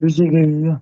Teşekkür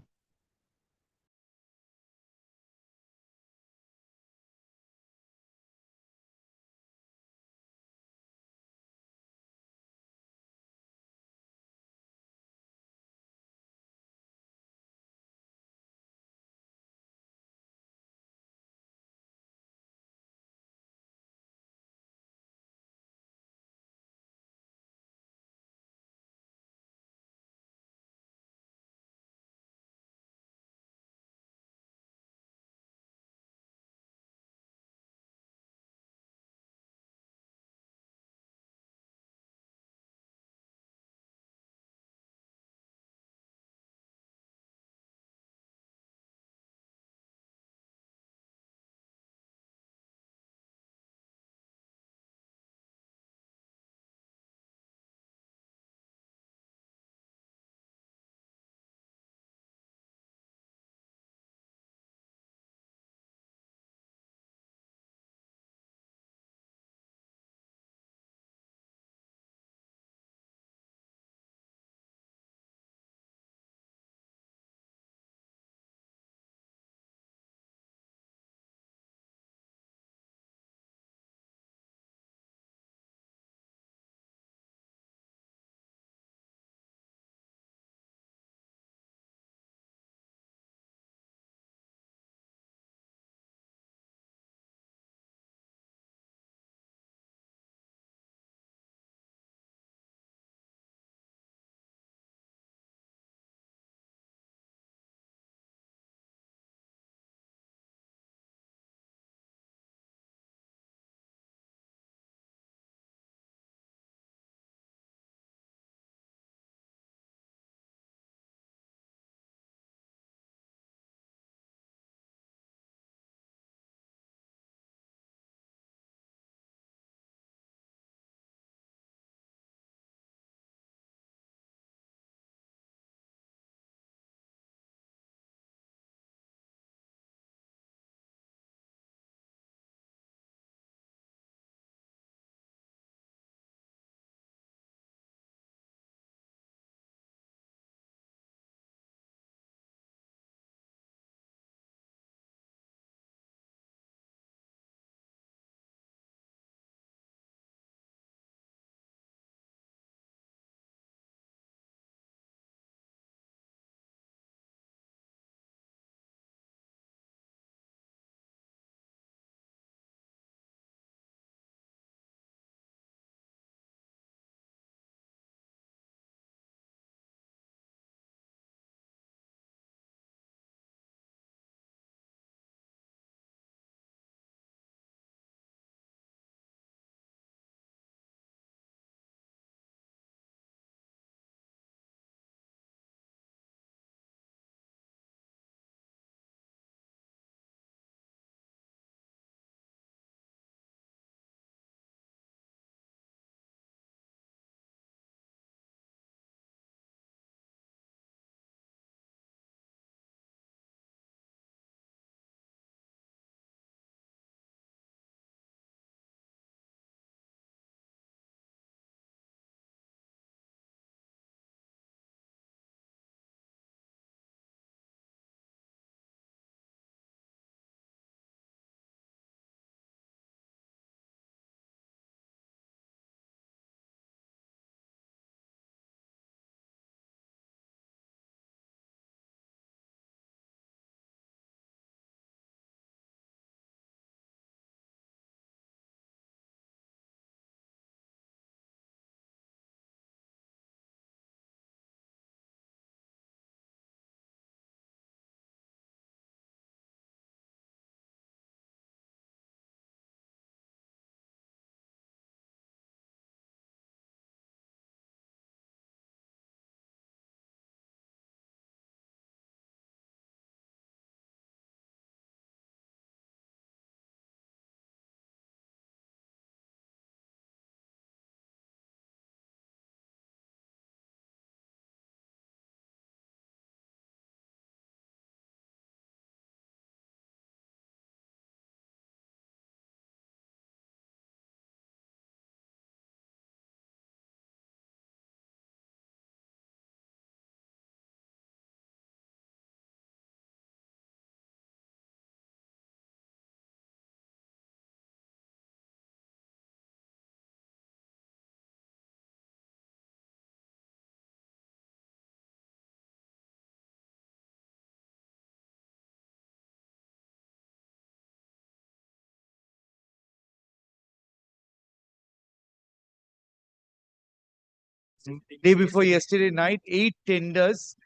day before yesterday night, 8 tenders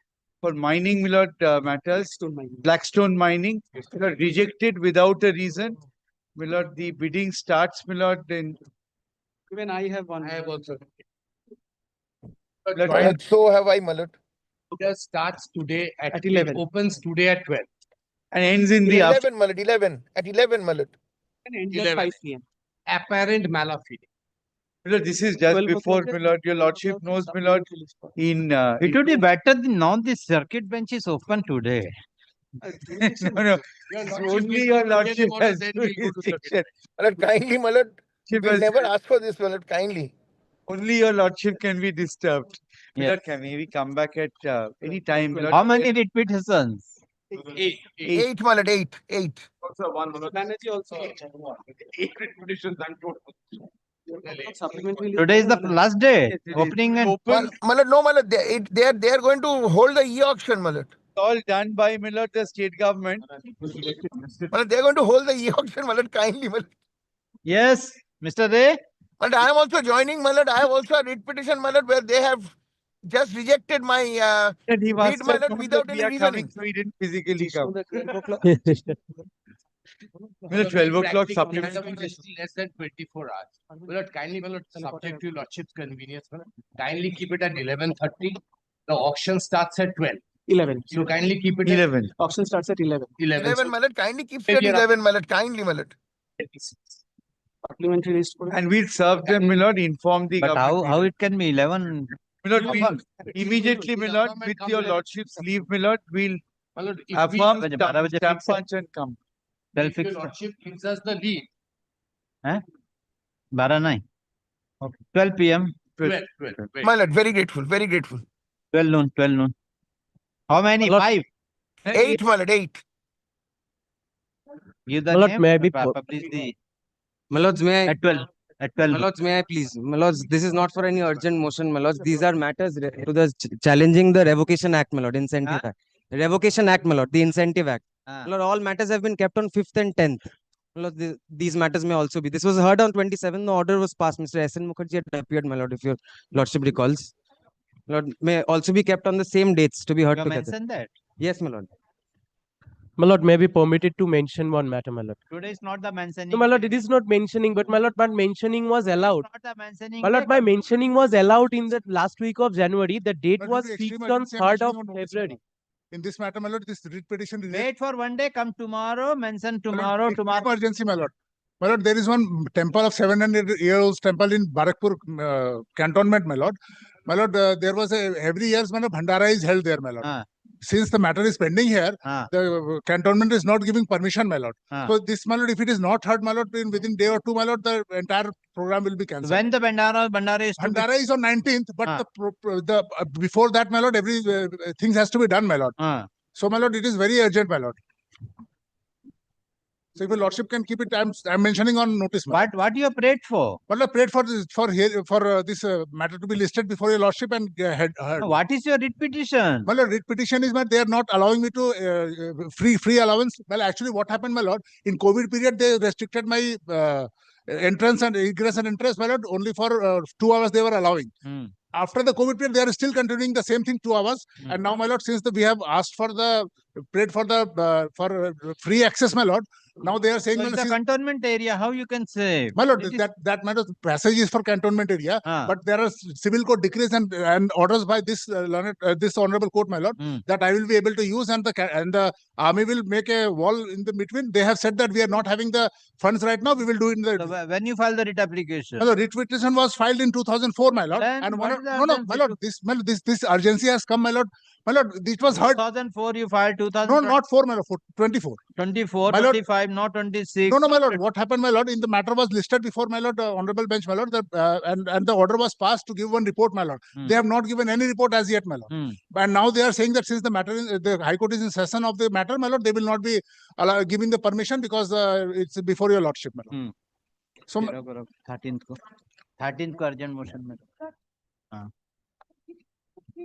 for mining, my lord, matters. Blackstone mining, my lord, rejected without a reason. My lord, the bidding starts, my lord, then. Even I have one. I have also. So have I, my lord. It starts today At 11. It opens today at 12. And ends in the 11, my lord, 11. At 11, my lord. And ends at 11. 5 p.m. Apparent malafide. My lord, this is just 12 before, o'clock, my lord, your 12 lordship o'clock knows, is my lord, supplementary list for- in. It would be better now the circuit bench is open today. No, no. Only your lordship has jurisdiction. My lord, kindly, my lord. We Because never asked for this, my lord, kindly. only your lordship can be disturbed. My Yes. lord, can we come back at any time? My lord? How many repetitions? 8. 8, my lord, 8. 8. Also one. Banerjee also. 8 repetitions and total. Supplementary list Today is the for- last day. Yes, it is. Opening and Open, My lord, no, my lord. They are going to hold the e-auction, my lord. all done by, my lord, the state government. My lord, they are going to hold the e-auction, my lord, kindly, my lord. yes, Mr. Ray. But I am also joining, my lord. I have also a writ petition, my lord, where they have just rejected my And he must my have lord, known without that we any are coming, reasoning. so he didn't physically Just on come. the 12 o'clock. My lord, 12 o'clock Practically, supplement. less than 24 hours. My lord, kindly, my lord, subject to your lordship's convenience, my lord, kindly keep it at 11:30. The auction starts at 12. 11. So kindly keep it 11. Auction starts at 11. at 11. 11, my lord, kindly keep it Maybe at around- 11, my lord, kindly, my lord. Supplementary list for- And we'll serve them, my lord, inform the But government. how it can be 11? My lord, we'll immediately, my lord, with your lordship's leave, my lord, we'll My lord, if affirm, Baje, stamp 12 baje stamp fix hai. punch and come. Tell if your fix. lordship gives us the leave, 12 9. Okay. 12 p.m. 12. Wait. My lord, very grateful, very grateful. 12 noon. 12 noon. How many? Lord- 5. 8, my lord, 8. Give the My lord, name. may I be Publish the My lords, may I? at 12. At 12. My lords, may I please? My lords, this is not for any urgent motion, my lords. These are matters to the challenging the Revocation Act, my lord, Incentive Huh? Act. Revocation Act, my lord, the Incentive Act. Ah. My lord, all matters have been kept on 5th and 10th. My lord, these matters may also be. This was heard on 27th. The order was passed. Mr. S.N. Mukherjee had appeared, my lord, if your lordship recalls. My lord, may also be kept on the same dates to be heard You together. mentioned that. Yes, my lord. My lord, may be permitted to mention one matter, my lord. Today is not the mentioning. No, my lord, day. it is not mentioning, but my lord, but mentioning was allowed. Not the mentioning. My lord, day. my mentioning was allowed in the last week of January. The date But was due to extreme fixed on urgency, I'm 3rd of mentioning on notice, my February. lord. In this matter, my lord, this writ petition is Wait for one day. Come tomorrow. Mention my lord, tomorrow. extreme Tomorrow. emergency, my lord. My lord, there is one temple of 700-year-old temple in Barakpur cantonment, my lord. My lord, there was every year, my lord, Bhandara is held there, my lord. Ah. Since the matter is pending here, Ah. the cantonment is not giving permission, my lord. Ah. So this, my lord, if it is not heard, my lord, within day or two, my lord, the entire program will be cancelled. When the Bandara is to be. Bhandara is on 19th, but Ah. the before that, my lord, every things has to be done, my lord. Ah. So, my lord, it is very urgent, my lord. So, if your lordship can keep it, I'm mentioning on notice, my lord. What you have prayed for? Well, I prayed for this this matter to be listed before your lordship and heard. What is your writ petition? Well, writ petition is that they are not allowing me to free allowance. Well, actually, what happened, my lord? In COVID period, they restricted my entrance and egress and entrance, my lord. Only for 2 hours they were allowing. Hmm. After the COVID period, they are still continuing the same thing 2 hours. Hmm. And now, my lord, since we have asked for prayed for the free access, my lord. Now they are saying, So my it's lord, the cantonment area. How you can say? my lord, It is- that matter passage is for cantonment area, Ah. but there are civil court decrees and orders by this this honorable court, my lord, Hmm. that I will be able to use, and the army will make a wall in the between. They have said that we are not having the funds right now. We will do it in the. So when you file the writ application? My lord, writ petition was filed in 2004, my lord. Then And what one, is the no, urgency my lord, this urgency has come, my lord. My lord, it was heard. 2004 you filed. 2000. No, not 4, my lord, 24. 24, My lord- 25, not 26. No, my lord. What happened, my lord? In the matter was listed before, my lord, honorable bench, my lord, and the order was passed to give one report, my lord. Hmm. They have not given any report as yet, my lord. Hmm. And now they are saying that since the High Court is in session of the matter, my lord, they will not be giving the permission because it's before your lordship, my lord. Hmm. So, 13th को 13th को urgent motion में. हाँ.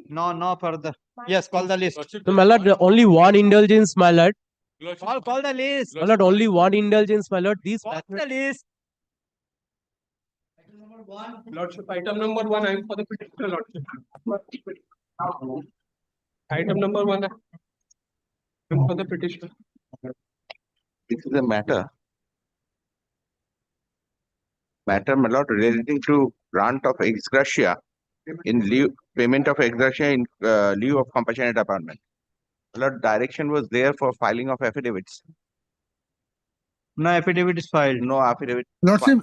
No further. Yes, call the list. No, my lord, only one indulgence, my lord. Call the list. My lord, only one indulgence, my lord. These Call the list. Lordship, item number one, I am for the petitioner, Lordship. Item number one, I am for the petitioner. This is a matter, my lord, relating to grant of ex gratia in lieu, payment of ex gratia in lieu of compassionate apartment. My lord, direction was there for filing of affidavits. No affidavit is filed. No affidavit. Lordship,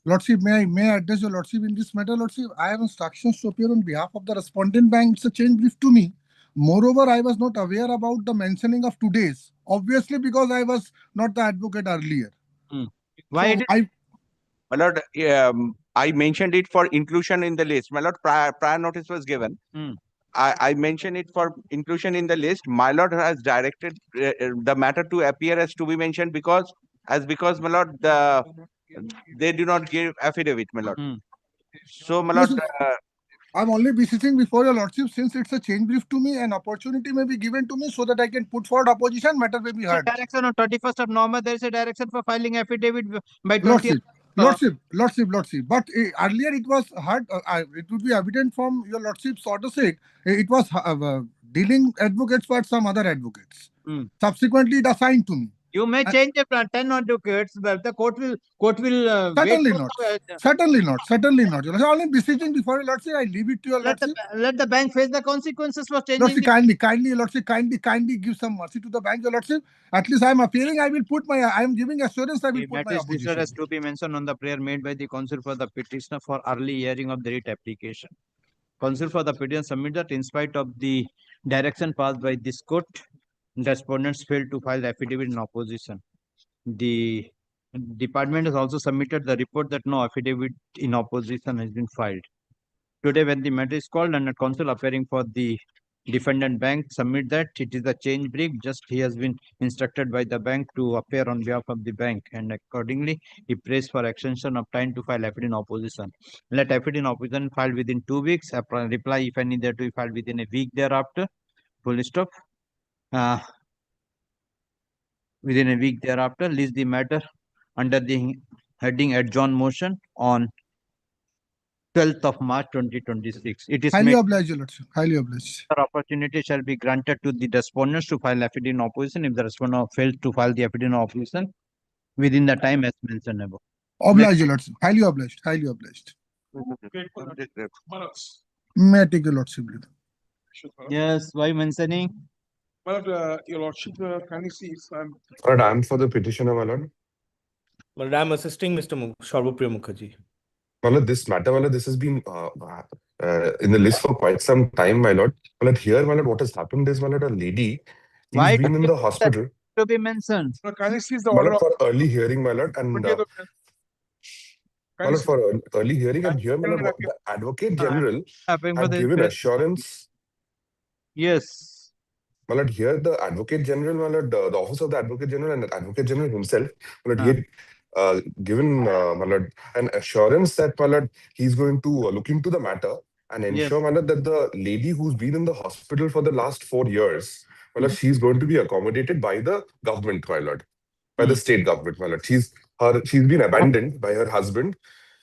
Lordship, may I address your Lordship in this matter, Lordship? I have instructions to appear on behalf of the respondent bank. It's a change brief to me. Moreover, I was not aware about the mentioning of today's, obviously because I was not the advocate earlier. Why So did My lord, I mentioned it for inclusion in the list. My lord, prior notice was given. I mentioned it for inclusion in the list. My lord has directed the matter to appear as to be mentioned because my lord, they do not give affidavit, my lord. So, my lord, Yes, I'm only beseeching before your Lordship, since it's a change brief to me, an opportunity may be given to me so that I can put forward opposition, matter may be heard. direction on 31st of November, there is a direction for filing affidavit by 20th. Lordship. But earlier it was heard, it would be evident from your Lordship's order said, it was dealing advocates for some other advocates. Subsequently, it assigned to me. You may change the 10 advocates, but the court will Certainly wait. not. Certainly not. Your Lordship, only beseeching before your Lordship, I leave it to your Lordship. Let the bank face the consequences for changing. Lordship, kindly give some mercy to the bank, your Lordship. At least I am appearing. I am giving assurance. I will put my opposition. Has to be mentioned on the prayer made by the counsel for the petitioner for early hearing of the writ application. Counsel for the petitioner submit that in spite of the direction passed by this court, the respondents failed to file the affidavit in opposition. The department has also submitted the report that no affidavit in opposition has been filed. Today, when the matter is called and a counsel appearing for the defendant bank submit that it is a change brief, just he has been instructed by the bank to appear on behalf of the bank, and accordingly he prays for extension of time to file affidavit in opposition. Let affidavit in opposition filed within 2 weeks, reply if any there to be filed within a week thereafter, full stop. Within a week thereafter, list the matter under the heading adjourn motion on 12th of March 2026. It is Highly made obliged, your Lordship. Highly obliged. opportunity shall be granted to the respondents to file affidavit in opposition if the respondent fails to file the affidavit in opposition within the time as mentioned above. Obliged, your Lordship. Highly obliged. May I take your Lordship, leave? Yes, why mentioning? Well, your Lordship, can you see if I'm. Lord, I am for the petitioner, my lord. Well, I am assisting Mr. Sarvapriya Mukherjee. My lord, this matter, my lord, this has been in the list for quite some time, my lord. My lord, here, my lord, what has happened is, my lord, a lady, Why she's been in the hospital. To be mentioned. Can you see the My order lord, for early hearing, my lord, and my lord, for early hearing, and here, my lord, the Advocate General had given assurance. Yes. My lord, here the Advocate General, my lord, the Office of the Advocate General and the Advocate General himself, my lord, he had given, my lord, an assurance that, my lord, he's going to look into the matter and ensure, my lord, that the lady who's been in the hospital for the last 4 years, my lord, she's going to be accommodated by the government, my lord, by the state government, my lord. She's been abandoned by her husband.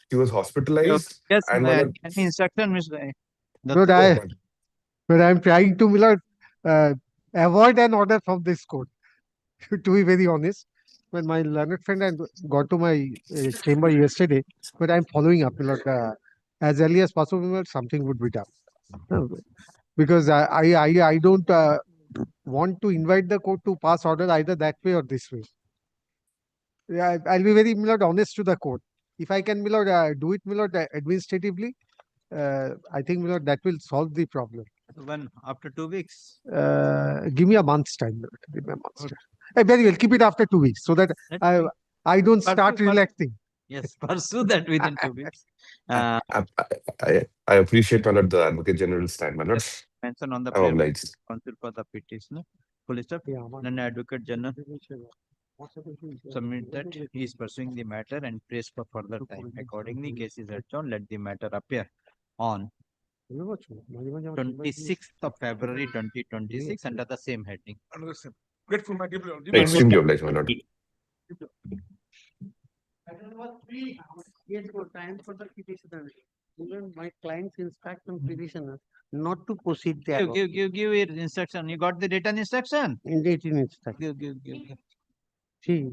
She was hospitalized. Yes, and my lord, any instruction, Mr. But I'm trying to, my lord, avoid an order from this court. To be very honest, when my learned friend had got to my chamber yesterday, but I'm following up, my lord, as early as possible, my lord, something would be done. Because I don't want to invite the court to pass order either that way or this way. Yeah, I'll be very, my lord, honest to the court. If I can, my lord, do it, my lord, administratively, I think, my lord, that will solve the problem. When after 2 weeks? Give me a month's time. My lord. Give me a month's time. Very well, keep it after 2 weeks so that I don't start relaxing. Yes, pursue that within 2 weeks. I appreciate, my lord, the Advocate General's time, my lord. Mention on the I'm obliged. counsel for the petitioner. Full stop. Then Advocate General submit that he is pursuing the matter and prays for further time. Accordingly, case is adjourned. Let the matter appear on 26th of February 2026 under the same heading. Grateful, my dear. Extremely obliged, my lord. Yes, for time for the petitioner. Even my clients instruct on petitioner not to proceed there. Give it instruction. You got the written instruction? Indeed, in instruct. Give. See,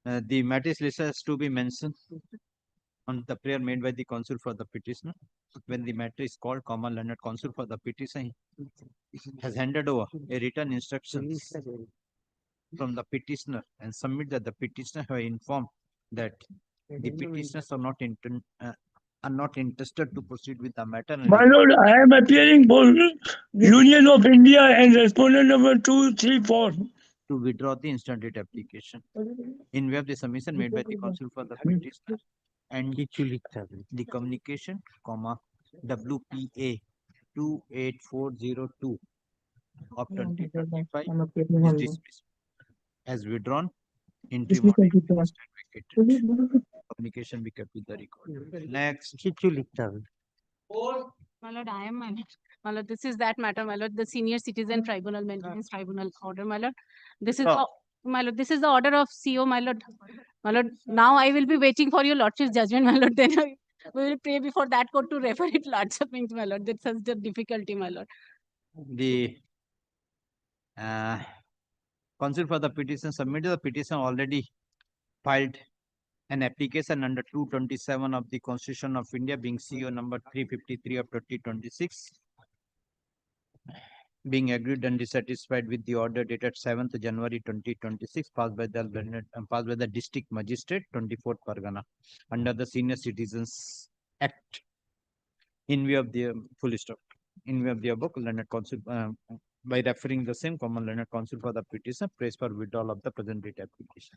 The matters list has to be mentioned on the prayer made by the counsel for the petitioner. When the matter is called, learned counsel for the petitioner has handed over a written instructions from the petitioner and submit that the petitioner have informed that the petitioners are not interested to proceed with the matter. And My lord, I am appearing for Union of India and respondent number 234. To withdraw the instant writ application in view of the submission made by the counsel for the petitioner and the communication, WPA 28402 of 2025 is dismissed as withdrawn. Interim order is vacated. Communication be kept with the record. Next. My lord, I am my lord, this is that matter, my lord, the Senior Citizen Tribunal Maintenance Tribunal order, my lord. This is my lord, this is the order of CO, my lord. My lord, now I will be waiting for your lordship's judgment, my lord. Then we will pray before that court to refer it lordship means, my lord. That's such the difficulty, my lord. The counsel for the petition submitted the petition already filed an application under 227 of the Constitution of India, being CO number 353 of 2026, being agreed and dissatisfied with the order dated 7th January 2026, passed by the district magistrate, 24th Pargana, under the Senior Citizens Act. In view of the full stop. In view of the above, learned counsel by referring the same learned counsel for the petition, prays for withdrawal of the present writ application.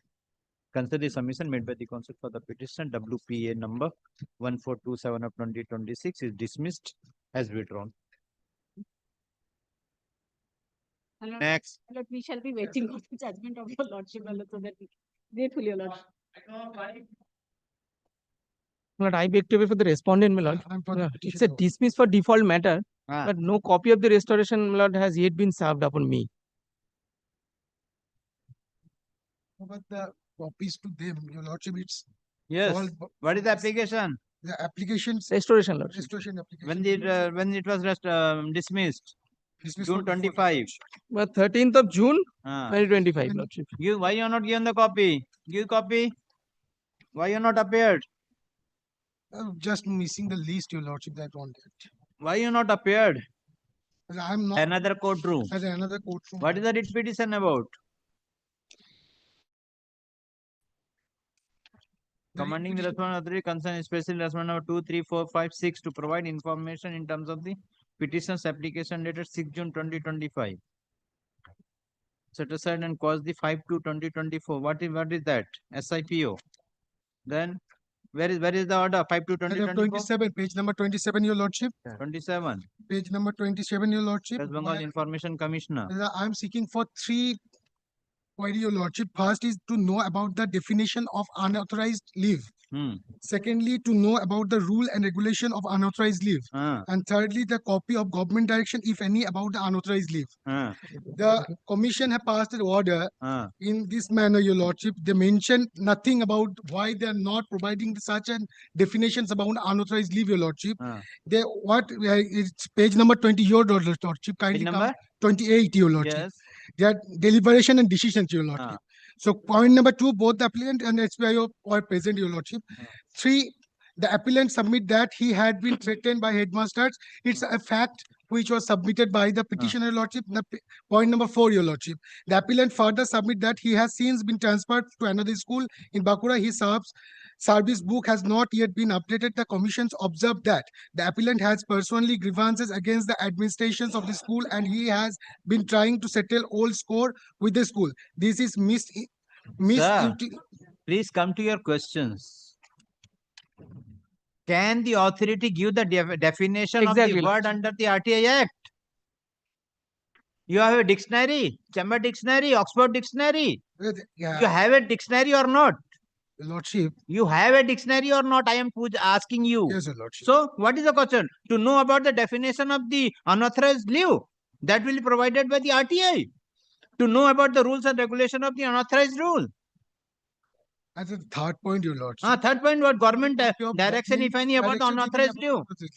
Consider the submission made by the counsel for the petition, WPA number 1427 of 2026 is dismissed as withdrawn. My lord, Next. my lord, we shall be waiting for the judgment of your lordship, my lord, so that we grateful, your lordship. Lord, I beg to be for the respondent, my lord. It's a dismiss for default matter, but no copy of the restoration, my lord, has yet been served upon me. But the copies to them, your lordship, it's Yes. all What is the application? the applications, Restoration, lord. restoration application. When it was dismissed? Dismissed June for default. 25. But 13th of June, 2025, lordship. Why you are not given the copy? Give copy. Why you not appeared? Just missing the list, your lordship, that wanted. Why you not appeared? I'm not. Another courtroom. As another courtroom. What is the writ petition about? Commanding the respondent authority concerned, especially respondent number 2, 3, 4, 5, 6 to provide information in terms of the petition's application dated 6 June 2025. Set aside and cause the 5/2/2024. What is that? SIPO. Then where is the order? 5/2/2024. 27, page number 27, your lordship. 27. Page number 27, your lordship. West Bengal Information Commissioner. I'm seeking for 3 query, your lordship. First is to know about the definition of unauthorized leave. Secondly, to know about the rule and regulation of unauthorized leave. And thirdly, the copy of government direction, if any, about the unauthorized leave. The commission have passed an order in this manner, your lordship. They mention nothing about why they are not providing such an definitions about unauthorized leave, your lordship. It's page number 20, your lordship. Kindly come. 28, your lordship. Yes. Their deliberation and decisions, your lordship. So point number 2, both the applicant and SPIO are present, your lordship. 3, the appellant submit that he had been threatened by headmasters. It's a fact which was submitted by the petitioner, lordship. Point number 4, your lordship. The appellant further submit that he has since been transferred to another school in Bakura. He service book has not yet been updated. The commissions observed that the appellant has personally grievances against the administrations of the school and he has been trying to settle old score with the school. This is Sir, please come to your questions. Can the authority give the definition of the word under the RTI Act? You have a dictionary, Chamber Dictionary, Oxford Dictionary. You have a dictionary or not? Lordship. You have a dictionary or not? I am asking you. Yes, your lordship. So, what is the question? To know about the definition of the unauthorized leave that will be provided by the RTI. to know about the rules and regulation of the unauthorized rule. As a third point, your lordship. Third point, what government Copy of direction, if any, about the direction given unauthorized about leave. unauthorized leave.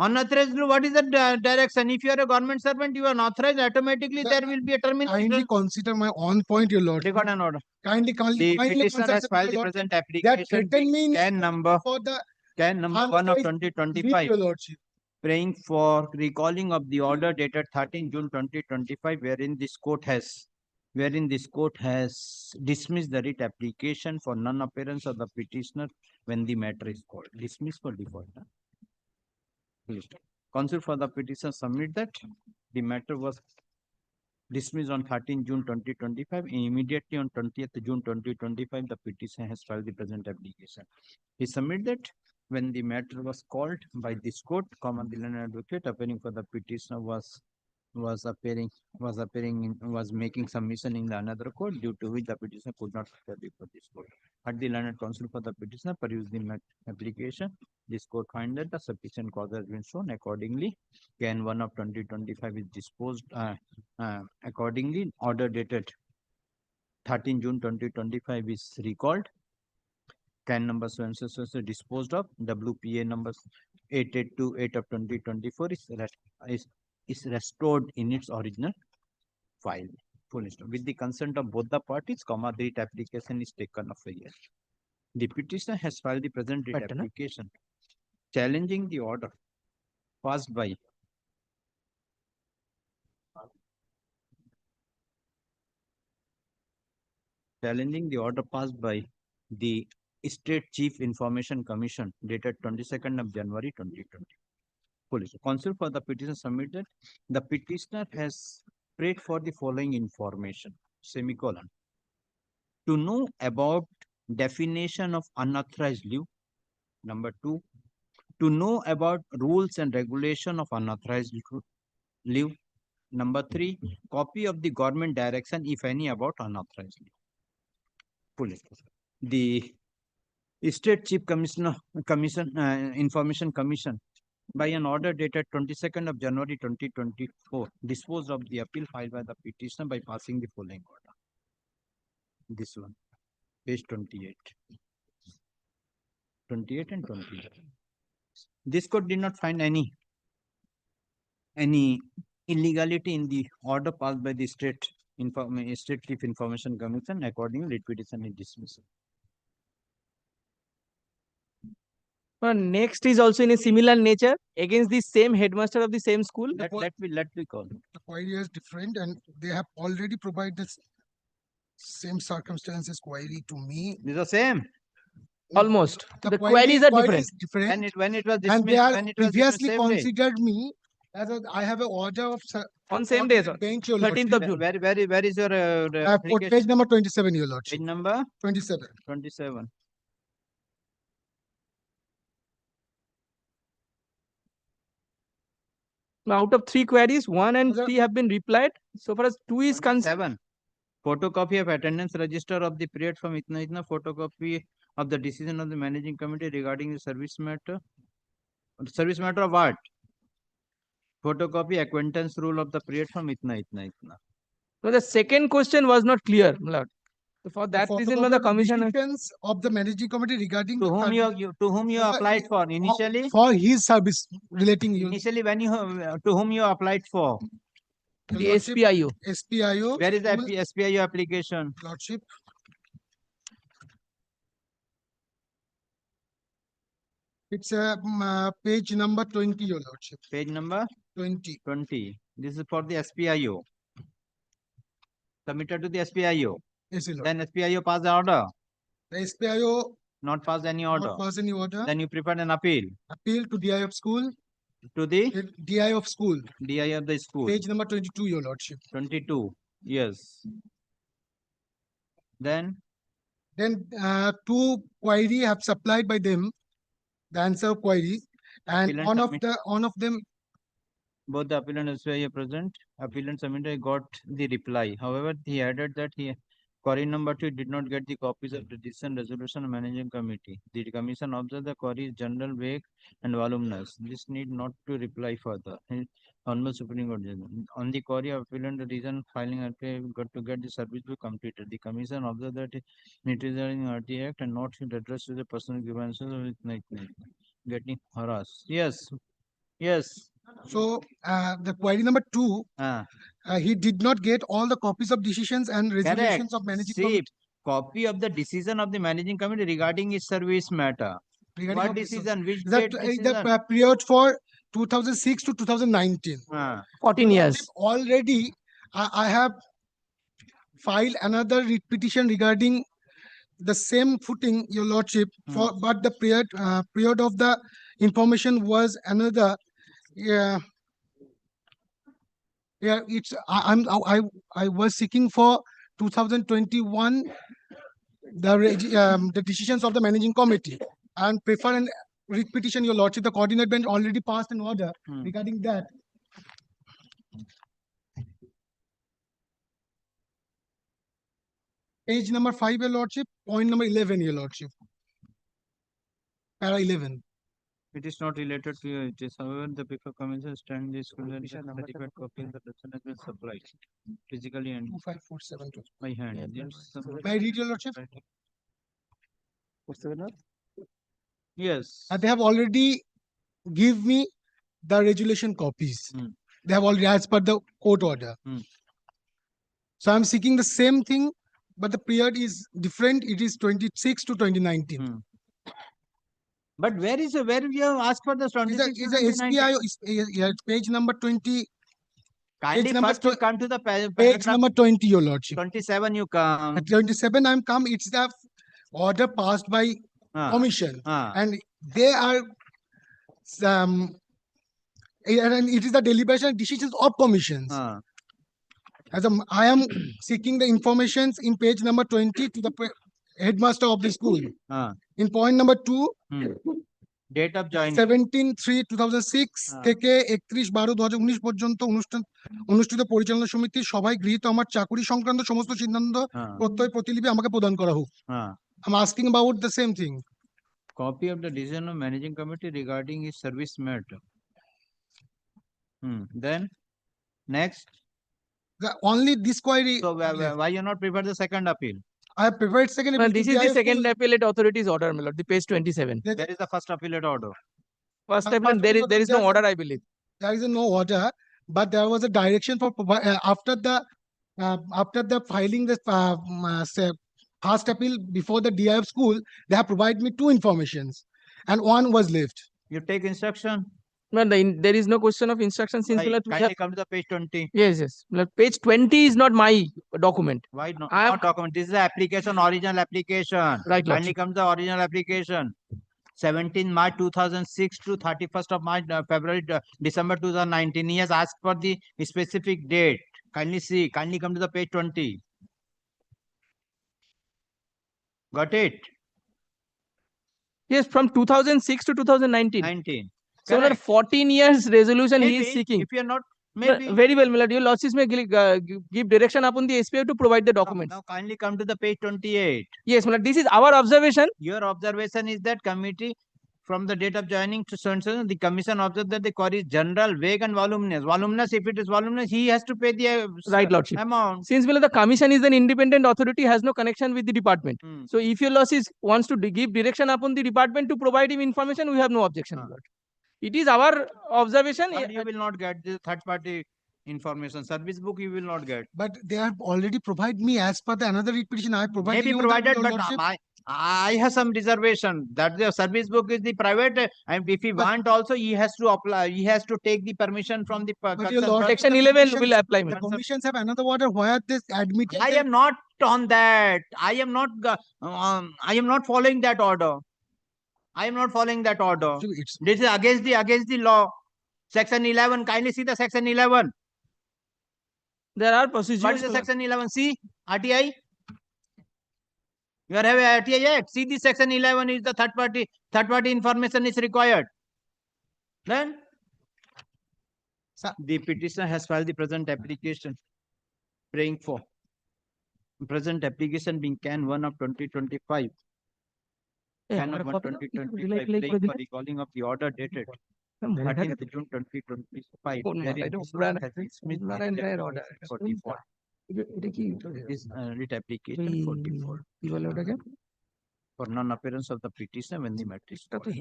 Unauthorized leave, what is the direction? If you are a government servant, you are unauthorized, automatically Sir, there will be a Kindly termination. consider my own point, your lordship. Record and order. Kindly The petitioner consider has filed the your present lordship. That application threatened me can number for the 1 of unauthorized 2025, your lordship. praying for recalling of the order dated 13 June 2025, wherein this court has dismissed the writ application for non-appearance of the petitioner when the matter is called. Dismissed for default. Huh? Please. Counsel for the petitioner submit that the matter was dismissed on 13 June 2025. Immediately on 20th June 2025, the petitioner has filed the present application. He submitted that when the matter was called by this court, the learned advocate appearing for the petitioner was making submission in the another court, due to which the petitioner could not appear before this court. Had the learned counsel for the petitioner perused the application, this court find that the sufficient cause has been shown. Accordingly, Can 1 of 2025 is disposed. Accordingly, order dated 13 June 2025 is recalled. Can number so and so disposed of. WPA number 8828 of 2024 is restored in its original file. Full stop. With the consent of both the parties, the writ application is taken off a year. The petitioner has filed the present writ application challenging the order passed by the State Chief Information Commission dated 22nd of January 2020. Police. Counsel for the petitioner submitted. The petitioner has prayed for the following information, semicolon. To know about definition of unauthorized leave. Number 2, to know about rules and regulation of unauthorized leave. Number 3, copy of the government direction, if any, about unauthorized leave. Police. The State Chief Information Commission, by an order dated 22nd of January 2024, disposed of the appeal filed by the petitioner by passing the following order. This one, page 28. 28 and 29. This court did not find any illegality in the order passed by the State Chief Information Commission. Accordingly, writ petition is dismissed. Next is also in a similar nature against the same headmaster of the same school. Let me call. The query is different, and they have already provided same circumstances query to me. These are same. Almost. The queries are different. When it was dismissed, And they are when it was previously dismissed, same day. considered me as I have an order of On same day, sir. bench, your 13th of lordship. June. Where is your application? Page number 27, your lordship. Page number 27. 27. Now, out of 3 queries, 1 and 3 have been replied. So far as 2 is concerned. 7. Photocopy of attendance register of the period from itna, photocopy of the decision of the managing committee regarding the service matter. Service matter of what? Photocopy acquaintance rule of the period from itna. So the second question was not clear, my lord. So for that reason, the commission decisions of the managing committee regarding To the whom service- you applied for initially? for his service relating you. Initially, when you to whom you applied for? the SPIO. SPIO. Where is the SPIO application? Lordship. It's page number 20, your lordship. Page number 20. 20. This is for the SPIO. Submitted to the SPIO. Yes, your lord. Then SPIO passed the order. The SPIO Not passed any order. not pass any order. Then you prepared an appeal Appeal to DI of school. to the DI of school. DI of the school. Page number 22, your lordship. 22. Yes. Then 2 query have supplied by them the answer of queries, and Appellant one of them both the appellant and SPIO present. Appellant submitted got the reply. However, he added that Query number 2 did not get the copies of the decision resolution of managing committee. The commission observed the query is general, vague, and voluminous. This need not to reply further. Honorable Supreme Court judgment. On the query of appealant, the reason filing RTA got to get the service bill completed. The commission observed that it is in RTA Act and not should address to the personal grievances with getting harassed. Yes. Yes. So the query number 2, he did not get all the copies of decisions and resolutions of managing committee. Copy of the decision of the managing committee regarding his service matter. Regarding What of decision? Which That date is decision? the period for 2006 to 2019. 14 years. Already, I have filed another writ petition regarding the same footing, Your Lordship, but the period of the information was another. Yeah, it's I was seeking for 2021 the decisions of the managing committee and prefer an writ petition, Your Lordship. The coordinate bench already passed an order regarding that. Page number 5, Your Lordship. Point number 11, Your Lordship. Para 11. It is not related to you. It is, however, the paper commission stand this certified copy of the decision has been supplied physically and 25472 by hand. May I read, Your Lordship? Yes. They have already give me the resolution copies. They have already, as per the court order. So I'm seeking the same thing, but the period is different. It is 26 to 2019. But where we have asked for the 26 Is a SBI page number 20. Kindly first you come to the Page number 20, Your Lordship. 27 you come. At 27 I'm come. It's the order passed by commission, and they are and it is the deliberation and decisions of commissions. I am seeking the informations in page number 20 to the headmaster of the school. In point number 2, date of joining 17/3/2006 থেকে 31/12/2019 পর্যন্ত অনুষ্ঠিত পরিচালনা সমিতির সভায় গৃহীত আমার চাকুরি সংক্রান্ত সমস্ত সিদ্ধান্ত প্রত্যয় প্রতিলিপি আমাকে প্রদান করা হোক। I'm asking about the same thing. Copy of the decision of managing committee regarding his service matter. Then next. Only this query. So why you not prefer the second appeal? I have prepared second appeal. This is the second appellate authority's order, my lord, the page 27. There is the first appellate order. First appellate, there is no order, I believe. There is no order, but there was a direction for after the filing the first appeal before the DI of school, they have provided me 2 informations, and one was left. You take instruction. No, there is no question of instruction since Kindly come to the page 20. Yes. Page 20 is not my document. Why not? Not document. This is the application, original application. Right. Kindly come to the original application. 17 March 2006 to 31st of March, December 2019. He has asked for the specific date. Kindly see. Kindly come to the page 20. Got it? Yes, from 2006 to 2019. 19. So, 14 years resolution he is seeking. If you are not, maybe. Very well, my lord. Your lordship may give direction upon the SPI to provide the documents. Now kindly come to the page 28. Yes, my lord. This is our observation. Your observation is that committee from the date of joining to so the commission observed that the query is general, vague and voluminous. Voluminous, if it is voluminous, he has to pay the right lordship amount. Since the commission is an independent authority, has no connection with the department. So if your lordship wants to give direction upon the department to provide him information, we have no objection. Lord. It is our observation. But you will not get the third party information. Service book you will not get. But they have already provided me as per the another writ petition. I provided. Maybe provided, but I have some reservation that the service book is the private, and if he want also, he has to apply. He has to take the permission from the. Section 11 will apply. The commissions have another order where this admit. I am not on that. I am not following that order. I am not following that order. This is against the law. Section 11. Kindly see the section 11. There are procedures. What is the section 11? See RTI. You are having RTI Act. See the section 11 is the third party information is required. Then the petitioner has filed the present application, praying for present application being Can 1 of 2025. Can of 1 2025 playing for recalling of the order dated 13th June 2025. wherein Discourt has dismissed the writ order. for default. This writ application for default for non-appearance of the petitioner when the matter is submitted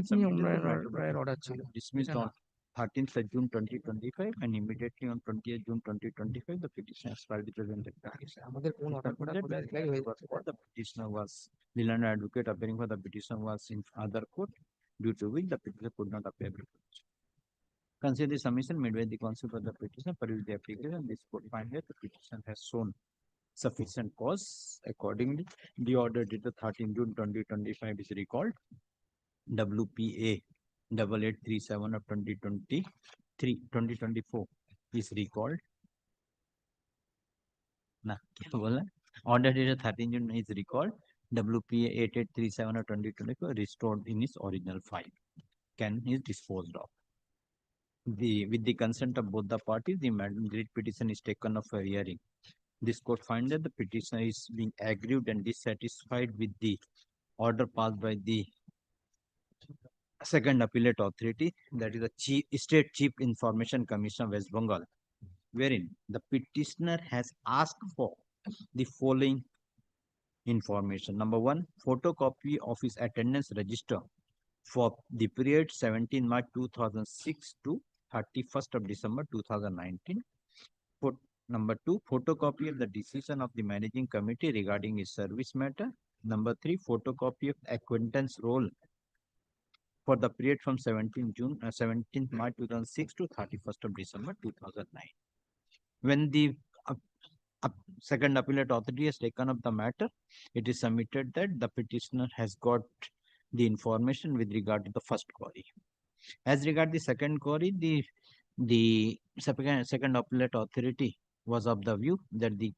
the matter dismissed on 13th of June 2025 and immediately on 20th June 2025 the petitioner has filed the present application. The petitioner was the learned advocate appearing for the petitioner was in other court, due to which the petitioner could not appear before. Consider the submission made by the counsel for the petitioner per the application. This court find that the petitioner has shown sufficient cause. Accordingly, the order dated 13 June 2025 is recalled. WPA 8837 of 2024 is recalled. Na, kya bola? Order dated 13 June is recalled. WPA 8837 of 2024 restored in its original file. Can is disposed of. With the consent of both the parties, the writ petition is taken up for hearing. This court finds that the petitioner is being aggrieved and dissatisfied with the order passed by the second appellate authority, that is the State Chief Information Commission of West Bengal, wherein the petitioner has asked for the following information. Number one, photocopy of his attendance register for the period 17 March 2006 to 31st of December 2019. Number two, photocopy of the decision of the managing committee regarding his service matter. Number three, photocopy of acquaintance roll for the period from 17th March 2006 to 31st of December 2009. When the second appellate authority has taken up the matter, it is submitted that the petitioner has got the information with regard to the first query. As regard the second query, the second appellate authority was of the view that the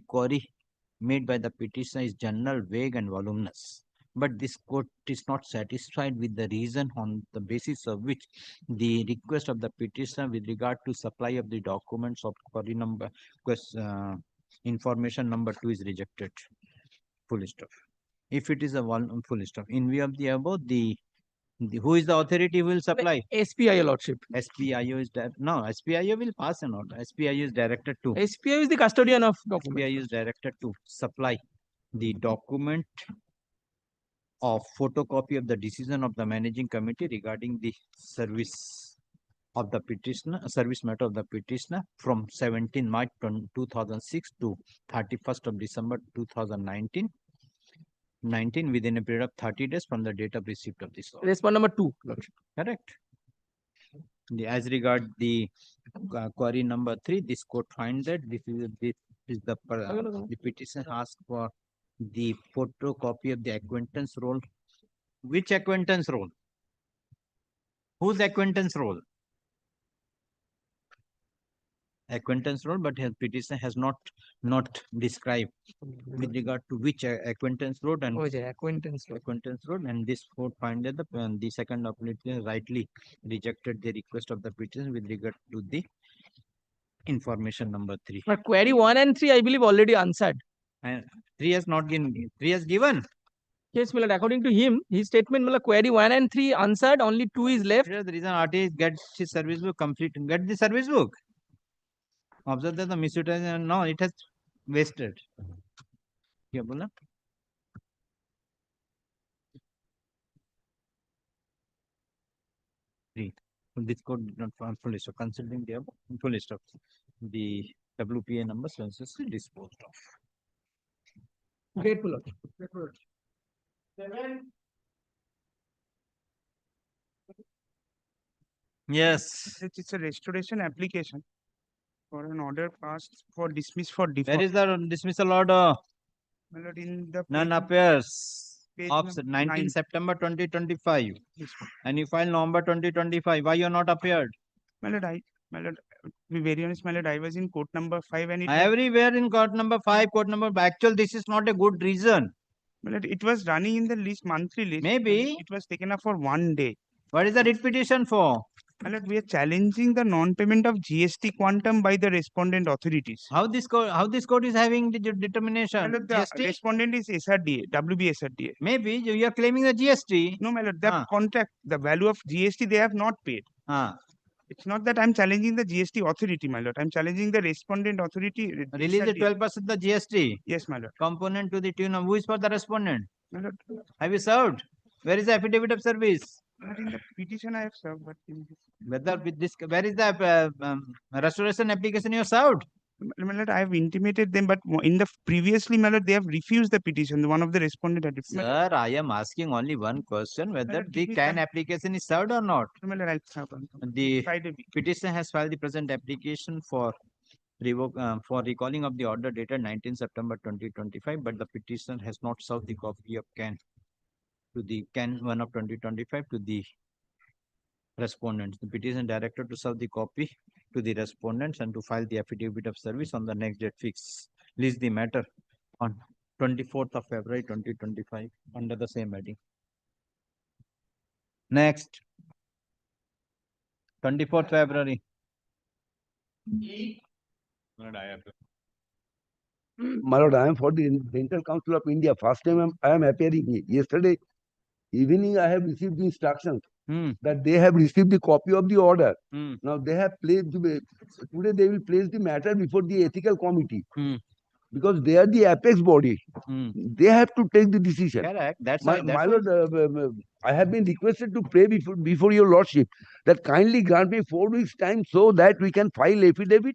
query made by the petitioner is general, vague, and voluminous. But this court is not satisfied with the reason on the basis of which the request of the petitioner with regard to supply of the documents of query number information number 2 is rejected. Full stop. If it is a full stop. In view of the above, who is the authority who will supply? SPIO Lordship. SPIO is no, SPIO will pass an order. SPIO is directed to. SPIO is the custodian of documents. SPIO is directed to supply the document of photocopy of the decision of the managing committee regarding the service of the petitioner, service matter of the petitioner from 17 March 2006 to 31st of December 2019. Within a period of 30 days from the date of receipt of this order. Response number 2. Correct. As regard the query number 3, this court finds that the petition asked for the photocopy of the acquaintance roll. Which acquaintance roll? Whose acquaintance roll? Acquaintance roll, but his petition has not described with regard to which acquaintance road and acquaintance road, and this court find that the second appellate rightly rejected the request of the petition with regard to the information number 3. But query 1 and 3, I believe, already answered. And 3 has not given. 3 has given. Yes, Milord. According to him, his statement, Milord, query 1 and 3 answered. Only 2 is left. Here's the reason RT gets his service book complete. Get the service book. Observe that the misutilization. No, it has wasted. क्या बोला? This code did not form full list of considering the full list of the WPA numbers once is disposed of. Grateful. Yes. It's a restoration application for an order passed for dismiss for default. Where is the dismissal order? Milord, in the None appears. page Of number 19 9. September 2025. Yes, And you file November 2025. Why you are not appeared? Milord, to be very honest, Milord, I was in court number 5 and it Everywhere in court number 5, court number. Actually, this is not a good reason. Milord, it was running in the list, monthly list. Maybe. It was taken up for 1 day. What is the writ petition for? My lord, we are challenging the non-payment of GST quantum by the respondent authorities. How this court is having the determination? My lord, the GST? respondent is SRDA, WB SRDA. Maybe you are claiming the GST. No, my lord, the contract, the value of GST they have not paid. It's not that I'm challenging the GST authority, my lord. I'm challenging the respondent authority. Release the 12% the GST. Yes, my lord. Component to the tune of who is for the respondent? My lord, Have you served? Where is the affidavit of service? not in the petition I have served, but in this. Whether with this, where is the restoration application you have served? My lord, I have intimated them, but in the previously, my lord, they have refused the petition. One of the respondent had refused. Sir, I am asking only one question, whether the CAN application is served or not. My lord, I'll serve on The Friday. petitioner has filed the present application for recalling of the order dated 19 September 2025, but the petitioner has not served the copy of CAN to the CAN 1 of 2025 to the respondents. The petition directed to serve the copy to the respondents and to file the affidavit of service on the next date fixed. List the matter on 24th of February 2025 under the same heading. Next, 24th February. My lord, I am for the Dental Council of India. First time I am appearing here. Yesterday evening, I have received the instructions that they have received the copy of the order. Now they have placed today they will place the matter before the ethical committee because they are the apex body. They have to take the decision. Correct. That's My why. lord, I have been requested to pray before your lordship that kindly grant me 4 weeks time so that we can file affidavit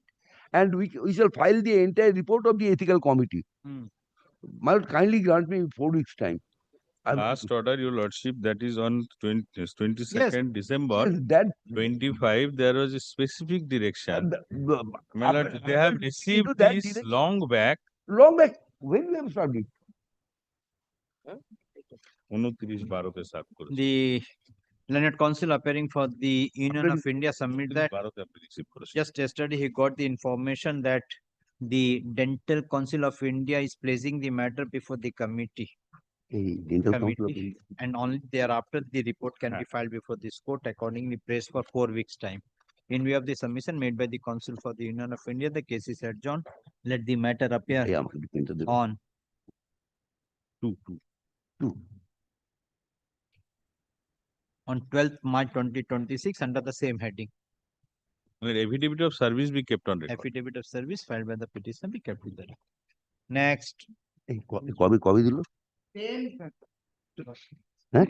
and we shall file the entire report of the ethical committee. My lord, kindly grant me 4 weeks time. Last order, your lordship, that is on 22nd December Yes, that 25, there was a specific direction. My lord, after- they have after received into that this direction- long back. Long back. When we have started? 29-12 তে serve করেছে। The Learned Council appearing for the Union of India submit that 12 তে আপনি receive করেছেন। just yesterday he got the information that the Dental Council of India is placing the matter before the committee. Dental Council of Committee, and only thereafter the report can be filed before this court, accordingly praised for 4 weeks time. In view of the submission made by the Council for the Union of India, the case is adjourned. Let the matter appear on 12th March 2026 under the same heading. Affidavit of service be kept on record. Affidavit of service filed by the petitioner be kept with the record. Next. কবে দিল? হ্যাঁ?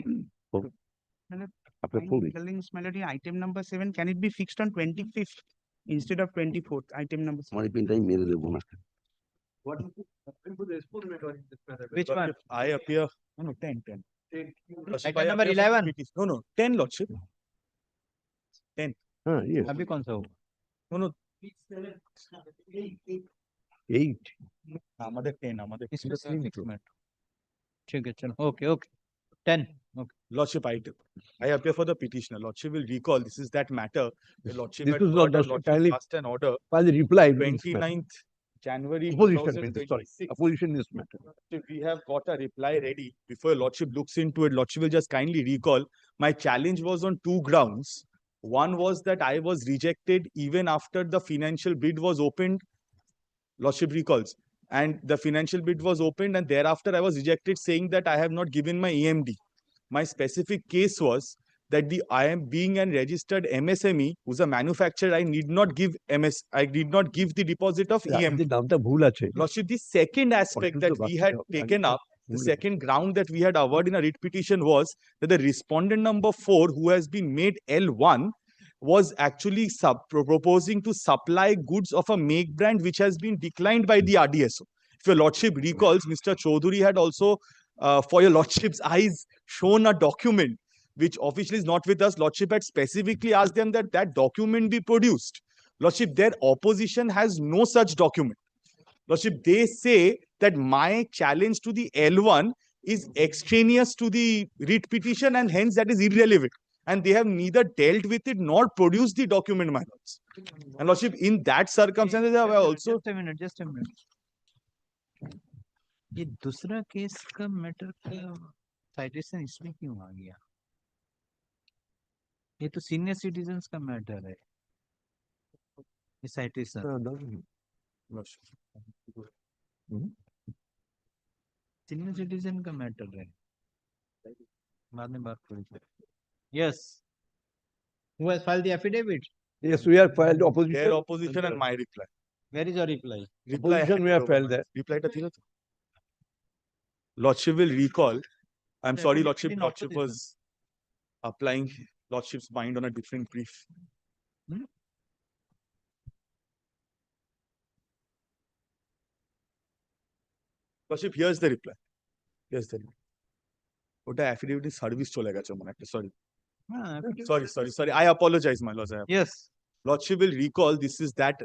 After 4 weeks. Billings melody item number 7, can it be fixed on 25th instead of 24th? Item number 7. আমার এই পেনটাই মেরে দেবো না। Which one? I appear. No, 10. Item number 11. No, 10 lordship. 10. Yes. अभी कौन सा हो? No. 8. আমাদের 10, আমাদের इसमें 3 मिनट। ठीक है चलो okay 10 okay. Lordship, I appear for the petitioner. Lordship will recall this is that matter. The Lordship This had was got not a Lordship kindly passed an order file the reply. in this matter. 29th January Opposition, sorry. 2026. Opposition in this matter. We have got a reply ready. Before Lordship looks into it, Lordship will just kindly recall. My challenge was on 2 grounds. One was that I was rejected even after the financial bid was opened. Lordship recalls. And the financial bid was opened and thereafter I was rejected saying that I have not given my EMD. My specific case was that I am being a registered MSME who's a manufacturer. I need not give the deposit of EMD. নামটা ভুল আছে। Lordship, the second aspect that we had taken up, the second ground that we had averred in a writ petition was that the respondent number 4, who has been made L1, was actually proposing to supply goods of a make brand which has been declined by the RDSO. If your lordship recalls, Mr. Chaudhary had also, for your lordship's eyes, shown a document which officially is not with us. Lordship had specifically asked them that that document be produced. Lordship, their opposition has no such document. Lordship, they say that my challenge to the L1 is extraneous to the writ petition and hence that is irrelevant. And they have neither dealt with it nor produced the document, my lords. And Lordship, in that circumstances, I have also. Just a minute. ये दूसरा case का matter का citation इसमें क्यों आ गया? ये तो senior citizens का मैटर है साइटेशन सीनियर सिटीजन का मैटर है बाद में बात करेंगे yes who has filed the affidavit Yes, we have filed opposition. Their opposition and my reply. where is your reply Reply Opposition we have filed that. reply ta thila to. Lordship will recall. I'm sorry, Lordship. Lordship was applying Lordship's mind on a different brief. Lordship, here's the reply. Here's the reply. ওটা affidavit service চলে গেছে মনে একটা sorry I apologize my lords yes Lordship will recall this is that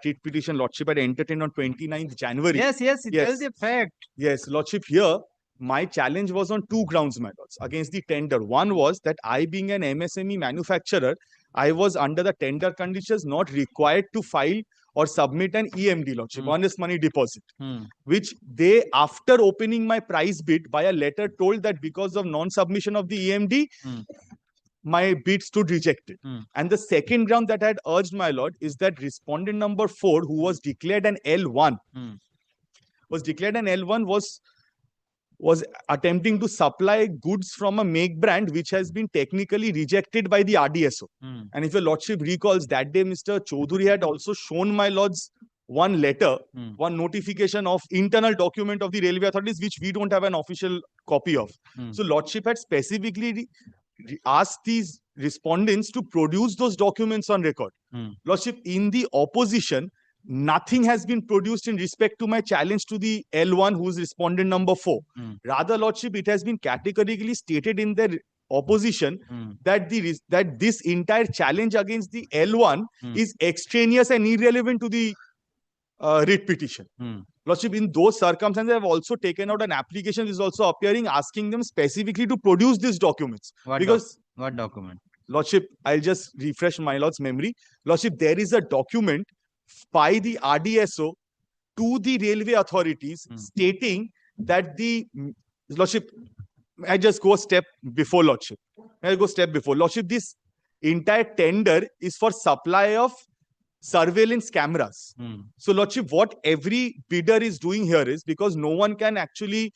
writ petition Lordship had entertained on 29th January. yes tell the fact Yes, Lordship, here my challenge was on two grounds, my lords, against the tender. One was that I, being an MSME manufacturer, I was under the tender conditions not required to file or submit an EMD, Lordship, honest money deposit, which they, after opening my price bid by a letter, told that because of non-submission of the EMD, my bid stood rejected. And the second ground that I had urged, my lord, is that respondent number 4, who was declared an L1, was attempting to supply goods from a make brand which has been technically rejected by the RDSO. And if your lordship recalls, that day Mr. Chaudhary had also shown my lords one letter, one notification of internal document of the railway authorities, which we don't have an official copy of. So lordship had specifically asked these respondents to produce those documents on record. Lordship, in the opposition, nothing has been produced in respect to my challenge to the L1, who is respondent number 4. Rather, Lordship, it has been categorically stated in their opposition that this entire challenge against the L1 is extraneous and irrelevant to the writ petition. Lordship, in those circumstances, I have also taken out an application which is also appearing, asking them specifically to produce these documents. What document? Lordship, I'll just refresh my lord's memory. Lordship, there is a document by the RDSO to the railway authorities stating that the Lordship, I just go a step before Lordship. Lordship, this entire tender is for supply of surveillance cameras. So Lordship, what every bidder is doing here is, because no one can actually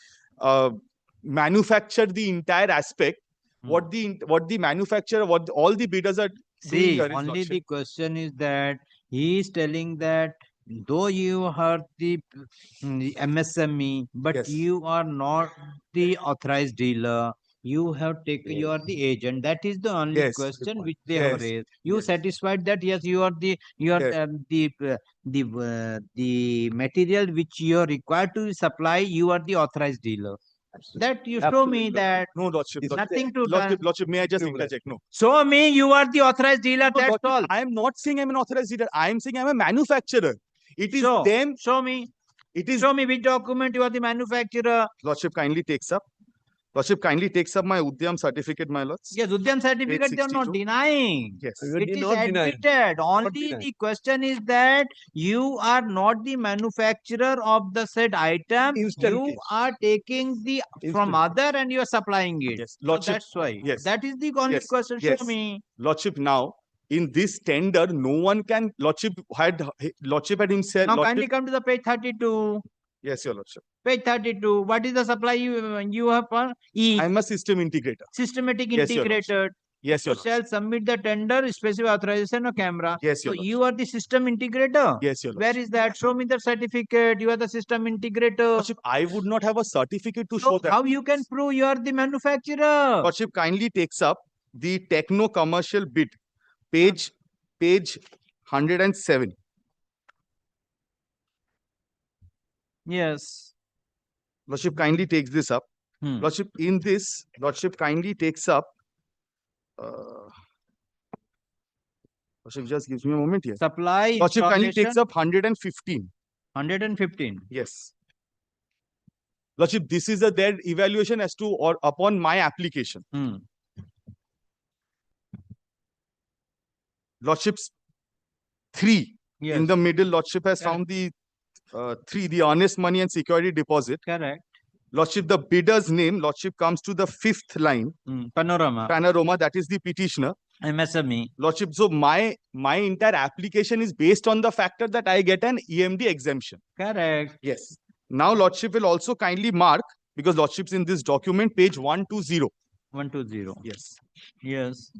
manufacture the entire aspect, what the manufacturer, what all the bidders are doing here is, only Lordship, the question is that he is telling that though you are the MSME, but you are not the authorized dealer. You have taken, you are the agent. That is the only question which they have raised. You satisfied that yes, you are the material which you are required to supply. You are the authorized dealer. That you show me that no, Lordship, nothing to Lordship, may I just interject? No. Show me you are the authorized dealer. No, That's Lordship, all. I am not saying I'm an authorized dealer. I am saying I'm a manufacturer. It is them. Show me. Show me which document you are the manufacturer. Lordship kindly takes up. Lordship kindly takes up my Udyam certificate, my lords. Yes, Udyam certificate they are not denying. Yes. It is admitted. Only the question is that you are not the manufacturer of the said item. You are taking the from other and you are supplying it. Yes. So Lordship, that's why. yes. That is the only question. Show me. Lordship, now in this tender, no one can. Lordship had himself. Now kindly come to the page 32. Yes, your Lordship. Page 32. What is the supply you have for E? I'm a system integrator. Systematic Yes, your integrator. Yes, your shall submit the tender, specific authorization of camera. Yes, So your you are the system integrator. Yes, your Where is that? Show me the certificate. You are the system integrator. Lordship, I would not have a certificate to show that. How you can prove you are the manufacturer? Lordship kindly takes up the techno commercial bid, page 107. Yes. Lordship kindly takes this up. Lordship, in this, Lordship kindly takes up. Lordship, just gives me a moment here. Supply. Lordship kindly takes up 115. 115. Yes. Lordship, this is their evaluation as to or upon my application. Lordship's 3 in the middle. Lordship has found the 3, the earnest money and security deposit. Correct. Lordship, the bidder's name, Lordship, comes to the 5th line. Panorama. Panorama, that is the petitioner. MSME. Lordship, so my entire application is based on the factor that I get an EMD exemption. Correct. Yes. Now, Lordship will also kindly mark, because Lordship's in this document, page 120. 120. Yes. Yes.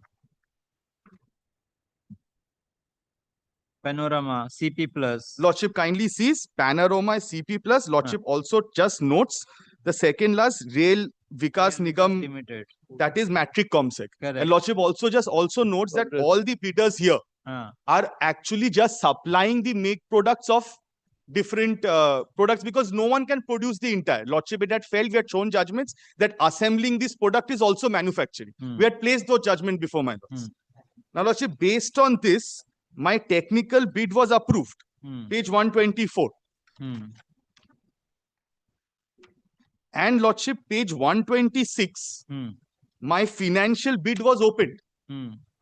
Panorama, CP plus. Lordship kindly sees Panorama is CP plus. Lordship also just notes the second last Rail Vikas Nigam Limited. That is Matric Comsec. Correct. And Lordship also notes that all the bidders here are actually just supplying the make products of different products, because no one can produce the entire. Lordship, it had felt, we had shown judgments that assembling this product is also manufacturing. We had placed those judgments before my lords. Now, Lordship, based on this, my technical bid was approved. Page 124. And Lordship, page 126, my financial bid was opened,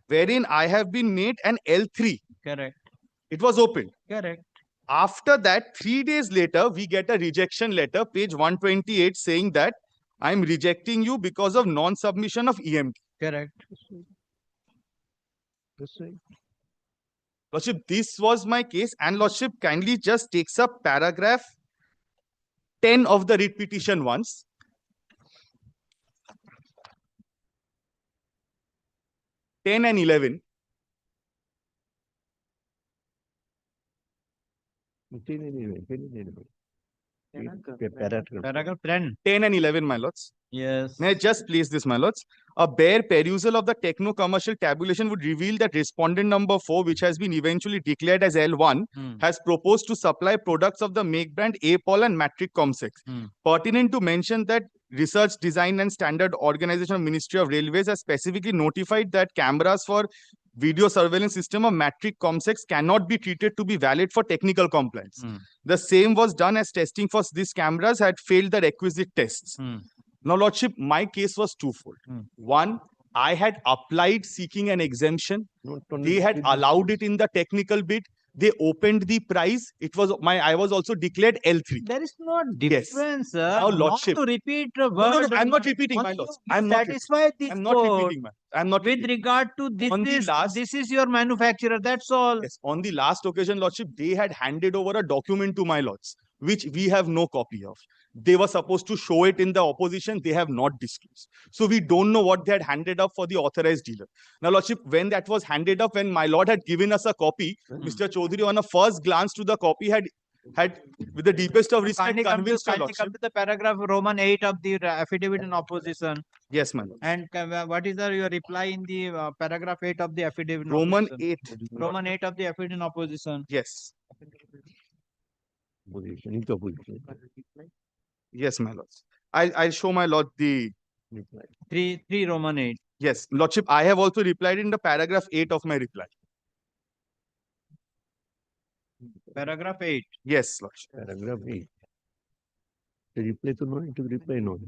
wherein I have been made an L3. Correct. It was opened. Correct. After that, 3 days later, we get a rejection letter, page 128, saying that I'm rejecting you because of non-submission of EMD. Correct. Lordship, this was my case, and Lordship kindly just takes up paragraph 10 of the writ petition once. Ten and 11. Paragraph 10. 10 and 11, my lords. Yes. May I just place this, my lords? A bare perusal of the techno-commercial tabulation would reveal that respondent number 4, which has been eventually declared as L1, has proposed to supply products of the make brand APOL and Matric Comsec. Pertinent to mention that Research, Design and Standard Organization of Ministry of Railways has specifically notified that cameras for video surveillance system of Matric Comsex cannot be treated to be valid for technical compliance. The same was done as testing for these cameras had failed the requisite tests. Now, Lordship, my case was twofold. One, I had applied seeking an exemption. They had allowed it in the technical bid. They opened the price. It was I was also declared L3. There is no difference, sir. Now, Lordship. Not to repeat a word. No, I'm not repeating, my lords. I'm not repeating, man. I'm not with regard to this, this is your manufacturer. That's all. Yes, on the last occasion, Lordship, they had handed over a document to my lords, which we have no copy of. They were supposed to show it in the opposition. They have not disclosed. So we don't know what they had handed up for the authorized dealer. Now, Lordship, when that was handed up, when my lord had given us a copy, Mr. Chaudhary, on a first glance to the copy, had with the deepest of respect convinced my lordship. Come to the paragraph Roman 8 of the affidavit in opposition. Yes, my lord. And what is your reply in the paragraph 8 of the affidavit in Roman opposition? 8. Roman 8 of the affidavit in opposition. Yes. Yes, my lords. I'll show my lord the 3 Roman 8. Yes, lordship, I have also replied in the paragraph 8 of my reply. Paragraph 8. Yes, lordship. Paragraph 8. The reply to no, to reply no.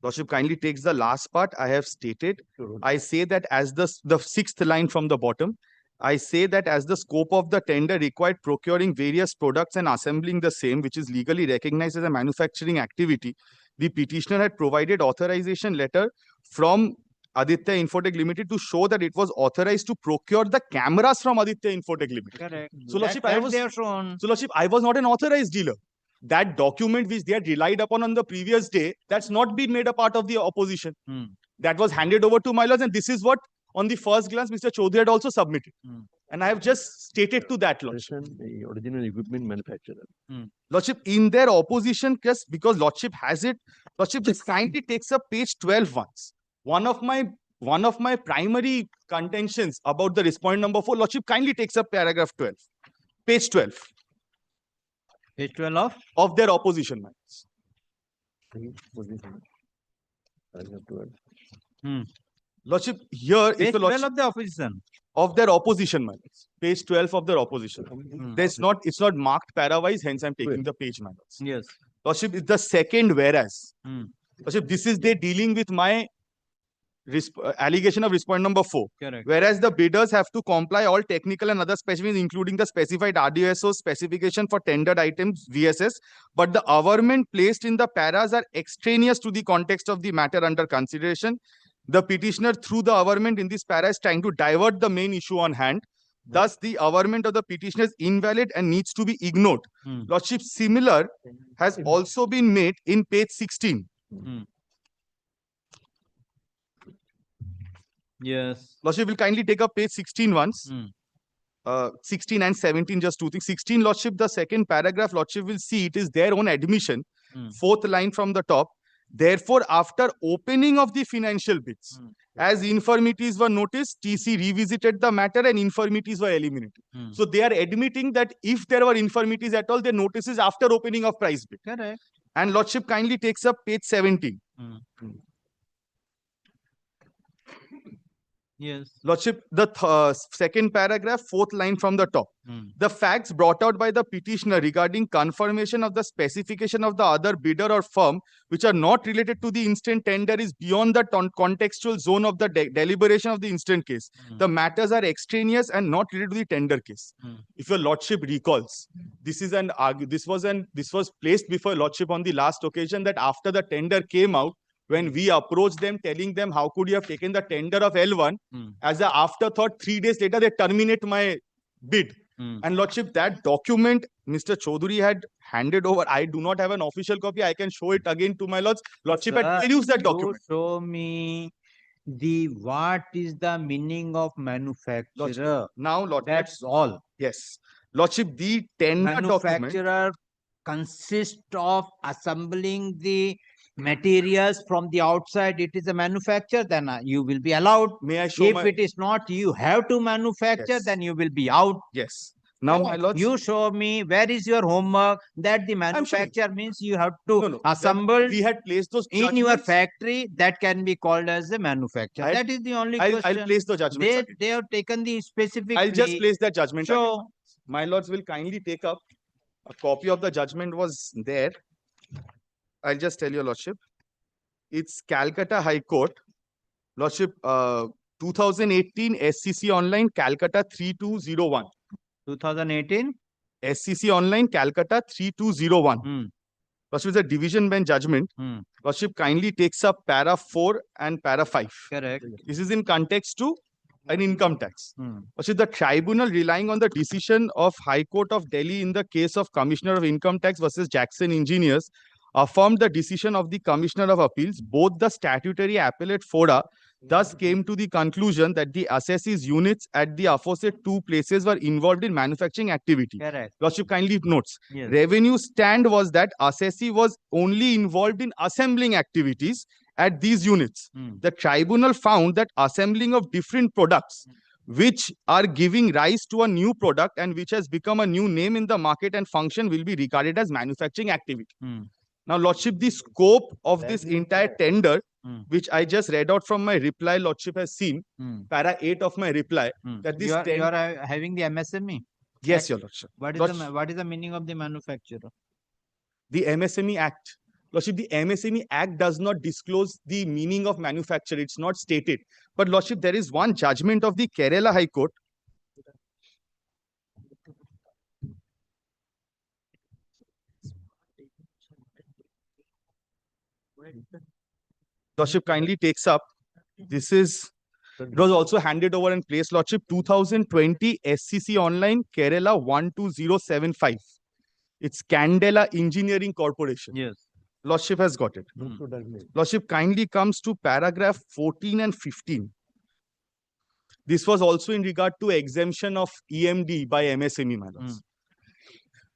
Lordship kindly takes the last part I have stated. I say that as the 6th line from the bottom, I say that as the scope of the tender required procuring various products and assembling the same, which is legally recognized as a manufacturing activity, the petitioner had provided authorization letter from Aditya Infotech Limited to show that it was authorized to procure the cameras from Aditya Infotech Limited. Correct. So, Lordship, I was not an authorized dealer. That document which they had relied upon on the previous day, that's not been made a part of the opposition. That was handed over to my lords, and this is what, on the first glance, Mr. Chaudhary had also submitted. And I have just stated to that, Lordship. The original equipment manufacturer. Lordship, in their opposition case, because Lordship has it, Lordship just kindly takes up page 12 once. One of my primary contentions about the respondent number 4, Lordship kindly takes up paragraph 12. Page 12. Page 12 of their opposition matters. Lordship, here page is the 12 of the opposition. Of their opposition matters. Page 12 of their opposition. It's not marked parawise, hence I'm taking the page matters. Yes. Lordship, is the second whereas. Lordship, this is they dealing with my allegation of respondent number 4. Correct. Whereas the bidders have to comply all technical and other specifications, including the specified RDSO specification for tendered items, VSS, but the averment placed in the paras are extraneous to the context of the matter under consideration. The petitioner, through the averment in this para, is trying to divert the main issue on hand. Thus, the averment of the petitioner is invalid and needs to be ignored. Lordship, similar has also been made in page 16. Yes. Lordship will kindly take up page 16 once. 16 and 17, just two things. 16, Lordship, the second paragraph, Lordship will see it is their own admission. Fourth line from the top. Therefore, after opening of the financial bids, as infirmities were noticed, TC revisited the matter and infirmities were eliminated. So they are admitting that if there were infirmities at all, their notices after opening of price bid. Correct. And Lordship kindly takes up page 17. Yes. Lordship, the second paragraph, fourth line from the top. The facts brought out by the petitioner regarding confirmation of the specification of the other bidder or firm, which are not related to the instant tender, is beyond the contextual zone of the deliberation of the instant case. The matters are extraneous and not related to the tender case. If your Lordship recalls, this was placed before Lordship on the last occasion that after the tender came out, when we approached them, telling them, how could you have taken the tender of L1? As an afterthought, 3 days later, they terminate my bid. And Lordship, that document Mr. Chaudhary had handed over. I do not have an official copy. I can show it again to my lords. Lordship had produced that document. Show me what is the meaning of manufacturer. Lordship. Now, Lordship. That's all. Yes. Lordship, the tender document. Manufacturer consists of assembling the materials from the outside. It is a manufacture, then you will be allowed. May I show if it is not, you have to manufacture, then you will be out. Yes. Now, my lords, you show me where is your homework that the manufacture means you have to assemble. We had placed those in your factory. That can be called as a manufacture. That is the only question. I'll place the judgment. They have taken the specific. I'll just place that judgment. So, my lords will kindly take up a copy of the judgment was there. I'll just tell your Lordship. It's Calcutta High Court. Lordship, 2018 SCC Online, Calcutta 3201. 2018? SCC Online, Calcutta 3201. Lordship, is a division bench judgment. Lordship kindly takes up para 4 and para 5. Correct. This is in context to an income tax. Lordship, the tribunal, relying on the decision of High Court of Delhi in the case of Commissioner of Income Tax versus Jackson Engineers, affirmed the decision of the Commissioner of Appeals. Both the statutory appellate fora thus came to the conclusion that the assessee's units at the aforesaid 2 places were involved in manufacturing activity. Correct. Lordship kindly notes. Yes. Revenue stand was that assessee was only involved in assembling activities at these units. The tribunal found that assembling of different products which are giving rise to a new product and which has become a new name in the market and function will be regarded as manufacturing activity. Now, Lordship, the scope of this entire tender, which I just read out from my reply, Lordship has seen, para 8 of my reply, that this you are having the MSME? Yes, your Lordship. What is the meaning of the manufacturer? The MSME Act. Lordship, the MSME Act does not disclose the meaning of manufacture. It's not stated. But Lordship, there is one judgment of the Kerala High Court. Lordship kindly takes up. This is, it was also handed over and placed, Lordship, 2020 SCC Online, Kerala 12075. It's Candela Engineering Corporation. Yes. Lordship has got it. Lordship kindly comes to paragraph 14 and 15. This was also in regard to exemption of EMD by MSME, my lords.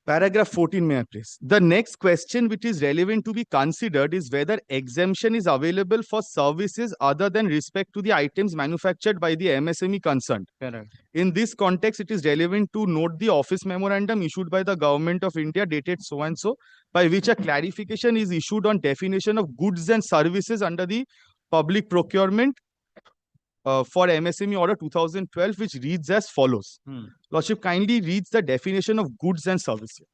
Paragraph 14, may I please? The next question which is relevant to be considered is whether exemption is available for services other than respect to the items manufactured by the MSME concerned. Correct. In this context, it is relevant to note the office memorandum issued by the Government of India dated so and so, by which a clarification is issued on definition of goods and services under the public procurement for MSME Order 2012, which reads as follows. Lordship kindly reads the definition of goods and services.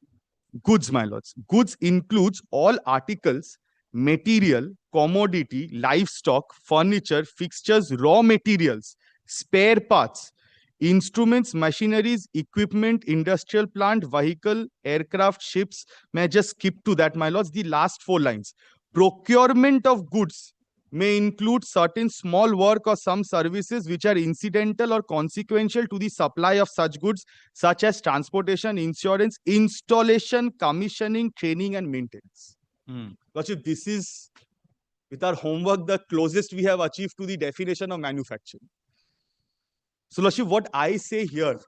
Goods, my lords. Goods includes all articles, material, commodity, livestock, furniture, fixtures, raw materials, spare parts, instruments, machineries, equipment, industrial plant, vehicle, aircraft, ships. May I just skip to that, my lords? The last 4 lines. Procurement of goods may include certain small work or some services which are incidental or consequential to the supply of such goods, such as transportation, insurance, installation, commissioning, training, and maintenance. Lordship, this is, with our homework, the closest we have achieved to the definition of manufacturing. So, Lordship, what I say here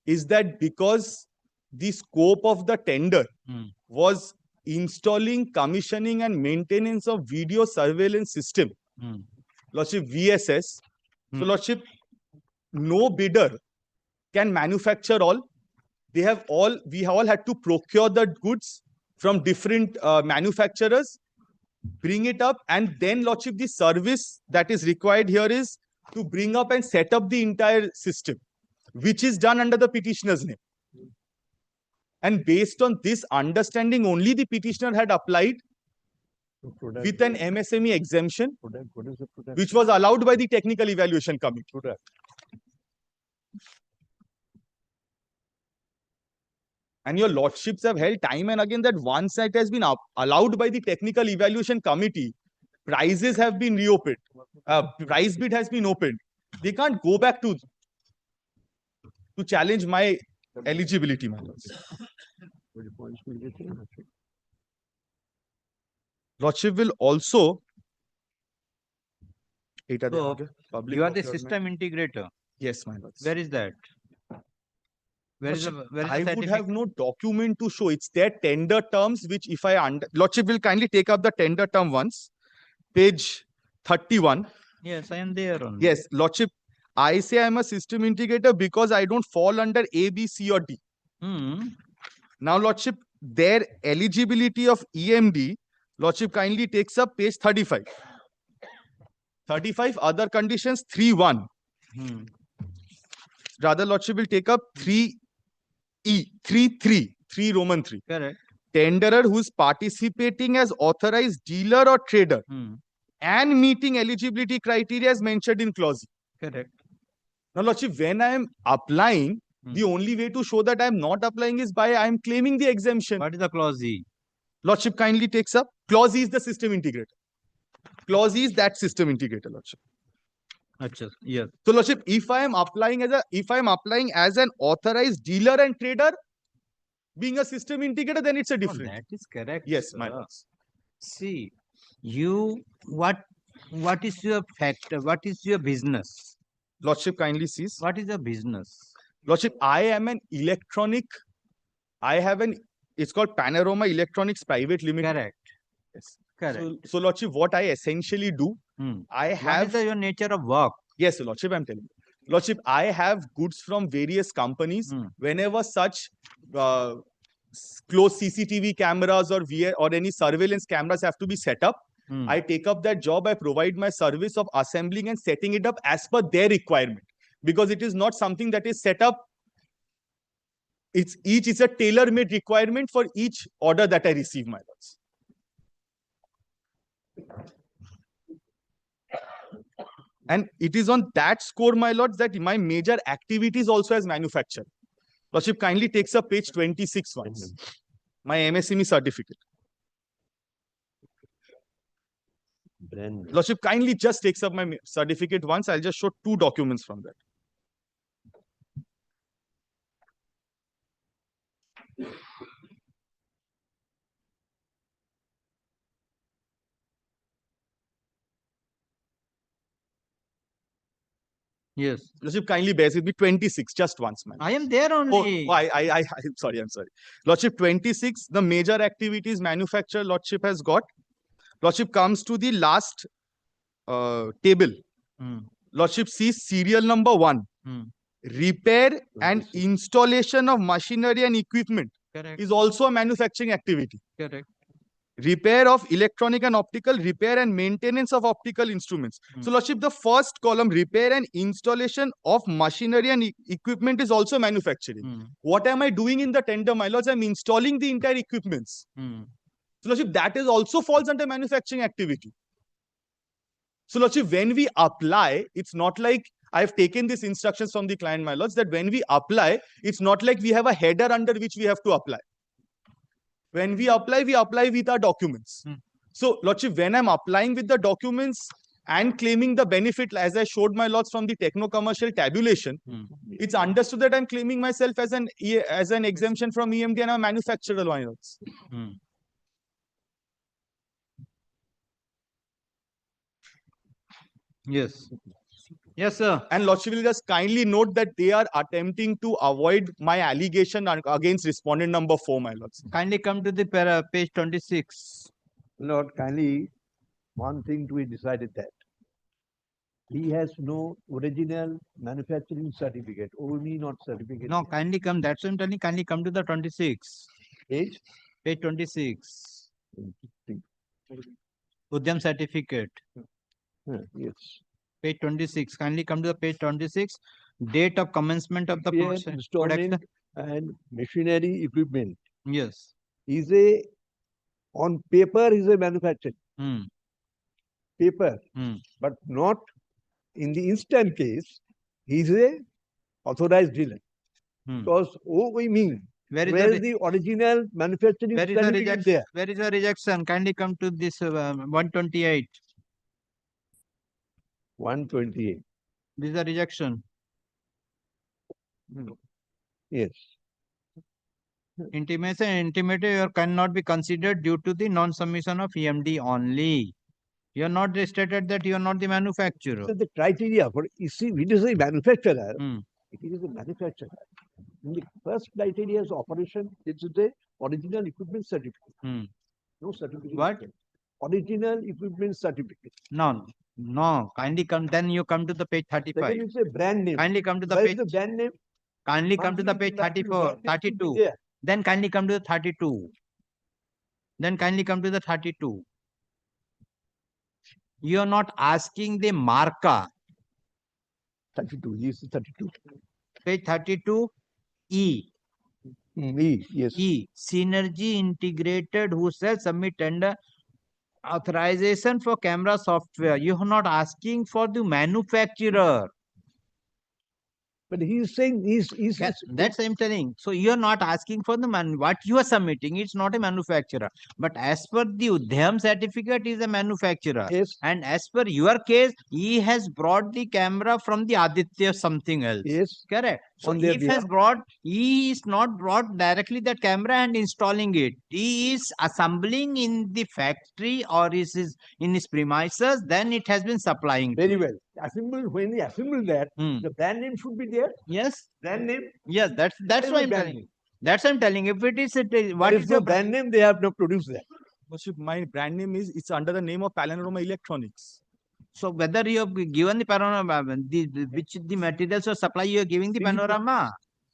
is that because the scope of the tender was installing, commissioning, and maintenance of video surveillance system, Lordship, VSS. So, Lordship, no bidder can manufacture all. We all had to procure the goods from different manufacturers, bring it up, and then, Lordship, the service that is required here is to bring up and set up the entire system, which is done under the petitioner's name. And based on this understanding, only the petitioner had applied with an MSME exemption, which was allowed by the Technical Evaluation Committee. And your lordships have held time and again that once it has been allowed by the Technical Evaluation Committee, prices have been reopened. Price bid has been opened. They can't go back to challenge my eligibility, my lords. Lordship will also. So, you are the system integrator. Yes, my lords. Where is that? Where is I would have no document to show. It's their tender terms, which if Lordship will kindly take up the tender term once. Page 31. Yes, I am there only. Yes, Lordship, I say I'm a system integrator because I don't fall under A, B, C, or D. Now, Lordship, their eligibility of EMD, Lordship kindly takes up page 35. 35, other conditions, 3.1. Rather, Lordship will take up 3E, 3.3, 3 Roman 3. Correct. Tenderer who is participating as authorized dealer or trader and meeting eligibility criteria as mentioned in clause. Correct. Now, Lordship, when I am applying, the only way to show that I am not applying is by I am claiming the exemption. What is the clause E? Lordship kindly takes up. Clause E is the system integrator. Clause E is that system integrator, Lordship. Achha, yes. So, Lordship, if I am applying as an authorized dealer and trader, being a system integrator, then it's a different. That is correct. Yes, my lords. See, what is your factor? What is your business? Lordship kindly sees. What is your business? Lordship, I am an electronic. It's called Panorama Electronics Private Limited. Correct. Yes. Correct. So, Lordship, what I essentially do, I have. What is your nature of work? Yes, Lordship, I'm telling you. Lordship, I have goods from various companies. Whenever such close CCTV cameras or any surveillance cameras have to be set up, I take up that job. I provide my service of assembling and setting it up as per their requirement. Because it is not something that is set up. It's a tailor-made requirement for each order that I receive, my lords. And it is on that score, my lords, that my major activities also as manufacturer. Lordship kindly takes up page 26 once. My MSME certificate. Lordship kindly just takes up my certificate once. I'll just show 2 documents from that. Yes. Lordship kindly bears with me 26, just once, man. I am there only. Oh, I'm sorry. Lordship 26, the major activities manufacturer Lordship has got. Lordship comes to the last table. Lordship sees serial number 1. Repair and installation of machinery and equipment is also a manufacturing activity. Correct. Repair of electronic and optical, repair and maintenance of optical instruments. So, Lordship, the first column, repair and installation of machinery and equipment is also manufacturing. What am I doing in the tender, my lords? I'm installing the entire equipments. So, Lordship, that is also falls under manufacturing activity. So, Lordship, when we apply, it's not like I've taken these instructions from the client, my lords, that when we apply, it's not like we have a header under which we have to apply. When we apply with our documents. So, Lordship, when I'm applying with the documents and claiming the benefit, as I showed my lords from the techno-commercial tabulation, it's understood that I'm claiming myself as an exemption from EMD and a manufacturer, my lords. Yes. Yes, sir. And Lordship will just kindly note that they are attempting to avoid my allegation against respondent number 4, my lords. Kindly come to the page 26. Lord, kindly, one thing to be decided that he has no original manufacturing certificate, only not certificate. No, kindly come. That's what I'm telling. Kindly come to the 26. Page? Page 26. Udyam certificate. Yes. Page 26. Kindly come to the page 26. Date of commencement of the production. Installing and machinery equipment. Yes. Is a, on paper, is a manufacturer. Paper. But not in the instant case, he is a authorized dealer. Because we mean, where is the original manufacturing Where is the certificate rejection? there? Where is the rejection? Kindly come to this 128. 128. This is the rejection. Yes. Intimator cannot be considered due to the non-submission of EMD only. You are not stated that you are not the manufacturer. So the criteria for, you see, it is a manufacturer. It is a manufacturer. In the first criteria is operation, it is the original equipment certificate. No certificate. What? Original equipment certificate. No. Kindly come. Then you come to the page 35. Second is a brand name. Kindly come to the Where page. is the brand name? Kindly come to the page 34, 32. Yeah. Then kindly come to the 32. Then kindly come to the 32. You are not asking the marker. 32. Yes, 32. Page 32. E. E. Yes. E. Synergy integrated who shall submit tender authorization for camera software. You are not asking for the manufacturer. But he is saying that's I'm telling. So you are not asking for the what you are submitting. It's not a manufacturer. But as per the Udhyam certificate, is a manufacturer. Yes. And as per your case, he has brought the camera from the Aditya something else. Yes. Correct. So On their if has brought, he is not brought directly that camera and installing it. He is assembling in the factory or is in his premises. Then it has been supplying. Very well. Assemble, when they assemble that, the brand name should be there. Yes. Brand name. Yes, that's why I'm telling. That's what I'm telling. If it is, what is the brand name? They have not produced that. My brand name is, it's under the name of Panorama Electronics. So whether you have given the panorama, which the materials or supply you are giving the panorama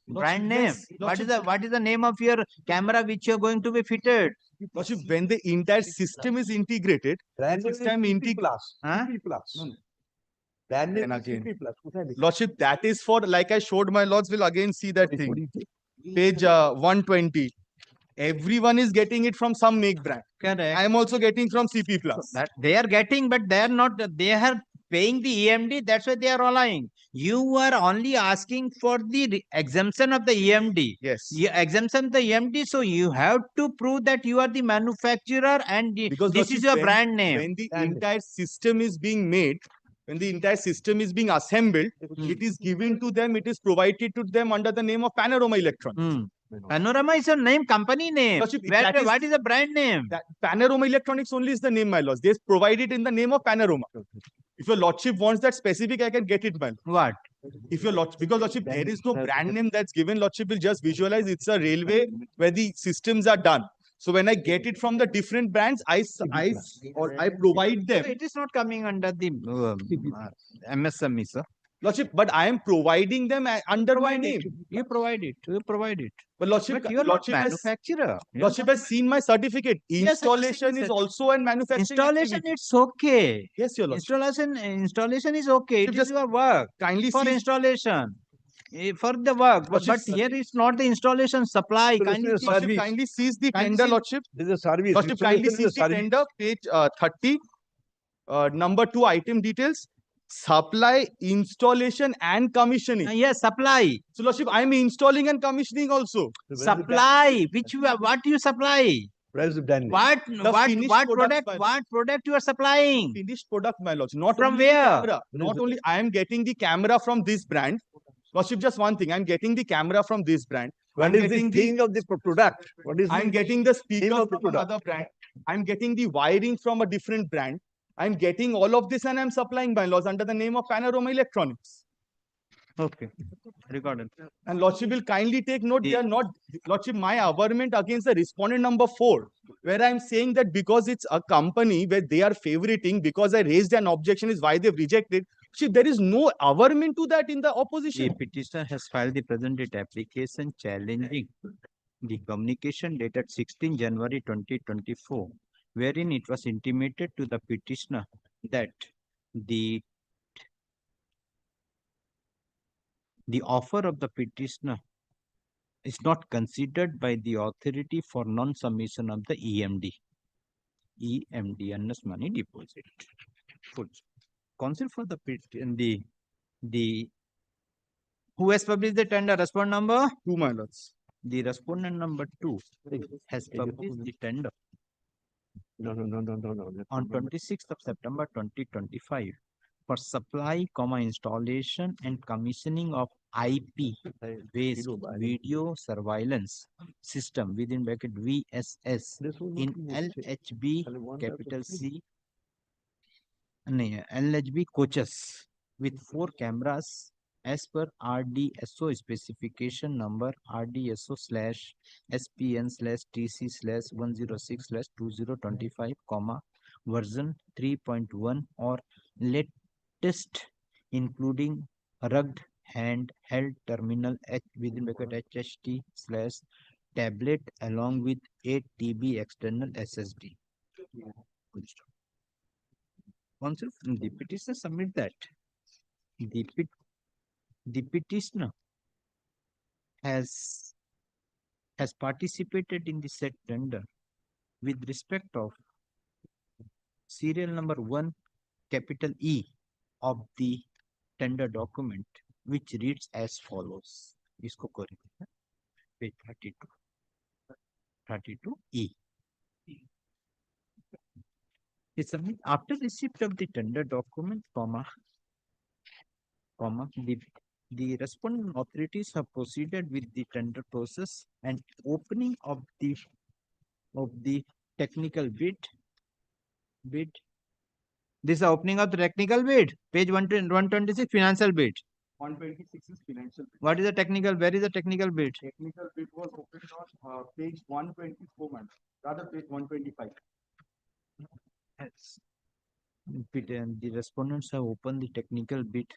brand name. What is the name of your camera which you are going to be fitted? When the entire system is integrated, brand system plus. Brand name CP plus. Lordship, that is for, like I showed my lords, will again see that thing. Page 120. Everyone is getting it from some make brand. Correct. I am also getting from CP plus. That they are getting, but they are not. They are paying the EMD. That's why they are allowing. You are only asking for the exemption of the EMD. Yes. Exemption of the EMD. So you have to prove that you are the manufacturer and because this is your brand name. When the entire system is being made, when the entire system is being assembled, it is given to them, it is provided to them under the name of Panorama Electronics. Panorama is your name, company name. What is the brand name? Panorama Electronics only is the name, my lords. They provide it in the name of Panorama. If your lordship wants that specific, I can get it, my lord. What? If your lordship, because lordship, there is no brand name that's given, lordship will just visualize it's a railway where the systems are done. So when I get it from the different brands, I provide them. So it is not coming under the MSME, sir. Lordship, but I am providing them under my name. You provide it. You provide it. But Lordship, but you are not manufacturer. Lordship has seen my certificate. Installation is also a manufacturing. Installation, activity. it's okay. Yes, your Lordship. Installation is okay. It is your work. Kindly for see, installation. For the work, but Lordship, here it's not the installation supply. So this Kindly is a see- Lordship, service. kindly sees the Kindly tender, see- Lordship. This is a service. Lordship, kindly Installation is sees a the service. tender, page 30, number 2, item details. Supply, installation and commissioning. Yes, supply. So, Lordship, I am installing and commissioning also. Supply. What you supply? Where is the brand name? Finished What product you are supplying? Finished product, my lordship. Not From only the where? camera. Not only I am getting the camera from this brand. Lordship, just one thing. I'm getting the camera from this brand. What I'm is the getting thing of the product? What is I'm the getting the theme speakers of the from product? another brand. I'm getting the wiring from a different brand. I'm getting all of this and I'm supplying by laws under the name of Panorama Electronics. Okay, recorded. And Lordship will kindly take note, they are not, Lordship, my averment against the respondent number 4, where I'm saying that because it's a company where they are favoriting, because I raised an objection is why they've rejected. See, there is no averment to that in the opposition. The petitioner has filed the present date application challenging the communication dated 16 January 2024, wherein it was intimated to the petitioner that the offer of the petitioner is not considered by the authority for non-submission of the EMD, earnest money deposit. Full. Counsel for the who has published the tender? Respondent number 2, my lords. The respondent number 2 has published the tender No. on 26th of September 2025 for supply, installation and commissioning of IP-based video surveillance system within bracket VSS in LHB capital C LHB coaches with 4 cameras as per RDSO specification number RDSO/SPN/TC/106/2025, version 3.1 or latest, including rugged handheld terminal H within bracket HHT slash tablet along with 8 TB external SSD. Counsel, the petitioner submit that the petitioner has participated in the said tender with respect of serial number 1 capital E of the tender document, which reads as follows. Isko करेंगे page 32E. It submit after receipt of the tender document, the respondent authorities have proceeded with the tender process and opening of the technical bid. This is the opening of the technical bid. Page 126, financial bid. 126 is financial bid. What is the technical? Where is the technical bid? Technical bid was opened on page 124, man. Rather page 125. Yes. The respondents have opened the technical bid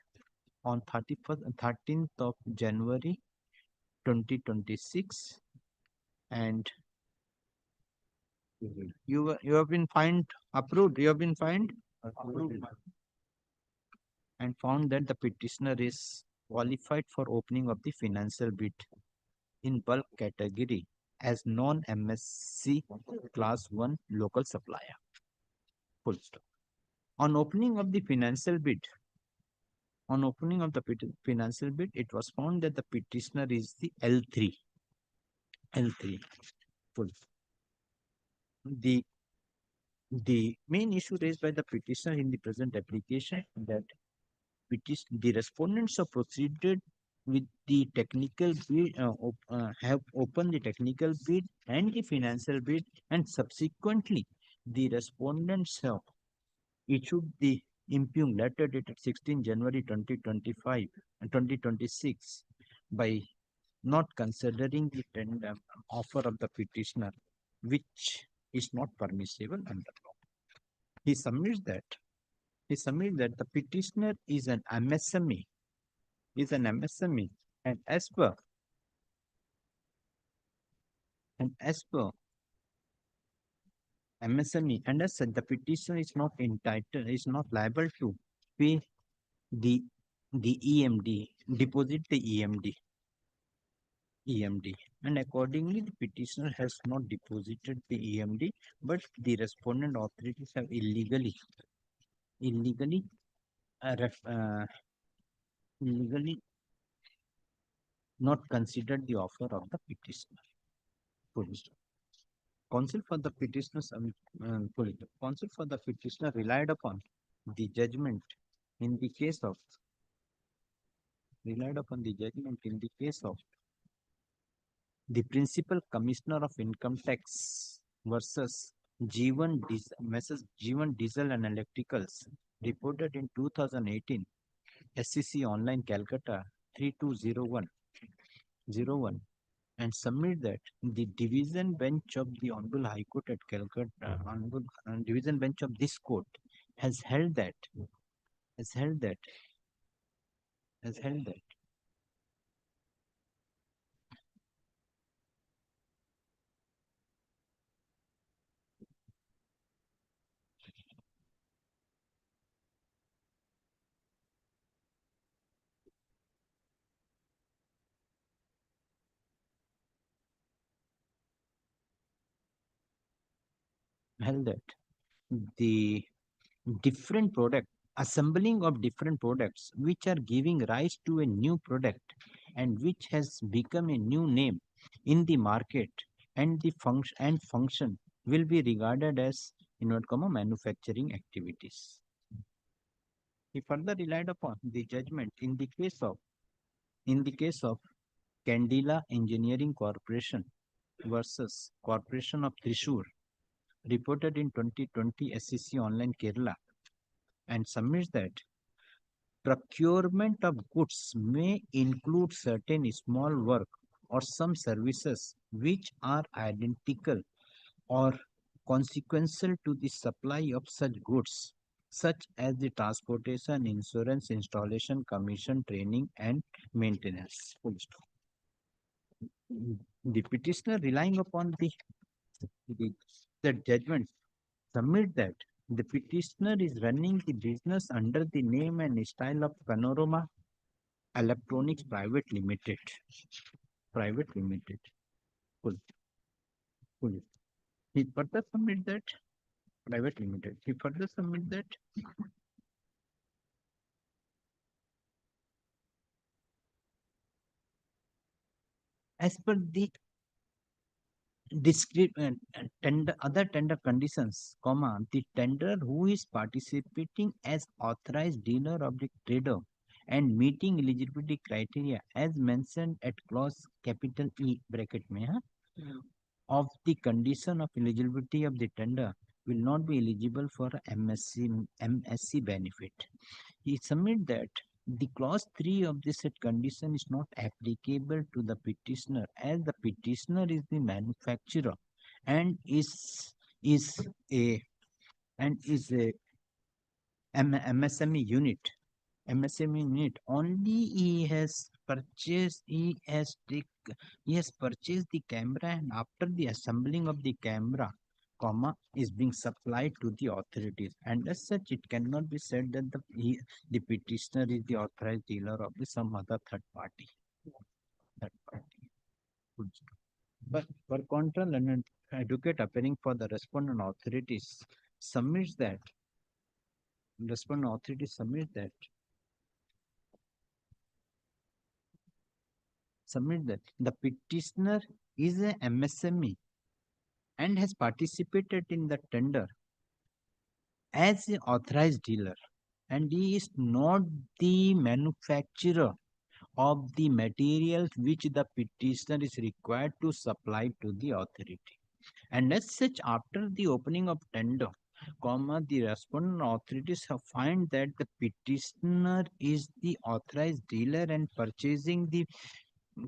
on 13th of January 2026, and you have been approved. You have been approved and found that the petitioner is qualified for opening of the financial bid in bulk category as non-MSC class 1 local supplier. Full stop. On opening of the financial bid, it was found that the petitioner is the L3. Full. The main issue raised by the petitioner in the present application that the respondents have proceeded with the technical bid, have opened the technical bid and the financial bid, and subsequently the respondents have issued the impugned letter dated 16 January 2025 and 2026 by not considering the tender offer of the petitioner, which is not permissible under law. He submits that the petitioner is an MSME, and as per MSME, and as such the petitioner is not liable to pay the the EMD, deposit the EMD, and accordingly the petitioner has not deposited the EMD, but the respondent authorities have illegally uh, ref- uh, illegally not considered the offer of the petitioner. Full stop. Counsel for the petitioner counsel for the petitioner relied upon the judgment in the case of the Principal Commissioner of Income Tax versus Messrs. Jeevan Diesel and Electricals, reported in 2018, SCC Online Calcutta 320101, and submit that the division bench of the Honorable High Court at Calcutta, division bench of this court has held that the different product assembling of different products which are giving rise to a new product and which has become a new name in the market, and the function will be regarded as manufacturing activities. He further relied upon the judgment in the case of Candila Engineering Corporation versus Corporation of Thrissur, reported in 2020 SCC Online Kerala, and submits that procurement of goods may include certain small work or some services which are identical or consequential to the supply of such goods, such as the transportation, insurance, installation, commission, training, and maintenance. Full stop. The petitioner, relying upon the judgment, submit that the petitioner is running the business under the name and style of Panorama Electronics Private Limited. Full. He further submit that Private Limited. He further submit that as per the other tender conditions, the tender who is participating as authorized dealer of the trader and meeting eligibility criteria as mentioned at clause capital E bracket mein, of the condition of eligibility of the tender will not be eligible for MSC benefit. He submit that the clause 3 of this condition is not applicable to the petitioner, as the petitioner is the manufacturer and is a MSME unit. Only he has purchased the camera, and after the assembling of the camera, is being supplied to the authorities, and as such it cannot be said that the petitioner is the authorized dealer of some other third party. But per contra, an advocate appearing for the respondent authorities submits that the petitioner is a MSME and has participated in the tender as an authorized dealer, and he is not the manufacturer of the materials which the petitioner is required to supply to the authority. And as such, after the opening of tender, the respondent authorities have find that the petitioner is the authorized dealer and purchasing the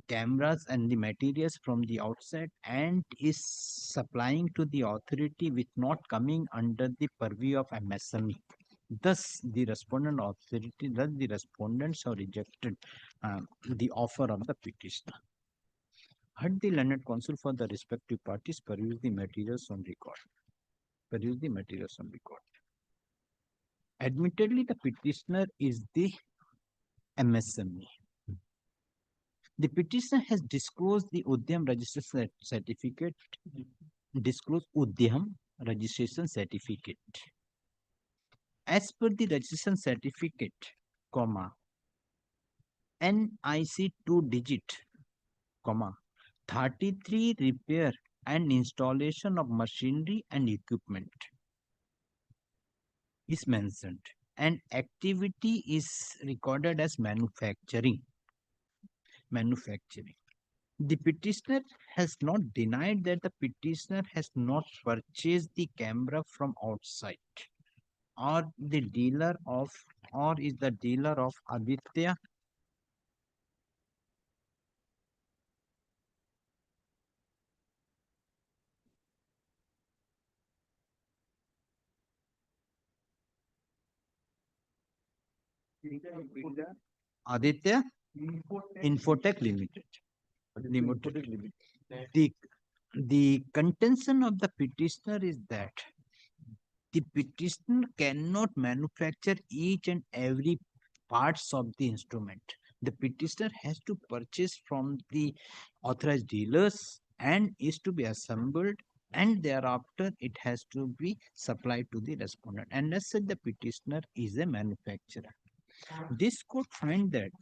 cameras and the materials from the outside and is supplying to the authority with not coming under the purview of MSME. Thus, the respondents have rejected the offer of the petitioner. Had the learned counsel for the respective parties peruse the materials on record. Admittedly, the petitioner is the MSME. The petitioner has disclosed the Udyam registration certificate. Disclose Udyam registration certificate. As per the registration certificate, comma, NIC 2-digit, comma, 33 repair and installation of machinery and equipment is mentioned, and activity is recorded as manufacturing. The petitioner has not denied that the petitioner has not purchased the camera from outside, or the dealer of, or is the dealer of Aditya. Aditya Infotech Limited. The contention of the petitioner is that the petitioner cannot manufacture each and every parts of the instrument. The petitioner has to purchase from the authorized dealers and is to be assembled, and thereafter it has to be supplied to the respondent. And as such, the petitioner is a manufacturer. This could find that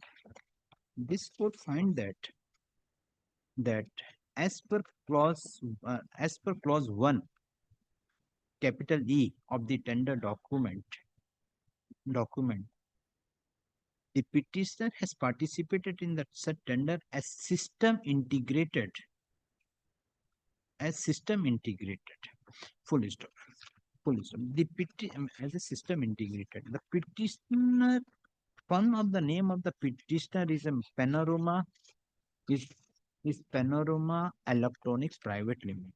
as per clause 1, capital E of the tender document, the petitioner has participated in that such tender as system integrated. Full stop. As a system integrated. The petitioner, one of the name of the petitioner is a Panorama, is Panorama Electronics Private Limited.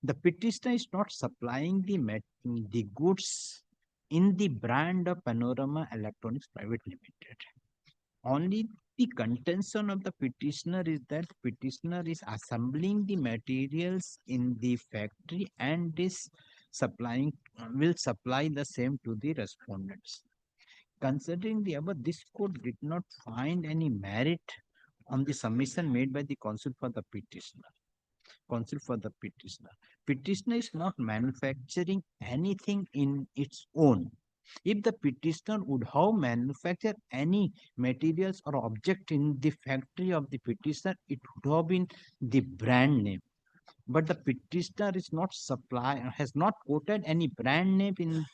The petitioner is not supplying the goods in the brand of Panorama Electronics Private Limited. Only the contention of the petitioner is that petitioner is assembling the materials in the factory and will supply the same to the respondents. Considering the above, this court did not find any merit on the submission made by the counsel for the petitioner. Petitioner is not manufacturing anything in its own. If the petitioner would have manufactured any materials or object in the factory of the petitioner, it would have been the brand name. But the petitioner is not has not quoted any brand name in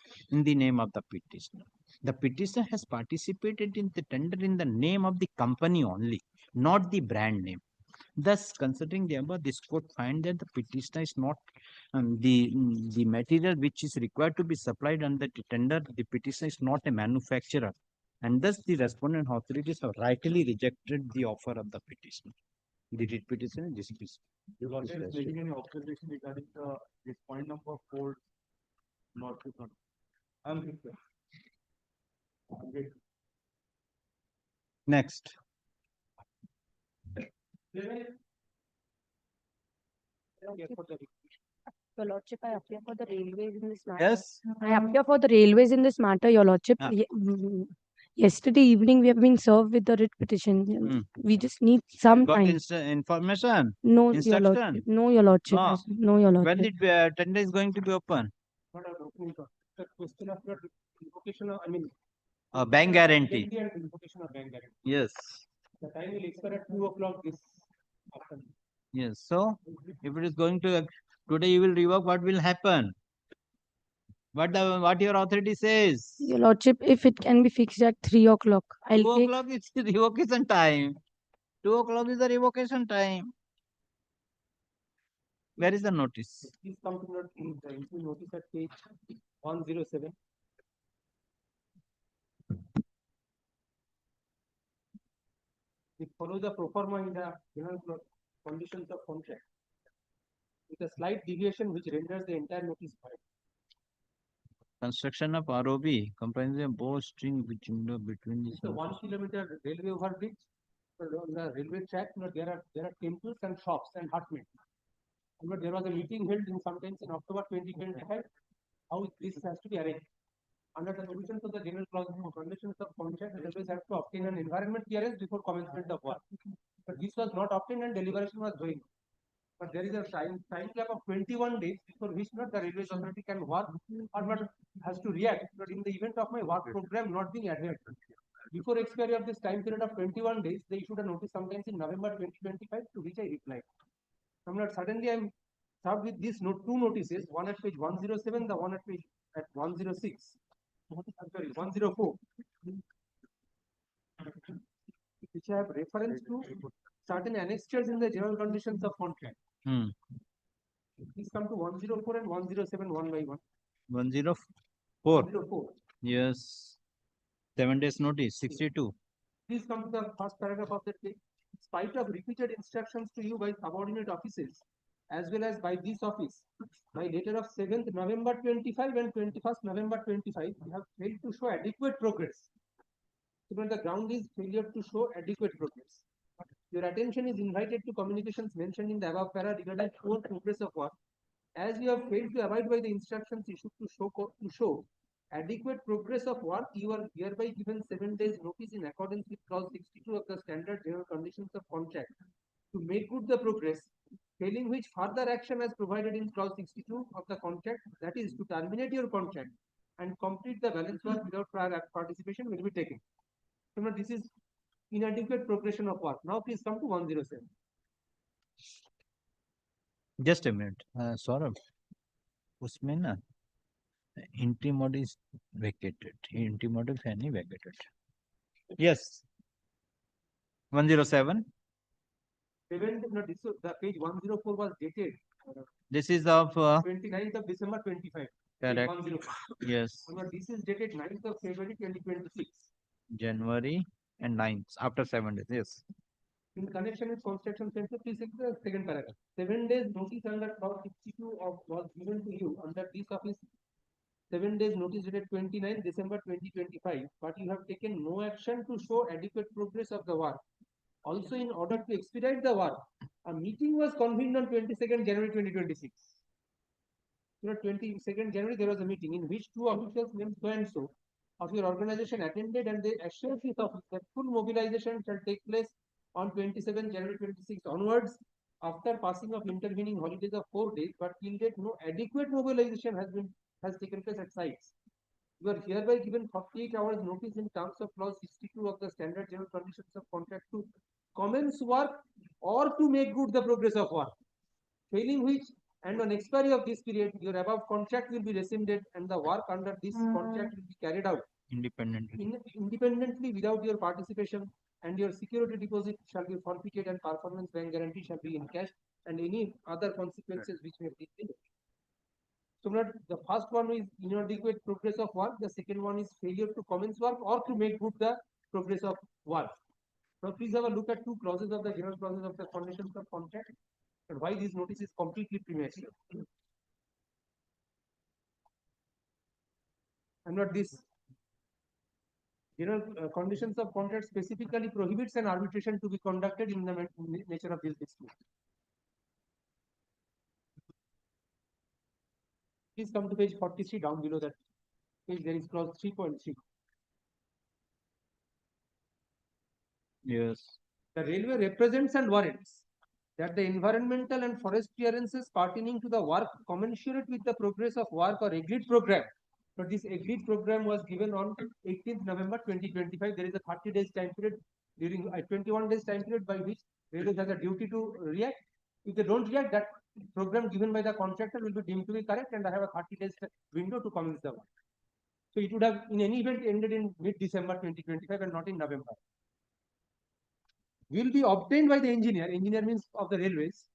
the name of the petitioner. The petitioner has participated in the tender in the name of the company only, not the brand name. Thus, considering the above, this court find that the petitioner is not the material which is required to be supplied under the tender. The petitioner is not a manufacturer, and thus the respondent authorities have rightly rejected the offer of the petitioner. The writ petition is dismissed. You are making any observation regarding this point number 4? Not. I'm Next. Your Lordship, I appear for the railways in this matter. Yes. I appear for the railways in this matter, Your Lordship. Yesterday evening, we have been served with the writ petition. We just need some Got time. information? No, Your Instruction? Lordship. No, Your Lordship. No. No, Your When Lordship. the tender is going to be open? The question of your invocation of, Bank guarantee. Invocation of bank guarantee. Yes. The time will expire at 2 o'clock this afternoon. Yes. So, if it is going to today, you will revoke. What will happen? What your authority says? Your Lordship, if it can be fixed at 3 o'clock, 2 I'll take. o'clock is the revocation time. 2 o'clock is the revocation time. Where is the notice? Please come to the notice at page 107. It follows the pro forma in the general conditions of contract with a slight deviation which renders the entire notice void. Construction of ROB comprising a bow string between the. It's a 1 kilometer railway overbridge. On the railway track, there are temples and shops and hutmen. There was a meeting held in sometimes in October 2025. How this has to be arranged. Under the provisions of the general clauses and conditions of contract, the railways have to obtain an environment clearance before commencement of work. But this was not obtained and deliberation was going on. But there is a time gap of 21 days before which not the railways authority can work or not has to react. But in the event of my work program not being adhered to, before expiry of this time period of 21 days, they issued a notice sometimes in November 2025 to which I replied. Suddenly I'm served with these two notices, one at page 107, the one at page at 106. Sorry, 104. Which I have reference to certain annexures in the general conditions of contract. Please come to 104 and 107 one by one. 104. 104. Yes. 7 days notice. 62. Please come to the first paragraph of that page. In spite of repeated instructions to you by subordinate offices, as well as by this office, by letter of 7th November 25 and 21st November 25, you have failed to show adequate progress. So the ground is failure to show adequate progress. Your attention is invited to communications mentioned in the above para regarding poor progress of work. As you have failed to abide by the instructions issued to show adequate progress of work, you are hereby given 7 days notice in accordance with clause 62 of the standard general conditions of contract to make good the progress, failing which further action as provided in clause 62 of the contract, that is to terminate your contract and complete the balance work without prior participation will be taken. So now this is inadequate progression of work. Now please come to 107. Just a minute. Saurabh, उसमें ना entry mode is vacated. Entry mode is any vacated. Yes. 107. No, the page 104 was dated. This is of 29th of December 25. correct. 104. Yes. This is dated 9th of February 2026. January and 9th after 7 days. Yes. In connection with construction center, please take the second paragraph. 7 days notice under clause 62 of was given to you under this office. 7 days notice dated 29 December 2025, but you have taken no action to show adequate progress of the work. Also, in order to expedite the work, a meeting was convened on 22nd January 2026. 22nd January, there was a meeting in which two officials named so and so of your organization attended, and they assured this office that full mobilization shall take place on 27 January 26 onwards after passing of intervening holidays of 4 days, but till date no adequate mobilization has taken place at sites. You are hereby given 48 hours notice in terms of clause 62 of the standard general conditions of contract to commence work or to make good the progress of work, failing which and on expiry of this period your above contract will be rescinded and the work under this contract will be carried out independently without your participation, and your security deposit shall be forfeited and performance bank guarantee shall be in cash and any other consequences which may be. So the first one is inadequate progress of work, the second one is failure to commence work or to make good the progress of work. Now please have a look at two clauses of the general clauses of the conditions of contract and why this notice is completely premature. And not this general conditions of contract specifically prohibits an arbitration to be conducted in the nature of this dispute. Please come to page 43 down below that page. There is clause 3.3. Yes. The railway represents and warrants that the environmental and forest clearances pertaining to the work commensurate with the progress of work or agreed program. But this agreed program was given on 18th November 2025. There is a 30 days time period during 21 days time period by which railways has a duty to react. If they don't react, that program given by the contractor will be deemed to be correct, and I have a 30 days window to commence the work. So it would have in any event ended in mid-December 2025 and not in November. Will be obtained by the engineer. Engineer means of the railways.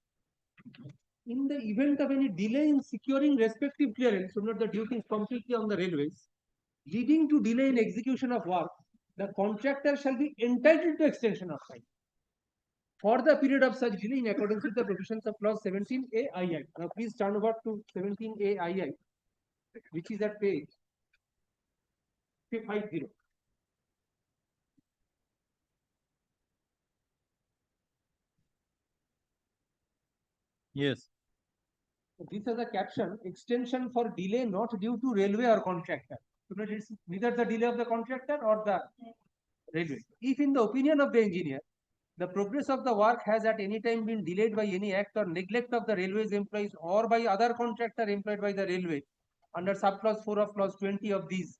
In the event of any delay in securing respective clearance, so not the duty is completely on the railways, leading to delay in execution of work, the contractor shall be entitled to extension of time for the period of such delay in accordance with the provisions of clause 17A II. Now please turn over to 17A II, which is at page 50. Yes. This has a caption: extension for delay not due to railway or contractor. So that it's neither the delay of the contractor or the railway. If in the opinion of the engineer, the progress of the work has at any time been delayed by any act or neglect of the railway's employees or by other contractor employed by the railway under subclause 4 of clause 20 of these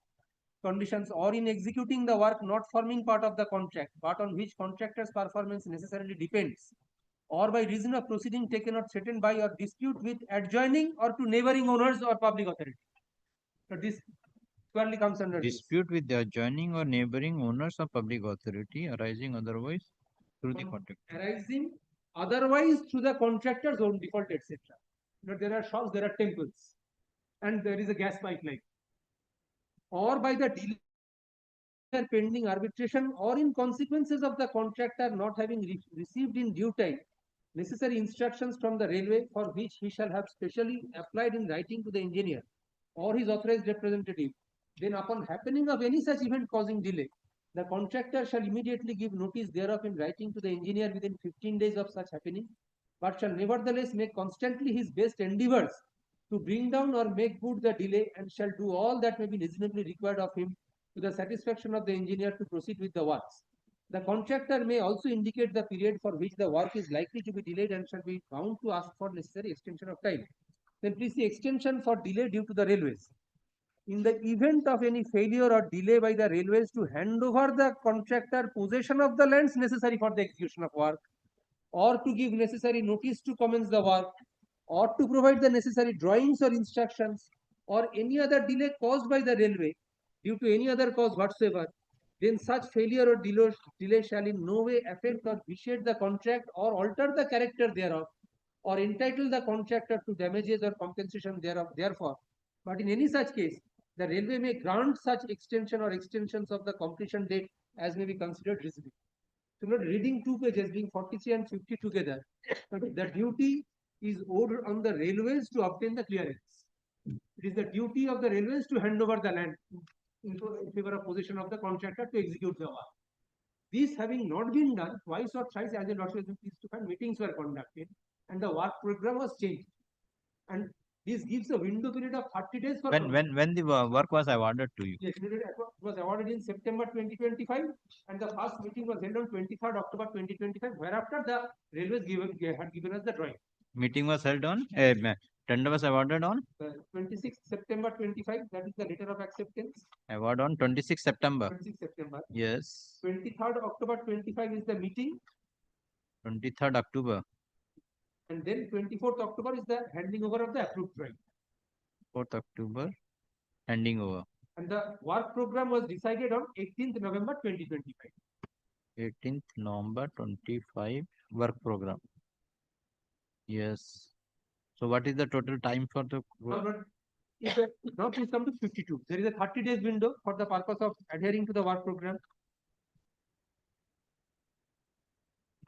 conditions, or in executing the work not forming part of the contract but on which contractor's performance necessarily depends, or by reason of proceeding taken or threatened by or dispute with adjoining or to neighboring owners or public authority. So this squarely comes under this. Dispute with the adjoining or neighboring owners of public authority arising otherwise through the contract. Arising otherwise through the contractor's own default, etc. But there are shops, there are temples, and there is a gas pipeline, or by the delay pending arbitration, or in consequences of the contractor not having received in due time necessary instructions from the railway, for which he shall have specially applied in writing to the engineer or his authorized representative. Then upon happening of any such event causing delay, the contractor shall immediately give notice thereof in writing to the engineer within 15 days of such happening, but shall nevertheless make constantly his best endeavors to bring down or make good the delay, and shall do all that may be reasonably required of him to the satisfaction of the engineer to proceed with the works. The contractor may also indicate the period for which the work is likely to be delayed and shall be bound to ask for necessary extension of time. Then please see extension for delay due to the railways. In the event of any failure or delay by the railways to hand over the contractor possession of the lands necessary for the execution of work, or to give necessary notice to commence the work, or to provide the necessary drawings or instructions, or any other delay caused by the railway due to any other cause whatsoever, then such failure or delay shall in no way affect or vitiate the contract or alter the character thereof, or entitle the contractor to damages or compensation thereof. Therefore, but in any such case, the railway may grant such extension or extensions of the completion date as may be considered reasonable. So, not reading 2 pages, being 43 and 50 together, the duty is owed on the railways to obtain the clearance. It is the duty of the railways to hand over the land in favor of possession of the contractor to execute the work. This having not been done, twice or thrice, as a lordship is pleased to find, meetings were conducted and the work program was changed. And this gives a window period of 30 days for When the work was awarded to you? Yes, it was awarded in September 2025, and the first meeting was held on 23rd October 2025, whereafter the railways had given us the drawing. Meeting was held on, tender was awarded on? 26th September 25, that is the letter of acceptance. Award on 26th September. 26th September. Yes. 23rd October 25 is the meeting. 23rd October. And then 24th October is the handing over of the approved drawing. 4th October, handing over. And the work program was decided on 18th November 2025. 18th November 25 work program. Yes. So what is the total time for the work? Now please come to 52. There is a 30 days window for the purpose of adhering to the work program.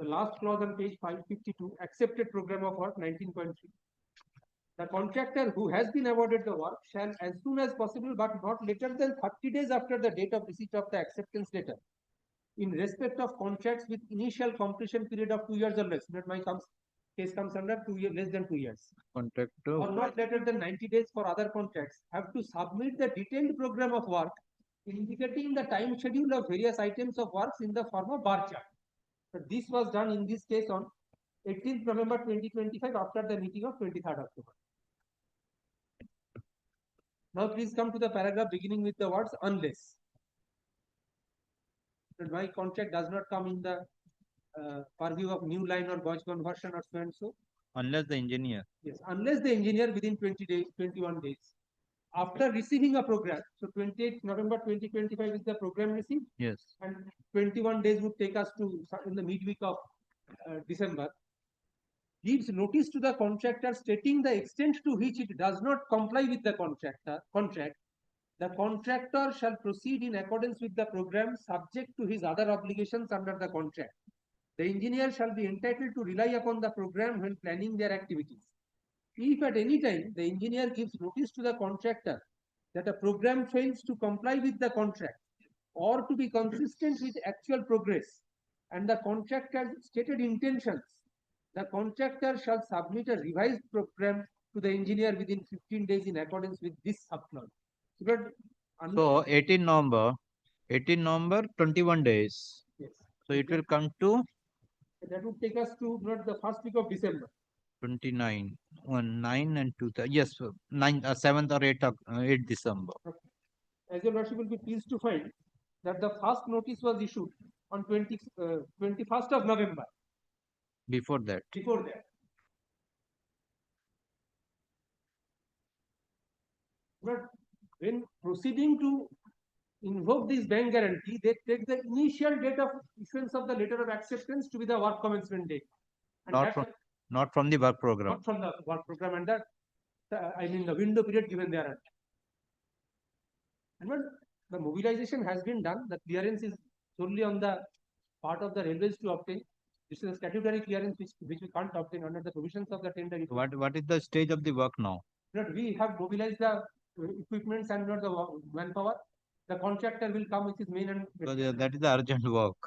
The last clause on page 552, accepted program of work 19.3. The contractor who has been awarded the work shall, as soon as possible but not later than 30 days after the date of receipt of the acceptance letter, in respect of contracts with initial completion period of 2 years or less, that my case comes under 2 years, less than 2 years, contractor, or not later than 90 days for other contracts, have to submit the detailed program of work indicating the time schedule of various items of works in the form of bar chart. So this was done in this case on 18th November 2025 after the meeting of 23rd October. Now please come to the paragraph beginning with the words unless. That my contract does not come in the purview of new line or gauge conversion or so and so. Unless the engineer. Yes, unless the engineer within 20 days, 21 days. After receiving a program, so 28th November 2025 is the program received. Yes. And 21 days would take us to in the midweek of December. Gives notice to the contractor stating the extent to which it does not comply with the contract. The contractor shall proceed in accordance with the program subject to his other obligations under the contract. The engineer shall be entitled to rely upon the program when planning their activities. If at any time the engineer gives notice to the contractor that a program fails to comply with the contract or to be consistent with actual progress and the contractor's stated intentions, the contractor shall submit a revised program to the engineer within 15 days in accordance with this subclause. But So 18 November, 21 days. Yes. So it will come to That would take us to not the first week of December. 29, 1, 9 and 2. Yes, 9, 7th or 8th, 8 December. As your lordship will be pleased to find that the first notice was issued on 21st of November. Before that. Before that. But when proceeding to invoke this bank guarantee, they take the initial date of issuance of the letter of acceptance to be the work commencement date. And Not from the work program. not from the work program, and that I mean the window period given there. And when the mobilization has been done, the clearance is solely on the part of the railways to obtain. This is a statutory clearance which we can't obtain under the provisions of the tender. What is the stage of the work now? Not we have mobilized the equipments and not the manpower. The contractor will come with his main and So that is the urgent work.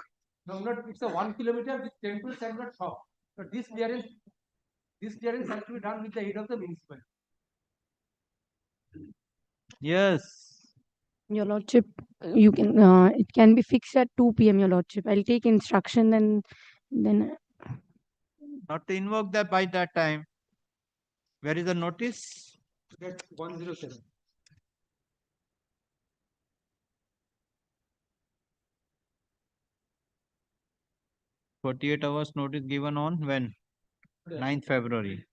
no, not it's a 1 kilometer with temples and not shop. But this clearance has to be done with the aid of the municipal. Yes. Your lordship, you can it can be fixed at 2 p.m. Your lordship. I'll take instruction and then Not to invoke that by that time. Where is the notice? That's 107. Forty-eight hours notice given on when? 9th February.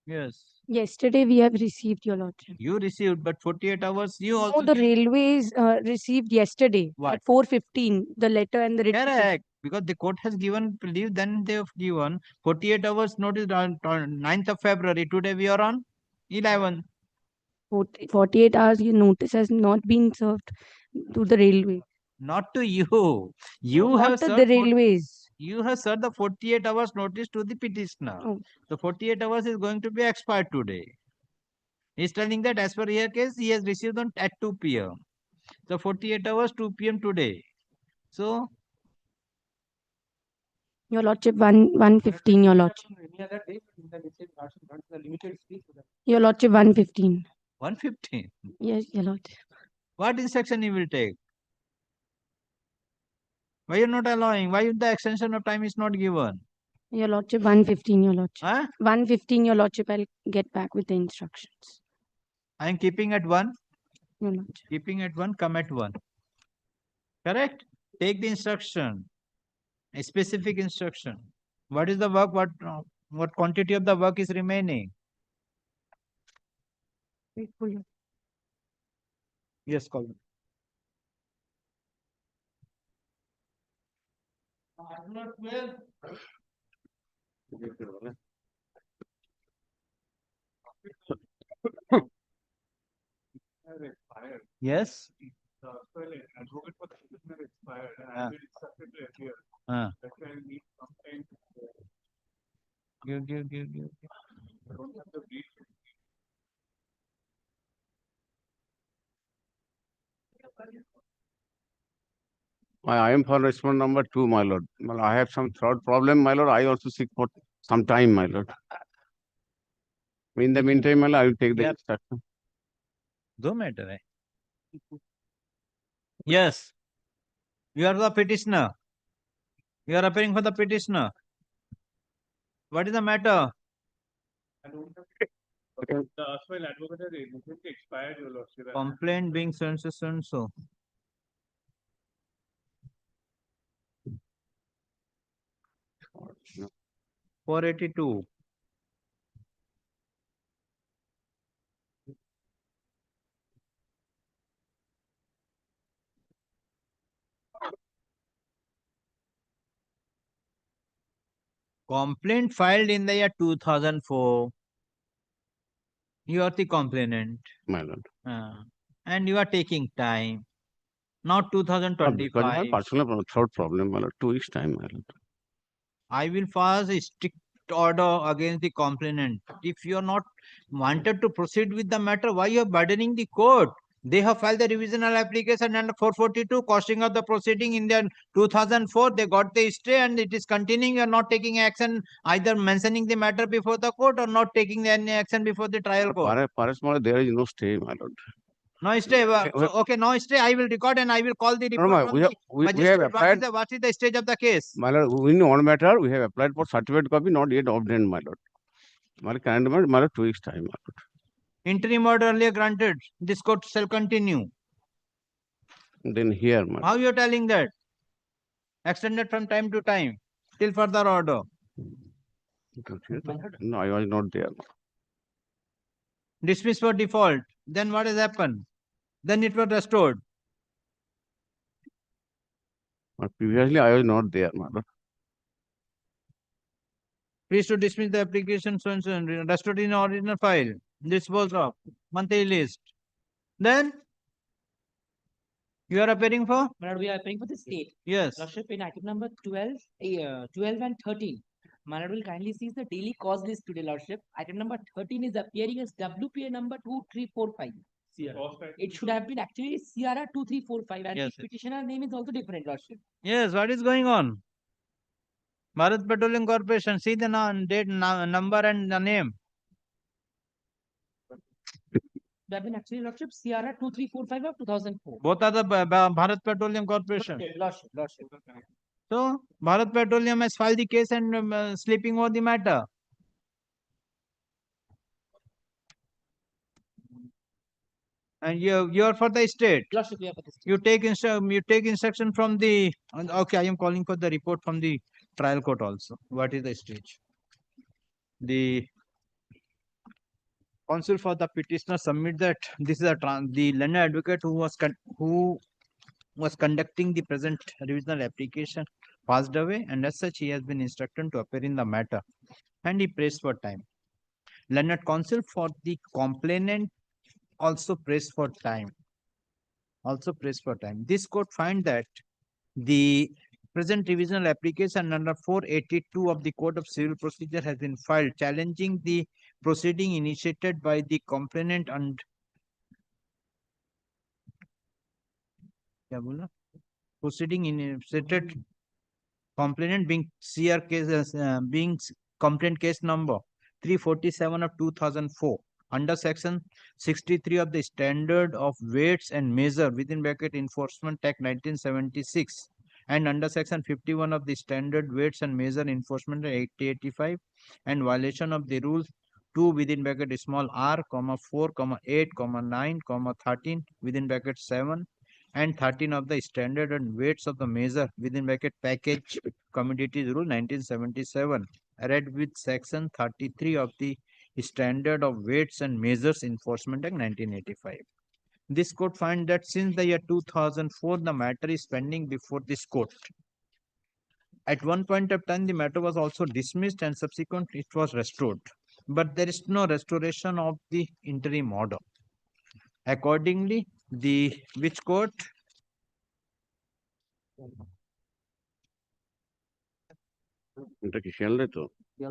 Yes. yesterday we have received, your lordship. You received, but 48 hours you No, also. the railways received yesterday What? at 4:15 the letter and the writ petition. Correct. Because the court has given leave, then they have given 48 hours notice on 9th of February. Today we are on 11th. 48 hours your notice has not been served to the railway. Not to you. You Not have to the served railways. You have served the 48 hours notice to the petitioner. Oh. The 48 hours is going to be expired today. He's telling that as per your case, he has received on at 2 p.m. So 48 hours, 2 p.m. today. So Your lordship, 1:15, your lordship. Any other day in the limited speech. Your lordship, 1:15. 1:15. Yes, your lordship. What instruction he will take? Why you are not allowing? Why the extension of time is not given? Your lordship, 1:15, your lordship. Huh? 1:15, your lordship. I'll get back with the instructions. I am keeping at 1. Your lordship. Keeping at 1, come at 1. Correct? Take the instruction. A specific instruction. What is the work? What quantity of the work is remaining? Wait for you. Yes, call. Yes. Give. I am for respondent number 2, my lord. Well, I have some throat problem, my lord. I also seek for some time, my lord. In the meantime, my lord, I will take the instruction. Do matter. Yes. You are the petitioner. You are appearing for the petitioner. What is the matter? The erstwhile advocate has recently expired, your lordship. Complaint being so and so so and so. No. 482. Complaint filed in the year 2004. You are the complainant. My lord. And you are taking time. Not 2025. Because I have personal throat problem, my lord. 2 weeks time, my lord. I will pass a strict order against the complainant. If you are not wanted to proceed with the matter, why you are burdening the court? They have filed the revisional application under 442, costing of the proceeding in the 2004. They got the stay and it is continuing. You are not taking action, either mentioning the matter before the court or not taking any action before the trial court. Paras, there is no stay, my lord. No stay. Okay, no stay. I will record and I will call the No, report. no, from we have, the we have magistrate. applied, What is the stage of the case? my lord, in one matter, we have applied for certificate copy, not yet obtained, my lord. My lord, can demand, my lord, 2 weeks time, my lord. Interim order earlier granted. This court shall continue. Then here, my How you are telling that? Extended from time to time till further order. lord. No, I was not there. Dismissed for default. Then what has happened? Then it was restored. But previously, I was not there, my lord. Please to dismiss the application so and so and restored in original file. Disposed of. Monthly list. Then you are appearing for? My lord, we are applying for the state. Yes. Lordship, in item number 12, 12 and 13. My lord will kindly see the daily cause list today, Lordship. Item number 13 is appearing as WPA number 2345. It should have been actually CRR 2345 and Yes, the petitioner name is also different, Lordship. Yes, what is going on? Bharat Petroleum Corporation, see the date, number and the name. They have been actually, Lordship, CRR 2345 of 2004. Both are the Bharat Petroleum Corporation. Lordship. So, Bharat Petroleum has filed the case and sleeping over the matter. And you are for the state. Lordship, we are for the state. You take instruction from the. Okay, I am calling for the report from the trial court also. What is the stage? The counsel for the petitioner submit that this is the learned advocate who was conducting the present revisional application passed away, and as such he has been instructed to appear in the matter, and he prays for time. Learned counsel for the complainant also prays for time. This court find that the present revisional application under 482 of the Code of Civil Procedure has been filed challenging the proceeding initiated by the complainant and proceeding initiated complainant being CR case being complaint case number 347 of 2004 under section 63 of the Standard of Weights and Measure within bracket Enforcement Act 1976 and under section 51 of the Standard Weights and Measure Enforcement Act 1885 and violation of the rules 2 within bracket small r, 4, 8, 9, 13 within bracket 7 and 13 of the Standard and Weights of the Measure within bracket Package Commodities Rule 1977 read with section 33 of the Standard of Weights and Measures Enforcement Act 1985. This court finds that since the year 2004, the matter is pending before this court. At one point of time, the matter was also dismissed and subsequently it was restored. But there is no restoration of the interim order. Accordingly, which court?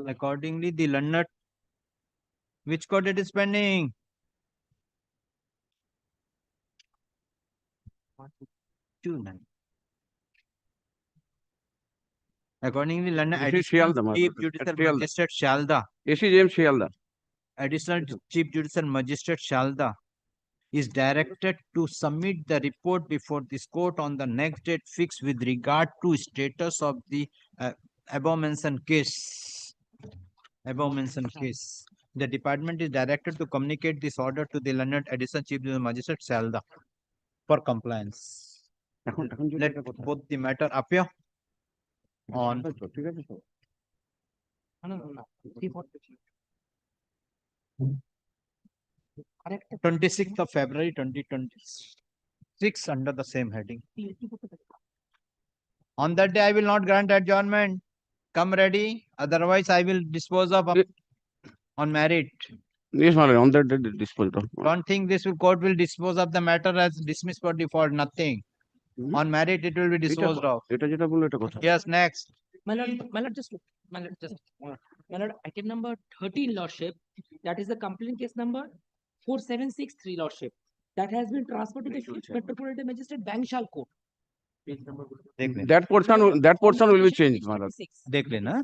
Accordingly, the learned, which court it is pending? Accordingly, London Additional Chief Judicial Magistrate Shalda. Additional Chief Judicial Magistrate Shalda is directed to submit the report before this court on the next date fixed with regard to status of the above mentioned case. The department is directed to communicate this order to the London Additional Chief Judicial Magistrate Shalda for compliance. Let both the matter appear on 26th of February 2026 under the same heading. On that day, I will not grant adjournment. Come ready. Otherwise, I will dispose of on merit. Yes, my lord, on that day disposed of. Don't think this court will dispose of the matter as dismissed for default. Nothing. On merit, it will be disposed of. Yes, next. My lord, just look. My lord, item number 13, Lordship. That is the complaint case number 4763, Lordship. That has been transferred to the Metropolitan Magistrate Bankshal Court. That portion will be changed, my lord. देख लेना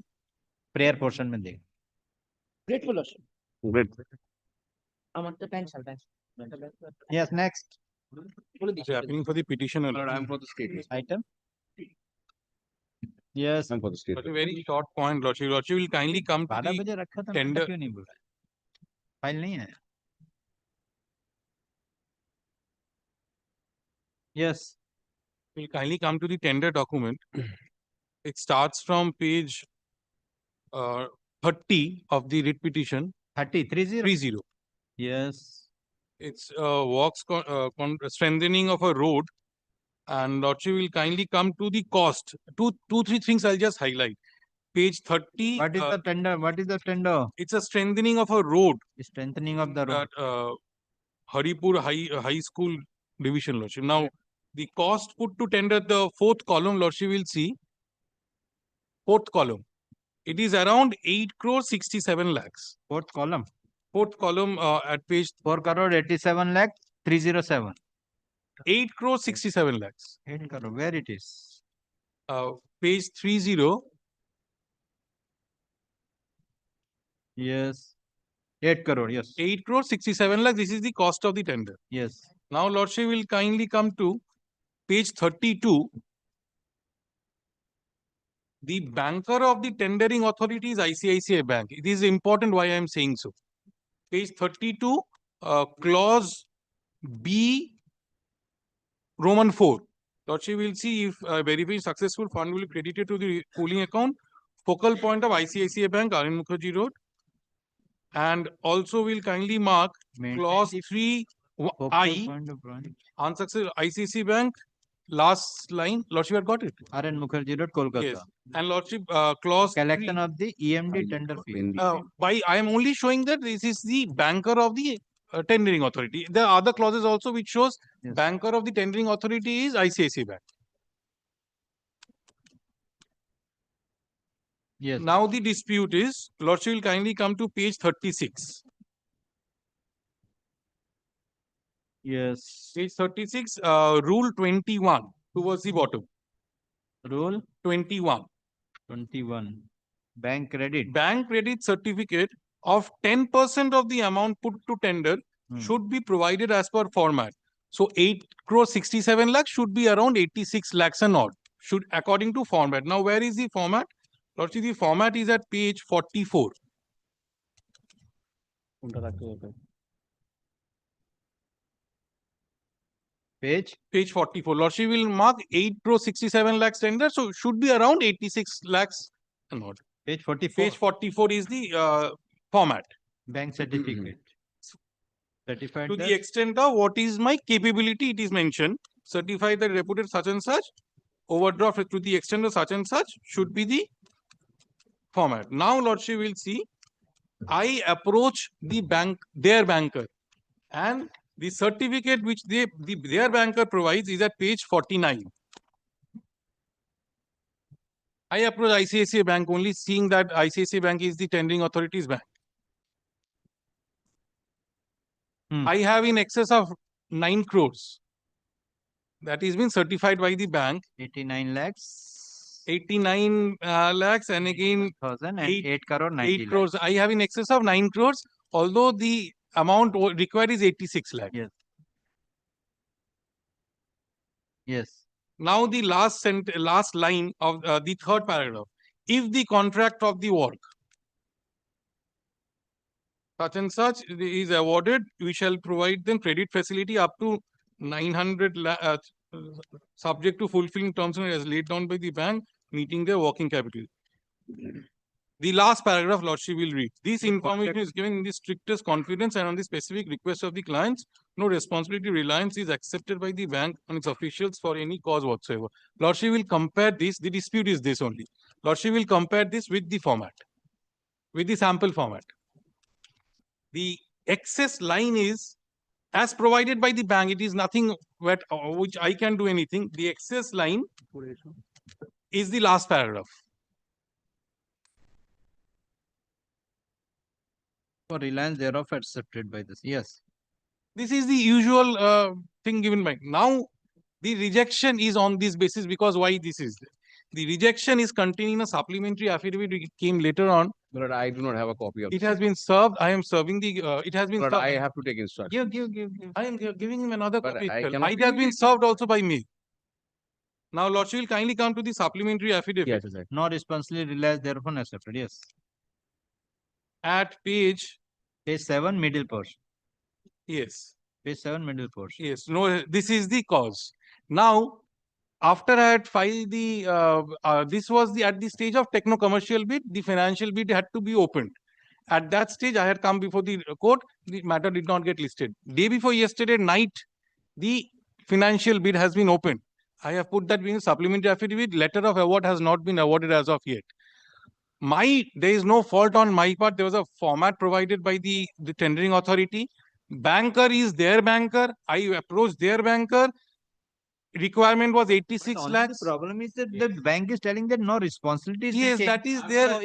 prayer portion में देख. Grateful, Lordship. Great. I'm on the Bankshal. Yes, next. Is happening for the petitioner. Lord, I am for the statement. Item. Yes. I'm for the But statement. a very short point, Lordship. Lordship will kindly come to 12 the बजे रखा था tender. क्यों नहीं बोला file नहीं है Yes. Will kindly come to the tender document. It starts from page 30 of the writ petition. 30. Yes. It's strengthening of a road, and Lordship will kindly come to the cost. Three things I'll just highlight. Page 30. What is the tender? What is the tender? It's a strengthening of a road. Strengthening of the road. At Haripur High School Division, Lordship. Now, the cost put to tender, the fourth column, Lordship will see. Fourth column. It is around 8 crore 67 lakhs. Fourth column. Fourth column at page 4 crore 87 lakh 307. 8 crore 67 lakhs. 8 crore. Where it is? Page 30. Yes. 8 crore. Yes. 8 crore 67 lakhs. This is the cost of the tender. Yes. Now, Lordship will kindly come to page 32. The banker of the tendering authority is ICICI Bank. It is important why I am saying so. Page 32, clause B, Roman 4. Lordship will see if verified successful fund will be credited to the pooling account. Focal point of ICICI Bank, RN Mukherjee Road. And also will kindly mark clause 3 I, unsuccessful ICICI Bank, last line. Lordship had got it. RN Mukherjee Road, Kolkata. Yes. And Lordship, clause Collection 3, of the EMD tender fee. I am only showing that this is the banker of the tendering authority. There are other clauses also which shows banker of the tendering authority is ICICI Bank. Yes. Now the dispute is, Lordship will kindly come to page 36. Yes. Page 36, rule 21 towards the bottom. Rule 21. 21. Bank credit. Bank credit certificate of 10% of the amount put to tender should be provided as per format. So 8 crore 67 lakhs should be around 86 lakhs and odd, should according to format. Now, where is the format? Lordship, the format is at page 44. Page 44. Lordship will mark 8 crore 67 lakhs tender, so should be around 86 lakhs and odd. Page 44. Page 44 is the format. Bank certificate. Certified To that the extent of what is my capability, it is mentioned. Certified that reputed such and such, overdraft to the extent of such and such should be the format. Now, Lordship will see, I approach the bank, their banker, and the certificate which their banker provides is at page 49. I approach ICICI Bank only seeing that ICICI Bank is the tendering authority's bank. I have in excess of 9 crores. That is been certified by the bank. 89 lakhs. 89 lakhs and again 8 crore 90 8 crores. lakhs. I have in excess of 9 crores, although the amount required is 86 lakhs. Yes. Yes. Now the last line of the third paragraph. If the contract of the work such and such is awarded, we shall provide them credit facility up to 900 subject to fulfilling terms and as laid down by the bank, meeting their working capital. The last paragraph, Lordship will read. This information is given in the strictest confidence and on the specific request of the clients. No responsibility reliance is accepted by the bank and its officials for any cause whatsoever. Lordship will compare this. The dispute is this only. Lordship will compare this with the format, with the sample format. The excess line is as provided by the bank. It is nothing which I can do anything. The excess line is the last paragraph. For reliance thereof accepted by this. Yes. This is the usual thing given by. Now, the rejection is on this basis because why this is there. The rejection is contained in a supplementary affidavit which came later on. But I do not have a copy of It has been served. I am serving the, it has been But served. I have to take instruction. Give. I am giving him another But copy. I itself. cannot- It has been served also by me. Now, Lordship will kindly come to the supplementary affidavit. Yes, sir. No responsibility realized, therefore accepted. Yes. At page 7, middle portion. Yes. Page 7, middle portion. Yes. No, this is the cause. Now, after I had filed the, this was the at the stage of techno-commercial bid, the financial bid had to be opened. At that stage, I had come before the court, the matter did not get listed. Day before yesterday night, the financial bid has been opened. I have put that being a supplementary affidavit, letter of award has not been awarded as of yet. There is no fault on my part. There was a format provided by the tendering authority. Banker is their banker. I approached their banker. Requirement was 86 Only lakhs. The problem is that the bank is telling that no responsibility is Yes, taken. that is there. So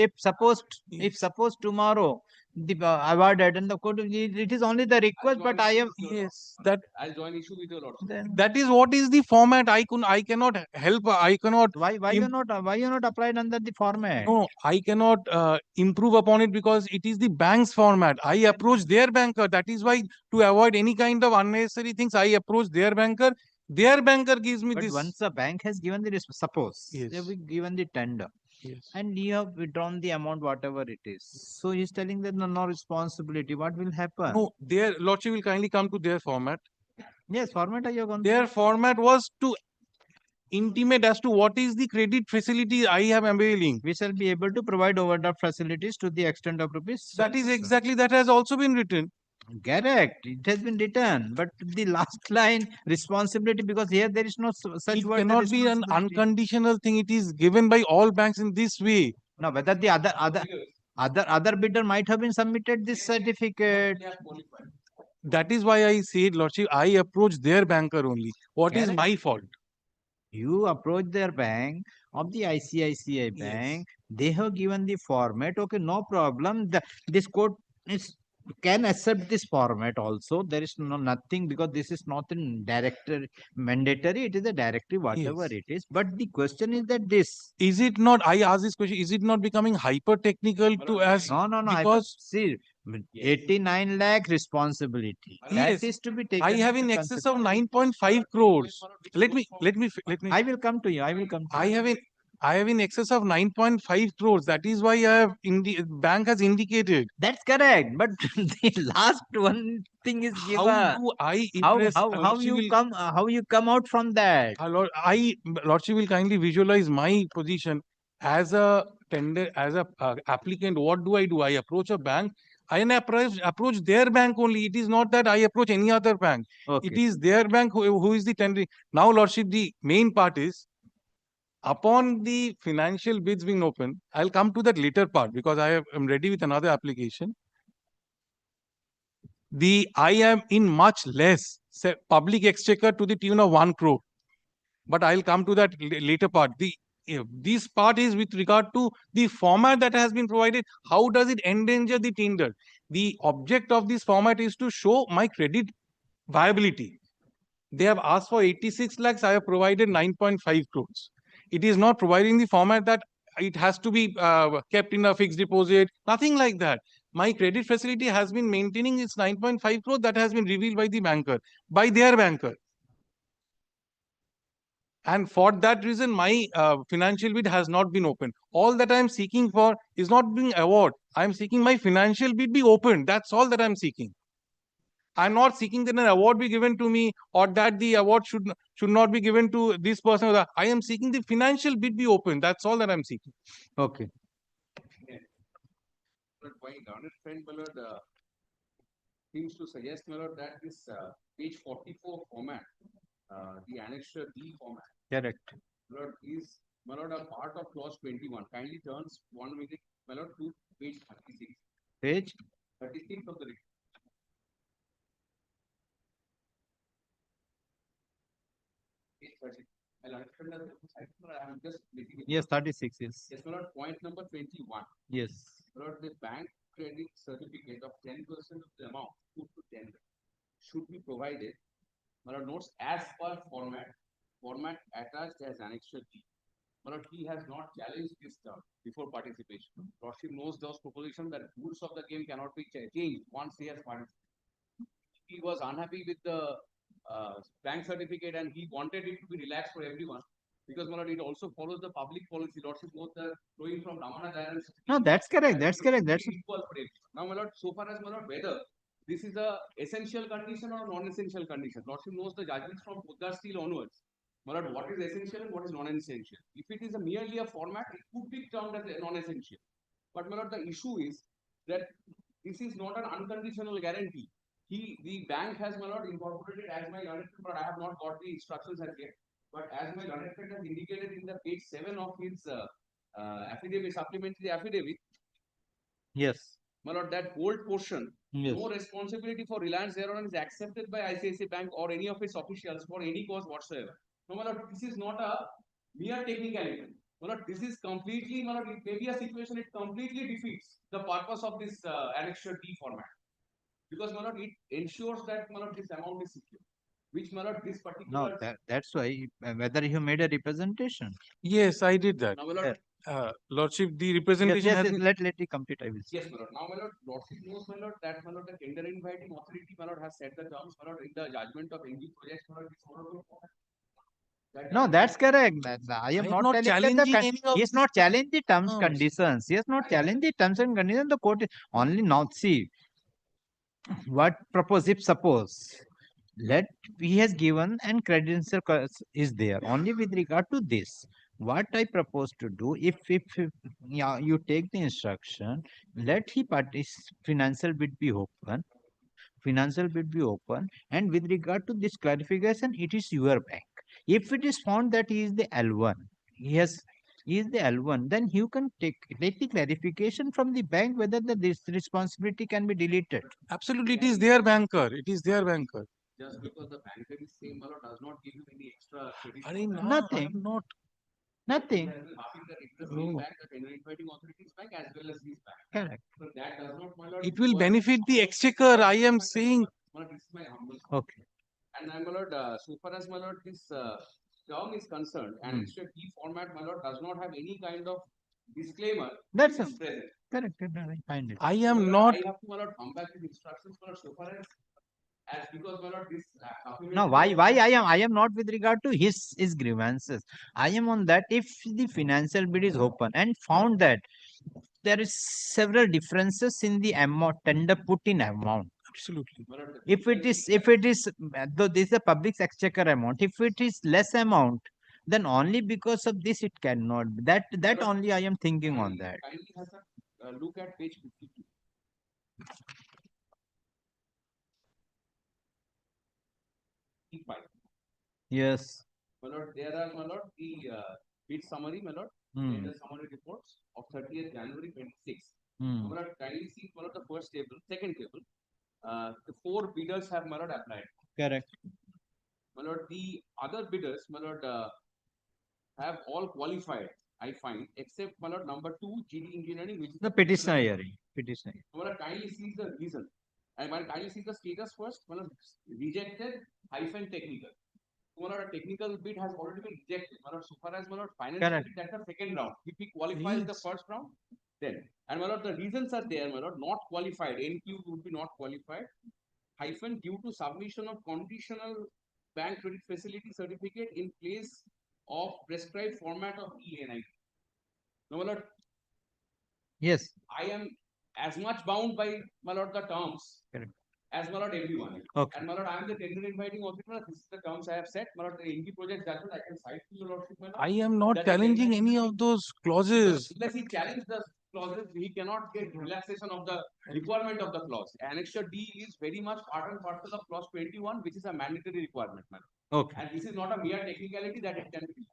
if suppose tomorrow the awarded and the court, it is only the request, but I am. Yes, that I'll join issue with your lordship. that is what is the format. I cannot help. I cannot. Why you not applied under the format? No, I cannot improve upon it because it is the bank's format. I approach their banker. That is why, to avoid any kind of unnecessary things, I approach their banker. Their banker gives me But this. once a bank has given the suppose Yes. they have given the tender, Yes. and you have withdrawn the amount whatever it is. So he's telling that no responsibility. What will happen? No, their lordship will kindly come to their format. Yes, format are you going? Their format was to intimate as to what is the credit facility I am availing. We shall be able to provide overdraft facilities to the extent of rupees. That is exactly that has also been written. Correct. It has been written, but the last line responsibility, because here there is no such It word. cannot be an unconditional thing. It is given by all banks in this way. No, whether the other bidder might have been submitted this certificate. That is why I said, lordship, I approach their banker only. What is Correct. my fault? You approach their bank of the ICICI bank. They have given the format. Okay, no problem. This court can accept this format also. There is nothing, because this is not in directory mandatory. It is a directive, whatever Yes. it is. But the question is that this. Is it not? I ask this question. Is it not becoming hyper technical to ask? No. Because See, 89 lakh responsibility. Yes. That is to be taken. I have in excess of 9.5 crores. Let me. I will come to you. I will come to you. I have in excess of 9.5 crores. That is why I have bank has indicated. That's correct. But the last one thing is given. How do I impress? How you come out from that? Lordship will kindly visualize my position as a tender, as a applicant. What do? I approach a bank. I approach their bank only. It is not that I approach any other bank. Okay. It is their bank who is the tendering. Now, Lordship, the main part is, upon the financial bids being open, I'll come to that later part because I am ready with another application. I am in much less public exchequer to the tune of 1 crore. But I'll come to that later part. This part is with regard to the format that has been provided. How does it endanger the tender? The object of this format is to show my credit viability. They have asked for 86 lakhs. I have provided 9.5 crores. It is not providing the format that it has to be kept in a fixed deposit. Nothing like that. My credit facility has been maintaining its 9.5 crores. That has been revealed by the banker, by their banker. And for that reason, my financial bid has not been opened. All that I am seeking for is not being award. I am seeking my financial bid be opened. That's all that I am seeking. I am not seeking that an award be given to me or that the award should not be given to this person or that. I am seeking the financial bid be opened. That's all that I am seeking. Okay. But my learned friend, my lord, seems to suggest, my lord, that this page 44 format, the annexure D format, Correct. my lord, is, my lord, a part of clause 21. Kindly turns 1 minute, my lord, to page 36. Page 36 of the report. Page 36. I'm just basically. Yes, 36 is. Yes, my lord, point number 21. Yes. My lord, the bank credit certificate of 10% of the amount put to tender should be provided. My lord, notes as per format attached as annexure D. But he has not challenged this term before participation. Lordship knows those propositions that rules of the game cannot be changed once he has participated. He was unhappy with the bank certificate and he wanted it to be relaxed for everyone. Because it also follows the public policy. Lordship knows the flowing from Ramana Dayan. No, that's correct. That's correct. That's equal for everyone. Now, my lord, so far as whether this is a essential condition or non-essential condition. Lordship knows the judgments from Poddar Steel onwards. My lord, what is essential and what is non-essential? If it is merely a format, it could be termed as non-essential. But my lord, the issue is that this is not an unconditional guarantee. The bank has, my lord, incorporated as my learned friend, but I have not got the instructions as yet. But as my learned friend has indicated in the page 7 of his affidavit, supplementary affidavit, yes. My lord, that bold portion, Yes. no responsibility for reliance thereon is accepted by ICICI Bank or any of its officials for any cause whatsoever. No, my lord, this is not a mere technicality. My lord, this is completely, my lord, it may be a situation, it completely defeats the purpose of this annexure D format. Because, my lord, it ensures that, my lord, this amount is secure. Which, my lord, this particular... No, that's why, whether you made a representation. Yes, I did that. Now, my lord, Lordship, the representation has been... Let it complete, I will say. Yes, my lord. Now, my lord, Lordship knows, my lord, that, my lord, the tender inviting authority, my lord, has set the terms, my lord, in the judgment of NG projects, my lord, this order. No, that's correct. I am not telling challenging that any of he has not challenged the terms terms. conditions. He has not challenged the terms and conditions. The court only now see what propose if suppose let he has given and credential is there only with regard to this. What I propose to do, if yeah, you take the instruction, let he financial bid be open. Financial bid be open, and with regard to this clarification, it is your bank. If it is found that he is the L1, he is the L1, then you can take the clarification from the bank whether this responsibility can be deleted. Absolutely, it is their banker. It is their banker. Just because the banker is same, my lord, does not give you any extra credit. Nothing. Not. Nothing. No. Bank, the tender inviting authorities bank as well as his bank. Correct. So that does not, my lord. It will benefit the exchequer. I am saying. My lord, this is my humble. Okay. And my lord, so far as my lord, this term is concerned, and extra key format, my lord, does not have any kind of disclaimer. That's present. Correct. I find it. I am not. I have to, my lord, come back with instructions, my lord, so far as because, my lord, this. No, why I am not with regard to his grievances. I am on that if the financial bid is open and found that there is several differences in the amount tender put in amount. Absolutely. If it is though this is a public exchequer amount, if it is less amount, then only because of this it cannot be. That only I am thinking on that. Kindly has a look at page 52. Yes. My lord, there are, my lord, the bid summary, my lord, the summary reports of 30th January 26. My lord, kindly see, my lord, the first table, second table. The 4 bidders have, my lord, applied. Correct. My lord, the other bidders, my lord, have all qualified, I find, except, my lord, number 2, GD Engineering, which is The petitioner hearing. Petitioner. My lord, kindly see the reason. And my kindly see the status first. My lord, rejected - technical. My lord, a technical bid has already been rejected. My lord, so far as my lord, financial bid, that's the second round. If he qualifies the first round, then. And my lord, the reasons are there, my lord, not qualified. NQ would be not qualified. - due to submission of conditional bank credit facility certificate in place of prescribed format of ENI. No, my lord. Yes. I am as much bound by, my lord, the terms. Correct. As, my lord, everyone. Okay. And, my lord, I am the tender inviting authority. This is the terms I have set. My lord, the NG project judgment, I can cite to your lordship, my lord. I am not That challenging any of those clauses. Unless he challenges the clauses, he cannot get relaxation of the requirement of the clause. Annexure D is very much part and parcel of clause 21, which is a mandatory requirement, my lord. Okay. And this is not a mere technicality that it can be.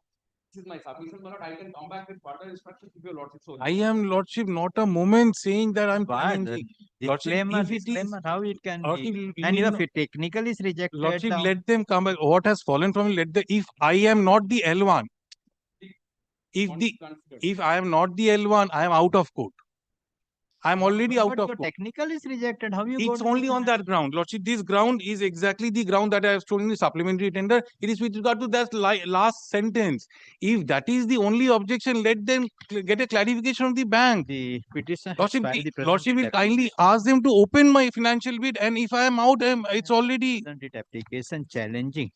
This is my submission, my lord. I can come back with further instructions if your lordship so. I am, lordship, not a moment saying that I'm challenging. Disclaimer, how it can Lordship, be. And if it technical is rejected. Lordship, let them come back. What has fallen from it, if I am not the L1, if I am not the L1, I am out of court. I'm already out But of your court. technical is rejected. How you go It's to only the on that ground. Lordship, this ground is exactly the ground that I have shown in the supplementary tender. It is with regard to that last sentence. If that is the only objection, let them get a clarification from the bank. The petitioner has Lordship, filed the present Lordship will writ kindly ask them to open my financial bid, and if I am out, it's already. present writ application challenging.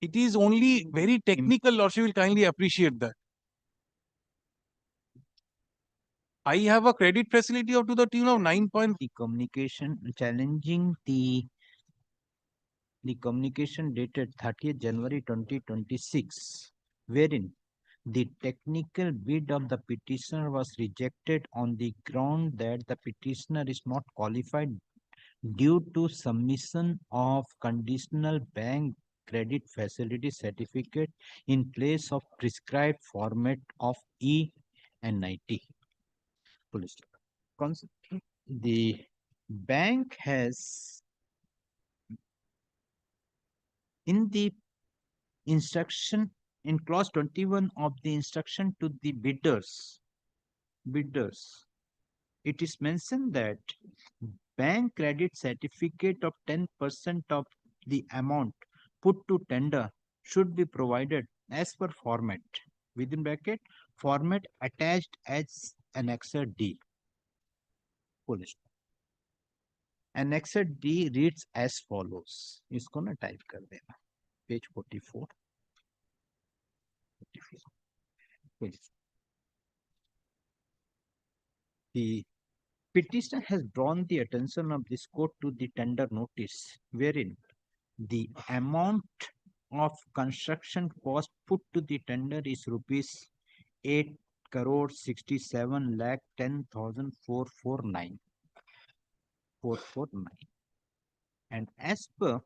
It is only very technical. Lordship will kindly appreciate that. I have a credit facility up to the tune of 9 point. The communication challenging the communication dated 30th January 2026, wherein the technical bid of the petitioner was rejected on the ground that the petitioner is not qualified due to submission of conditional bank credit facility certificate in place of prescribed format of E-NIT. The bank has in the instruction in clause 21 of the instruction to the bidders, it is mentioned that bank credit certificate of 10% of the amount put to tender should be provided as per format, within bracket, format attached as Annexure D. Annexure D reads as follows. इसको ना type कर देना. Page 44. The petitioner has drawn the attention of this court to the tender notice, wherein the amount of construction cost put to the tender is rupees 8,67,10,449. And as per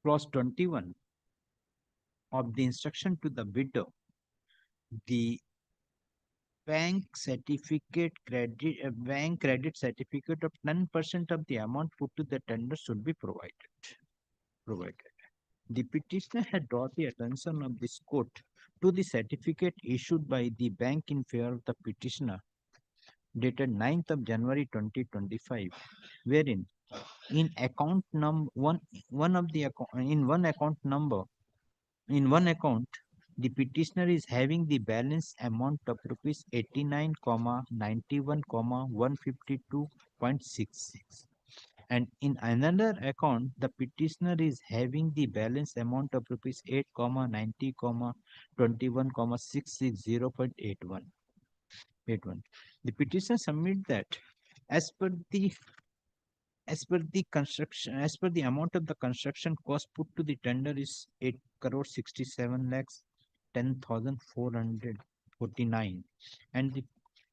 clause 21 of the instruction to the bidder, the bank credit certificate of 10% of the amount put to the tender should be provided. The petitioner had drawn the attention of this court to the certificate issued by the bank in favor of the petitioner dated 9th of January 2025, wherein in one account the petitioner is having the balance amount of rupees 89,91,152.66, and in another account the petitioner is having the balance amount of rupees 8,90,21,660.81. The petitioner submit that as per the amount of the construction cost put to the tender is 8,67,10,449, and the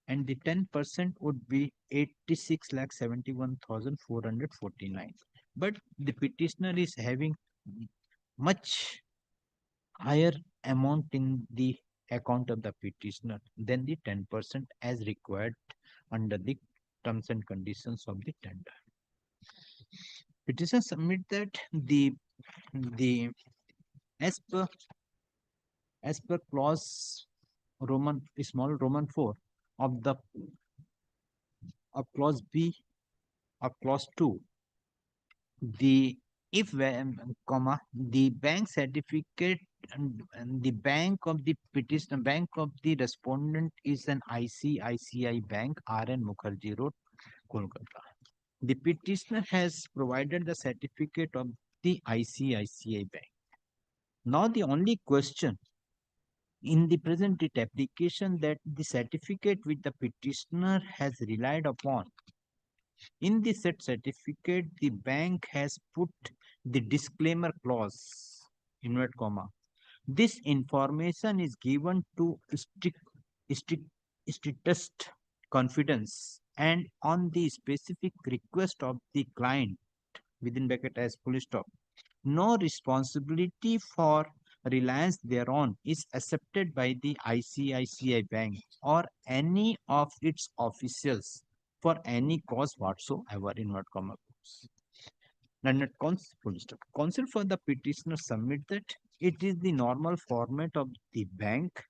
10% would be 86,71,449. But the petitioner is having much higher amount in the account of the petitioner than the 10% as required under the terms and conditions of the tender. Petitioner submit that the as per clause small Roman 4 of clause B of clause 2, the bank certificate and the bank of the petitioner, bank of the respondent is an ICICI Bank, RN Mukherjee Road, Kolkata. The petitioner has provided the certificate of the ICICI Bank. Now the only question in the present writ application that the certificate which the petitioner has relied upon, in the said certificate the bank has put the disclaimer clause, inverted comma. This information is given to strictest confidence and on the specific request of the client, within bracket as full stop. No responsibility for reliance thereon is accepted by the ICICI Bank or any of its officials for any cause whatsoever, inverted comma. Full stop. Counsel for the petitioner submit that it is the normal format of the bank,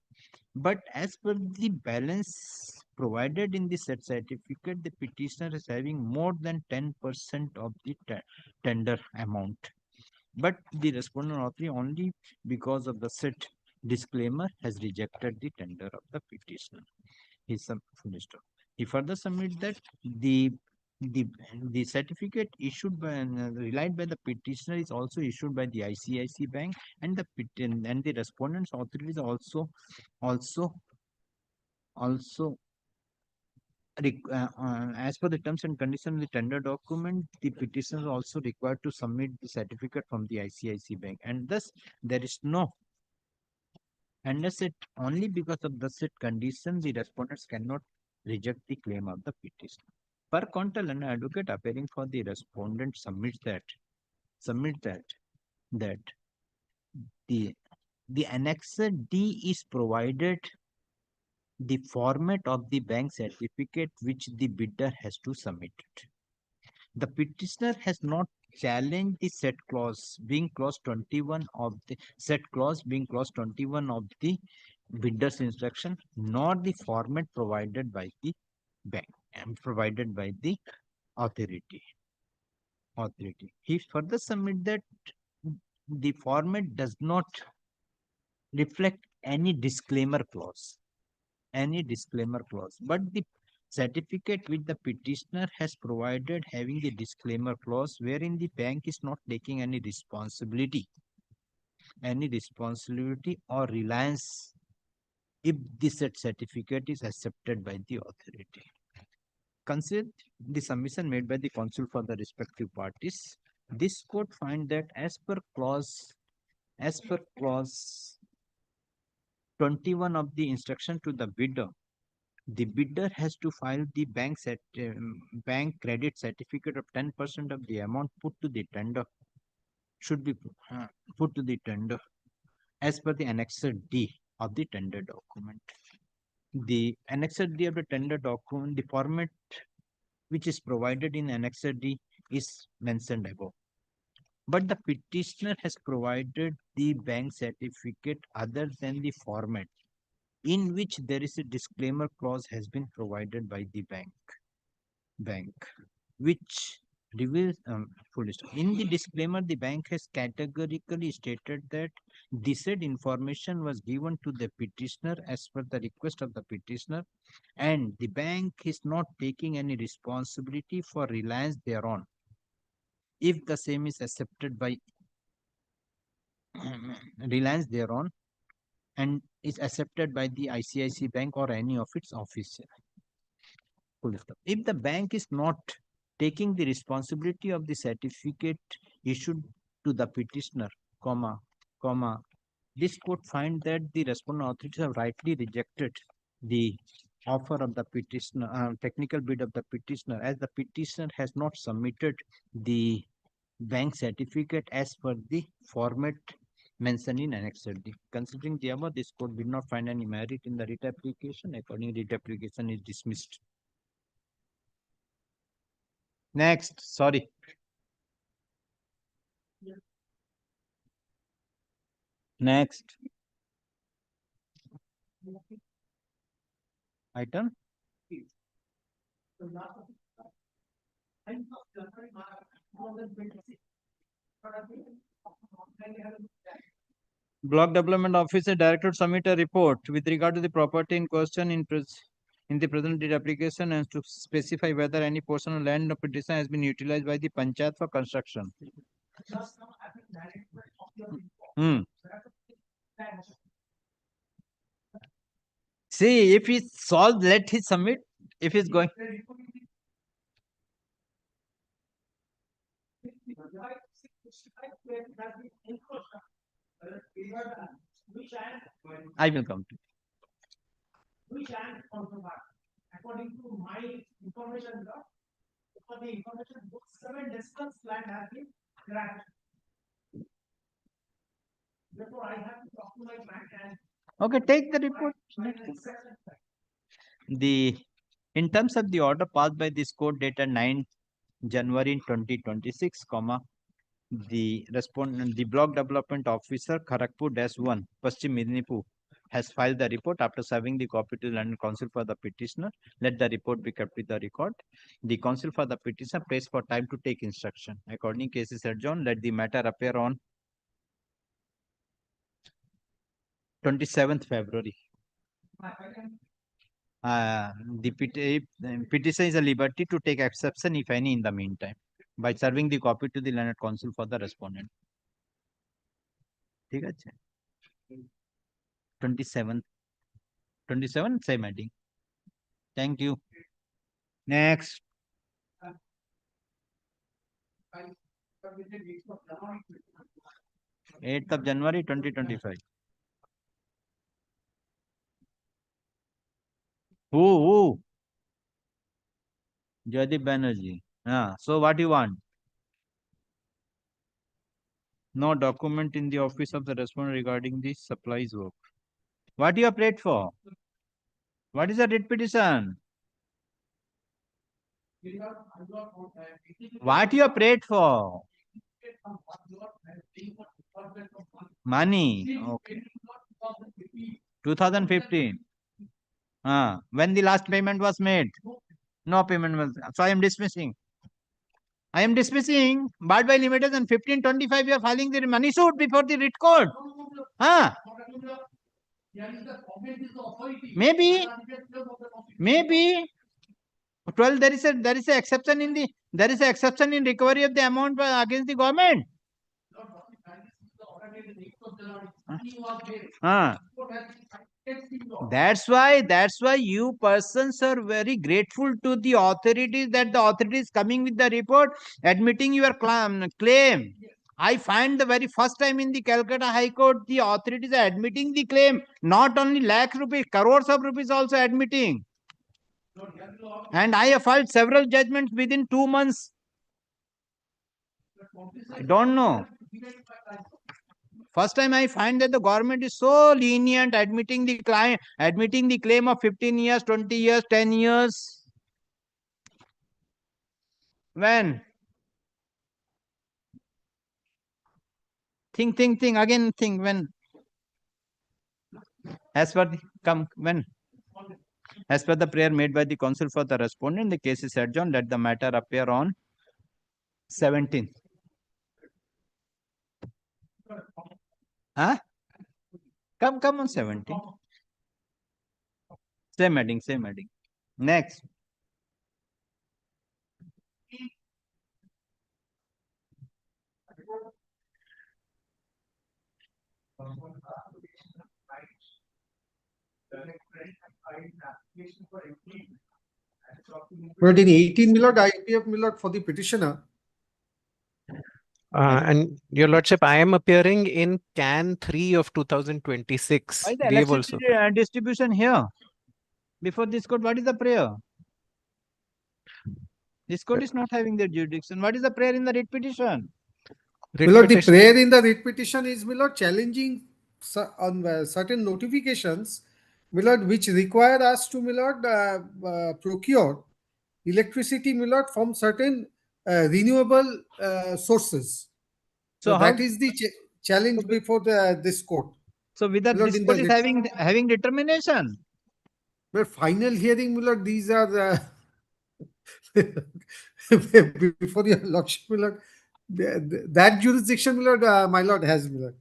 but as per the balance provided in the said certificate, the petitioner is having more than 10% of the tender amount. But the respondent authority, only because of the said disclaimer, has rejected the tender of the petitioner. Full stop. He further submits that the certificate issued by and relied by the petitioner is also issued by the ICICI Bank, and the respondent's authorities also as per the terms and conditions of the tender document, the petitioner is also required to submit the certificate from the ICICI Bank, and thus there is no. Unless it only because of the said condition, the respondents cannot reject the claim of the petitioner. Per contra, an advocate appearing for the respondent submits that the annexer D is provided the format of the bank certificate which the bidder has to submit. The petitioner has not challenged the set clause being clause 21 of the bidder's instruction, nor the format provided by the bank and provided by the authority. He further submit that the format does not reflect any disclaimer clause, but the certificate which the petitioner has provided having the disclaimer clause wherein the bank is not taking any responsibility or reliance if this certificate is accepted by the authority. Consider the submission made by the counsel for the respective parties. This court find that as per clause 21 of the instruction to the bidder has to file the bank credit certificate of 10% of the amount put to the tender should be put to the tender as per the annexer D of the tender document. The annexer D of the tender document, the format which is provided in annexer D is mentioned above. But the petitioner has provided the bank certificate other than the format in which there is a disclaimer clause has been provided by the bank, which reveals full stop. In the disclaimer, the bank has categorically stated that the said information was given to the petitioner as per the request of the petitioner, and the bank is not taking any responsibility for reliance thereon if the same is accepted by reliance thereon and is accepted by the ICICI Bank or any of its officers. If the bank is not taking the responsibility of the certificate issued to the petitioner, this court find that the respondent authorities have rightly rejected the offer of the petitioner, technical bid of the petitioner, as the petitioner has not submitted the bank certificate as per the format mentioned in Annexure D. Considering the above, this court did not find any merit in the writ application. Accordingly, writ application is dismissed. Next, sorry. Next. Item. Block Development Officer directed to submit a report with regard to the property in question in the present deed application and to specify whether any portion of land of petition has been utilized by the panchayat for construction. See, if he solved, let him submit. If he's going. I will come to. According to my information, for the information book, 7 decimal land has been granted. Therefore, I have to talk to my bank and. Okay, take the report. In terms of the order passed by this court dated 9 January 2026, The respondent, the block development officer, Kharagpur-1, Paschim Medinipur, has filed the report after serving the copy to the London Council for the petitioner. Let the report be kept with the record. The council for the petitioner prays for time to take instruction. According case is adjourned, let the matter appear on 27th February. The petitioner is a liberty to take exception, if any, in the meantime, by serving the copy to the Learned Council for the respondent. ঠিক আছে 27 same heading. Thank you. Next. 8th of January 2025. Who? Jaydeep Banerjee. So what you want? No document in the office of the respondent regarding the supplies work. What you have prayed for? What is the writ petition? What you have prayed for? Money. Okay. 2015. When the last payment was made? No payment was. So I am dismissing. Bardwell Limited and 1525 you are filing the money suit before the writ court. Maybe 12 there is a exception in the exception in recovery of the amount against the government. That's why you persons are very grateful to the authorities that the authorities coming with the report admitting your claim. I find the very first time in the Calcutta High Court, the authorities are admitting the claim, not only lakh rupees, crores of rupees also admitting. And I have filed several judgments within 2 months. I don't know. First time I find that the government is so lenient admitting the claim of 15 years, 20 years, 10 years. When? Think when? As per the prayer made by the counsel for the respondent, the case is adjourned. Let the matter appear on 17th. Come on 17. Same heading. Next. But in 18 Milord, IPF Milord for the petitioner. And your lordship, I am appearing in Can 3 of 2026. Why the They have electricity also distribution here? Before this court, what is the prayer? This court is not having the jurisdiction. What is the prayer in the writ petition? Milord, the prayer in the writ petition is, Milord, challenging on certain notifications, Milord, which require us to, Milord, procure electricity, Milord, from certain renewable sources. So that is the challenge before this court. So with that, this court is having determination. But final hearing, Milord, these are before your lordship, Milord, that jurisdiction, Milord, my lord has, Milord.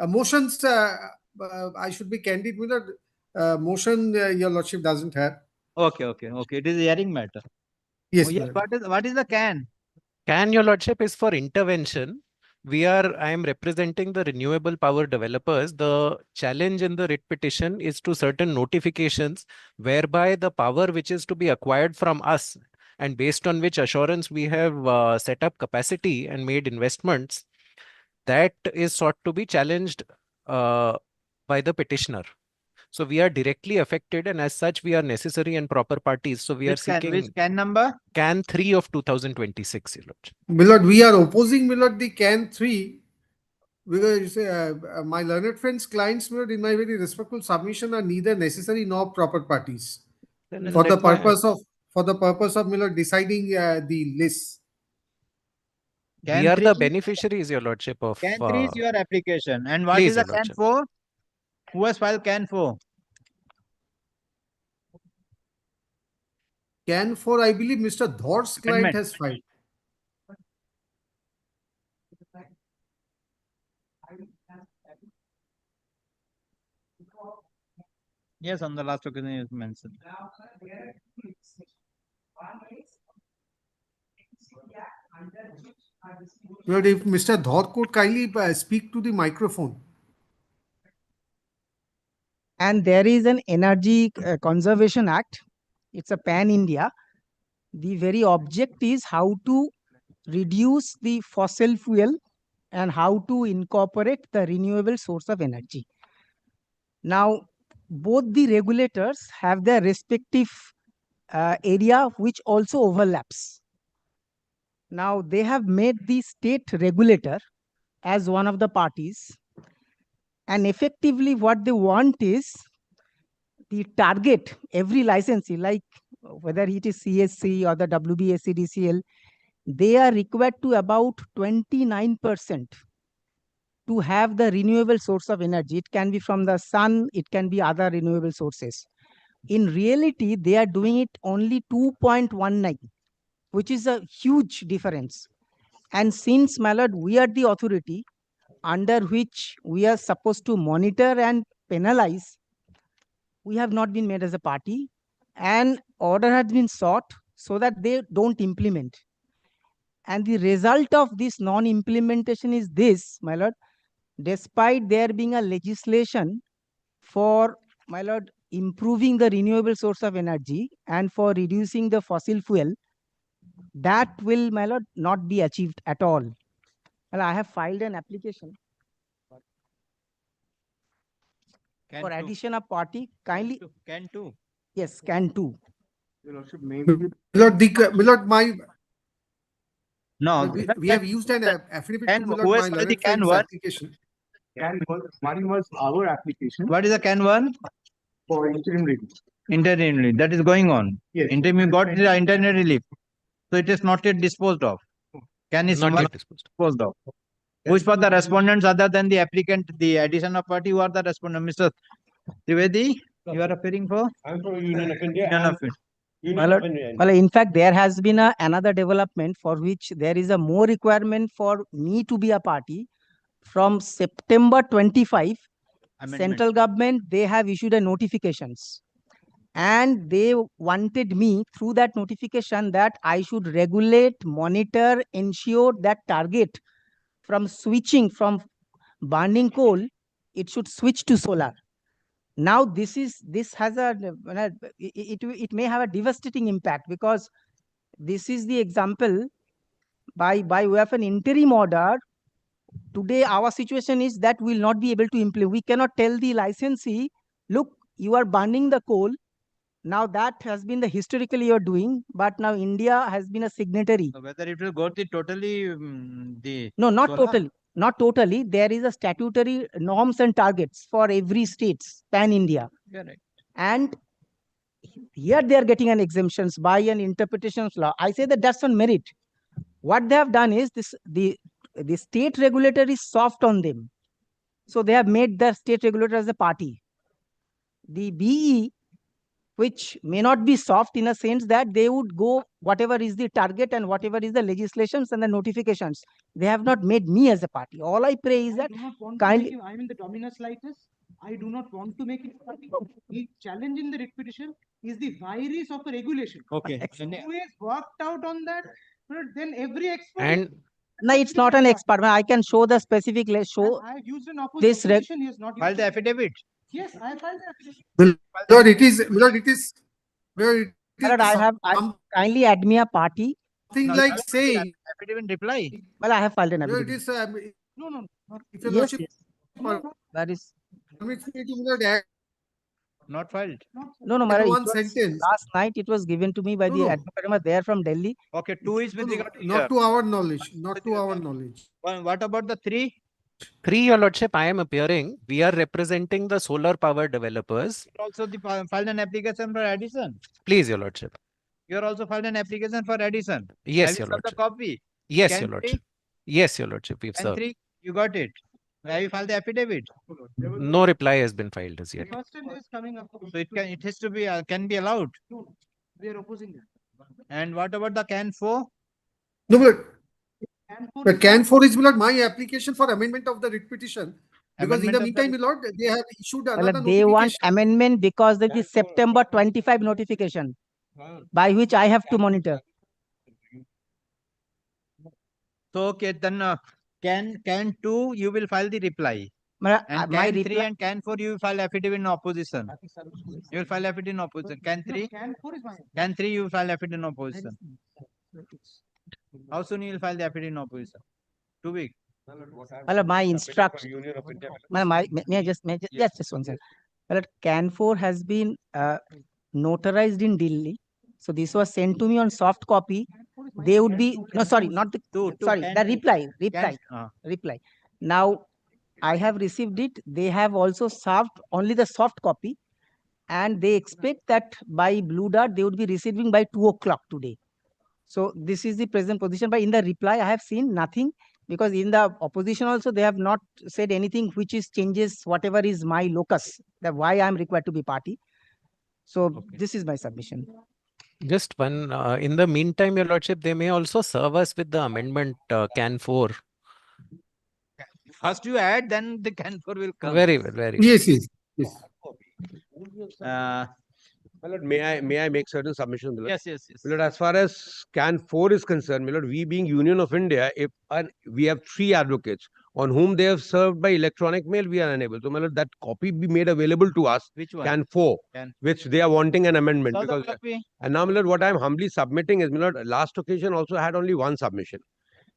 Motions, I should be candid, Milord. Motion, your lordship doesn't have. Okay. It is a hearing matter. Yes, what is the can? Can, your lordship, is for intervention. I am representing the renewable power developers. The challenge in the writ petition is to certain notifications whereby the power which is to be acquired from us and based on which assurance we have set up capacity and made investments, that is sought to be challenged by the petitioner. So we are directly affected, and as such, we are necessary and proper parties. So we are seeking. Which can number? Can 3 of 2026, your lordship. Milord, we are opposing, Milord, the Can 3. Because you say, my learned friends, clients, Milord, in my very respectful submission, are neither necessary nor proper parties. For the purpose of Milord deciding the list. We are the beneficiaries, Your Lordship, of. Can 3 is your application. And what Please, is the Your Can Lordship. 4? Who has filed Can 4? Can 4, I believe Mr. Dhor's client Amendment. has filed. Yes, on the last occasion you mentioned. But if Mr. Dhor could kindly speak to the microphone. And there is an Energy Conservation Act. It's a pan-India. The very object is how to reduce the fossil fuel and how to incorporate the renewable source of energy. Now, both the regulators have their respective area which also overlaps. Now, they have made the state regulator as one of the parties. And effectively what they want is the target, every licensee, like whether it is CSC or the WBSCDCL, they are required to about 29% to have the renewable source of energy. It can be from the sun, it can be other renewable sources. In reality, they are doing it only 2.19, which is a huge difference. And since, my lord, we are the authority under which we are supposed to monitor and penalize, we have not been made as a party, and order has been sought so that they don't implement. And the result of this non-implementation is this, my lord, despite there being a legislation for, my lord, improving the renewable source of energy and for reducing the fossil fuel, that will, my lord, not be achieved at all. Well, I have filed an application for addition of party. Kindly. Can 2. Yes, Can 2. Milord, my. No, We have used an affidavit to Milord, who has my filed the learned Can friend's 1? application. Can 1 was our application What is the Can 1? for interim review. Interim relief. That is going on. Yes. Interim, you got the interim relief. So it is not yet disposed of. Can is Not not yet disposed of. Which for the respondents other than the applicant, the addition of party, who are the respondent? Mr. Trivedi, you are appearing for? I'm from Union of India. Union of My lord, well, in fact, there has been another development for which there is a more requirement for me to be a party. From September 25, central government, they have issued a notifications. And they wanted me through that notification that I should regulate, monitor, ensure that target from switching from burning coal, it should switch to solar. Now this has it may have a devastating impact, because this is the example by way of an interim order. Today our situation is that we will not be able to implement. We cannot tell the licensee, look, you are burning the coal. Now that has been the historically you're doing, but now India has been a signatory. So whether it will go to totally No, not solar? totally. Not totally. There is a statutory norms and targets for every states, pan-India. Correct. And here they are getting an exemptions by an interpretation of law. I say that that's on merit. What they have done is the state regulator is soft on them. So they have made the state regulator as a party. The BE, which may not be soft in a sense that they would go whatever is the target and whatever is the legislations and the notifications. They have not made me as a party. All I pray is that kindly. I'm in the dominus litis. I do not want to make it party. The challenge in the writ petition is the virus of a regulation. Okay. Who has worked out on that? Then every expert. And No, it's not an expert. I can show the specific. Show I have used an this opposition. He has not File the affidavit. Yes, I filed the affidavit. Milord, it is. Milord, it is. Milord, Milord, I kindly add me a party. Something like saying. Affidavit reply. Well, I have filed an Milord, affidavit. it is. No. If your Yes, lordship yes. That is. permits me to, Milord, add Not filed. No, my lord, one it was sentence. last night it was given to me by the advocate there from Delhi. Okay, 2 is with regard to Not to our knowledge. Not to our knowledge. What about the 3? 3, Your Lordship, I am appearing. We are representing the solar power developers. Also filed an application for addition. Please, Your Lordship. You are also filed an application for addition. Yes, Have you Your got the Lordship. copy? Yes, Can Your Lordship. Yes, Your Lordship, we've Can served. 3, you got it. Have you filed the affidavit? No reply has been filed as yet. First time this is coming up. So it has to be can be allowed. We are opposing it. And what about the can 4? No, but can 4 is my application for amendment of the writ petition. Because in the meantime, my lord, they have issued another They want notification. amendment because of the September 25 notification, by which I have to monitor. So okay, then can 2 you will file the reply. And my can 3 reply- and can 4 you will file affidavit in opposition. You will file affidavit in opposition. Can 3? Can 3 you will file affidavit in opposition. How soon you will file the affidavit in opposition? 2 weeks. Well, my instruction. May I just yes, just one second. Well, can 4 has been notarized in Delhi. So this was sent to me on soft copy. They would be no, sorry, not the sorry, the reply. Now I have received it. They have also served only the soft copy, and they expect that by Blue Dart they would be receiving by 2 o'clock today. So this is the present position. But in the reply, I have seen nothing, because in the opposition also they have not said anything which is changes whatever is my locus, that why I am required to be party. So this is my submission. Just one, in the meantime, Your Lordship, they may also serve us with the amendment can 4. First you add, then the can 4 will come. Very well, very well. Yes. My lord, may I make certain submissions? My lord? Yes. My lord, as far as can 4 is concerned, my lord, we being Union of India, if we have 3 advocates on whom they have served by electronic mail, we are unable. So, my lord, that copy be made available to us. Which one? Can 4, which they are wanting an amendment. So the Because copy. and now, my lord, what I am humbly submitting is, my lord, last occasion also had only one submission.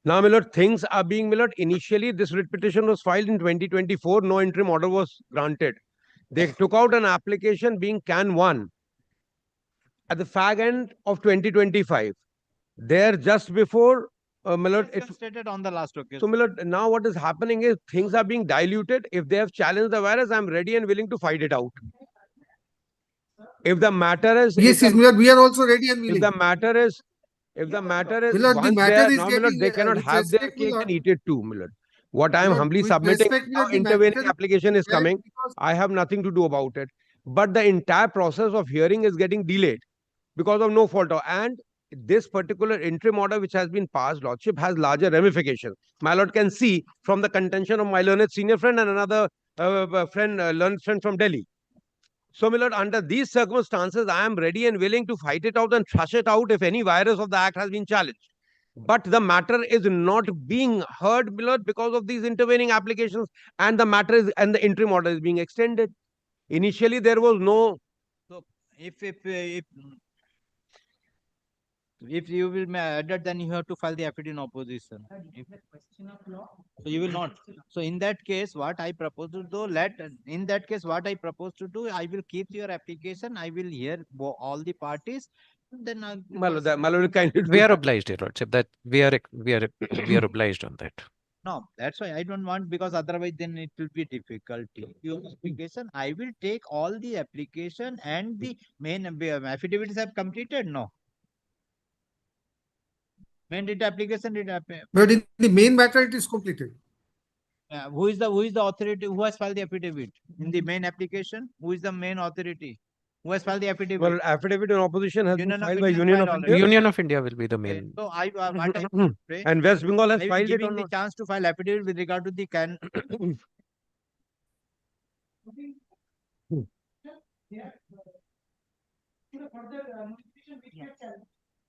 Now, my lord, things are being, my lord, initially this writ petition was filed in 2024, no interim order was granted. They took out an application being can 1 at the fag end of 2025. There just before, my lord, Stated on the last occasion. so, my lord, now what is happening is things are being diluted. If they have challenged the virus, I am ready and willing to fight it out. If the matter is, Yes, my lord, we are also ready and willing. if the matter is, my lord, once the they matter are, is now, my lord, getting, they cannot with have their respect, cake my and lord. eat it too, my lord. What I am My lord, humbly with submitting, respect, my now lord, the intervening matter application is there coming. because- I have nothing to do about it. But the entire process of hearing is getting delayed because of no fault. And this particular interim order which has been passed, Lordship, has larger ramifications. My Lord can see from the contention of my learned senior friend and another learned friend from Delhi. So, my lord, under these circumstances, I am ready and willing to fight it out and thrash it out if any virus of the act has been challenged. But the matter is not being heard, my lord, because of these intervening applications, and the matter is, and the interim order is being extended. Initially, there was no. So if you will be added, then you have to file the affidavit in opposition. So you will not. So in that case, what I propose to do, I will keep your application. I will hear all the parties. Then My lord, kindly do We are that. obliged, Your Lordship, that we are obliged on that. No, that's why I don't want, because otherwise then it will be difficulty. Your application, I will take all the application and the main affidavits have completed. No. Main data application But in the main matter, it is completed. who is the authority who has filed the affidavit in the main application? Who is the main authority? Who has filed the affidavit? Well, affidavit in opposition has been Union of filed by India Union filed of already. India. Union of India will be the main. So I what I pray, And West Bengal has I will filed it giving or the not? chance to file affidavit with regard to the can.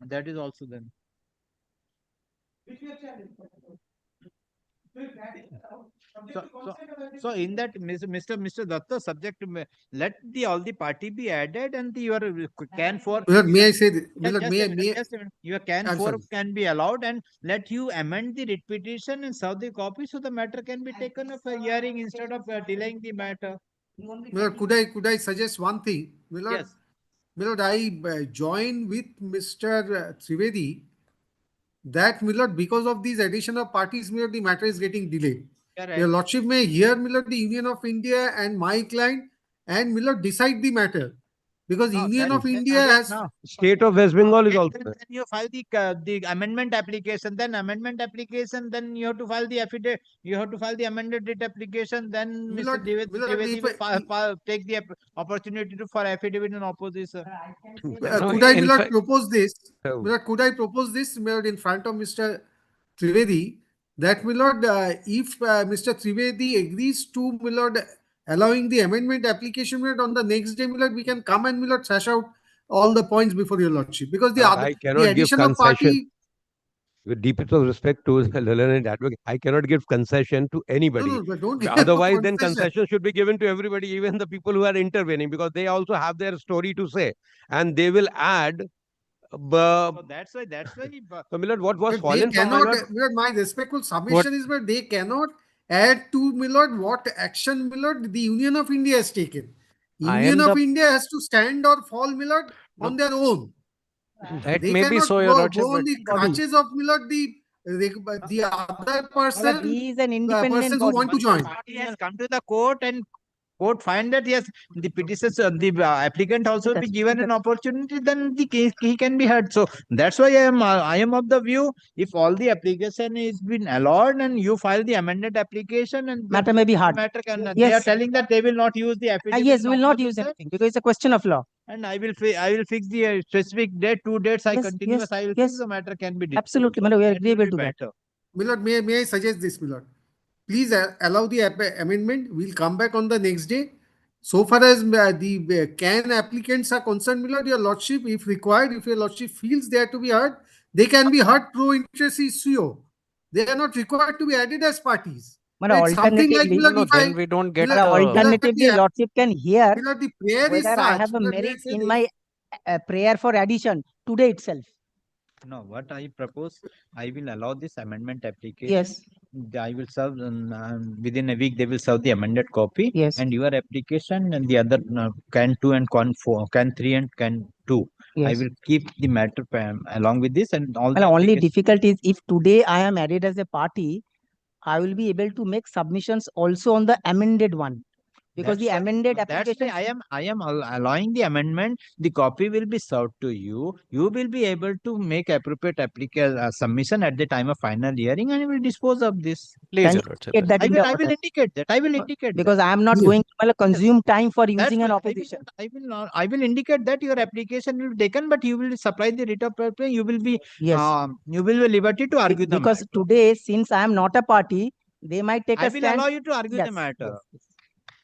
That is also then. So in that, Mr. Datta, subject, let all the party be added, and your can 4. My lord, may I say that? My lord, Just may a I? minute, just a minute. Your can I'm 4 sorry. can be allowed, and let you amend the writ petition and serve the copy, so the matter can be taken up a hearing instead of delaying the matter. My lord, could I suggest one thing? My lord, Yes. my lord, I join with Mr. Trivedi that, my lord, because of these addition of parties, my lord, the matter is getting delayed. Correct. Your lordship may hear, my lord, the Union of India and my client, and my lord, decide the matter. Because No, Union then- of then India again, has no. State of West Bengal is Then also there. you file the amendment application, then amendment application, then you have to file the affidavit, you have to file the amended writ application, then Mr. Trivedi will take the opportunity to for affidavit in opposition. could I, Milord, propose this? Milord, could I propose this, Milord, in front of Mr. Trivedi, that, Milord, if Mr. Trivedi agrees to, Milord, allowing the amendment application, Milord, on the next day, Milord, we can come and, Milord, thrash out all the points before your lordship. Because the Milord, other, I the cannot give addition of concession. party. With deepest of respect to the learned advocate, I cannot give concession to anybody. No, but don't give Otherwise, then concession. concession should be given to everybody, even the people who are intervening, because they also have their story to say, and they will add. So that's why. So, Milord, what was But fallen they from my cannot, lord? Milord, my respectful submission is that they cannot add to, Milord, what action, Milord, the Union of India has taken. I Union am of the- India has to stand or fall, Milord, on their own. That They may be cannot so, Your go Lordship, on the but crutches of, Milord, the other person, he is an independent persons who want to join. He has come to the court and court find that yes, the petitioner, the applicant also be given an opportunity, then the case he can be heard. So that's why I am of the view, if all the application is been allowed and you file the amended application and Matter may be hard. matter can, they are Yes. telling that they will not use the affidavit. Yes, we will in not use opposition, anything because it's a question of law. and I will fix the specific date, 2 dates I continuous. I will fix the matter can be disposed Absolutely, of. Milord, we are That will agreeable be to that. better. Milord, may I suggest this, Milord? Please allow the amendment. We'll come back on the next day. So far as the CAN applicants are concerned, Milord, your lordship, if required, if your lordship feels they are to be heard, they can be heard pro intresitio. They are not required to be added as parties. But It's something like, alternatively, Milord, if I, then we don't get Milord, alternatively, Lordship can hear Milord, the prayer is whether I such, have a Milord, may I merit say in this? my prayer for addition today itself. No, what I propose, I will allow this amendment application. Yes. I will serve within a week. They will serve the amended copy. Yes. And your application and the other can 2 and can 4, can 3 and can 2. I Yes. will keep the matter along with this and all. Well, only difficulty is if today I am added as a party, I will be able to make submissions also on the amended one. Because the amended application. I am allowing the amendment. The copy will be served to you. You will be able to make appropriate submission at the time of final hearing, and you will dispose of this. Please, Your Lordship. That I in will, the I will order. indicate that. I will indicate Because that. I am not going to consume time for That's using an fine. opposition. I will not. I will indicate that your application will be taken, but you will supply the writ of application. You will be. Yes. You will be liberty to argue the Because matter. today, since I am not a party, they might take I a will stand. allow you to argue the Yes. matter.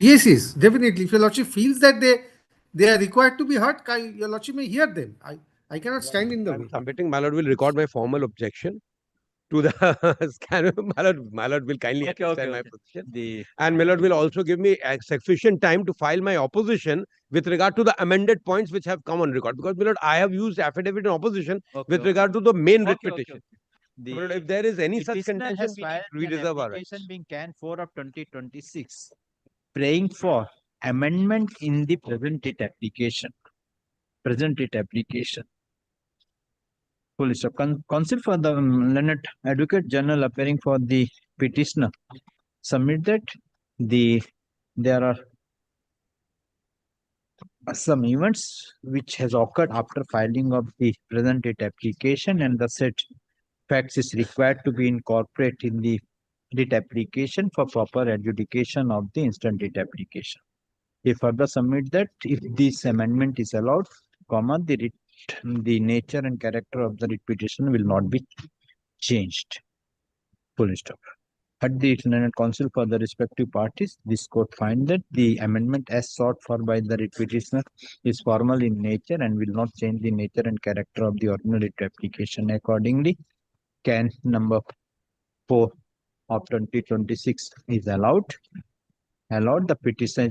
Yes, definitely. If your lordship feels that they are required to be heard, your lordship may hear them. I cannot stand in the way. Submitting, my lord will record my formal objection to the scanner. My lord will kindly understand my position. And my lord will also give me sufficient time to file my opposition with regard to the amended points which have come on record. Because, my lord, I have used affidavit in opposition with regard to the main writ petition. The My lord, if there is any such petitioner contention, has filed we an reserve our application rights. being CAN 4 of 2026, praying for amendment in the present date application. Present date application. Police counsel for the Learned Advocate General appearing for the petitioner submit that there are some events which has occurred after filing of the present date application, and the said facts is required to be incorporated in the writ application for proper adjudication of the instant writ application. They further submit that if this amendment is allowed, the nature and character of the writ petition will not be changed. Full stop. At the Learned Counsel for the respective parties, this court find that the amendment as sought for by the writ petitioner is formal in nature and will not change the nature and character of the original writ application. Accordingly, CAN number 4 of 2026 is allowed. The petition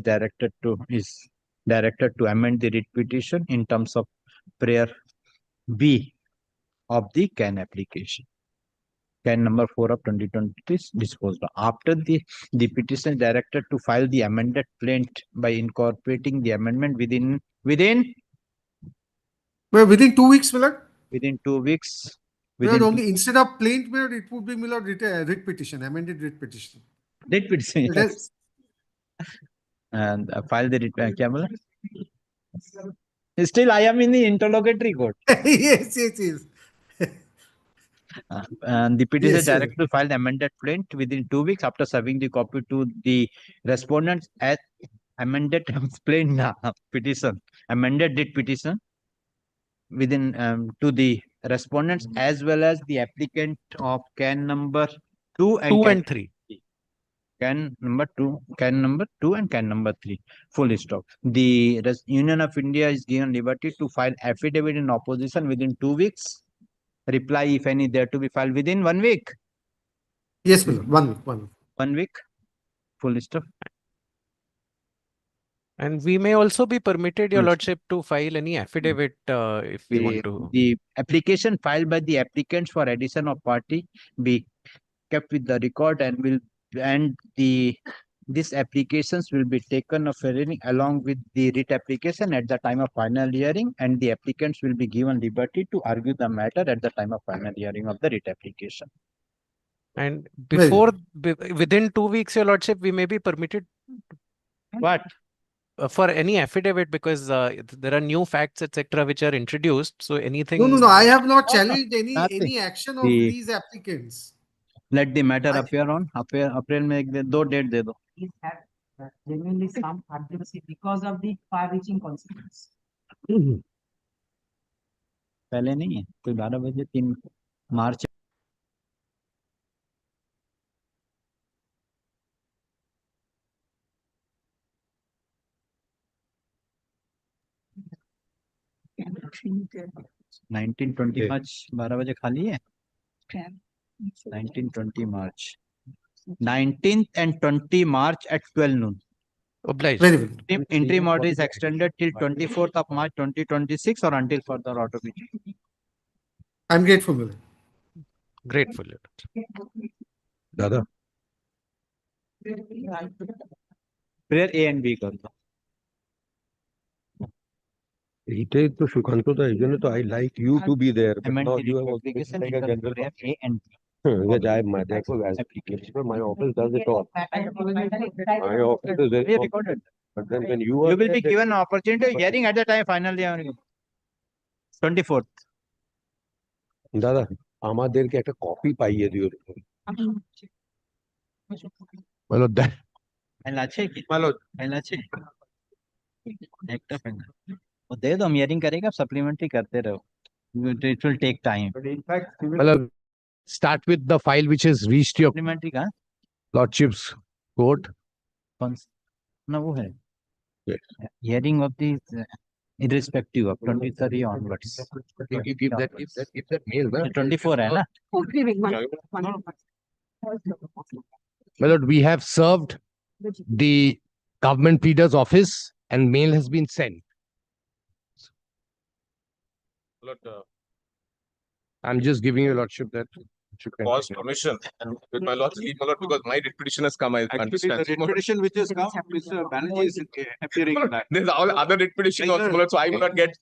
is directed to amend the writ petition in terms of prayer B of the CAN application. CAN number 4 of 2020 is disposed of. After the petition is directed to file the amended plaint by incorporating the amendment within Well, within 2 weeks, Milord. Within 2 weeks. Milord, only instead of plaint, Milord, it would be, Milord, writ petition, amended writ petition. Writ petition, yes. And file the writ, Kamala. Still, I am in the interrogatory court. Yes, yes, yes. And the petition Yes, is yes. directed to file amended plaint within 2 weeks after serving the copy to the respondents as amended plaint petition, amended did petition within to the respondents as well as the applicant of can number 2 and 2 can and 3. can number 2 and can number 3 full stop. The Union of India is given liberty to file affidavit in opposition within 2 weeks. Reply, if any, there to be filed within 1 week. Yes, my lord. 1 week. 1 week. 1 week. Full stop. And we may also be permitted, Your Full Lordship, to file any affidavit if we want to. The application filed by the applicants for addition of party be kept with the record and these applications will be taken of hearing along with the writ application at the time of final hearing, and the applicants will be given liberty to argue the matter at the time of final hearing of the writ application. And Very before, within 2 weeks, Your Lordship, we may be permitted What? For any affidavit, because there are new facts, etc., which are introduced. So anything. No. I have not challenged Nothing. any action of The- these applicants. Let the matter appear on April में एक दो date दे दो. These have genuinely some controversy because of the far-reaching consequences. पहले नहीं है कोई 12 बजे 3 March nineteen 20 मार्च 12 बजे खाली है 19-20 March 19th and 20 March at 12 noon. Obliged. Very well. Interim order is extended till 24th of March 2026 or until further order be changed. I'm grateful, my lord. Grateful. दादा Prayer A and B कर दो. এইটাই তো সুকান্ত দা এই জন্য তো I like you to be there but Amend now the you have also application like a because general prayer A and B. which I my therefore as my office does it all. My office is very We recorded. but then when you You are will be there, given an opportunity of hearing at the time finally 24th. দাদা আমাদেরকে একটা copy পাইয়ে দিও বলো দেখ file अच्छे की বলো फाइल अच्छे एक तो फाइल वो दे दो हम हियरिंग करेंगे आप सप्लीमेंट्री करते रहो. It will take time. मतलब start with the file which has reached your supplementary का lordship's court. कौन ना वो है hearing of the irrespective of 23 onwards. Give that mail na? 24 है ना. My lord, we have served the government pleader's office and mail has been sent. I'm just giving your lordship that. Cause permission and with my lord's leave, my lord, because my writ petition has come, I understand. The writ petition which has come, Mr. Banerjee is appearing back. There's all other writ petition also, my lord, so I will not get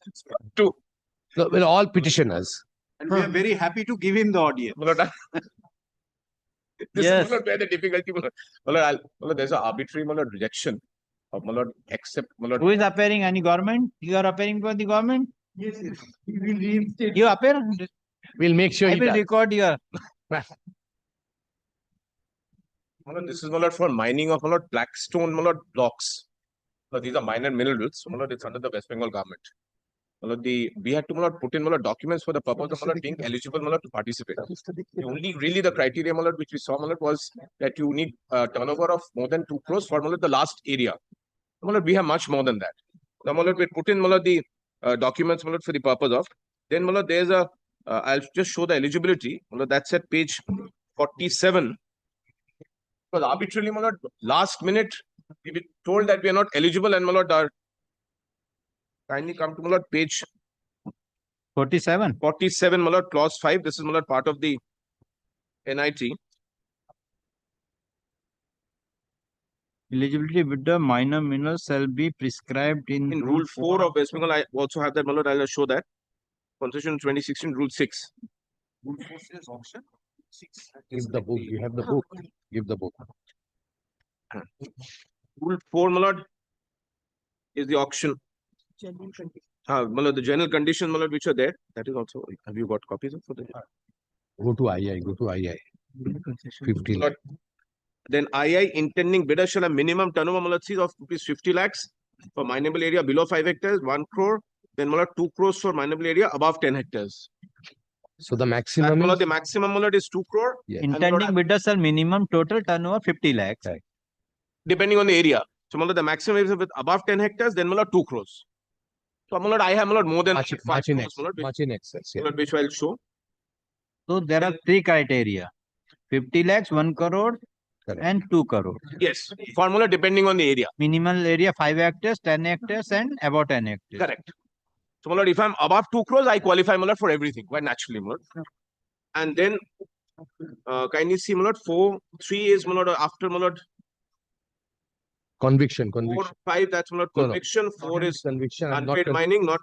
to. No, well, all petitioners. And we are very happy to give him the audience. My lord, this Yes. is my lord, where the difficulty, my lord. My lord, my lord, there's an arbitrary, my lord, rejection of my lord, except my lord. Who is appearing? Any government? You are appearing for the government? Yes, yes. We will reinstate. You appear? We'll make sure I he will does. record your. My lord, this is my lord for mining of my lord Blackstone, my lord blocks. My lord, these are minor minerals, so my lord, it's under the West Bengal government. My lord, we had to my lord put in my lord documents for the purpose of my lord being eligible my lord to participate. The only really the criteria my lord which we saw my lord was that you need turnover of more than 2 crores for my lord the last area. My lord, we have much more than that. Now my lord, we put in my lord the documents my lord for the purpose of. Then my lord, there's a I'll just show the eligibility. My lord, that's at page 47. Because arbitrarily, my lord, last minute, we were told that we are not eligible, and my lord, kindly come to my lord, page 47. 47, my lord, clause 5. This is my lord, part of the NIT. Eligibility with the minor minerals shall be prescribed in Rule 4 of West Bengal. I also have that, my lord. I'll show that. Constitution 2016, Rule 6. Rule 4 says auction. 6. Give the book. You have the book. Give the book. Rule 4, my lord, is the auction. The general conditions which are there, that is also, have you got copies of the? Go to II. 50 But then II intending bidder shall have minimum turnover of rupees 50 lakhs for mineable area below 5 hectares, 1 crore, then 2 crores for mineable area above 10 hectares. So the maximum The maximum is 2 crore. Yes. Intending bidders are minimum total turnover 50 lakhs. Right. Depending on the area. So the maximum is with above 10 hectares, then 2 crores. So I have more than much, 5 in crores, excess, much in excess. Yeah. which I will show. So there are three criteria: 50 lakhs, 1 crore, and 2 crore. Yes, formula depending on the area. Minimal area 5 hectares, 10 hectares, and about 10 hectares. Correct. So if I'm above 2 crores, I qualify for everything, quite naturally. And then kindly see 4, 3 is after Conviction. 4, 5, that's conviction. 4 is conviction. unpaid mining, not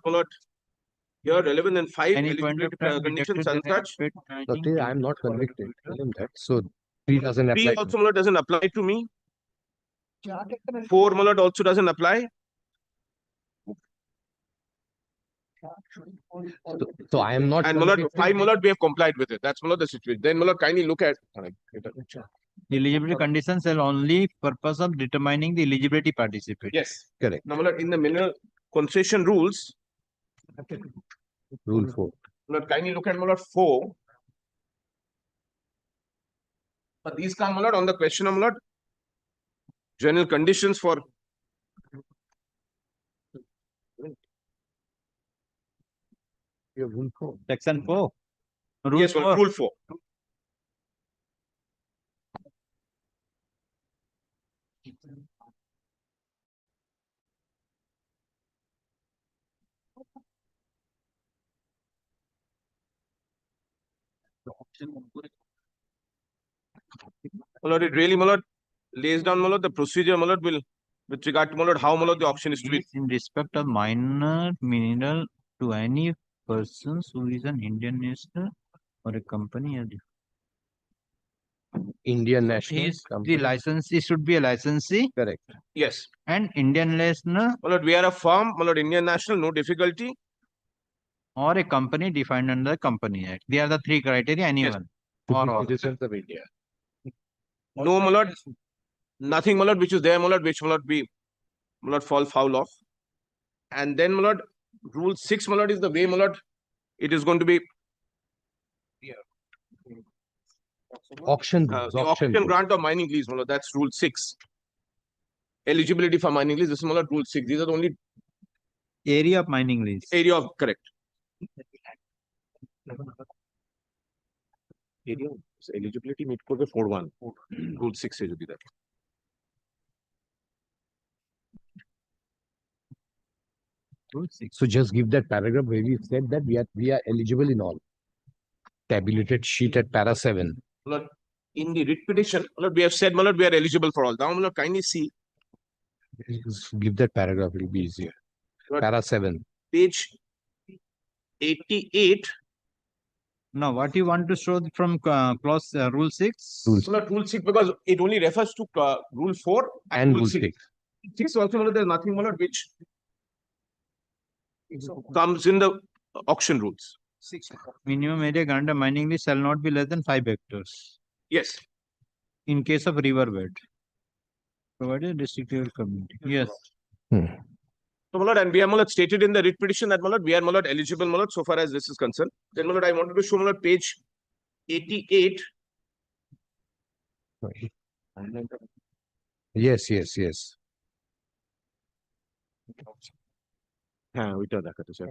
here relevant, and 5 Any point eligibility of time conditions and such. I am not convicted. Tell him that. So 3 doesn't 3 apply. also doesn't apply to me. 4 also doesn't apply. So I am not. And 5 we have complied with it. That's the situation. Then kindly look at. Eligibility conditions are only purpose of determining the eligibility participant. Yes. Correct. Now in the mineral concession rules. Rule 4. Kindly look at 4. But these come on the question of general conditions for. Rule 4. Section 4. Rule Yes, 4. Rule 4. It really lays down the procedure will with regard to how the auction is to be. In respect of minor mineral to any persons who is an Indian national or a company. Indian national. The licensee should be a licensee. Correct. Yes. And Indian national. We are a firm, Indian national, no difficulty. Or a company defined under the Company Act. They are the 3 criteria, anyone. Yes. Or all. Citizens of India. No, nothing, which is there, which be fall foul of. And then, Rule 6, is the way, it is going to be. Auction The rules. auction grant of mining lease, that's Rule 6. Eligibility for mining lease, this is Rule 6. These are the only. Area of mining lease. Area of, correct. Area eligibility meet for the 4-1. Rule 6 will be that. So just give that paragraph where we said that we are eligible in all. Tabulated sheet at para 7. In the writ petition, we have said we are eligible for all. Now, kindly see. Just give that paragraph, it will be easier. Para 7. Page 88. Now, what you want to show from clause Rule 6? Rule 6, because it only refers to Rule 4 and Rule 6. 6 also, there is nothing which comes in the auction rules. Minimum area granted mining lease shall not be less than 5 hectares. Yes. In case of riverbed. Provided district level community. Yes. So, and we have stated in the writ petition that we are eligible so far as this is concerned. Then I wanted to show page 88. Yes.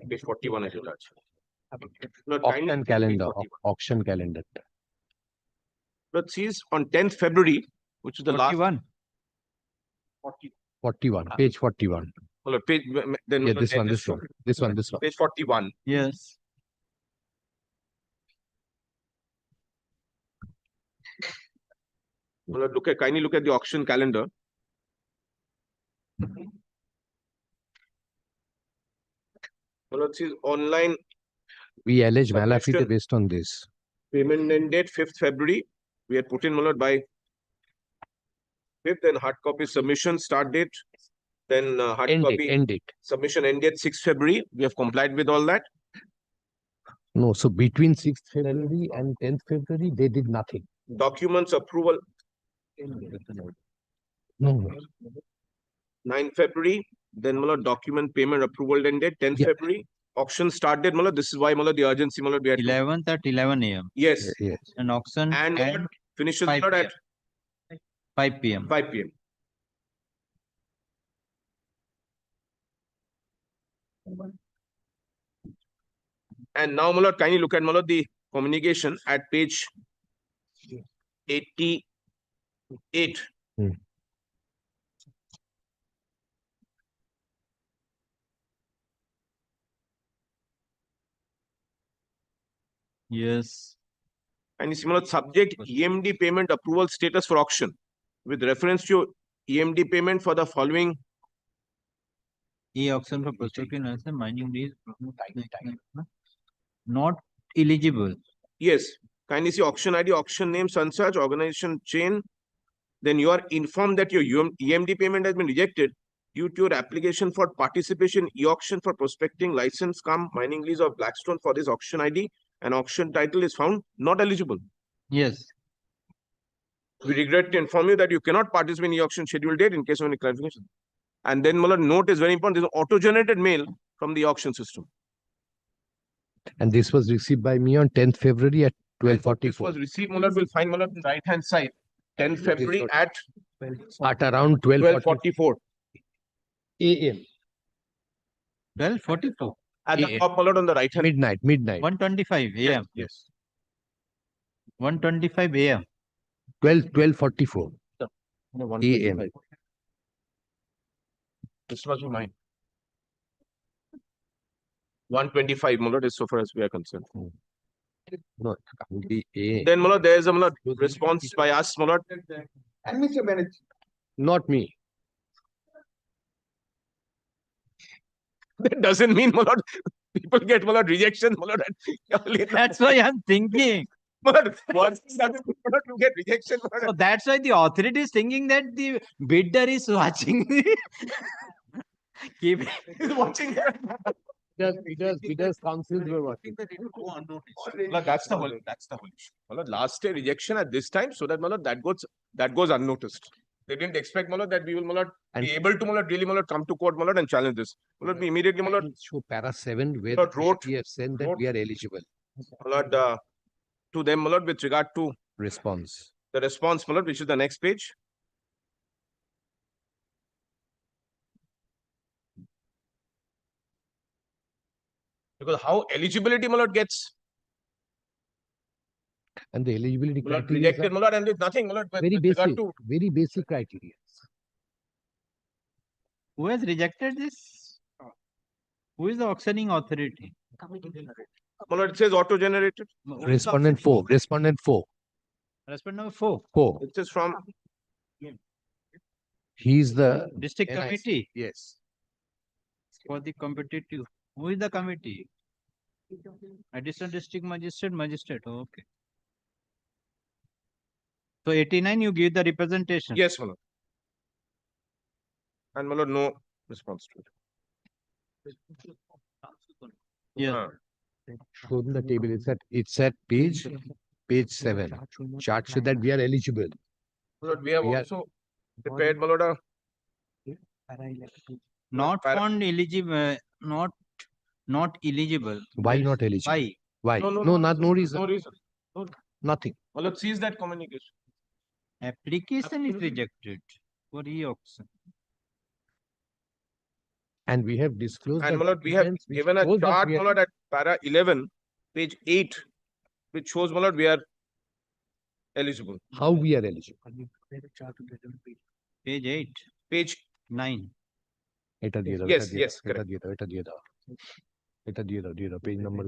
Page 41. Auction calendar. Let's see, on 10th February, which is the 41. last. 41. Page 41. Page, then yeah, this one. Page 41. Yes. Kindly look at the auction calendar. Let's see, online. We allege malafide based on this. Payment end date 5th February. We had put in by 5th, and hard copy submission start date Then hard End copy date, end date. submission end date 6 February. We have complied with all that. No, so between 6th February and 10th February, they did nothing. Documents approval No. 9 February. Then document payment approval end date 10th February. Auction start date. This is why the urgency we had 11th at 11 a.m. Yes. Yes. An auction And finishes 5 at 5 p.m. 5 p.m. And now kindly look at the communication at page 88. Yes. And you see subject EMD payment approval status for auction with reference to EMD payment for the following E-auction for prospective mining days not eligible. Yes. Kindly see auction ID, auction name, such organization chain. Then you are informed that your EMD payment has been rejected due to your application for participation e-auction for prospecting license mining lease of Blackstone for this auction ID and auction title is found not eligible. Yes. We regret to inform you that you cannot participate in e-auction schedule date in case of any clarification. And then note is very important. There's an auto-generated mail from the auction system. And this was received by me on 10th February at 12:44. This was received, we'll find on the right hand side. 10th February at around 12:44 a.m. 12:44. At the top on the right hand. Midnight. 1:25 a.m. Yes. 1:25 a.m. 12:44 a.m. This must be mine. 125 is so far as we are concerned. No, AM. Then there is a response by us. And Mr. Manager. Not me. That doesn't mean people get rejection. That's why I'm thinking. But once you get rejection. So that's why the authority is thinking that the bidder is watching. Keep watching. Bidders councils were watching. That's the whole issue. Last day rejection at this time, so that that goes unnoticed. They didn't expect that we will be able to really come to court and challenge this. We immediately show para 7 where wrote, we have said that we are eligible. To them with regard to response. The response which is the next page. Because how eligibility gets and the eligibility criteria rejected and with nothing very basic criteria. Who has rejected this? Who is the auctioning authority? It says auto generated. Respondent 4. Respondent 4. Respondent number 4. 4. It is from He's the district NIC. committee. Yes. For the competitive. Who is the committee? Additional district magistrate. Okay. So 89 you give the representation. Yes, Malad. And Malad, no response to it. Yeah. Show them the table. It's at page 7. Chart show that we are eligible. Malad, we have also prepared Malad. Not found eligible. Not eligible. Why not eligible? Why? No reason. No reason. Nothing. Malad, sees that communication. Application is rejected for e-auction. And we have disclosed. And Malad, we have given a chart Malad at para 11, page 8, which shows Malad we are eligible. How we are eligible? Page 8. Page 9. Yes, correct. Page number.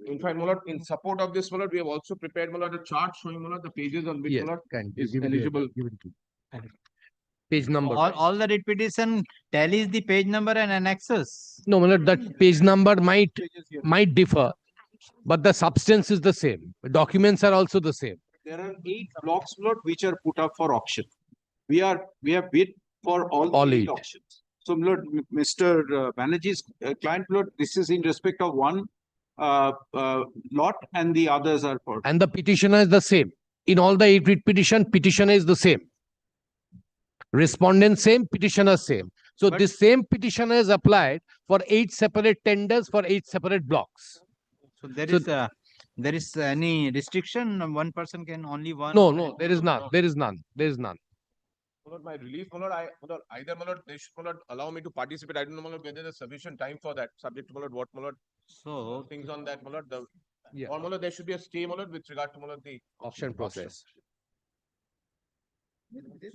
In fact, Malad, in support of this, Malad, we have also prepared Malad a chart showing Malad the pages on which Malad is eligible. Page number. All the writ petition tallies the page number and annexes. No, Malad, that page number might differ, but the substance is the same. Documents are also the same. There are 8 blocks Malad which are put up for auction. we have bid for all 8 auctions. So, Lord, Mr. Banerjee's client, Lord, this is in respect of one lot, and the others are for. And the petitioner is the same. In all the 8 writ petition, petitioner is the same. Respondent same, petitioner same. So this same petitioner is applied for 8 separate tenders for 8 separate blocks. So there is any restriction? One person can only one. No, there is none. There is none. There is none. My relief, either they should allow me to participate. I don't know whether there's sufficient time for that. Subject to what so things on that or there should be a stay with regard to the auction process.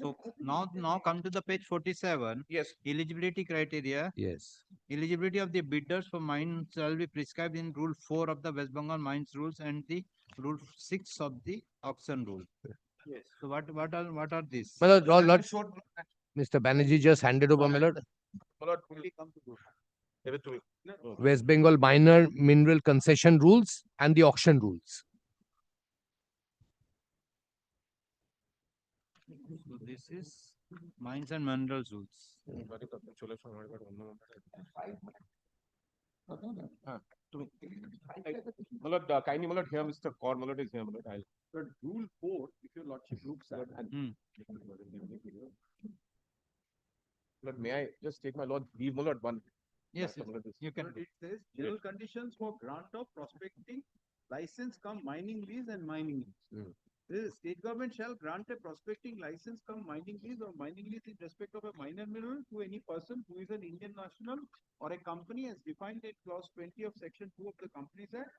So now come to the page 47. Yes. Eligibility criteria. Yes. Eligibility of the bidders for mines shall be prescribed in Rule 4 of the West Bengal Mines Rules and the Rule 6 of the Auction Rule. Yes. So what are these? My lord, Mr. Banerjee just handed over, my lord. West Bengal Minor Mineral Concession Rules and the Auction Rules. So this is Mines and Minerals Rules. Kindly here, Mr. Kaur is here. But Rule 4, if your lordship looks at, Lord, may I just take my lord leave, my lord, one? Yes, you can. It says general conditions for grant of prospecting license come mining lease and mining lease. The state government shall grant a prospecting license come mining lease or mining lease in respect of a minor mineral to any person who is an Indian national or a company as defined in clause 20 of section 2 of the Companies Act.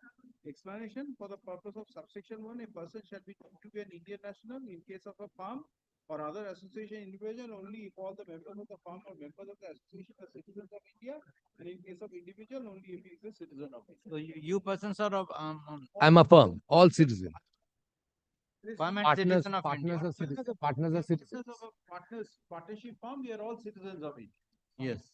Explanation: for the purpose of subsection 1, a person shall be deemed to be an Indian national in case of a farm or other association individual only if all the members of the farm or members of the association are citizens of India, and in case of individual only if he is a citizen of India. So you persons are of I'm a firm, all citizens. farm and Partners citizen of India. are citizens. Partners are citizens. Of a partnership farm, we are all citizens of India. Yes.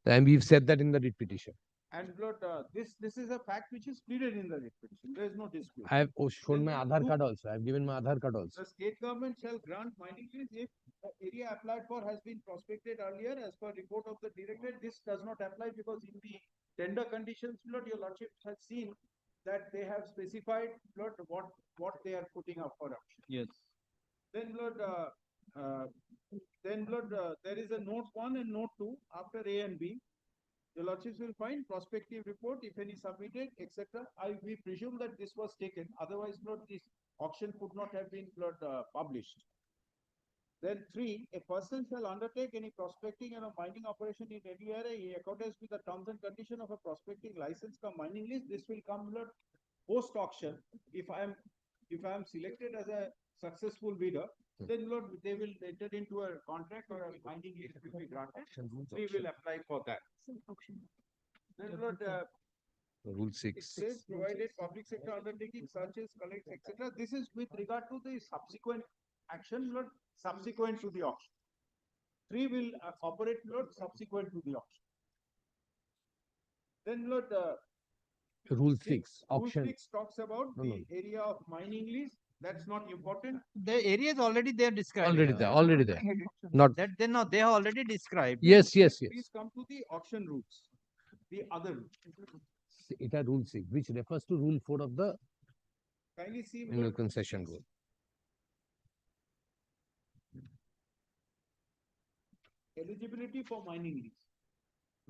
And we've said that in the writ petition. And Lord, this is a fact which is pleaded in the writ petition. There is no dispute. I have shown my Aadhaar card also. I have given my Aadhaar card also. The state government shall grant mining lease if the area applied for has been prospected earlier as per report of the director. This does not apply because in the tender conditions, Lord, your lordship has seen that they have specified, Lord, what they are putting up for auction. Yes. Then, Lord, there is a note 1 and note 2 after A and B. The lordships will find prospective report, if any submitted, etc. We presume that this was taken. Otherwise, Lord, this auction could not have been, Lord, published. Then 3, a person shall undertake any prospecting and a mining operation in any area in accordance with the terms and conditions of a prospecting license come mining list. This will come, Lord, post auction. If I am selected as a successful bidder, then Lord, they will enter into a contract or a mining list will be granted. We will apply for that. Then Lord, Rule it 6. says provided public sector undertaking searches, collects, etc. This is with regard to the subsequent action, Lord, subsequent to the auction. 3 will operate, Lord, subsequent to the auction. Then Lord, Rule 6. Rule Auction. 6 talks about the area of mining lease. That's not important. The area is already there described. Already there. Already there. Not. That they know they have already described. Yes. Please come to the auction rules. The other rules. It has Rule 6, which refers to Rule 4 of the Kindly see Mineral Concession Rule. eligibility for mining lease.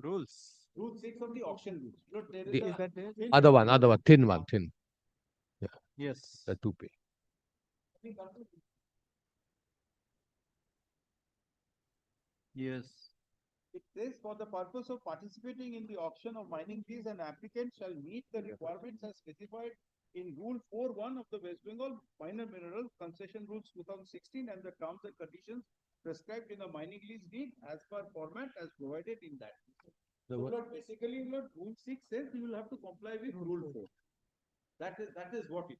Rules. Rule 6 of the auction rules. Look, there is The other one, thin one, thin. Yeah. Yes. The 2 pay. Yes. It says for the purpose of participating in the auction of mining lease, an applicant shall meet the requirements as specified in Rule 4.1 of the West Bengal Minor Mineral Concession Rules 2016 and the terms and conditions prescribed in the mining lease deed as per format as provided in that. So, Lord, basically, Lord, Rule 6 says you will have to comply with Rule 4. That is what it is.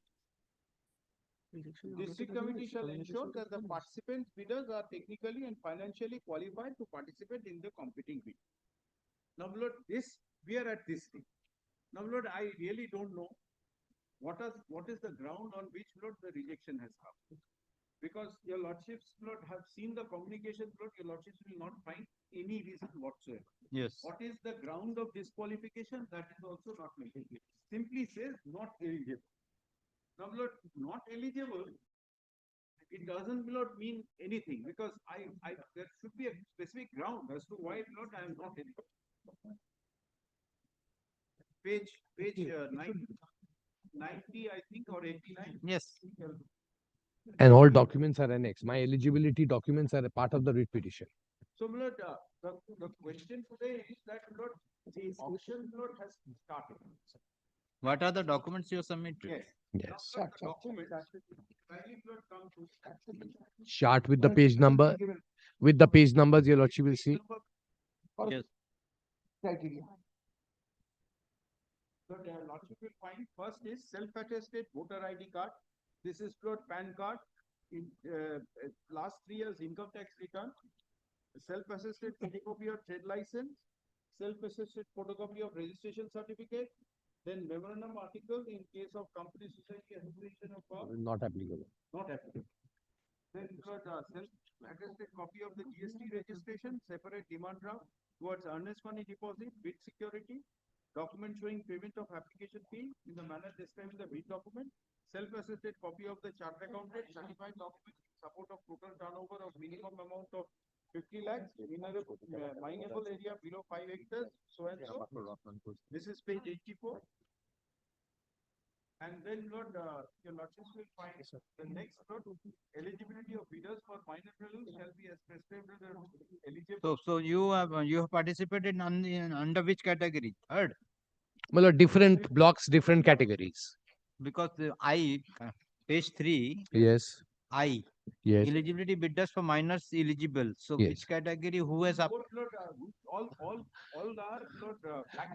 District committee shall ensure that the participants bidders are technically and financially qualified to participate in the competing bid. Now, Lord, we are at this thing. Now, Lord, I really don't know what is the ground on which, Lord, the rejection has come. Because your lordships have seen the communication, your lordships will not find any reason whatsoever. Yes. What is the ground of disqualification? That is also not mentioned. Simply says not eligible. Now, not eligible, it doesn't mean anything because there should be a specific ground as to why I am not eligible. Page 90, I think, or 89. Yes. And all documents are annexed. My eligibility documents are a part of the writ petition. So, the question today is that the auction has started. What are the documents you submitted? Yes. Yes. Now, the documents kindly come to Chart with the page number. With the page numbers, your lordship will see. Yes. criteria. So the lordship will find first is self-attested voter ID card. This is your PAN card. In last 3 years income tax return, self-attested photocopy of trade license, self-attested photocopy of registration certificate, then memorandum article in case of company, society, association of firm. Not applicable. Not applicable. Then you got self-attested copy of the GST registration, separate demand draft towards earnest money deposit, bid security, document showing payment of application fee in the manner described in the bid document, self-attested copy of the chart accountant, certified document in support of total turnover of minimum amount of 50 lakhs, mineable area below 5 hectares, so and so. This is page 84. And then your lordships will find the next note, eligibility of bidders for minor drilling shall be as prescribed eligible. So you have participated under which category? Third. Well, different blocks, different categories. Because page 3. Yes. Yes. Eligibility bidders for minors eligible. So Yes. which category? Who has up? All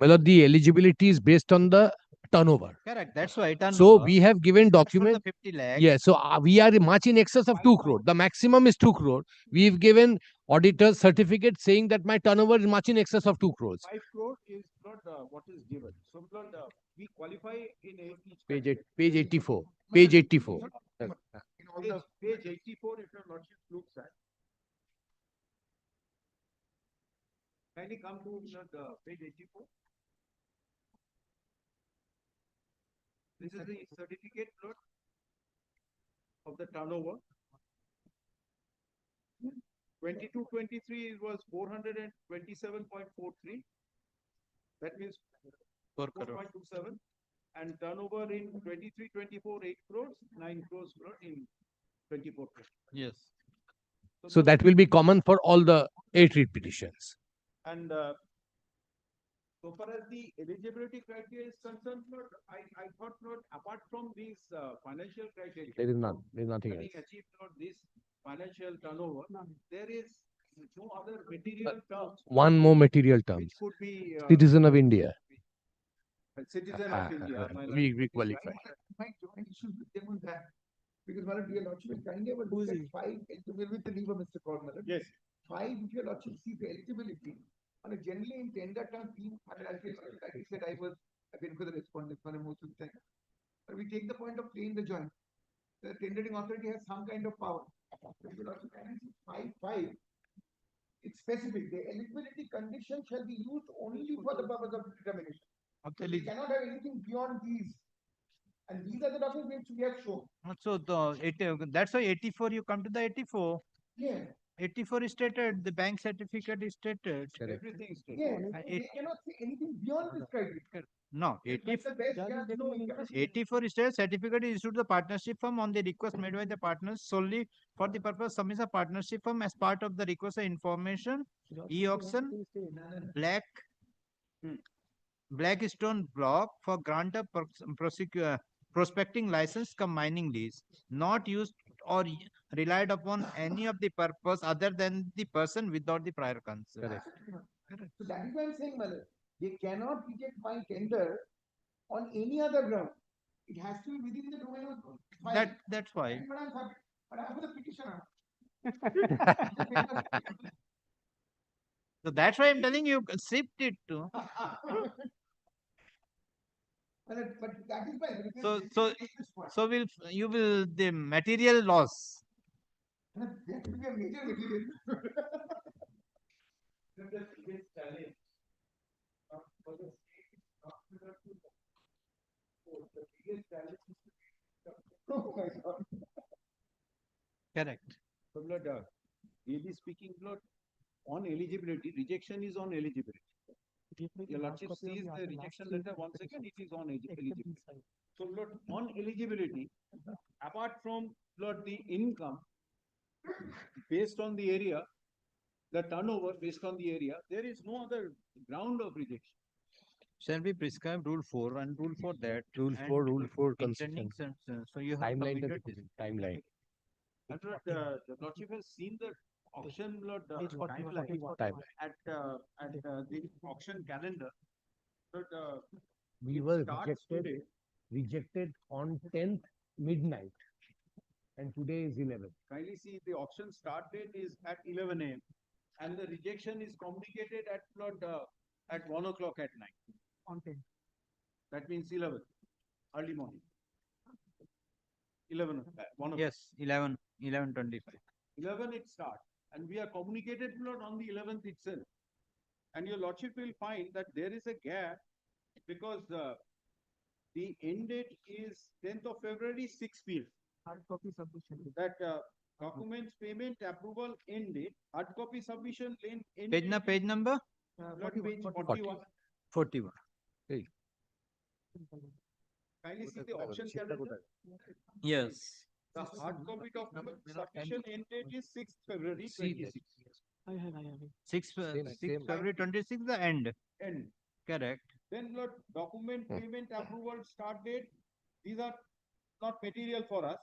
Well, the eligibility is based on the turnover. Correct. That's why. So we have given document. 50 lakhs. Yeah. So we are much in excess of 2 crore. The maximum is 2 crore. We've given auditor's certificate saying that my turnover is much in excess of 2 crores. 5 crore is not what is given. So we qualify in each Page 84. Page 84. Page 84, if your lordship looks at. Kindly come to the page 84. This is the certificate plot of the turnover. 22-23 it was 427.43. That means 4.27. And turnover in 23-24 8 crores, 9 crores in 24 crores. Yes. So that will be common for all the 8 writ petitions. And so far as the eligibility criteria is concerned, I thought apart from these financial criteria, There is none. There is nothing having else. achieved this financial turnover, there is no other material terms. One more material term. Which could be Citizen of India. Citizen of India. We qualify. My joint issues with them on that. Because my dear lordship will kindly have a look at 5, with the leave of Mr. Cornwall. Yes. 5, if your lordship sees the eligibility, and generally in tender term, like I said, I was again for the respondent for most of the time. But we take the point of playing the joint. The tendering authority has some kind of power. If your lordship kindly sees 5, it's specific. The eligibility condition shall be used only for the purpose of determination. We cannot have anything beyond these. And these are the documents we have shown. So that's why 84 you come to the 84. Yeah. 84 is stated. The bank certificate is stated. Everything is stated. Yeah. They cannot say anything beyond this criteria. No, That's the best guarantee we can. 84 is stated. Certificate is issued to the partnership firm on the request made by the partners solely for the purpose submits a partnership firm as part of the request information, e-auction, Blackstone block for grant of prospecting license come mining lease, not used or relied upon any of the purpose other than the person without the prior consent. Correct. So that is why I'm saying, Malay, they cannot reject my tender on any other ground. It has to be within the domain of That's why. But I'm the petitioner. So that's why I'm telling you, shift it to. But that is why. So you will the material loss. That will be a major material. Oh my God. Correct. So, Lord, really speaking, Lord, on eligibility, rejection is on eligibility. Your Lordship sees the rejection letter once again, it is on eligibility. So, Lord, on eligibility, apart from, Lord, the income based on the area, the turnover based on the area, there is no other ground of rejection. Shall we prescribe rule 4 and rule for that? Rule and 4, rule 4 intending consistency. so you have Timeline committed the this. timeline. And Lord, the Lordship has seen the auction, Lord, Timeline. at the auction calendar. But We it were starts today. rejected on 10th midnight, and today is 11th. Kindly see the auction start date is at 11 a.m. and the rejection is communicated at at 1 o'clock at night. On 10. That means 11 early morning. 11 1 o'clock. Yes, 11:25. 11 it starts and we are communicated on the 11th itself. And your Lordship will find that there is a gap because the end date is 10th of February, 6 p.m. Hard copy submission. That documents payment approval end date, hard copy submission end Page, date page number? page 41. 41. Kindly see the auction calendar. Yes. The hard copy document submission end date is 6th February See 26. I have. 6 February 26, the end. End. Correct. Then Lord, document payment approval start date. These are not material for us.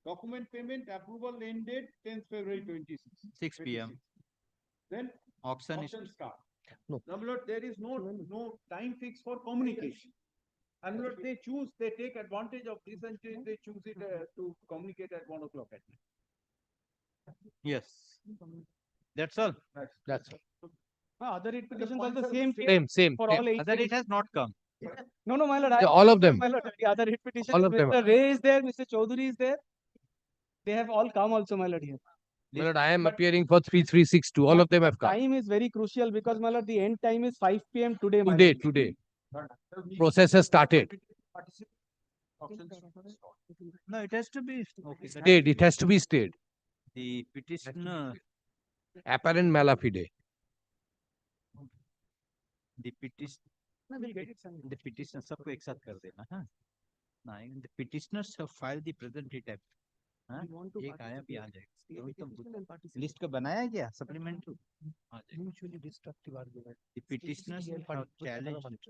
Document payment approval end date 10th February 26. 6 p.m. Then Auction is start. No. Now Lord, there is no time fix for communication. And Lord, they take advantage of this and they choose it to communicate at 1 o'clock at night. Yes. That's all. That's all. Other writ petitions are the same. Same. For all 8. Other it has not come. No, my lord. Yeah, all of them. My lord, the other writ petitions. All of them. Mr. Ray is there. Mr. Chaudhary is there. They have all come also, my lord, here. My lord, I am appearing for 3362. All of them have come. Time is very crucial because, my lord, the end time is 5 p.m. today, my Today, lord. today. Process has started. No, it has to be Stayed. It has to be stayed. the petitioner. Apparent malafide. The petitioner सबको एक साथ कर देना हाँ the petitioners have filed the present writ app हाँ एक आया भी आ जाएगा लिस्ट का बनाया क्या सप्लीमेंट्री आ जाएगा Mutually destructive argument. the petitioners have challenged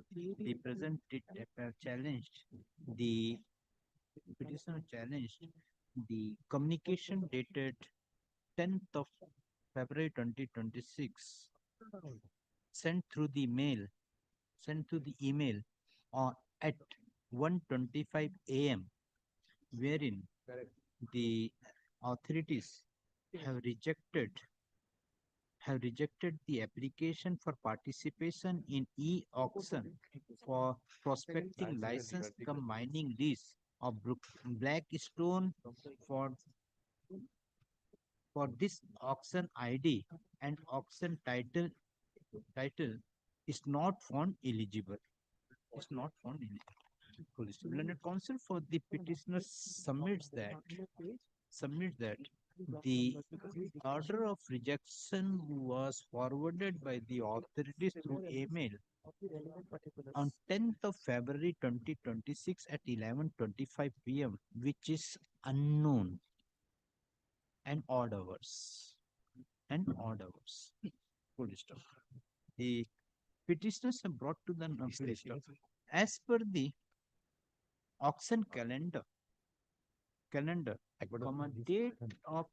the present writ app have challenged the petitioner challenged the communication dated 10th of February 2026 sent through the email at 1:25 a.m. wherein the authorities have rejected the application for participation in e-auction for prospecting license cum mining lease of Blackstone for this auction ID and auction title is not found eligible. Is not found eligible. Learned counsel for the petitioner submits that the order of rejection was forwarded by the authorities through email on 10th of February 2026 at 11:25 p.m. which is unknown and odd hours. Full stop. The petitioners have brought to the full stop. As per the auction calendar, date of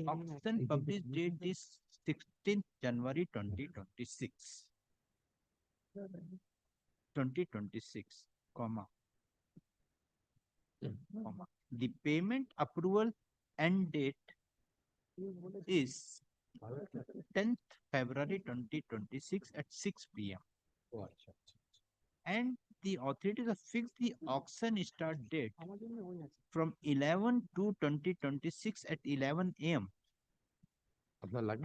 auction published date is 16th January 2026. 2026, the payment approval end date is 10th February 2026 at 6 p.m. And the authorities have fixed the auction start date from 11/2/2026 at 11 a.m.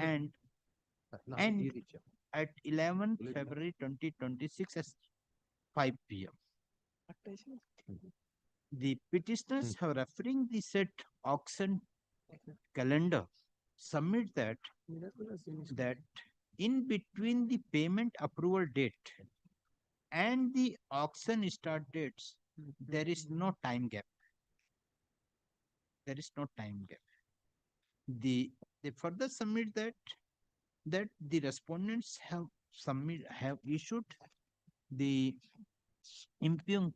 and at 11 February 2026 at 5 p.m. The petitioners have referring the said auction calendar submit that in between the payment approval date and the auction start dates, there is no time gap. There is no time gap. They further submit that the respondents have issued the impugned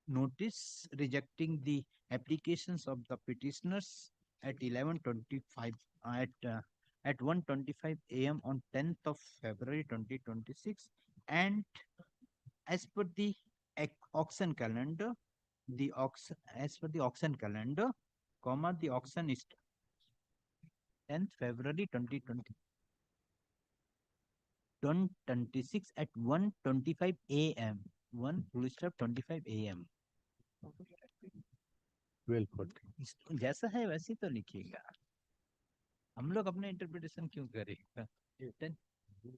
notice rejecting the applications of the petitioners at 11:25 at 1:25 a.m. on 10th of February 2026, and as per the auction calendar, as per the auction calendar, comma, the auction is 10th February 2026 at 1:25 a.m. 1:25 a.m. जैसा है वैसे तो लिखिएगा, हम लोग अपना interpretation क्यों करें? 2026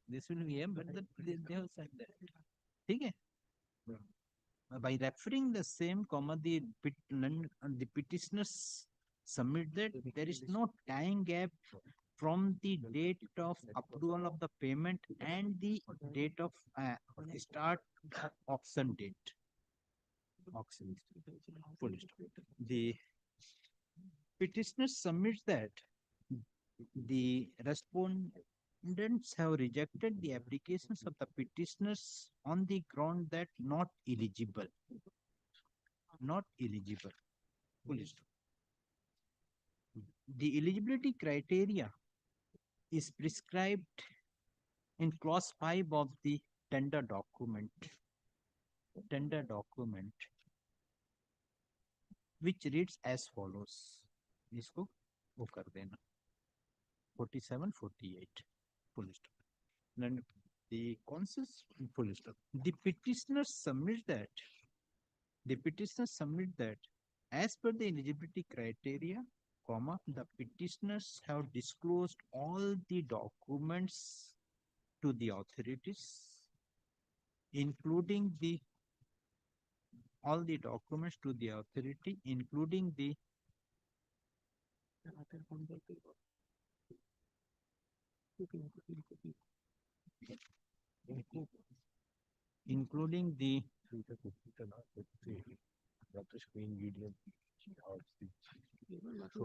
this will be but they have said that. ठीक है, by referring the same comma, the petitioners submit that there is no time gap from the date of approval of the payment and the date of start auction date. The petitioners submit that the respondents have rejected the applications of the petitioners on the ground that not eligible. Not eligible. The eligibility criteria is prescribed in clause 5 of the tender document. Tender document, which reads as follows. इसको वो कर देना 47, 48 full stop. Then the consensus full stop. The petitioners submit that as per the eligibility criteria, comma, the petitioners have disclosed all the documents to the authorities, including the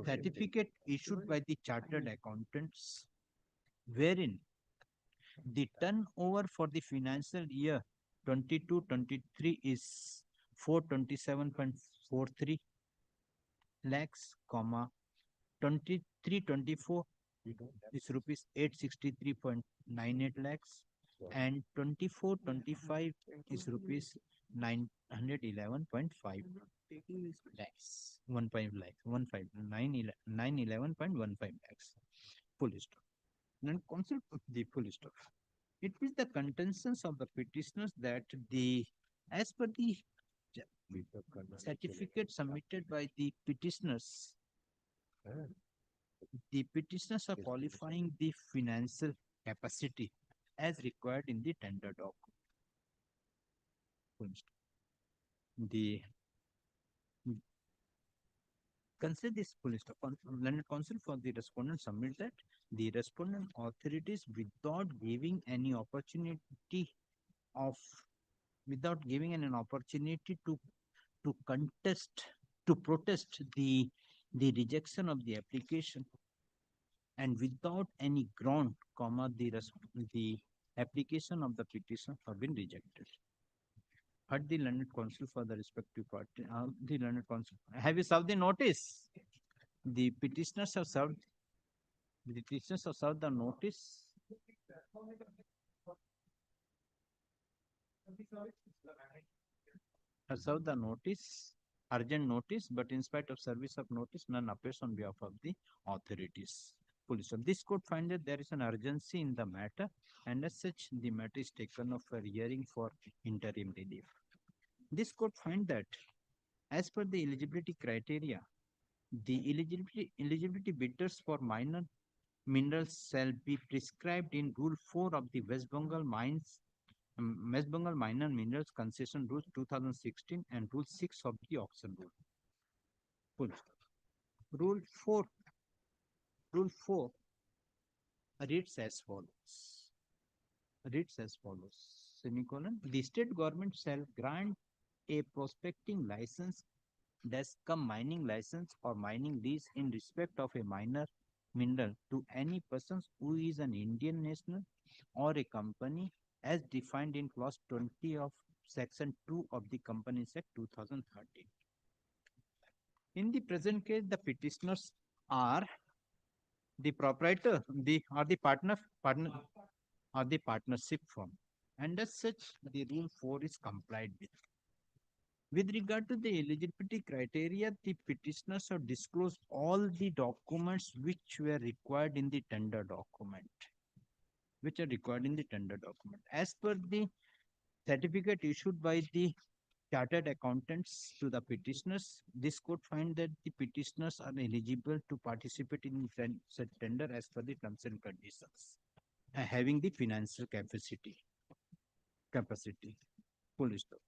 certificate issued by the chartered accountants, wherein the turnover for the financial year 22-23 is 427.43 lakhs, comma, 23-24 is rupees 863.98 lakhs, and 24-25 is rupees 911.5 lakhs. 911.15 lakhs. Full stop. Then concept of the full stop. It is the contentions of the petitioners that as per the certificate submitted by the petitioners, the petitioners are qualifying the financial capacity as required in the tender document. The consider this full stop. Learned counsel for the respondent submit that the respondent authorities, without giving any opportunity to protest the rejection of the application, and without any ground, comma, the application of the petition have been rejected. Heard the learned counsel for the respective party. The learned counsel, have you served the notice? The petitioners have served the notice. Have served the notice, urgent notice, but in spite of service of notice, none appears on behalf of the authorities. Police. This court find that there is an urgency in the matter, and as such, the matter is taken up for hearing for interim relief. This court find that, as per the eligibility criteria, the eligibility bidders for minor minerals shall be prescribed in Rule 4 of the West Bengal Minor Minerals Concession Rules 2016 and Rule 6 of the Auction Rule. Full stop. Rule 4 reads as follows. Semicolon. The state government shall grant a prospecting license, mining license or mining lease in respect of a minor mineral to any person who is an Indian national or a company as defined in clause 20 of section 2 of the Companies Act 2013. In the present case, the petitioners are the proprietor, the partnership firm, and as such, the Rule 4 is complied with. With regard to the eligibility criteria, the petitioners have disclosed all the documents which were required in the tender document. As per the certificate issued by the chartered accountants to the petitioners, this court find that the petitioners are eligible to participate in said tender as per the terms and conditions, having the financial capacity. Full stop.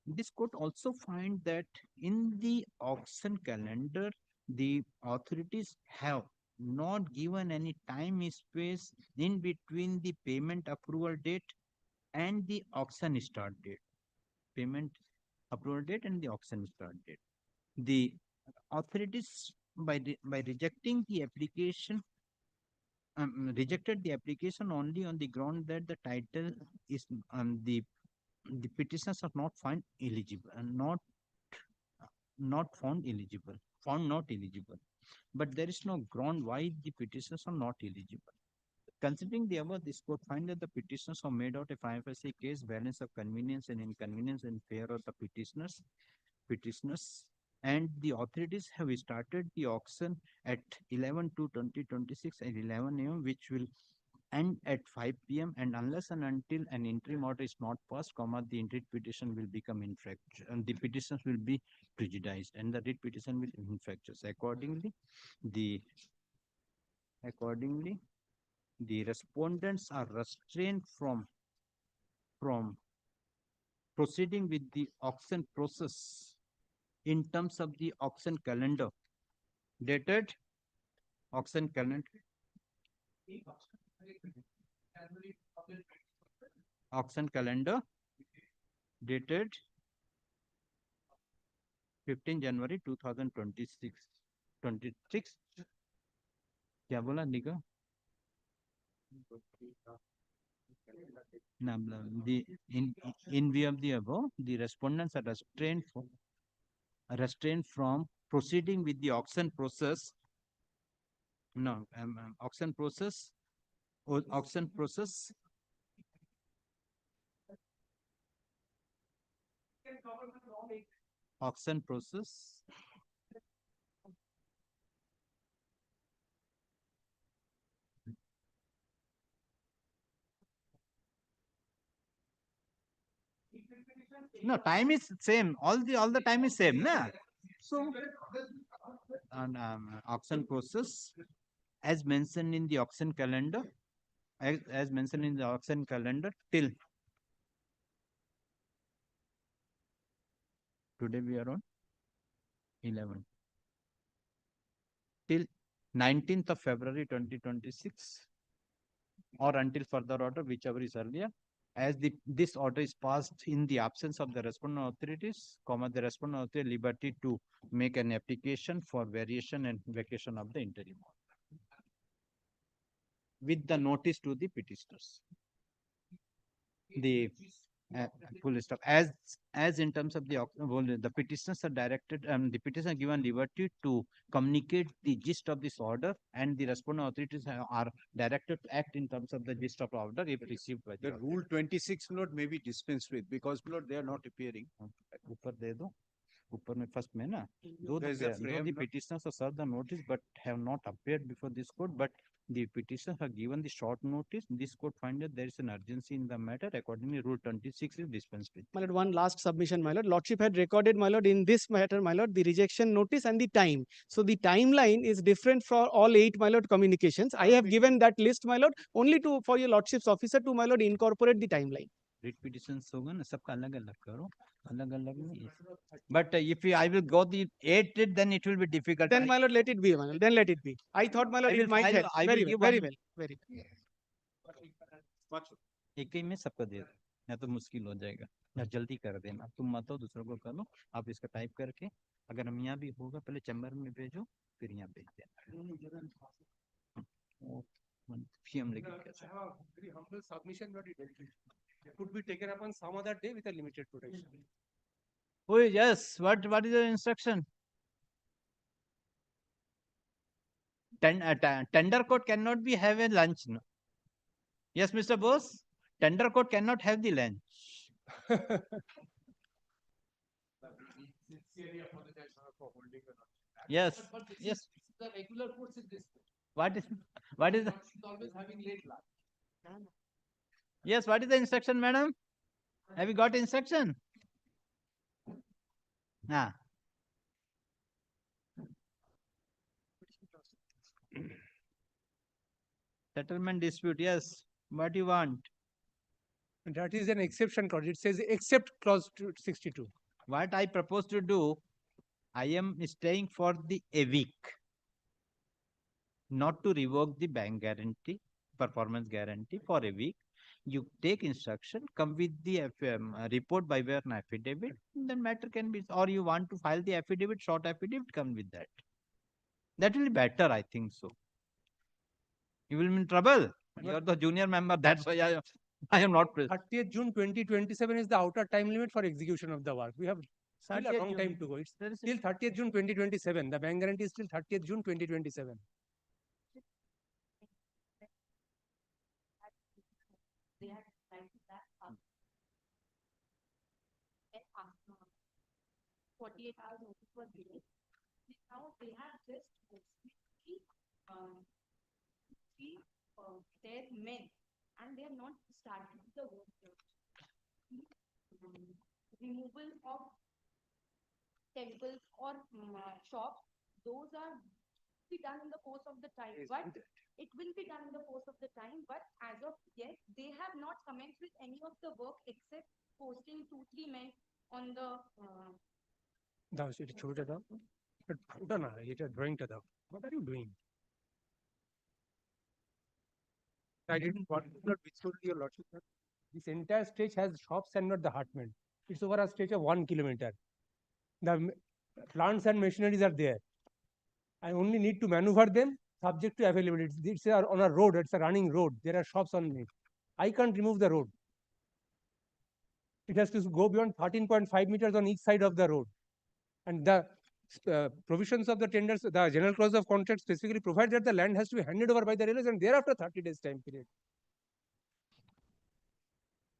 This court also find that in the auction calendar, the authorities have not given any time space in between the payment approval date and the auction start date. Payment approval date and the auction start date. The authorities, by rejecting the application, rejected the application only on the ground that the title is the petitioners are not found eligible and found not eligible. But there is no ground why the petitioners are not eligible. Considering the above, this court find that the petitioners have made out a prima facie case balance of convenience and inconvenience in favor of the petitioners, and the authorities have started the auction at 11/2/2026 at 11 a.m., which will end at 5 p.m. and unless and until an interim order is not passed, the writ petition will become infractious and the petitions will be prejudiced and the writ petition will infractious. Accordingly, the respondents are restrained from proceeding with the auction process in terms of the auction calendar dated auction calendar dated 15 January 2026. क्या बोला निका? In view of the above, the respondents are restrained from proceeding with the auction process. Auction process. No, time is same. All the time is same, na? So, auction process, as mentioned in the auction calendar, till today we are on 11 till 19th of February 2026 or until further order, whichever is earlier. As this order is passed in the absence of the respondent authorities, the respondent authority liberty to make an application for variation and vacation of the interim order with the notice to the petitioners. The full stop. As in terms of the petitioners are directed, the petitioner given liberty to communicate the gist of this order, and the respondent authorities are directed to act in terms of the gist of order if received by the Rule 26 may be dispensed with because they are not appearing. ऊपर दे दो, ऊपर में first में ना, though the petitioners have served the notice but have not appeared before this court, but The petitioners have given the short notice. This court finds that there is an urgency in the matter. Accordingly, Rule 26 is dispensed with. My lord, one last submission, my lord. Lordship had recorded, my lord, in this matter, my lord, the rejection notice and the time. So the timeline is different for all 8, my lord, communications. I have given that list, my lord, only to for your lordship's officer to, my lord, incorporate the timeline. Writ petitions होगा ना सबका अलग-अलग करो, अलग-अलग नहीं. But if I will go the 8, then it will be difficult. Then, my lord, let it be, my lord. Then let it be. I thought, my lord, it might help. Very well, very well, very well. एक ही में सबको दे दो, या तो मुश्किल हो जाएगा. या जल्दी कर देना. तुम मत हो, दूसरों को कर लो. आप इसका टाइप करके, अगर हम यहाँ भी होगा, पहले चैम्बर में भेजो, फिर यहाँ भेज देना. हम लेके कैसे? Very humble submission, but it could be taken up on some other day with a limited protection. Oh yes, what is the instruction? Tender court cannot be have a lunch. No? Yes, Mr. Bose. Tender court cannot have the lunch. Sincerely apologize for holding the lunch. Yes. But this Yes. is the regular course in this. What is the? She's always having late lunch. Yes, what is the instruction, madam? Have you got instruction? Ah. Settlement dispute, yes. What do you want? That is an exception clause. It says except clause 62. What I propose to do, I am staying for a week. Not to revoke the bank guarantee, performance guarantee for a week. You take instruction, come with the report by way of an affidavit, then matter can be, or you want to file the affidavit, short affidavit, come with that. That will be better, I think so. You will be in trouble. You are the junior member, that's why I am not present. 30th June 2027 is the outer time limit for execution of the work. We have still a 30th long June. time to go. It's till 30th June 2027. The bank guarantee is till 30th June 2027. They had cited that up. 48 hours notice was given. Now they have just their men, and they have not started the work yet. Removal of temples or shops, those are be done in the course of the time. But it will be done in the course of the time. But as of yet, they have not commenced with any of the work except posting 2-3 men on the. What are you doing? I didn't want to withhold your lordship. This entire stretch has shops and not the hutment. It's over a stretch of 1 kilometer. The plants and machineries are there. I only need to maneuver them subject to availability. It's on a road, it's a running road. There are shops on it. I can't remove the road. It has to go beyond 13.5 meters on each side of the road. And the provisions of the tenders, the general clause of contract specifically provide that the land has to be handed over by the railways and thereafter 30 days time period.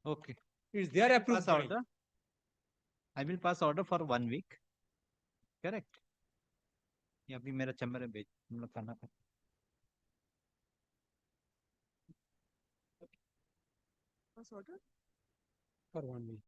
Okay. It's their approved Pass order. I will pass order for 1 week. Correct. ये अभी मेरा chamber में भेज हम लोग खाना खा order for 1 week.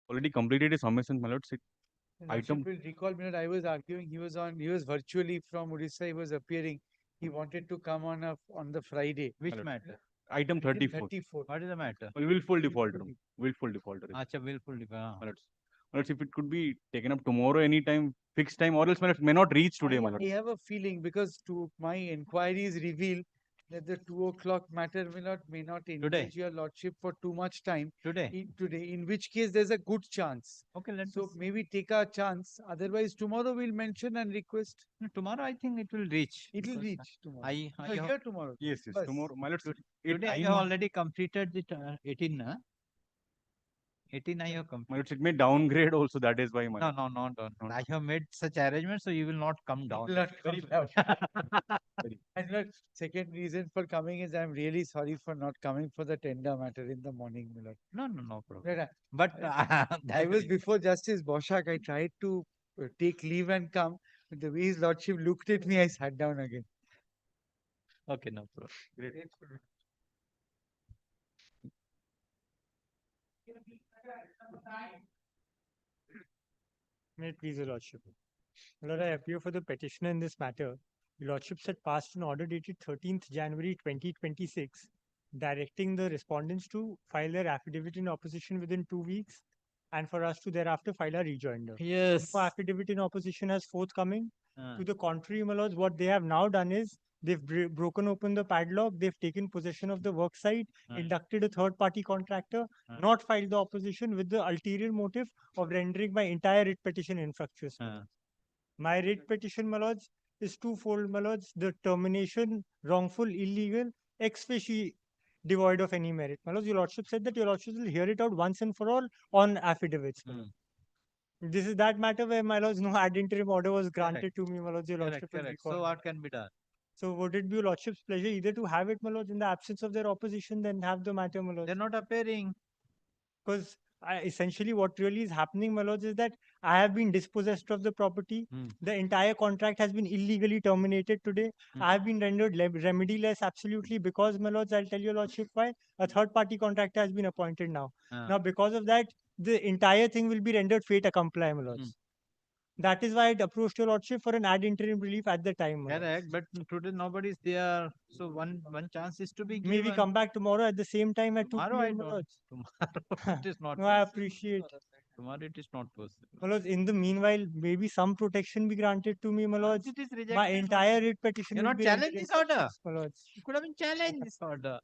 already completed his submission, my lord. Item. Item. Will recall, I was arguing, he was virtually from Odisha, he was appearing. He wanted to come on the Friday. Which Hello. matter? Item 34. 34. What is the matter? Willful defaulter. Willful defaulter. Acha, willful defaulter. My lords. My lords, if it could be taken up tomorrow, anytime, fixed time, or else my lords may not reach today, my lord. I have a feeling because to my inquiries reveal that the 2 o'clock matter may not engage your lordship for too much time Today? today, in which case there's a good chance. Okay, let's So maybe take our chance. Otherwise, tomorrow we'll mention and request. No, tomorrow I think it will reach. It will because, reach tomorrow. I So here tomorrow. Yes, Bas. tomorrow. My lords, Today I have already completed the 18, 18 I have completed. my lords, it may downgrade also, that is why, my No, lord. no. I have made such arrangements, so you will not come down. Will not come down. And look, second reason for coming is I'm really sorry for not coming for the tender matter in the morning, my lord. No problem. But, But I was before Justice Boshak. I tried to take leave and come. But the way his lordship looked at me, I sat down again. Okay, no problem. Great. May it please your lordship. My lord, I appear for the petitioner in this matter. Your lordships had passed an order dated 13th January 2026, directing the respondents to file their affidavit in opposition within 2 weeks, and for us to thereafter file a rejoinder. Yes. No affidavit in opposition has forthcoming. Ah. To the contrary, my lords, what they have now done is they've broken open the padlock, they've taken possession of the work site, inducted a third-party contractor, not filed the opposition with the ulterior motive of rendering my entire writ petition infructuous. My writ petition, my lords, is twofold, my lords. The termination, wrongful, illegal, ex officio devoid of any merit. My lords, your lordship said that your lordship will hear it out once and for all on affidavits. my lord. This is that matter where, my lords, no ad interim order was granted to me, my lords. Your lordship will Correct. recall. So what can be done? So would it be your lordship's pleasure either to have it, my lords, in the absence of their opposition, then have the matter, my lords? They're not appearing. Because essentially what really is happening, my lords, is that I have been dispossessed of the property. The entire contract has been illegally terminated today. I have been rendered remediless absolutely because, my lords, I'll tell your lordship why. A third-party contractor has been appointed now. Now, because of that, the entire thing will be rendered fait accompli, my lords. That is why I approached your lordship for an ad interim relief at the time. my lords. Correct, but today nobody is there. So one chance is to be given. Maybe come back tomorrow at the same time at 2 Tomorrow I p.m. my don't. lords. Tomorrow it is not. No, I appreciate. Tomorrow it is not possible. My lords, in the meanwhile, maybe some protection be granted to me, my lords. It is rejected. My entire writ petition You're will not be challenge rendered this order. infructuous, my lords. You could have been challenged this order.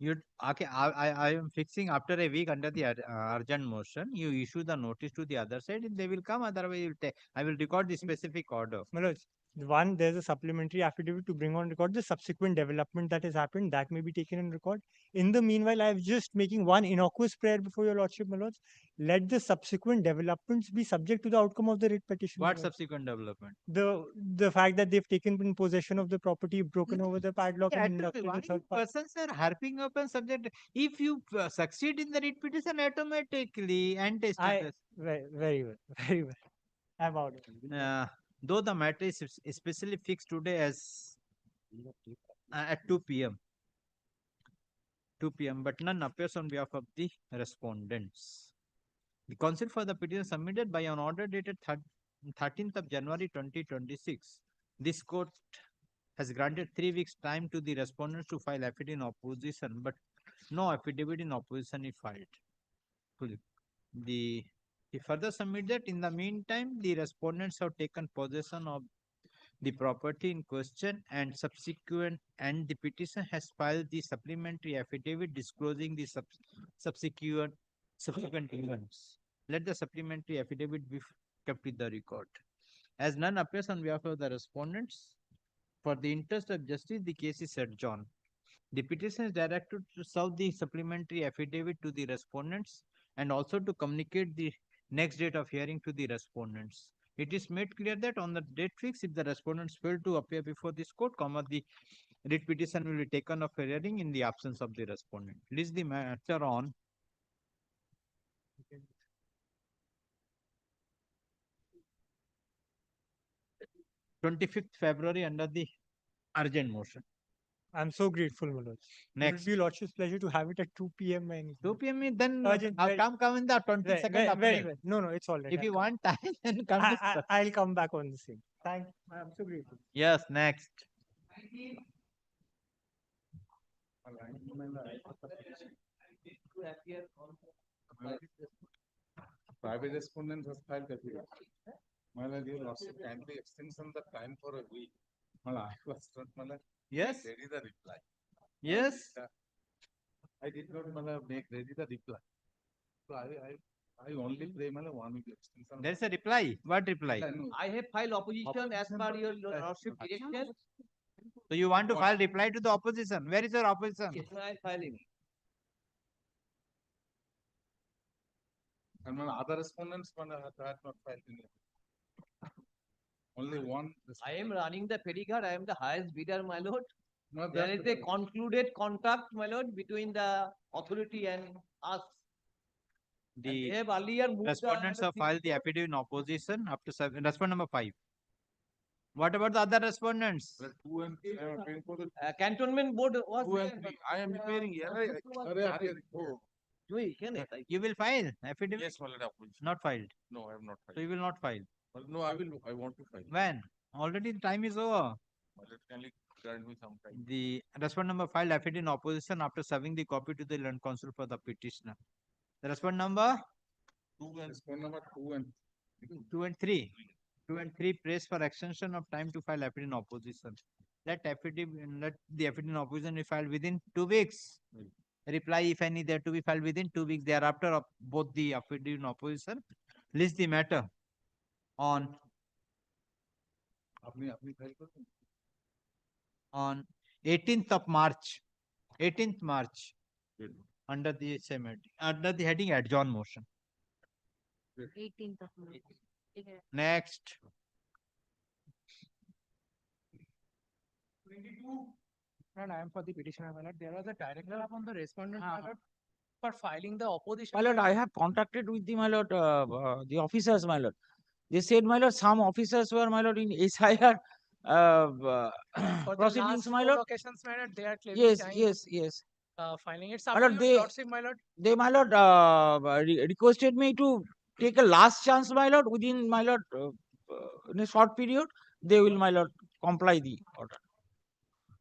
You okay? I am fixing after a week under the urgent motion. You issue the notice to the other side, and they will come. Otherwise, you'll take. I will record the specific order. My lords, one, there's a supplementary affidavit to bring on record the subsequent development that has happened. That may be taken on record. In the meanwhile, I am just making one innocuous prayer before your lordship, my lords. Let the subsequent developments be subject to the outcome of the writ petition. my What lords. subsequent development? The fact that they've taken in possession of the property, broken over the padlock, Yeah, and to be- inducted why the third party. persons are harping upon subject? If you succeed in the writ petition, automatically Very, very well, very well. I'm out. Though the matter is especially fixed today as at 2 p.m. 2 p.m. but none appears on behalf of the respondents. The counsel for the petition submitted by an order dated 13th of January 2026. This court has granted 3 weeks time to the respondents to file affidavit in opposition, but no affidavit in opposition is filed. He further submit that in the meantime, the respondents have taken possession of the property in question and the petition has filed the supplementary affidavit disclosing the subsequent events. Let the supplementary affidavit be kept with the record. As none appears on behalf of the respondents, for the interest of justice, the case is adjourned. The petition is directed to serve the supplementary affidavit to the respondents and also to communicate the next date of hearing to the respondents. It is made clear that on the date fixed, if the respondents fail to appear before this court, the writ petition will be taken up for hearing in the absence of the respondent. List the matter on 25th February under the urgent motion. I'm so grateful, my lord. It Next. would be your lordship's pleasure to have it at 2 p.m. by any 2 p.m. is then Urgent, very- come in the 22nd very April. well. No, it's all right. If you want time, then come to. I'll come back on the same. Thank you. I'm so grateful. Yes, next. Private respondent has filed affidavit. Mala, dear lordship, kindly extension the time for a week. Mala, I was not, Mala. Yes. Ready the reply. Yes. I did not, Mala, make ready the reply. So I only pray, Mala, 1 week extension. There is a reply. What reply? I have filed opposition as per your lordship direction. So you want to file reply to the opposition? Where is your opposition? Yes, I am filing. And Mala, other respondents, Mala, had not filed any. Only one. I am running the ferryguard. I am the highest bidder, my lord. No, There that's is a concluded contract, my lord, between the authority and us. And The they have earlier moved respondents have filed the affidavit in opposition up to 7. Respondent number 5. What about the other respondents? 2 and 3. I am appearing for the cantonment board was 2 and there, 3. I am appearing here. You will file affidavit? Yes, my lord, opposition. Not filed. No, I have not filed. So you will not file. Well, no, I will. I want to file. When? Already the time is over. My lord, kindly grant me some time. The respondent number filed affidavit in opposition after serving the copy to the land council for the petitioner. The respondent number 2 and respondent number 2 and 2 and 3. 2 and 3 praise for extension of time to file affidavit in opposition. Let the affidavit in opposition be filed within 2 weeks. Reply, if any, there to be filed within 2 weeks thereafter of both the affidavit in opposition. List the matter on on 18th of March. 18th March. Under the same under the heading adjourn motion. 18th of March. Next. 22. And I am for the petitioner, my lord. There was a director upon the respondent, my lord, for filing the opposition. My lord, I have contacted with the, my lord, the officers, my lord. They said, my lord, some officers were, my lord, in SIR For the proceedings, last my 4 lord. occasions, my lord, they are clearly Yes, saying, yes. filing it. My lord, My lord. they, my lord, requested me to take a last chance, my lord, within, my lord, in a short period, they will, my lord, comply the order.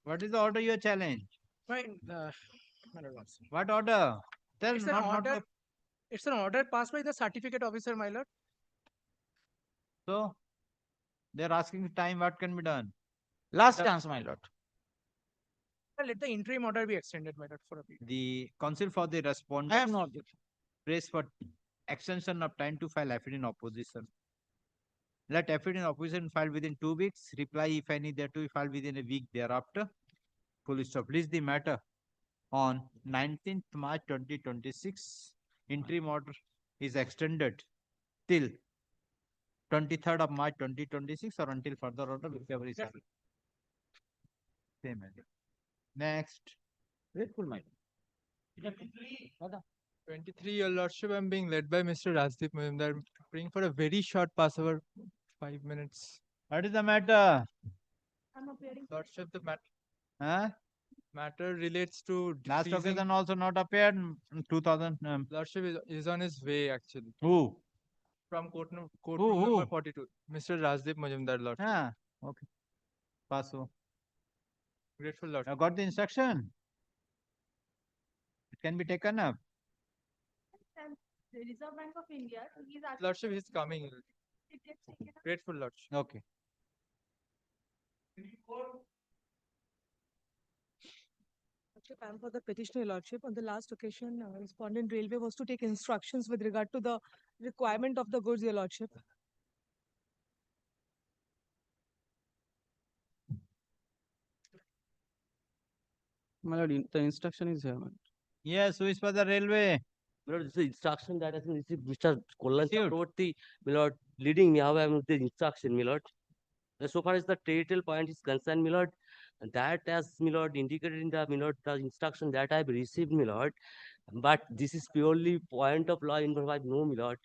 What is the order you challenge? Fine, my lord, once. What order? Tell It's an order. It's an order passed by the certificate officer, my lord. So they're asking time. What can be done? Last chance, my lord. Let the interim order be extended, my lord, for a period. The counsel for the respondent. I have no objection. Praise for extension of time to file affidavit in opposition. Let affidavit in opposition filed within 2 weeks. Reply, if any, there to be filed within a week thereafter. Full stop. List the matter on 19th March 2026. Interim order is extended till 23rd of March 2026 or until further order, whichever is happening. Same idea. Next. Grateful, my lord. 23, Your Lordship, I'm being led by Mr. Rajdeep Majumdar. I'm praying for a very short pass over 5 minutes. What is the matter? Lordship, the Huh? matter relates to Last decreasing- occasion also not appeared. 2000. Lordship is on his way, actually. Who? From court Who? number 42. Mr. Rajdeep Majumdar, Lordship. Ah, okay. Pass over. Grateful, Lordship. I got the instruction. It can be taken up. The Reserve Bank of India, he's asking. Lordship, he's coming. It gets taken up. Grateful, Lordship. Okay. Lordship, I'm for the petitioner, Lordship. On the last occasion, respondent railway was to take instructions with regard to the requirement of the goods, Your Lordship. My lord, the instruction is here, my lord. Yes, who is for the railway? My lord, this is the instruction that has been received. Mr. Kollan Shoot. Chakraborty, my lord, leading me. How I am the instruction, my lord. So far as the territorial point is concerned, my lord, That as my lord indicated in the my lord the instruction that I've received, my lord. But this is purely point of law improvised, no, my lord.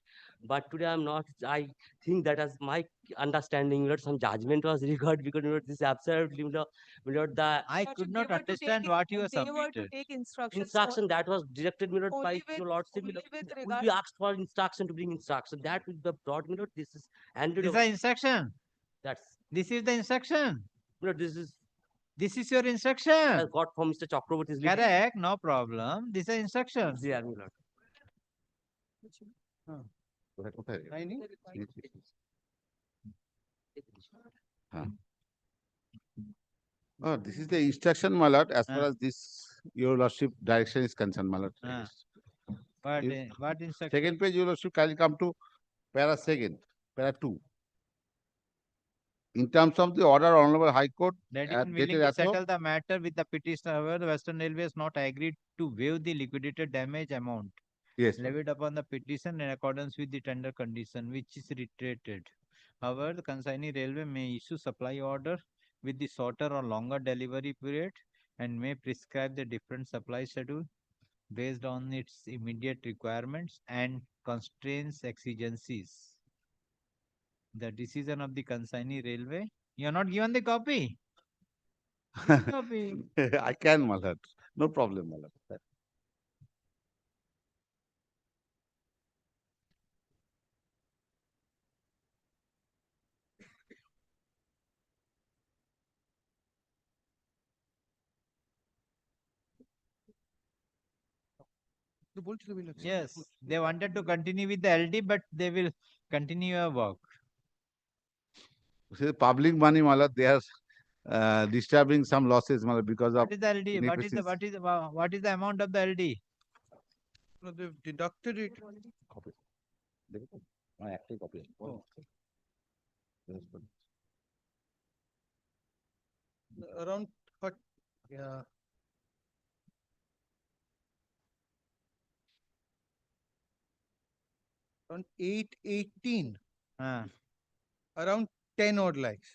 But today I'm not. I think that as my understanding, my lord, some judgment was required because my lord, this is absolutely, my lord, the I could not understand what you have They were to submitted. take instructions. instruction that was directed, my lord, by Only with, your lordship. only with We regard. be asked for instruction to bring instruction. That will be brought, my lord. This is handed This is over. the instruction. That's This is the instruction. my lord. This is your I instruction. got from Mr. Chakraborty's list. Correct, no problem. This is instruction. It's there, my lord. Oh, this is the instruction, my lord, as far Ah. as this your lordship direction is concerned, my lord. Ah. What, You- what instruction? Second page, your lordship, kindly come to para second, para 2. In terms of the order, Honorable High Court, That is dated willing to as of- settle the matter with the petitioner. However, the Western Railway has not agreed to waive the liquidated damage amount Yes, ma'am. levied upon the petition in accordance with the tender condition, which is reiterated. However, the consignee railway may issue supply order with the shorter or longer delivery period and may prescribe the different supply schedule based on its immediate requirements and constraints exigencies. The decision of the consignee railway. You are not given the copy. Copy. I can, my lord. No problem, my lord. Yes, they wanted to continue with the LD, but they will continue your work. See, public money, my lord, they are disturbing some losses, my lord, because of What is the LD? inefficiency. What is the amount of the LD? No, they've deducted it. Copy. My active copy. Oh. Yes, but- Around, yeah. Around 818, Ah, around 10 odd lakhs,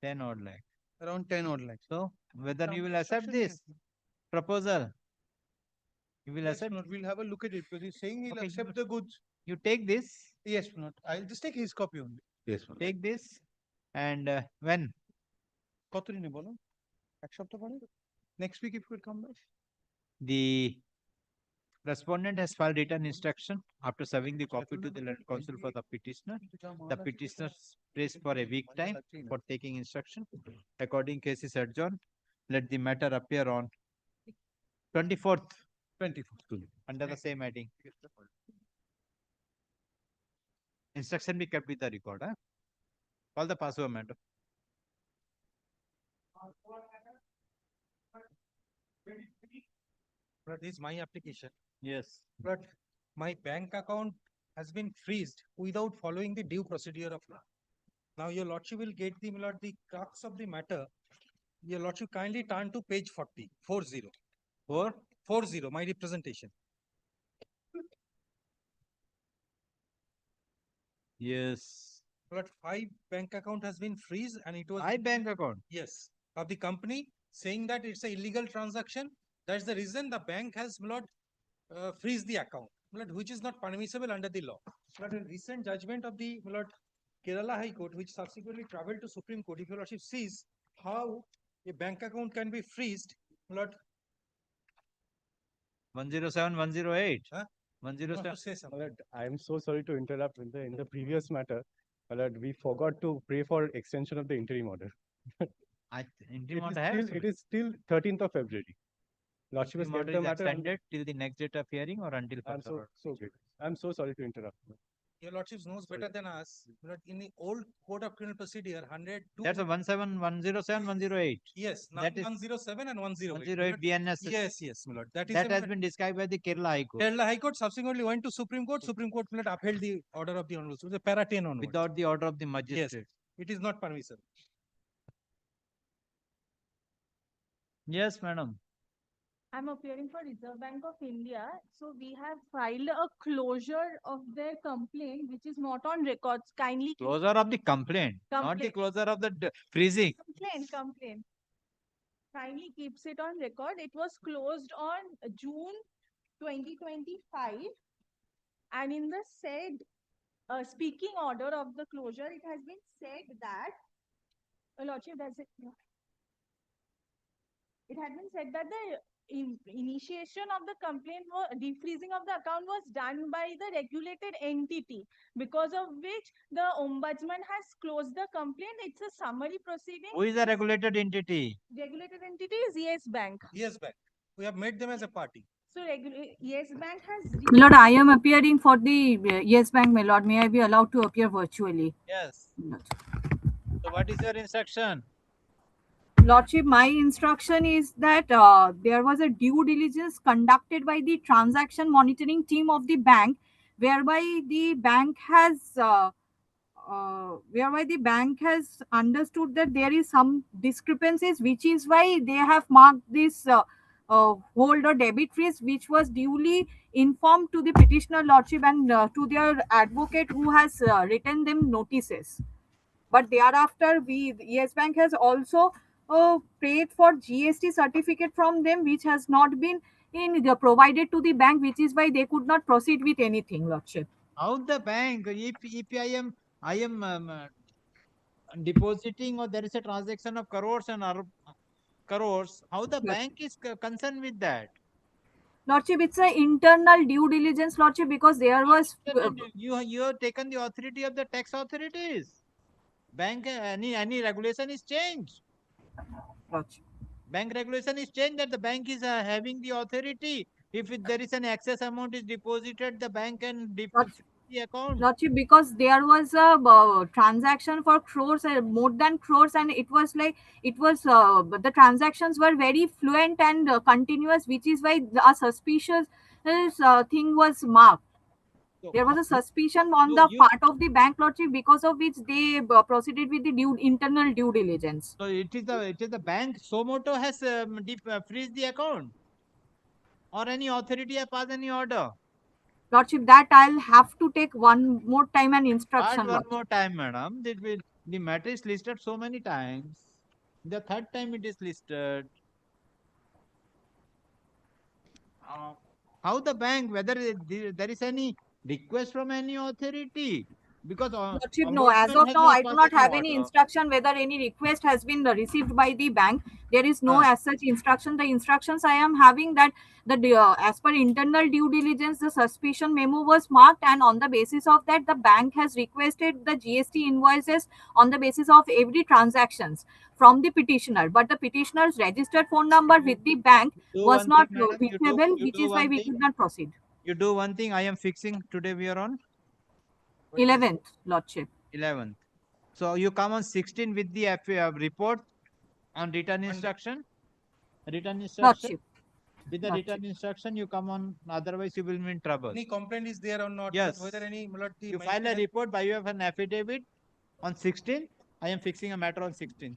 10 odd lakh. around 10 odd lakhs. So, whether Some you will accept instruction this proposal? You will Yes, accept? Lord, we'll have a look at it because he's saying he'll Okay, accept the goods. You take this, Yes, Lord. I'll just take his copy only. Yes, my lord. take this, and when? কত দিনে বলো? এক সপ্তাহ পরে? Next week if you will come back. The respondent has filed written instruction after serving the copy to the land counsel for the petitioner. The petitioner prays for a week time for taking instruction. According case is adjourned. Let the matter appear on 24th 24th. under the same heading. Instruction be kept with the record. Huh? Call the password matter. But this is my application. Yes. But my bank account has been freezed without following the due procedure of law. Now your lordship will get the, my lord, the crux of the matter. Your lordship kindly turn to page 40, 40. 40, my representation. Yes. But 5 bank account has been freezed and it was. 5 bank account? Yes, of the company saying that it's a illegal transaction. That's the reason the bank has, my lord, freeze the account, my lord, which is not permissible under the law. But a recent judgment of the, my lord, Kerala High Court, which subsequently traveled to Supreme Court, if your lordship sees how a bank account can be freezed, my lord. 107, 108. Huh? 107. Say something. Lord, I am so sorry to interrupt in the previous matter. Lord, we forgot to pray for extension of the interim order. Interim order has It is still 13th of February. Lordship has interim order kept the is matter on. extended till the next date of hearing or until I'm further so order? good. I'm so sorry to interrupt. Your lordship knows better than us. My lord, in the old code of criminal procedure, 102. That's a 17, 107, 108. Yes, now That is 107 and 108. 108 BNS. Yes, yes, my lord. That is That a- has been described by the Kerala High Court. Kerala High Court subsequently went to Supreme Court. Supreme Court, my lord, upheld the order of the honorable. So the para 10 onwards. Without the order of the magistrate. It is not permissible. Yes, madam. I'm appearing for Reserve Bank of India. So we have filed a closure of their complaint, which is not on records. Kindly. Closure of the complaint, not the Complaint. closure of the freezing. Complaint. kindly keeps it on record. It was closed on June 2025, and in the said speaking order of the closure, it has been said that, Lordship, does it? It had been said that the initiation of the complaint or defreezing of the account was done by the regulated entity, because of which the ombudsman has closed the complaint. It's a summary proceeding. Who is the regulated entity? Regulated entity is Yes Bank. Yes, Bank. We have made them as a party. So Yes Bank has. My lord, I am appearing for the Yes Bank, my lord. May I be allowed to appear virtually? Yes. So what is your instruction? Lordship, my instruction is that there was a due diligence conducted by the transaction monitoring team of the bank, whereby the bank has understood that there is some discrepancies, which is why they have marked this hold or debit freeze, which was duly informed to the petitioner lordship and to their advocate, who has written them notices. But thereafter, Yes Bank has also paid for GST certificate from them, which has not been provided to the bank, which is why they could not proceed with anything, lordship. How the bank, if I am depositing, or there is a transaction of crores and crores, how the bank is concerned with that? Lordship, it's an internal due diligence, lordship, because there was You have taken the authority of the tax authorities. Bank, any regulation is changed. Bank regulation is changed, that the bank is having the authority. If there is an excess amount is deposited, the bank can freeze the account. Lordship, because there was a transaction for crores, more than crores, and it was the transactions were very fluent and continuous, which is why a suspicious thing was marked. There was a suspicion on the part of the bank, lordship, because of which they proceeded with the internal due diligence. So it is the bank Somoto has freeze the account, or any authority has passed any order. Lordship, that I'll have to take one more time and instruction. One more time, madam. The matter is listed so many times. The third time it is listed. How the bank, whether there is any request from any authority? Because Lordship, no, as of now, I do not have any instruction whether any request has been received by the bank. There is no as such instruction. The instructions I am having that as per internal due diligence, the suspicion memo was marked, and on the basis of that, the bank has requested the GST invoices on the basis of every transactions from the petitioner. But the petitioner's registered phone number with the bank was not reachable, which is why we could not proceed. You do one thing. I am fixing today. We are on 11th, lordship. 11th. So you come on 16 with the report on return instruction. Lordship. With the return instruction, you come on. Otherwise, you will be in trouble. Any complaint is there or not? Yes. Whether any, You file a report by way of an affidavit on 16. I am fixing a matter on 16.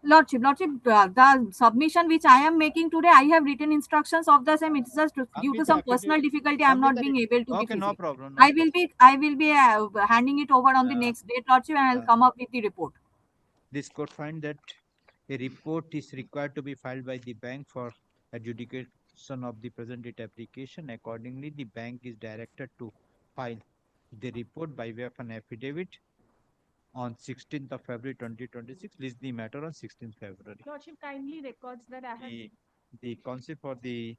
Lordship, the submission which I am making today, I have written instructions of the same. It's just due to some personal difficulty, I am not being able to. Okay, no problem. I will be handing it over on the next date, Lordship, and I will come up with the report. This court find that a report is required to be filed by the bank for adjudication of the present date application. Accordingly, the bank is directed to file the report by way of an affidavit on 16th of February 2026. List the matter on 16th February. Lordship kindly records that I have. The counsel for the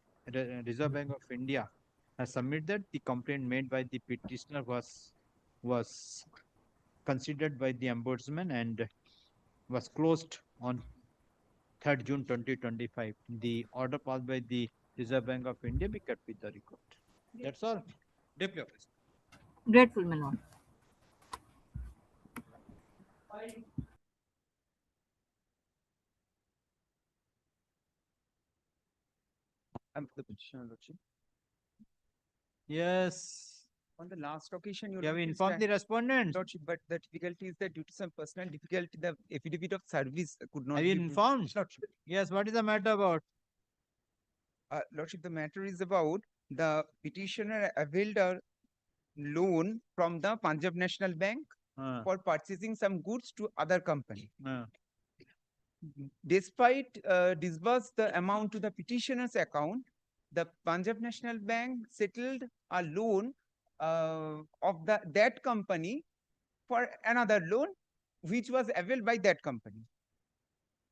Reserve Bank of India has submitted that the complaint made by the petitioner was considered by the ombudsman and was closed on 3rd June 2025. The order passed by the Reserve Bank of India be kept with the record. That's all. Grateful, my lord. I'm the petitioner, Lordship. Yes. On the last occasion, You have informed the respondent. Lordship, but the difficulty is that due to some personal difficulty, the affidavit of service could not Have be you informed? Lordship. Yes. What is the matter about? Lordship, the matter is about the petitioner availed a loan from the Punjab National Bank for purchasing some goods to other company. despite disburse the amount to the petitioner's account, the Punjab National Bank settled a loan of that company for another loan which was availed by that company.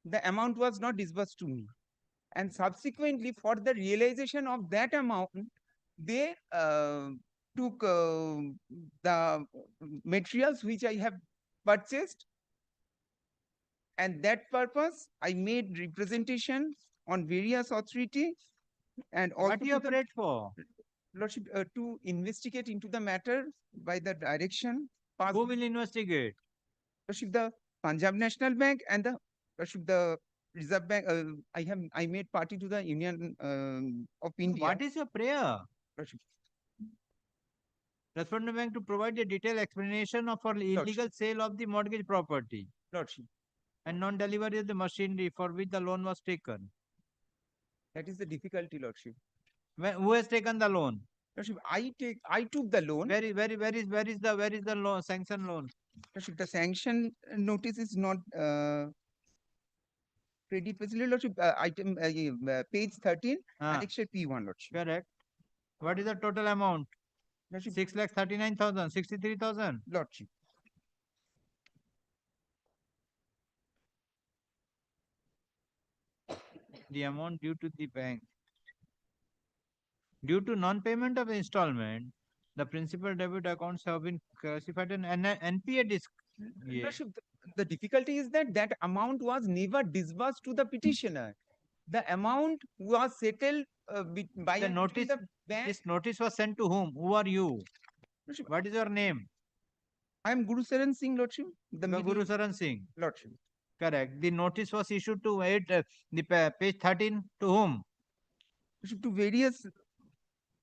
The amount was not disbursed to me. And subsequently, for the realization of that amount, they took the materials which I have purchased, and that purpose I made representation on various authority and also What you have prayed for? Lordship, to investigate into the matter by the direction. Who will investigate? Lordship, the Punjab National Bank and Lordship, the Reserve Bank. I made party to the Union of India. What is your prayer? Lordship, Respondent bank to provide a detailed explanation of for illegal sale of the mortgage property. Lordship. And non-delivery of the machinery for which the loan was taken. That is the difficulty, Lordship. Who has taken the loan? Lordship, I took the loan. Where is the loan, sanction loan? Lordship, the sanction notice is not credit facility, Lordship. Item page 13, annexure P1, Lordship. Correct. What is the total amount? 6,39,000, 63,000. Lordship. The amount due to the bank. Due to non-payment of installment, the principal debit accounts have been classified in NPA disc. Yeah. Lordship, the difficulty is that that amount was never disbursed to the petitioner. The amount was settled by The notice. the bank. This notice was sent to whom? Who are you? Lordship, What is your name? I am Guru Saran Singh, Lordship. Guru Saran Singh. Lordship. Correct. The notice was issued to page 13 to whom? Lordship, to various.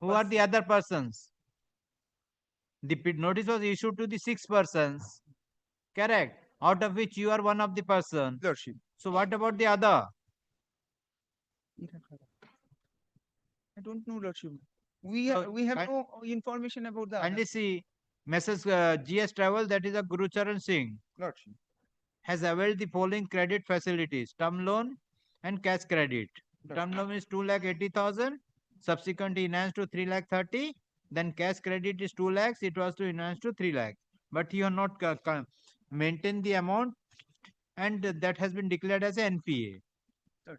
Who are the other persons? The notice was issued to the 6 persons. Correct. Out of which you are one of the person. Lordship. So what about the other? I don't know, Lordship. We have no information about the. And see, Messrs. GS Travel, that is a Guru Charan Singh, Lordship, has availed the following credit facilities: term loan and cash credit. Term loan is 2,80,000. Subsequently enhanced to 3,30,000. Then cash credit is 2 lakhs. It was to enhance to 3 lakhs. But you have not maintained the amount, and that has been declared as an NPA.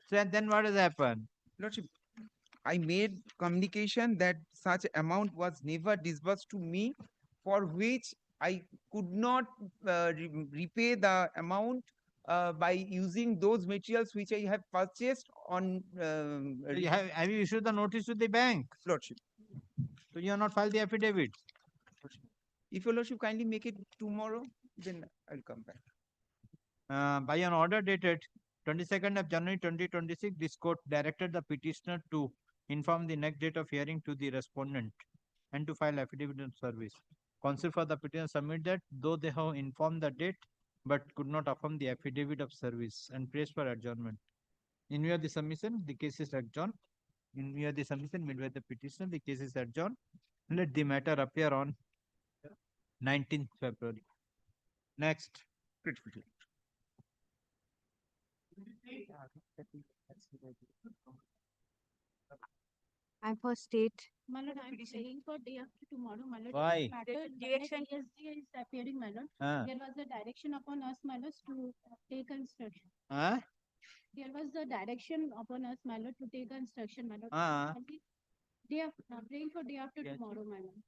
So then what has happened? Lordship, I made communication that such amount was never disbursed to me, for which I could not repay the amount by using those materials which I have purchased on. Have you issued the notice to the bank? Lordship. So you have not filed the affidavit. If your Lordship kindly make it tomorrow, then I'll come back. By an order dated 22nd of January 2026, this court directed the petitioner to inform the next date of hearing to the respondent and to file affidavit of service. Counsel for the petitioner submit that though they have informed the date but could not affirm the affidavit of service and prays for adjournment. In view of the submission, the case is adjourned. In view of the submission made by the petitioner, the case is adjourned. Let the matter appear on 19th February. Next. I'm for state. My lord, I'm saying for day after tomorrow, my lord. Why? Direction is appearing, my lord. There was a direction upon us, my lord, to take instruction. There was the direction upon us, my lord, to take instruction, my lord. Day after, praying for day after tomorrow, my lord.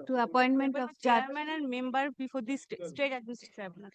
To appointment of judge. Chairman and member before the state administrative tribunal.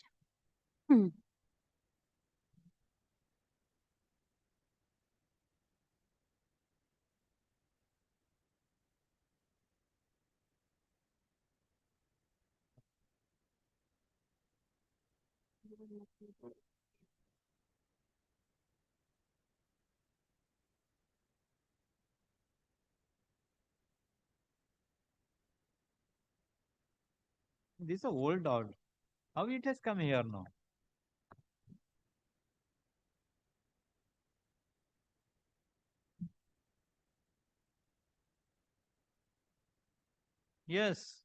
This is a old order. How it has come here now? Yes.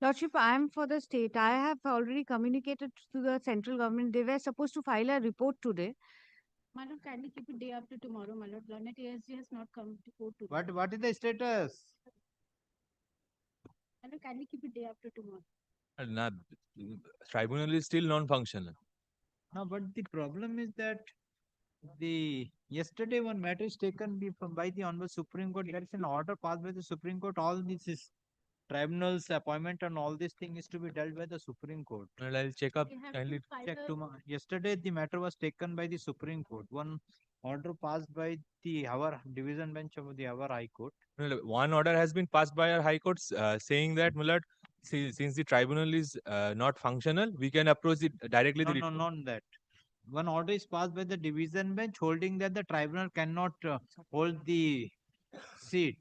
Lordship, I am for the state. I have already communicated to the central government. They were supposed to file a report today. My lord, kindly keep it day after tomorrow, my lord. Learned ASG has not come to court today. What is the status? My lord, kindly keep it day after tomorrow. Nah, tribunal is still non-functional. No, but the problem is that the yesterday one matter is taken by the Honorable Supreme Court. There is an order passed by the Supreme Court. All this is tribunals appointment and all this thing is to be dealt by the Supreme Court. Well, I'll check up. They have Kindly to file Check a- tomorrow. Yesterday the matter was taken by the Supreme Court. One order passed by our division bench of our High Court. Well, one order has been passed by our High Court saying that, my lord, since the tribunal is not functional, we can approach it directly. No, not that. One order is passed by the division bench holding that the tribunal cannot hold the seat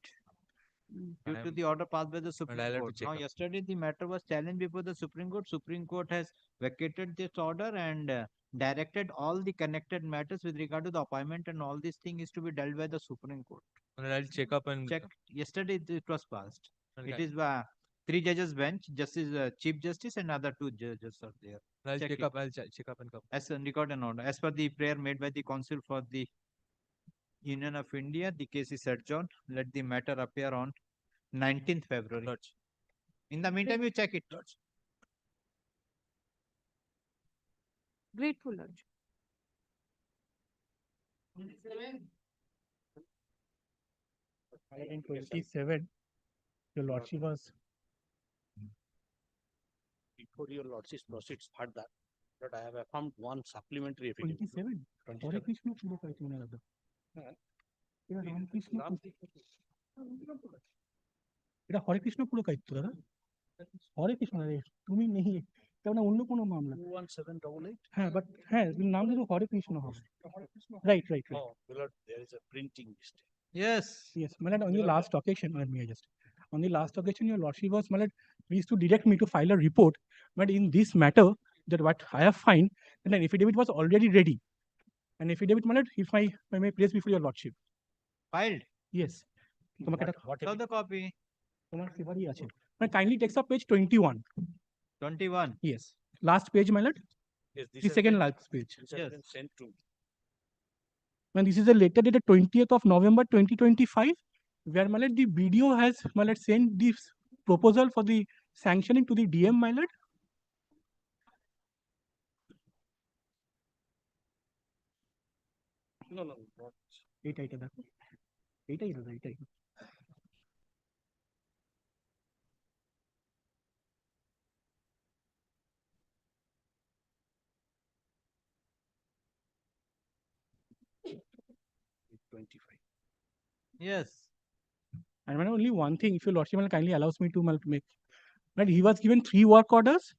due to the order passed by the Supreme I'll have to Court. check Now, up. yesterday the matter was challenged before the Supreme Court. Supreme Court has vacated this order and directed all the connected matters with regard to the appointment and all this thing is to be dealt by the Supreme Court. Well, I'll check up and Check. Yesterday it was passed. Okay. It is 3 judges bench, Justice Chief Justice and other 2 judges are there. I'll check it. up. I'll check up and come. As a record and order. As per the prayer made by the Council for the Union of India, the case is adjourned. Let the matter appear on 19th February. Lords. In the meantime, you check it. Lords. Grateful, Lordship. 127, your Lordship was. Before your Lordship proceeds further, that I have affirmed one supplementary affidavit. 27. Hare Krishna পুরো কাইতো মনে লাগলো। এটা রামকৃষ্ণ এটা হরে কৃষ্ণ পুরো কাইতো দাদা। হরে কৃষ্ণ রে তুমি নেই তেমন অন্য কোনো মামলা। 21788. হ্যাঁ বাট হ্যাঁ নাম কিন্তু হরে কৃষ্ণ হবে। Right. Oh, Lord, there is a printing mistake. Yes. Yes, my lord, on the last occasion, on the last occasion, your Lordship was, my lord, pleased to direct me to file a report. But in this matter, that what I have find, that an affidavit was already ready. An affidavit, my lord, if I may place before your Lordship. Filed? Yes. Show the copy. Kindly takes up page 21. 21. Yes. Last page, my lord. Yes, this The has second been- last page. This has been sent to me. And this is a letter dated 20th of November 2025, where my lord, the BDO has, my lord, sent this proposal for the sanctioning to the DM, my lord. No, not. এইটাই দেখো এইটাই দাদা এইটাই Yes. And only one thing, if your Lordship kindly allows me to make, right? He was given 3 work orders.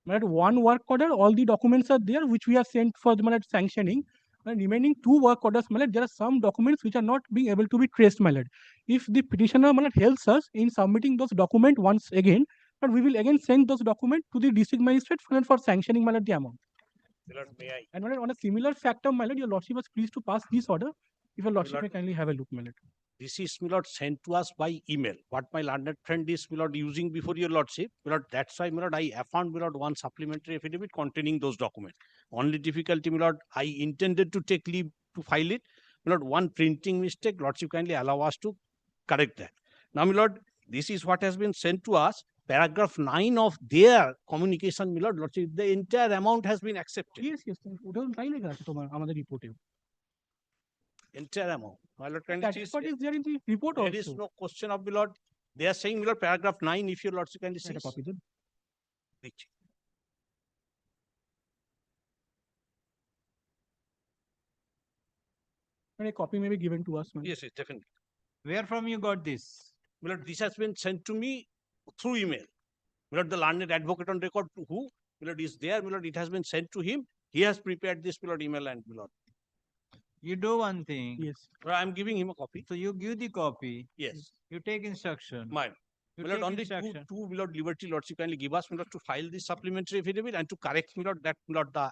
Right? 1 work order, all the documents are there, which we have sent for the sanctioning. And remaining 2 work orders, there are some documents which are not being able to be traced, my lord. If the petitioner helps us in submitting those documents once again, but we will again send those documents to the district magistrate for sanctioning, my lord, the amount. Lord, may I? And on a similar factor, my lord, your Lordship was pleased to pass this order. If your Lordship Lord, may kindly have a look, my lord. This is, my lord, sent to us by email. What my learned friend is, my lord, using before your Lordship. My lord, that's why, my lord, I affirmed, my lord, one supplementary affidavit containing those documents. Only difficulty, my lord, I intended to take leave to file it. My lord, one printing mistake, Lordship kindly allow us to correct that. Now, my lord, this is what has been sent to us. Paragraph 9 of their communication, my lord, Lordship, the entire amount has been accepted. Yes, ওটাও তাই লেখা আছে তোমার আমাদের রিপোর্টে। Entire amount. My lord, kindly That see- is what is there in the report There also. is no question of, my lord. They are saying, my lord, paragraph 9, if your Lordship kindly see. Copy then. Which? And a copy may be given to us. Yes, yes, definitely. Where from you got this? My lord, this has been sent to me through email. My lord, the learned advocate on record to who, my lord, is there. My lord, it has been sent to him. He has prepared this, my lord, email and my lord. You do one thing. Yes. Well, I'm giving him a copy. So you give the copy. Yes. You take instruction. Mine. You My lord, take only instruction. two, my lord, liberty, lordship kindly give us, my lord, to file this supplementary affidavit and to correct, my lord, that, my lord, the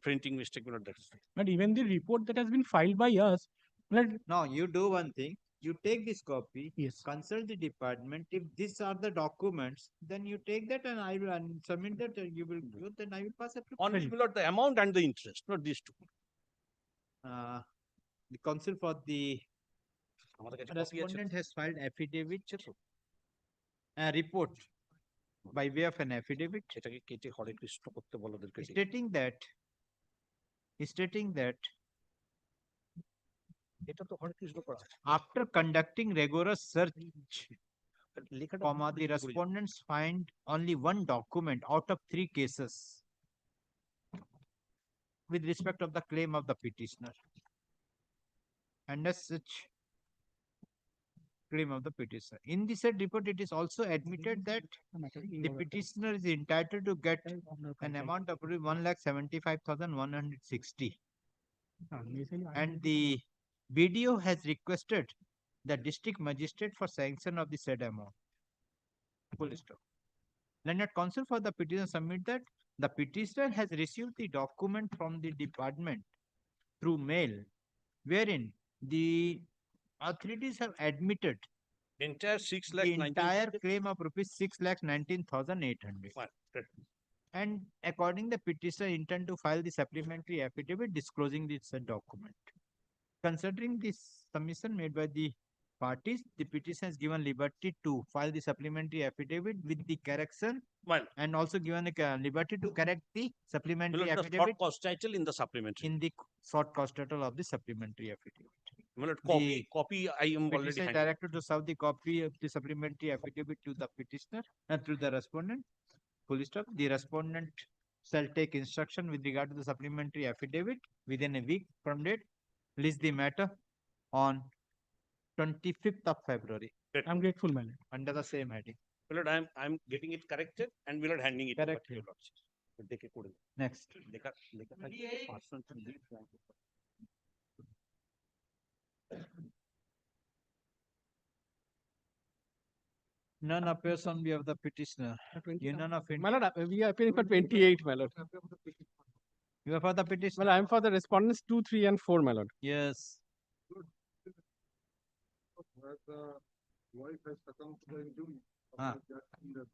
printing mistake, my lord, that's. But even the report that has been filed by us, my lord, No, you do one thing. You take this copy, Yes. consult the department. If these are the documents, then you take that and I will submit that. You will give, then I will pass application. Only below the amount and the interest, not these two. The counsel for the respondent has filed affidavit, report by way of an affidavit stating that after conducting rigorous search, the respondents find only one document out of 3 cases with respect of the claim of the petitioner. And as such claim of the petitioner. In the said report, it is also admitted that the petitioner is entitled to get an amount of 1,75,160. And the BDO has requested the district magistrate for sanction of the said amount. Full stop. Learned counsel for the petitioner submit that the petitioner has received the document from the department through mail, wherein the authorities have admitted entire claim of rupees 6,19,800. And according the petitioner intend to file the supplementary affidavit disclosing this document. Considering this submission made by the parties, the petitioner has given liberty to file the supplementary affidavit with the correction and also given a liberty to correct the supplementary affidavit. Short cost title in the supplementary. In the short cost title of the supplementary affidavit. Copy I am already Petitioner is directed to serve the copy of the supplementary affidavit to the petitioner and to the respondent. Full stop. The respondent shall take instruction with regard to the supplementary affidavit within a week from date. List the matter on 25th of February. I'm grateful, my lord. Under the same heading. My lord, I'm getting it corrected and we are handing it Correct. to your lordship. Next. None appears on behalf of the petitioner. Union of My lord, we are appearing for 28, my lord. You are for the petitioner? Well, I am for the respondents 2, 3, and 4, my lord. Yes. Where the wife has succumbed to the injury. Husband is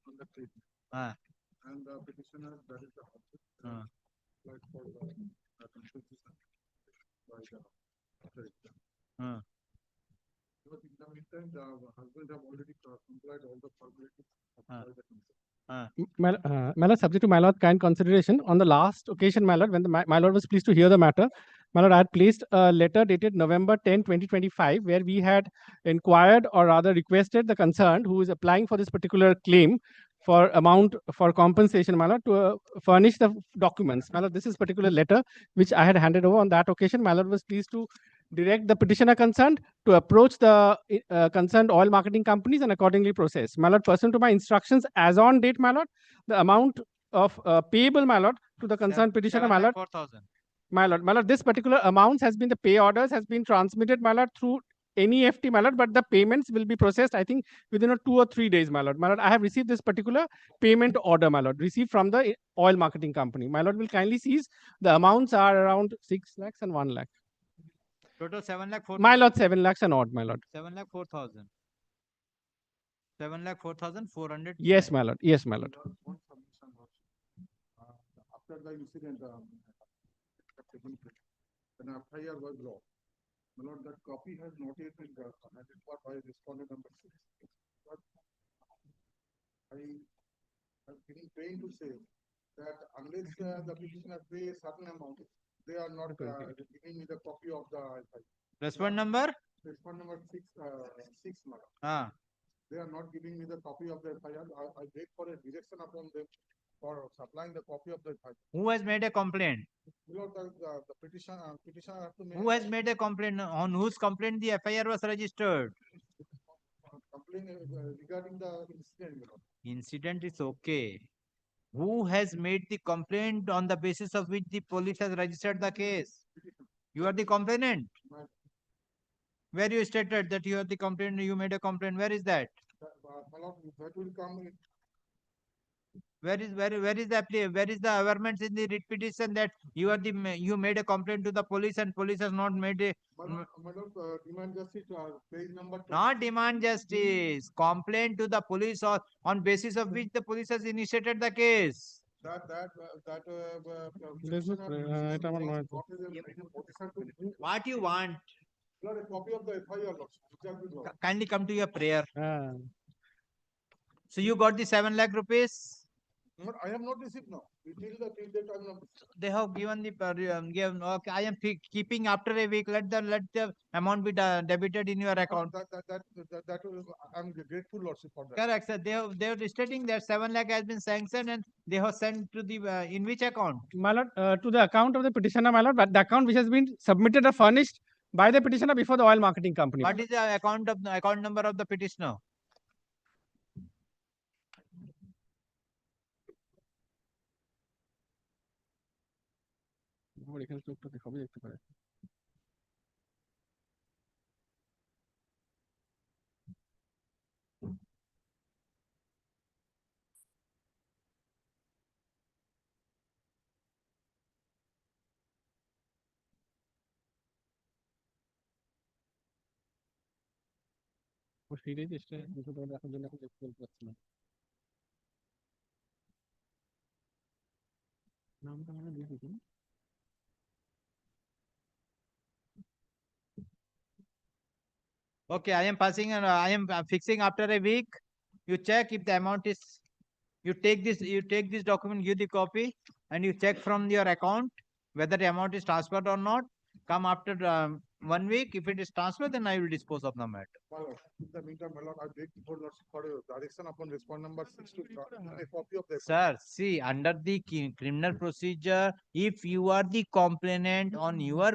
on the treatment. And the petitioner, that is the husband. Like for the constitution by the Because in the meantime, the husband have already complied all the formalities by the My lord, subject to my lord kind consideration, on the last occasion, my lord, when my lord was pleased to hear the matter, my lord, I had placed a letter dated November 10, 2025, where we had inquired or rather requested the concerned who is applying for this particular claim for amount for compensation, my lord, to furnish the documents. My lord, this is particular letter which I had handed over on that occasion. My lord was pleased to direct the petitioner concerned to approach the concerned oil marketing companies and accordingly process. My lord, pursuant to my instructions as on date, my lord, the amount of payable, my lord, to the concerned petitioner, my lord. 4,000. My lord, this particular amounts has been the pay orders has been transmitted, my lord, through NEFT, my lord, but the payments will be processed, I think, within 2 or 3 days, my lord. My lord, I have received this particular payment order, my lord, received from the oil marketing company. My lord will kindly seize the amounts are around 6 lakhs and 1 lakh. Total 7 lakh 4,000. My lord, 7 lakhs and odd, my lord. 7 lakh 4,000. 7 lakh 4,400. Yes, my lord. Yes, my lord. After the incident, when FIR was lost, my lord, that copy has not yet been handed over by respondent number 6. But I have been trained to say that unless the petitioner pay a certain amount, they are not giving me the copy of the FIR. Respond number? Respond number 6, my lord. They are not giving me the copy of the FIR. I beg for a direction upon them for supplying the copy of the FIR. Who has made a complaint? Lord, the petitioner have to make. Who has made a complaint? On whose complaint the FIR was registered? Complaint regarding the incident, Lord. Incident is okay. Who has made the complaint on the basis of which the police has registered the case? You are the complainant. Where you stated that you are the complainant, you made a complaint. Where is that? My lord, that will come in. Where is the awareness in the writ petition that you are you made a complaint to the police and police has not made a Demand justice, page number. not demand justice, complaint to the police or on basis of which the police has initiated the case. What you want? A copy of the FIR. Kindly come to your prayer. So you got the 7 lakh rupees? I have not received now. Till date I have not received. They have given the given. Okay, I am keeping after a week. Let the amount be debited in your account. I'm grateful, Lordship, for that. Correct, sir. They are stating that 7 lakh has been sanctioned and they have sent to the in which account? My lord, to the account of the petitioner, my lord, but the account which has been submitted or furnished by the petitioner before the oil marketing company. What is the account number of the petitioner? Okay, I am passing and I am fixing after a week. You check if the amount is. You take this document, give the copy, and you check from your account whether the amount is transferred or not. Come after 1 week. If it is transferred, then I will dispose of the matter. My lord, in the meantime, my lord, I beg before Lordship for direction upon respond number 6 to a copy of the. Sir, see, under the criminal procedure, if you are the complainant on your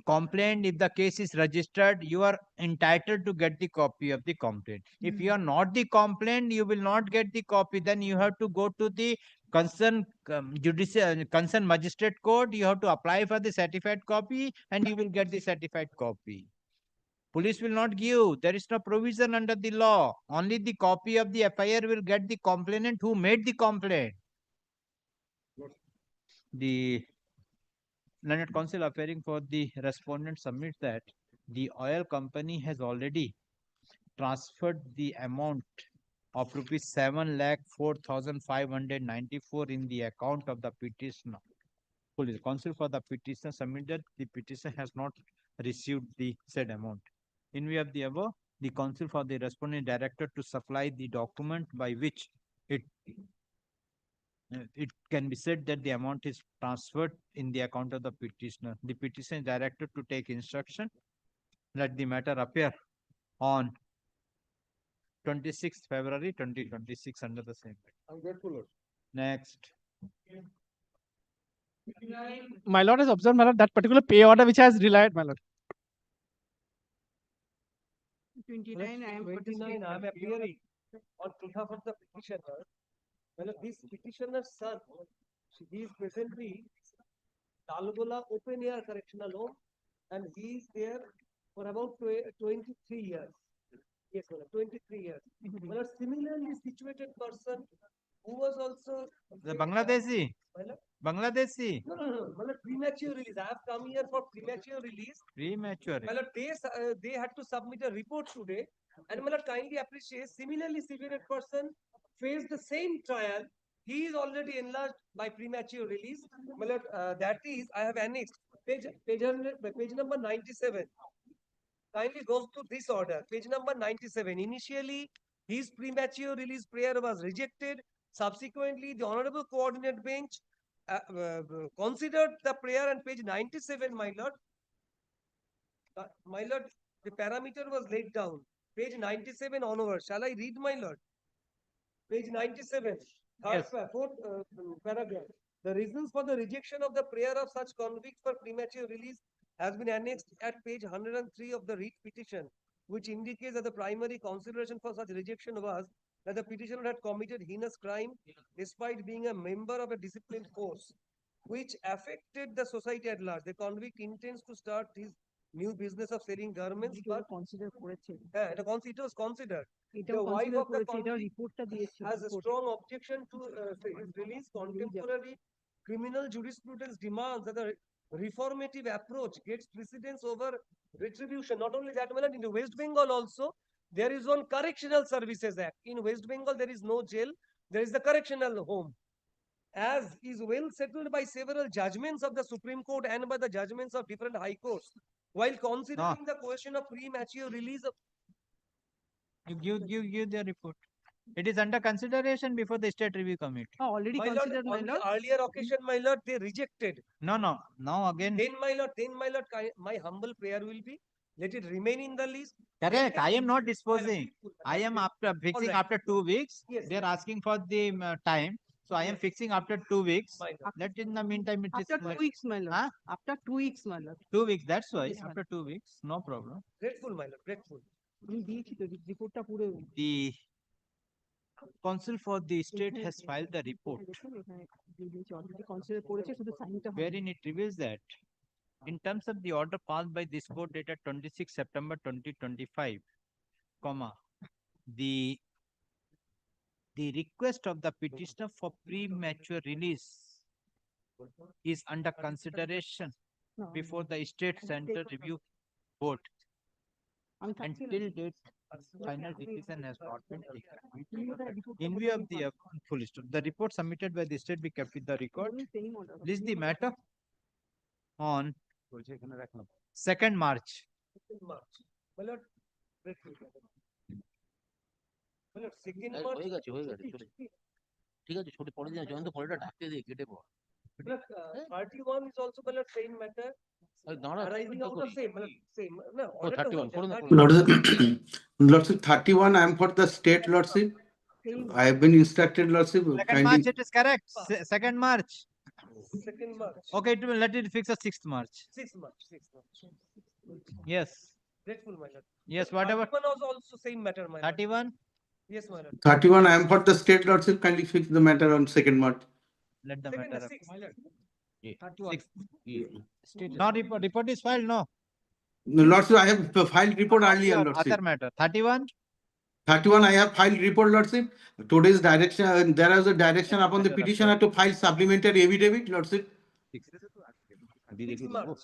complaint, if the case is registered, you are entitled to get the copy of the complaint. If you are not the complaint, you will not get the copy. Then you have to go to the concerned concerned magistrate court. You have to apply for the certified copy, and you will get the certified copy. Police will not give. There is no provision under the law. Only the copy of the FIR will get the complainant who made the complaint. The Learned Counsel appearing for the respondent submits that the oil company has already transferred the amount of rupees 7,04,594 in the account of the petitioner. Police Counsel for the petitioner submitted the petitioner has not received the said amount. In view of the above, the counsel for the respondent directed to supply the document by which it can be said that the amount is transferred in the account of the petitioner. The petitioner is directed to take instruction. Let the matter appear on 26th February 2026 under the same. I'm grateful, Lord. Next. My lord has observed, my lord, that particular pay order which has relied, my lord. 29, I am appearing on behalf of the petitioner. Well, this petitioner's son, he is presently Talgola Open Air Correctional Home, and he is there for about 23 years. Yes, 23 years. Well, a similarly situated person who was also The Bangladeshi? Well, Bangladeshi? no. Well, premature release. I have come here for premature release. Premature. Well, they had to submit a report today, and well, kindly appreciate. Similarly situated person faced the same trial. He is already enlarged by premature release. Well, that is, I have annexed page number 97. Kindly goes to this order, page number 97. Initially, his premature release prayer was rejected. Subsequently, the Honorable Coordinate Bench considered the prayer on page 97, my lord. My lord, the parameter was laid down. Page 97 onwards. Shall I read, my lord? Page 97, fourth paragraph. The reasons for the rejection of the prayer of such convicts for premature release has been annexed at page 103 of the writ petition, which indicates that the primary consideration for such rejection was that the petitioner had committed heinous crime despite being a member of a disciplined force, which affected the society at large. The convict intends to start his new business of selling garments, but consider করেছে it was considered. এটাও The wife consider of the করেছে এটাও convict রিপোর্টটা দিয়েছে has a strong objection to his release. Contemporary criminal jurisprudence demands that the reformative approach gets precedence over retribution. Not only that, well, in the West Bengal also, there is one Correctional Services Act. In West Bengal, there is no jail, there is the correctional home. As is well settled by several judgments of the Supreme Court and by the judgments of different high courts. While considering the question of premature release of Give the report. It is under consideration before the state review committee. already my lord, considered, my on the lord. earlier occasion, my lord, they rejected. No. Now again. Then, my lord, my humble prayer will be, let it remain in the list. Correct. I am not disposing. I am after fixing Alright. after 2 weeks. Yes. They are asking for the time. So I am fixing after 2 weeks. My lord. Let in the meantime it is After 2 weeks, my lord. Huh? After 2 weeks, my lord. 2 weeks. That's why Yes, ma'am. after 2 weeks, no problem. Grateful, my lord, grateful. আমি দিয়েছি তো রিপোর্টটা পুরো The counsel for the state has filed the report already consider করেছে শুধু সাইনটা wherein it reveals that in terms of the order passed by this court dated 26 September 2025, the request of the petitioner for premature release is under consideration before the state center review board. Until date, final decision has not been taken. In view of the full story, the report submitted by the state be kept with the record. List the matter on 2nd March. My lord, grateful. My lord, second হয়ে March. গেছে চলে ঠিক আছে ছোট পরে দিন জয়ন্ত পরেটা ঢাকতে দিয়ে কেটে পড় My lord, 31 is also, my lord, same matter. দাঁড়া Arising out of same, my lord, same. No, O order 31 doesn't করে change. না Lordship 31, I am for the state lordship. I have been instructed, lordship. 2nd March, it is correct. 2nd March. 2nd March. Okay, let it fix a 6th March. 6th March, 6th March. Yes. Grateful, my lord. Yes, whatever. 31 was also same matter, my lord. 31. Yes, my lord. 31, I am for the state lordship. Kindly fix the matter on 2nd March. Let the Second, matter. 6th, my lord. 6th. No report is filed. No. No, lordship, I have filed report earlier, Your lordship. other matter. 31. 31, I have filed report, lordship. Today's direction, there is a direction upon the petitioner to file supplementary affidavit, lordship. 6th March.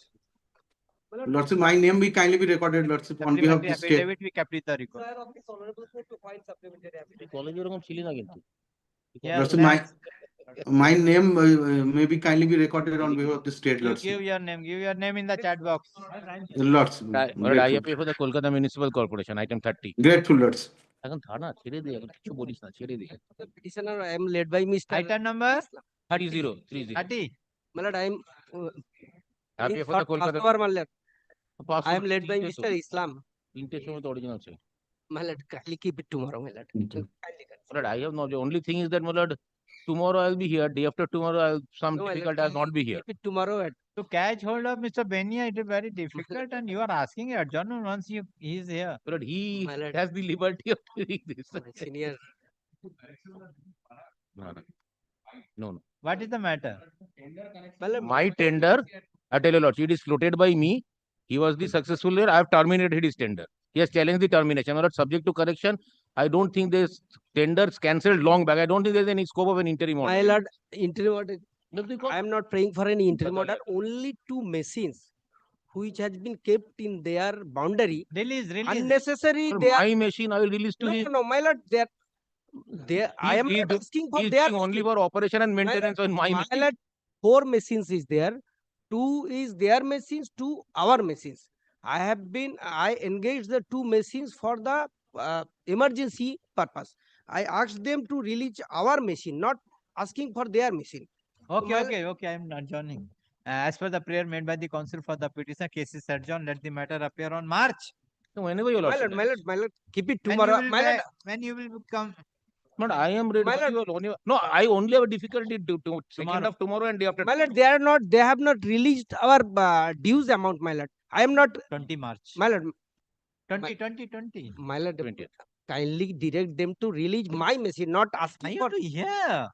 Lordship, my name be kindly be recorded, lordship, on behalf of Supplementary the state. affidavit we kept with the record. Desire of this honorable court to file supplementary affidavit. কলেজে এরকম ছিলি না কিন্তু Yes, Lordship, my name may be kindly be recorded on behalf of the state, you lordship. give your name. Give your name in the chat box. Lordship, IEPF the Kolkata municipal corporation item 30 grateful, lordship. এখন থানা ছেড়ে দে এখন কিছু বলিস না ছেড়ে দে Petitioner, I am led by Mr. Item number 30 30. My lord, I am IEPF the Kolkata my lord. I am led by Mr. Islam. তিনটের সময় তো অরিজিনাল আছে My lord, kindly keep it tomorrow, my lord. But I have not. The only thing is that, my lord, tomorrow I'll be here. Day after tomorrow, some No, my lord, difficult. I'll not be here. Keep it tomorrow at To catch hold of Mr. Benia, it is very difficult, and you are asking adjournment once he is here. But he My lord. has the liberty of doing this. my senior. No. What is the matter? My lord, My tender, I tell you, lord, it is floated by me. He was the successful there. I have terminated his tender. He has challenged the termination. My lord, subject to correction. I don't think this tenders cancelled long back. I don't think there's any scope of an interim order. my lord, interim order. I am not praying for any interim order. Only 2 machines which has been kept in their boundary. Release. Unnecessary. Sir, They are my machine, I will release to no, him. no, my lord. They are. I am not asking for He's their doing only for operation and maintenance on my machine. lord, 4 machines is there. 2 is their machines, 2 our machines. I engaged the 2 machines for the emergency purpose. I asked them to release our machine, not asking for their machine. Okay. I am adjourning. As per the prayer made by the counsel for the petitioner, case is adjourned. Let the matter appear on March. So whenever you My lord, keep it tomorrow. My lord, When you will come. But I am ready. My lord. You will only, no, I only have a difficulty to second of tomorrow and day after. my lord, they have not released our dues amount, my lord. I am not 20 March. my lord. 20. My lord, 20th. kindly direct them to release my machine, not asking I for. have to hear.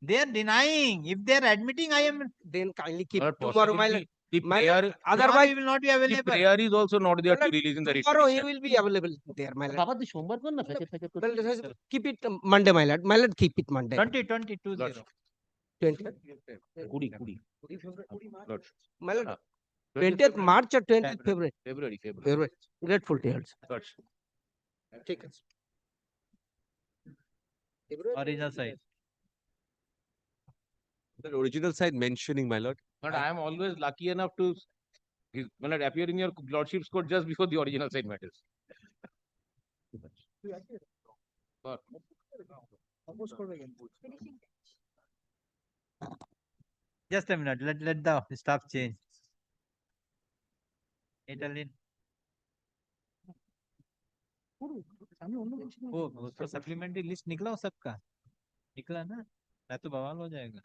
They are denying. If they are admitting, I am. Then kindly keep Lord, tomorrow, my lord. The My prayer, lord, otherwise he will not be the available. prayer is also not there My to lord, release in the tomorrow he retribution. will be available there, my lord. বাবা তুই সোমবার কর না ফ্যাচর ফ্যাচর করছিস। Well, keep it Monday, my lord. My lord, keep it Monday. 2020. 20. 20. Lord. My lord, 20th 20th March or 20th February? February. February. Grateful tears. Lords. Take it. Original side. The original side mentioning, my lord. But I am always lucky enough to appear in your lordship's court just before the original side matters. Just a minute. Let the staff change. Italian. वो उसका supplementary list निकला हो सबका निकला ना मैं तो बवाल हो जाएगा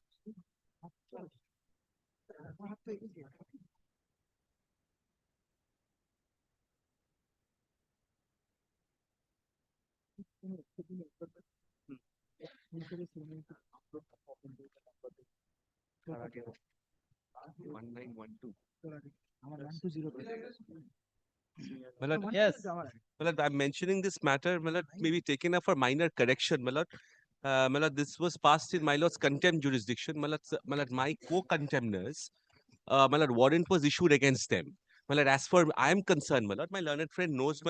Yes. I'm mentioning this matter, maybe taken up for minor correction. This was passed in my lord's contempt jurisdiction. My co-contemners, warrant was issued against them. As far I am concerned, my learned friend knows,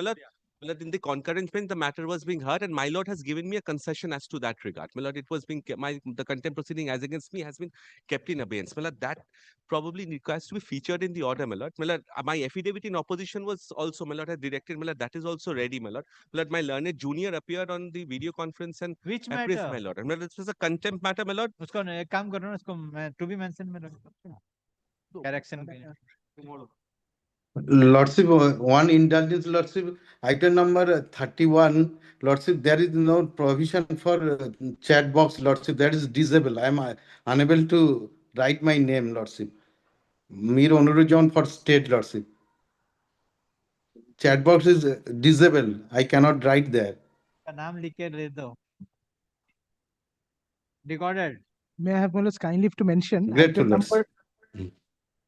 in the concurrent bench, the matter was being heard, and my lord has given me a concession as to that regard. It was being the contempt proceeding as against me has been kept in abeyance. That probably requires to be featured in the order, my affidavit in opposition was also, had directed, that is also ready, my learned junior appeared on the video conference and Which appraised, matter? my lord. This was a contempt matter, my lord. उसको एक काम करो ना उसको to be mentioned में correction Lordship, one indulgence, Lordship, item number 31, Lordship, there is no provision for chat box, Lordship, that is disabled. I am unable to write my name, Lordship. Mir Onurujon for state, Lordship. Chat box is disabled. I cannot write there. नाम लिख के दे दो recorded. May I have my lord's kind leave to mention Grateful, Lordship.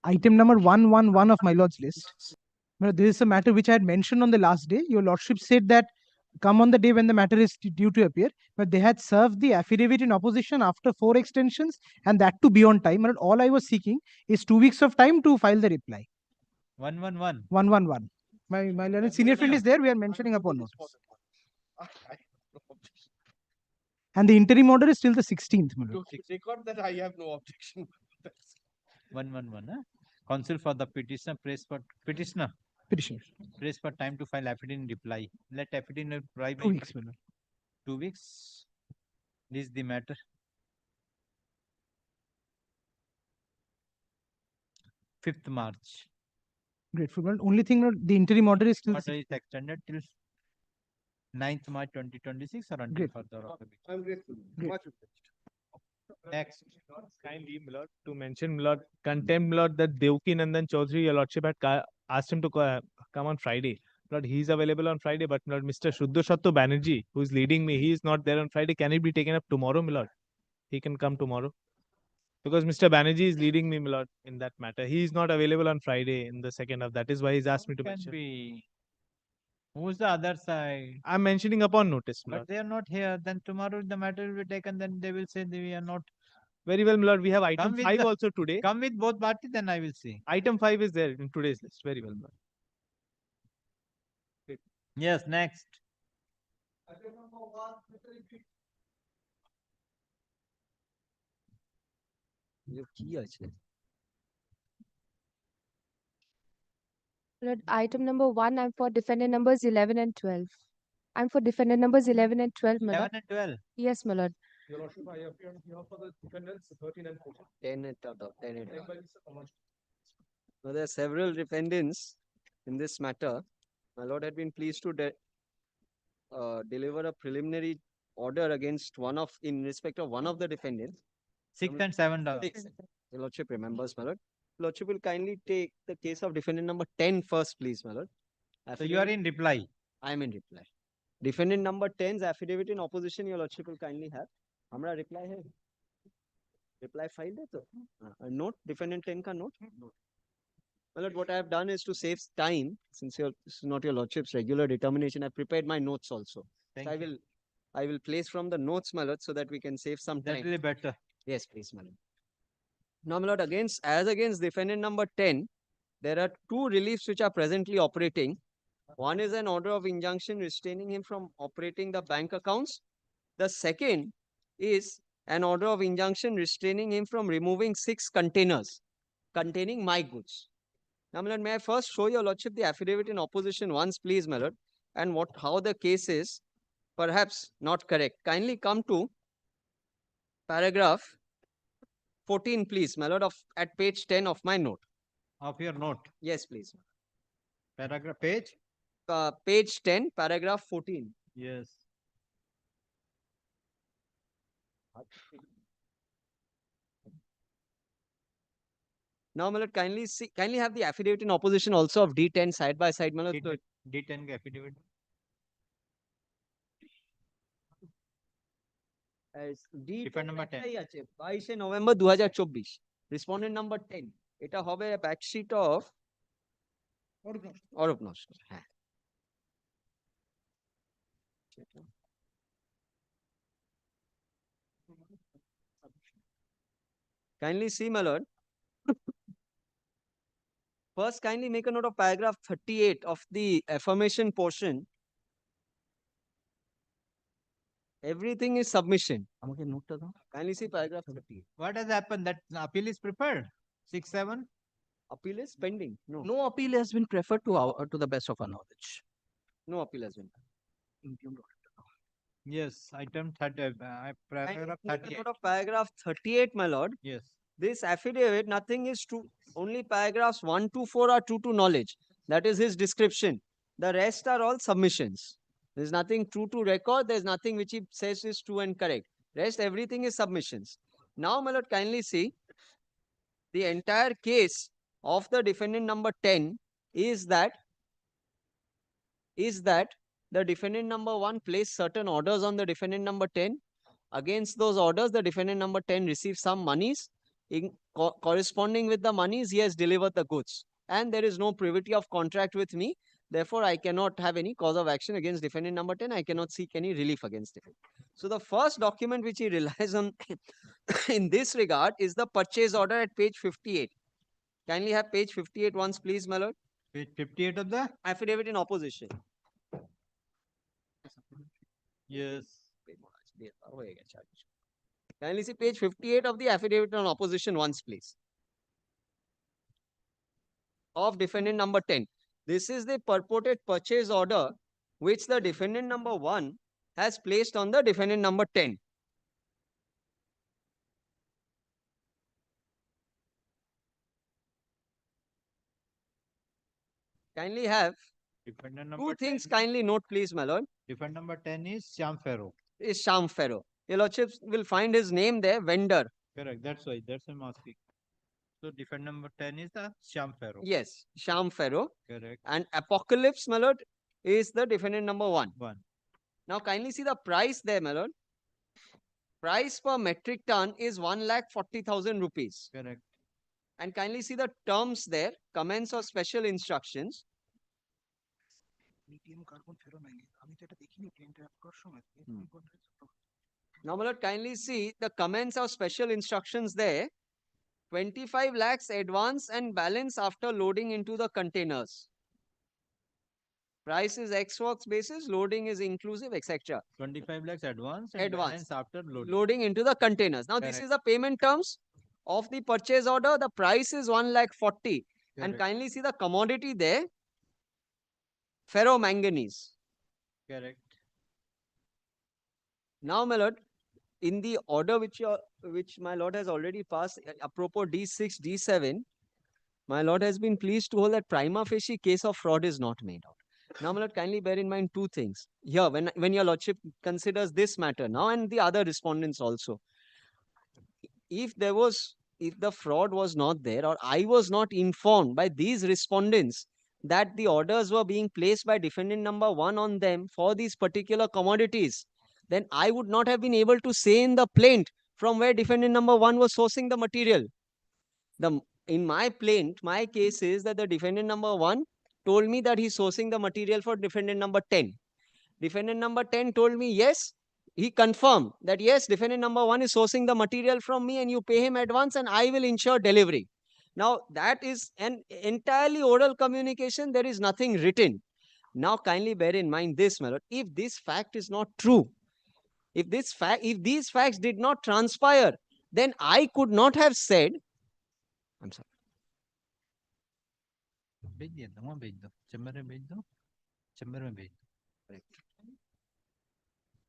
item number 111 of my lord's list. My lord, this is a matter which I had mentioned on the last day. Your lordship said that come on the day when the matter is due to appear, but they had served the affidavit in opposition after 4 extensions and that to be on time. My lord, all I was seeking is 2 weeks of time to file the reply. 111. 111. My learned senior friend is there. We are mentioning upon notice. And the interim order is till the 16th. my lord. Record that I have no objection. 111. Counsel for the petitioner prays for petitioner. Petitioner. Prays for time to file affidavit in reply. Let affidavit in reply. 2 weeks. my lord. 2 weeks. This is the matter. 5th March. Grateful. my lord. Only thing, my lord, the interim order is still the Order is extended till 9th March 2026 or until Great. further of the week. I'm grateful. Great. Much appreciated. Next. Kindly, my lord, to mention, my lord, contempt, my lord, that Devki Nandan Chaudhary, your lordship had asked him to come on Friday. Lord, he is available on Friday, but my lord, Mr. Shuddha Sattu Banerjee, who is leading me, he is not there on Friday. Can it be taken up tomorrow, my lord? He can come tomorrow. Because Mr. Banerjee is leading me, my lord, in that matter. He is not available on Friday in the second half. That is why he's asked me to Can mention. be. Who's the other side? I'm mentioning upon notice, my But lord. they are not here. Then tomorrow the matter will be taken. Then they will say we are not. Very well, my lord. We have Come item with 5 the- also today. Come with both parties, then I will see. Item 5 is there in today's list. Very well, my lord. Yes, next. Lord, item number 1, I'm for defendant numbers 11 and 12. I'm for defendant numbers 11 and 12, my 11 lord. and 12. Yes, my lord. Your Lordship, I appear here for the defendants 13 and 14. 10 out of 10. Now, there are several defendants in this matter. My lord had been pleased to deliver a preliminary order against in respect of one of the defendants. 6 and 7. Six. Your Lordship remembers, my lord. Lordship will kindly take the case of defendant number 10 first, please, my lord. So you are in reply. I am in reply. Defendant number 10's affidavit in opposition, your Lordship will kindly have. Hamra reply hai. Reply file hai to. Note, defendant 10 ka note. My lord, what I have done is to save time, since this is not your lordship's regular determination, I prepared my notes also. Thank So you. I will place from the notes, my lord, so that we can save some That time. will be better. Yes, please, my lord. Now, my lord, as against defendant number 10, there are two reliefs which are presently operating. One is an order of injunction restraining him from operating the bank accounts. The second is an order of injunction restraining him from removing 6 containers containing my goods. Now, my lord, may I first show your lordship the affidavit in opposition once, please, my lord, and how the case is perhaps not correct. Kindly come to paragraph 14, please, my lord, at page 10 of my note. Of your note. Yes, please. Paragraph page? Page 10, paragraph 14. Yes. Now, my lord, kindly have the affidavit in opposition also of D10 side by side, my lord. D10 affidavit. Defendant number 10 আছে 22 November 2024 respondent number 10 এটা হবে ব্যাকশিট of Arup Naskar হ্যাঁ kindly see, my lord. First, kindly make a note of paragraph 38 of the affirmation portion. Everything is submission. Kindly see paragraph 38. What has happened? That appeal is prepared? 6-7? Appeal is pending. No. No appeal has been preferred to the best of our knowledge. No appeal has been. Yes, item 30, paragraph Make a 38. note of paragraph 38, my lord. Yes. This affidavit, nothing is true. Only paragraphs 1 to 4 are true to knowledge. That is his description. The rest are all submissions. There's nothing true to record. There's nothing which he says is true and correct. Rest, everything is submissions. Now, my lord, kindly see the entire case of the defendant number 10 is that the defendant number 1 placed certain orders on the defendant number 10. Against those orders, the defendant number 10 received some monies. Corresponding with the monies, he has delivered the goods. And there is no privity of contract with me. Therefore, I cannot have any cause of action against defendant number 10. I cannot seek any relief against it. So the first document which he relies on in this regard is the purchase order at page 58. Kindly have page 58 once, please, my lord. Page 58 of the affidavit in opposition. Yes. Kindly see page 58 of the affidavit on opposition once, please. Of defendant number 10. This is the purported purchase order which the defendant number 1 has placed on the defendant number 10. Kindly have defendant number two things. 10. Kindly note, please, my lord. Defendant number 10 is Shyam Ferro. Is Shyam Ferro. Your lordship will find his name there, vendor. Correct. That's why. That's why I'm asking. So defendant number 10 is the Shyam Ferro. Yes, Shyam Ferro. Correct. And Apocalypse, my lord, is the defendant number 1. 1. Now, kindly see the price there, my lord. Price per metric ton is 1,40,000 rupees. Correct. And kindly see the terms there, comments or special instructions. Now, my lord, kindly see the comments or special instructions there. 25 lakhs advance and balance after loading into the containers. Price is X works basis, loading is inclusive, etc. 25 lakhs advance and balance after loading. Loading into the containers. Now, this is the payment terms of the purchase order. The price is 1,40,000. And kindly see the commodity there. Ferromanganese. Correct. Now, my lord, in the order which my lord has already passed, apropos D6, D7, my lord has been pleased to hold that prima facie case of fraud is not made out. Now, my lord, kindly bear in mind two things. Here, when your lordship considers this matter now and the other respondents also, if the fraud was not there or I was not informed by these respondents that the orders were being placed by defendant number 1 on them for these particular commodities, then I would not have been able to say in the plaint from where defendant number 1 was sourcing the material. The in my plaint, my case is that the defendant number 1 told me that he's sourcing the material for defendant number 10. Defendant number 10 told me, yes, he confirmed that, yes, defendant number 1 is sourcing the material from me and you pay him advance and I will ensure delivery. Now, that is an entirely oral communication. There is nothing written. Now, kindly bear in mind this, my lord. If this fact is not true, if these facts did not transpire, then I could not have said, I'm sorry. भेज दिया था, वहाँ भेज दो, chamber में भेज दो, chamber में भेज दो,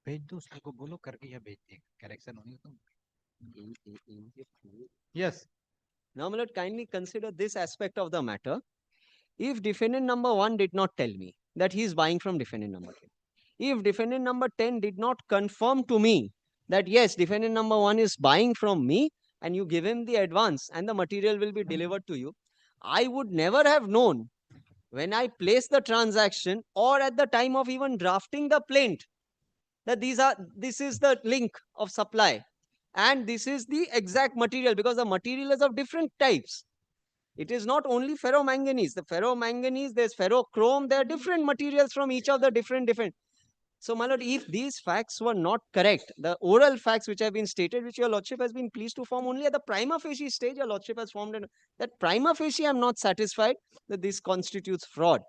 भेज दो, उसको बोलो करके या भेज दे, करेक्शन होगी तो. Yes. Now, my lord, kindly consider this aspect of the matter. If defendant number 1 did not tell me that he is buying from defendant number 10, if defendant number 10 did not confirm to me that, yes, defendant number 1 is buying from me and you give him the advance and the material will be delivered to you, I would never have known when I place the transaction or at the time of even drafting the plaint that this is the link of supply and this is the exact material, because the material is of different types. It is not only ferromanganese. The ferromanganese, there's ferrochrome, there are different materials from each of the different. So, my lord, if these facts were not correct, the oral facts which have been stated, which your lordship has been pleased to form only at the prima facie stage, your lordship has formed that prima facie, I am not satisfied that this constitutes fraud.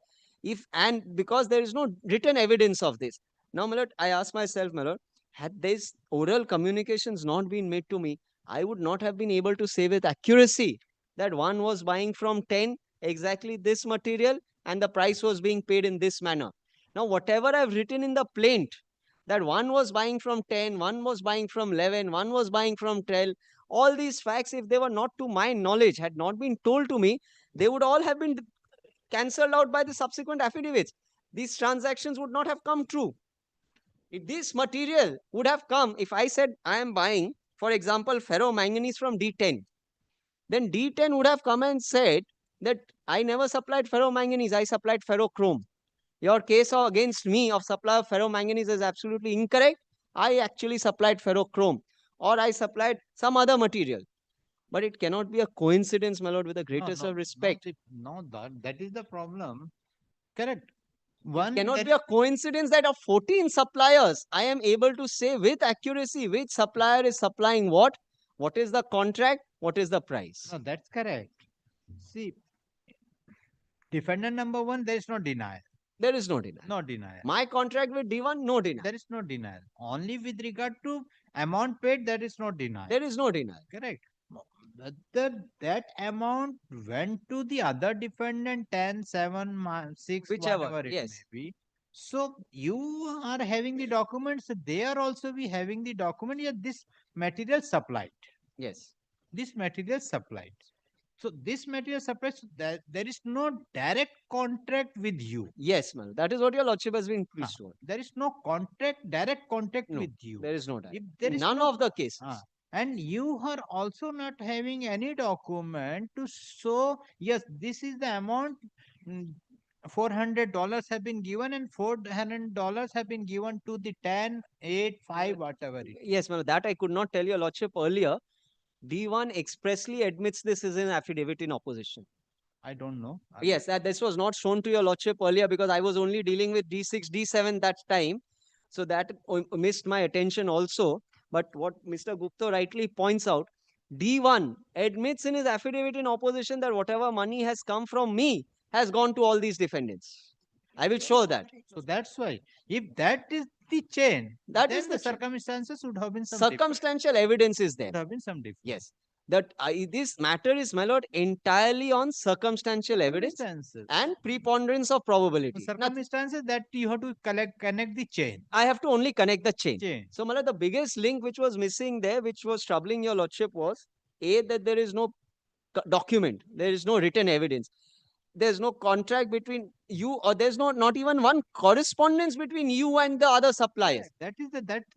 And because there is no written evidence of this. Now, my lord, I ask myself, my lord, had these oral communications not been made to me, I would not have been able to say with accuracy that one was buying from 10 exactly this material and the price was being paid in this manner. Now, whatever I've written in the plaint, that one was buying from 10, one was buying from 11, one was buying from 12, all these facts, if they were not to my knowledge, had not been told to me, they would all have been cancelled out by the subsequent affidavits. These transactions would not have come true. If this material would have come, if I said I am buying, for example, ferromanganese from D10, then D10 would have come and said that I never supplied ferromanganese, I supplied ferrochrome. Your case against me of supply of ferromanganese is absolutely incorrect. I actually supplied ferrochrome or I supplied some other material. But it cannot be a coincidence, my lord, with the greatest of respect. No, that is the problem. Correct. It cannot be a coincidence that of 14 suppliers, I am able to say with accuracy which supplier is supplying what is the contract, what is the price. No, that's correct. See, defendant number 1, there is no denial. There is no denial. No denial. My contract with D1, no denial. There is no denial. Only with regard to amount paid, there is no denial. There is no denial. Correct. That amount went to the other defendant 10, 7, 6, Whichever, whatever it yes. may be. So you are having the documents, they are also be having the document, yeah, this material supplied. Yes. This material supplied. So this material supplied, so there is no direct contract with you. Yes, ma'am. That is what your lordship has been pleased to. There is no direct contact No, with you. there is no direct. If there is None of the cases. And you are also not having any document to show, yes, this is the amount, $400 have been given and $400 have been given to the 10, 8, 5, whatever it is. Yes, ma'am. That I could not tell your lordship earlier. D1 expressly admits this is an affidavit in opposition. I don't know. Yes, that this was not shown to your lordship earlier because I was only dealing with D6, D7 that time. So that missed my attention also. But what Mr. Gupta rightly points out, D1 admits in his affidavit in opposition that whatever money has come from me has gone to all these defendants. I will show that. So that's why, if that is the chain, That then is the the chain. circumstances would have been some Circumstantial evidence is there. Would have been some difference. Yes. That this matter is, my lord, entirely on circumstantial evidence Circumstances. and preponderance of probability. Circumstances that you have to connect the chain. I have to only connect the chain. Chain. So, my lord, the biggest link which was missing there, which was troubling your lordship, was A, that there is no document, there is no written evidence. There's no contract between you, or there's not even one correspondence between you and the other suppliers. That is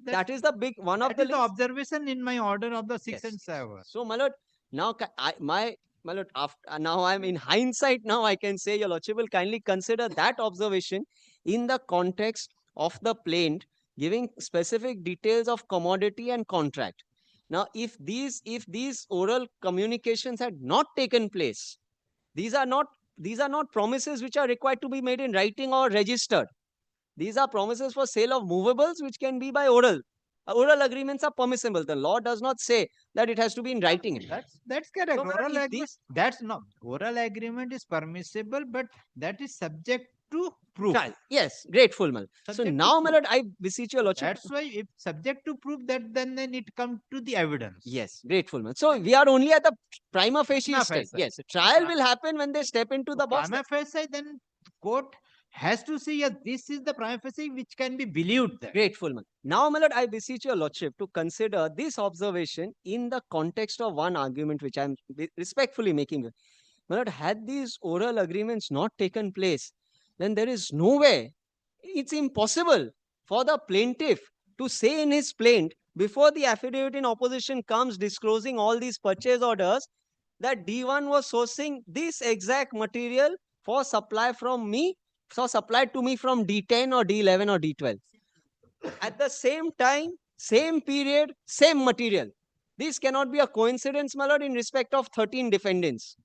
That is the big one of the links. observation in my order of the 6 and 7. So, my lord, now my lord, now I'm in hindsight. Now I can say your lordship will kindly consider that observation in the context of the plaint, giving specific details of commodity and contract. Now, if these oral communications had not taken place, these are not promises which are required to be made in writing or registered. These are promises for sale of movables which can be by oral. Oral agreements are permissible. The law does not say that it has to be in writing. That's correct. So, my lord, Oral if agreement, these that's not oral agreement is permissible, but that is subject to proof. trial, yes, grateful, my lord. So Subject to now, my proof. lord, I beseech your lordship. That's why if subject to proof, that then it comes to the evidence. Yes, grateful, man. So we are only at the prima facie Prima stage. facie. Yes, trial will happen when they step into the box. Prima facie, then court has to say, yes, this is the prima facie which can be believed. That. Grateful, man. Now, my lord, I beseech your lordship to consider this observation in the context of one argument which I am respectfully making. My lord, had these oral agreements not taken place, then there is no way, it's impossible for the plaintiff to say in his plaint, before the affidavit in opposition comes disclosing all these purchase orders, that D1 was sourcing this exact material for supply from me, so supplied to me from D10 or D11 or D12. At the same time, same period, same material. This cannot be a coincidence, my lord, in respect of 13 defendants.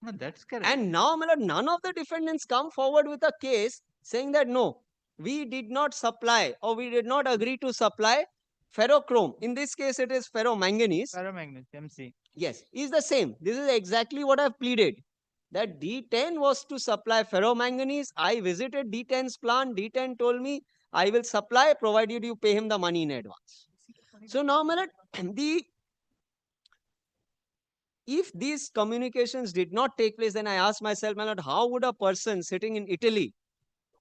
No, that's correct. And now, my lord, none of the defendants come forward with a case saying that no, we did not supply or we did not agree to supply ferrochrome. In this case, it is ferromanganese. Ferromanganese, MC. Yes, is the same. This is exactly what I've pleaded. That D10 was to supply ferromanganese. I visited D10's plant. D10 told me I will supply provided you pay him the money in advance. So now, my lord, if these communications did not take place, then I ask myself, my lord, how would a person sitting in Italy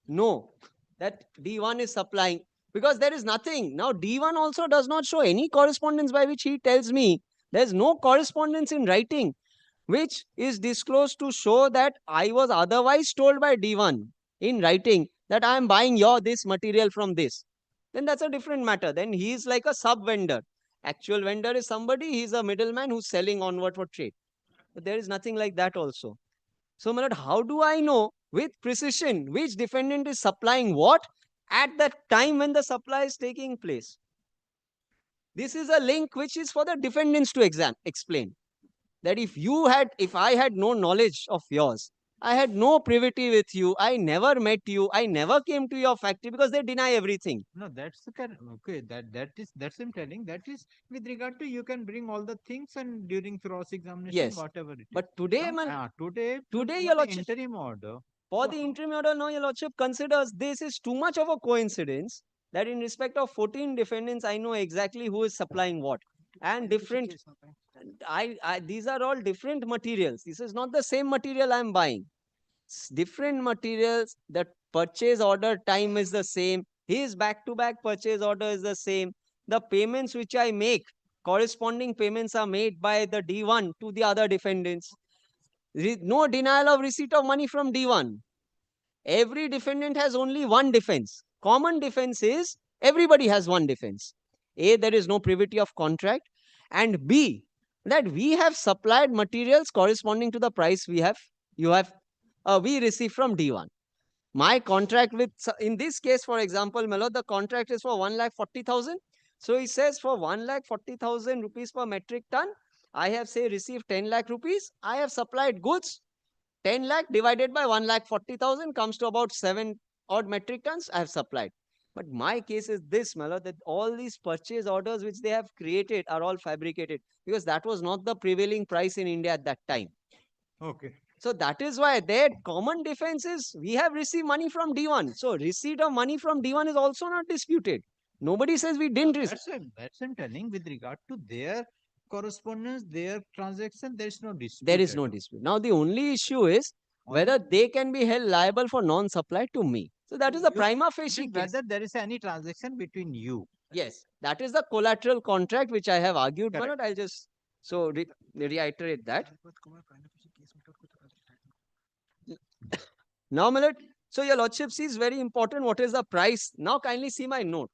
know that D1 is supplying? Because there is nothing. Now, D1 also does not show any correspondence by which he tells me there's no correspondence in writing which is disclosed to show that I was otherwise told by D1 in writing that I am buying this material from this. Then that's a different matter. Then he is like a sub vendor. Actual vendor is somebody, he's a middleman who's selling onward for trade. But there is nothing like that also. So, my lord, how do I know with precision which defendant is supplying what at that time when the supply is taking place? This is a link which is for the defendants to explain. That if I had no knowledge of yours, I had no privity with you, I never met you, I never came to your factory, because they deny everything. No, that's the correct. Okay, that's him telling. That is with regard to you can bring all the things and during cross examination, Yes. whatever it is. But today, today, your lordship, interim order. for the interim order, now your lordship considers this is too much of a coincidence that in respect of 14 defendants, I know exactly who is supplying what. And different, these are all different materials. This is not the same material I'm buying. Different materials, the purchase order time is the same. His back-to-back purchase order is the same. The payments which I make, corresponding payments are made by the D1 to the other defendants. No denial of receipt of money from D1. Every defendant has only one defense. Common defense is everybody has one defense. A, there is no privity of contract. And B, that we have supplied materials corresponding to the price we receive from D1. My contract with, in this case, for example, Melod, the contract is for 1,40,000. So he says for 1,40,000 rupees per metric ton, I have received 10 lakh rupees. I have supplied goods. 10 lakh divided by 1,40,000 comes to about 7 odd metric tons I have supplied. But my case is this, Melod, that all these purchase orders which they have created are all fabricated, because that was not the prevailing price in India at that time. Okay. So that is why their common defense is we have received money from D1. So receipt of money from D1 is also not disputed. Nobody says we didn't receive. That's I'm telling with regard to their correspondence, their transaction, there is no dispute. There is no dispute. Now the only issue is whether they can be held liable for non-supply to me. So that is the prima facie case. Whether there is any transaction between you. Yes, that is the collateral contract which I have argued. But I'll just reiterate that. Now, Millet, so your lordship sees very important what is the price. Now kindly see my note.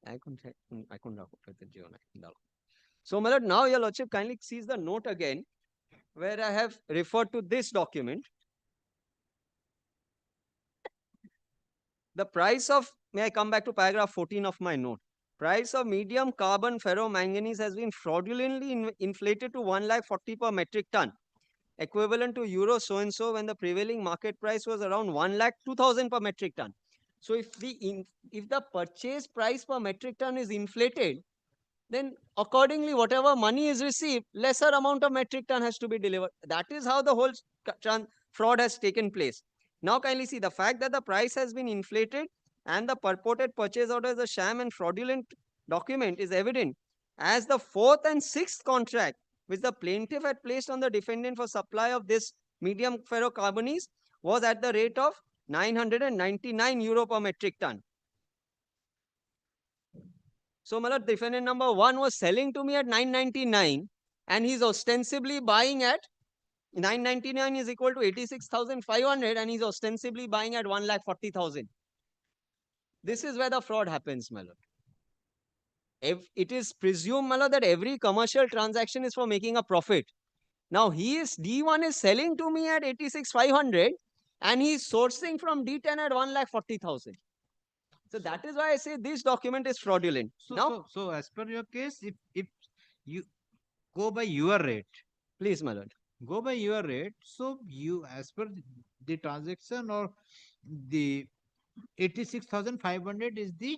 I couldn't. So, Millet, now your lordship kindly sees the note again, where I have referred to this document. the price of, may I come back to paragraph 14 of my note? Price of medium carbon ferromanganese has been fraudulently inflated to 1,40,000 per metric ton, equivalent to euro so and so, when the prevailing market price was around 1,02,000 per metric ton. So if the purchase price per metric ton is inflated, then accordingly whatever money is received, lesser amount of metric ton has to be delivered. That is how the whole fraud has taken place. Now kindly see, the fact that the price has been inflated and the purported purchase order is a sham and fraudulent document is evident, as the fourth and sixth contract which the plaintiff had placed on the defendant for supply of this medium ferrocarbonates was at the rate of 999 euro per metric ton. So, my lord, defendant number 1 was selling to me at 999 and he's ostensibly buying at 999 is equal to 86,500 and he's ostensibly buying at 1,40,000. This is where the fraud happens, my lord. If it is presumed, my lord, that every commercial transaction is for making a profit. Now, D1 is selling to me at 86,500 and he's sourcing from D10 at 1,40,000. So that is why I say this document is fraudulent. So as per your case, if you go by your rate, please, my lord, go by your rate. So you, as per the transaction, or the 86,500 is the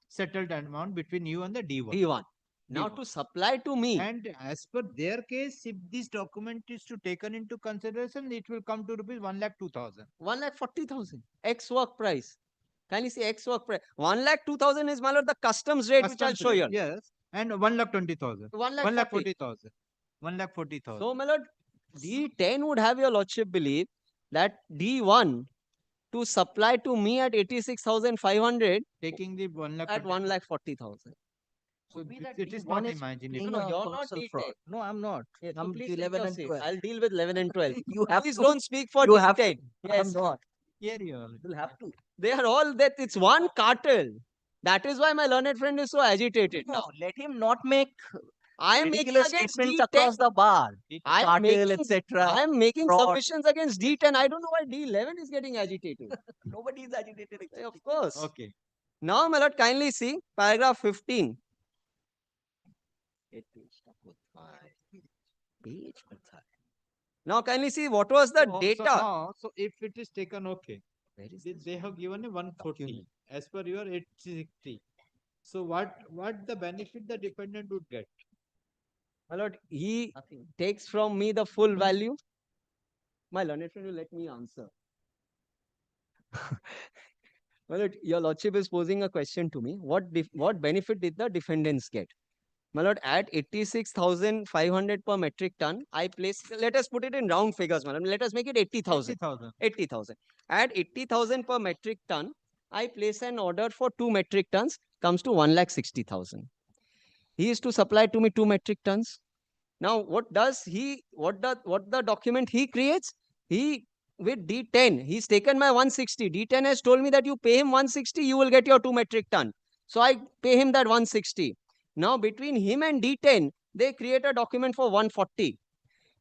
settled amount between you and the D1. D1. Now to supply to me. And as per their case, if this document is to taken into consideration, it will come to rupees 1,02,000. 1,40,000. X work price. Kindly see X work price. 1,02,000 is, my lord, the customs rate which I'll show you. Yes. And 1,20,000. 1,40,000. 1,40,000. So, my lord, D10 would have your lordship believe that D1 to supply to me at 86,500, taking the 1,40,000 at 1,40,000. So it is not imaginable. No, you're not fraud. No, I'm not. Yes, so I'm please take 11 your and seat. 12. I'll deal with 11 and 12. You have Please to. don't speak for You have to. D10. Yes. I'm not. Here you are. You'll have to. They are all that. It's one cartel. That is why my learned friend is so agitated. No, Now, let him not make I am making ridiculous against statements D10. across the bar. I am Cartel, making, etc. I am making fraud. submissions against D10. I don't know why D11 is getting agitated. Nobody is agitated. Except Of course. Okay. Now, my lord, kindly see paragraph 15. Now, kindly see what was the data. So if it is taken, okay. They have given a 140 as per your 860. So what the benefit the dependent would get? My lord, he takes from me the full value. My learned friend will let me answer. My lord, your lordship is posing a question to me. What benefit did the defendants get? My lord, at 86,500 per metric ton, I place, let us put it in round figures, madam. Let us make it 80,000. 80,000. At 80,000 per metric ton, I place an order for 2 metric tons, comes to 1,60,000. He is to supply to me 2 metric tons. Now, what the document he creates? He, with D10, he's taken my 160. D10 has told me that you pay him 160, you will get your 2 metric ton. So I pay him that 160. Now, between him and D10, they create a document for 140.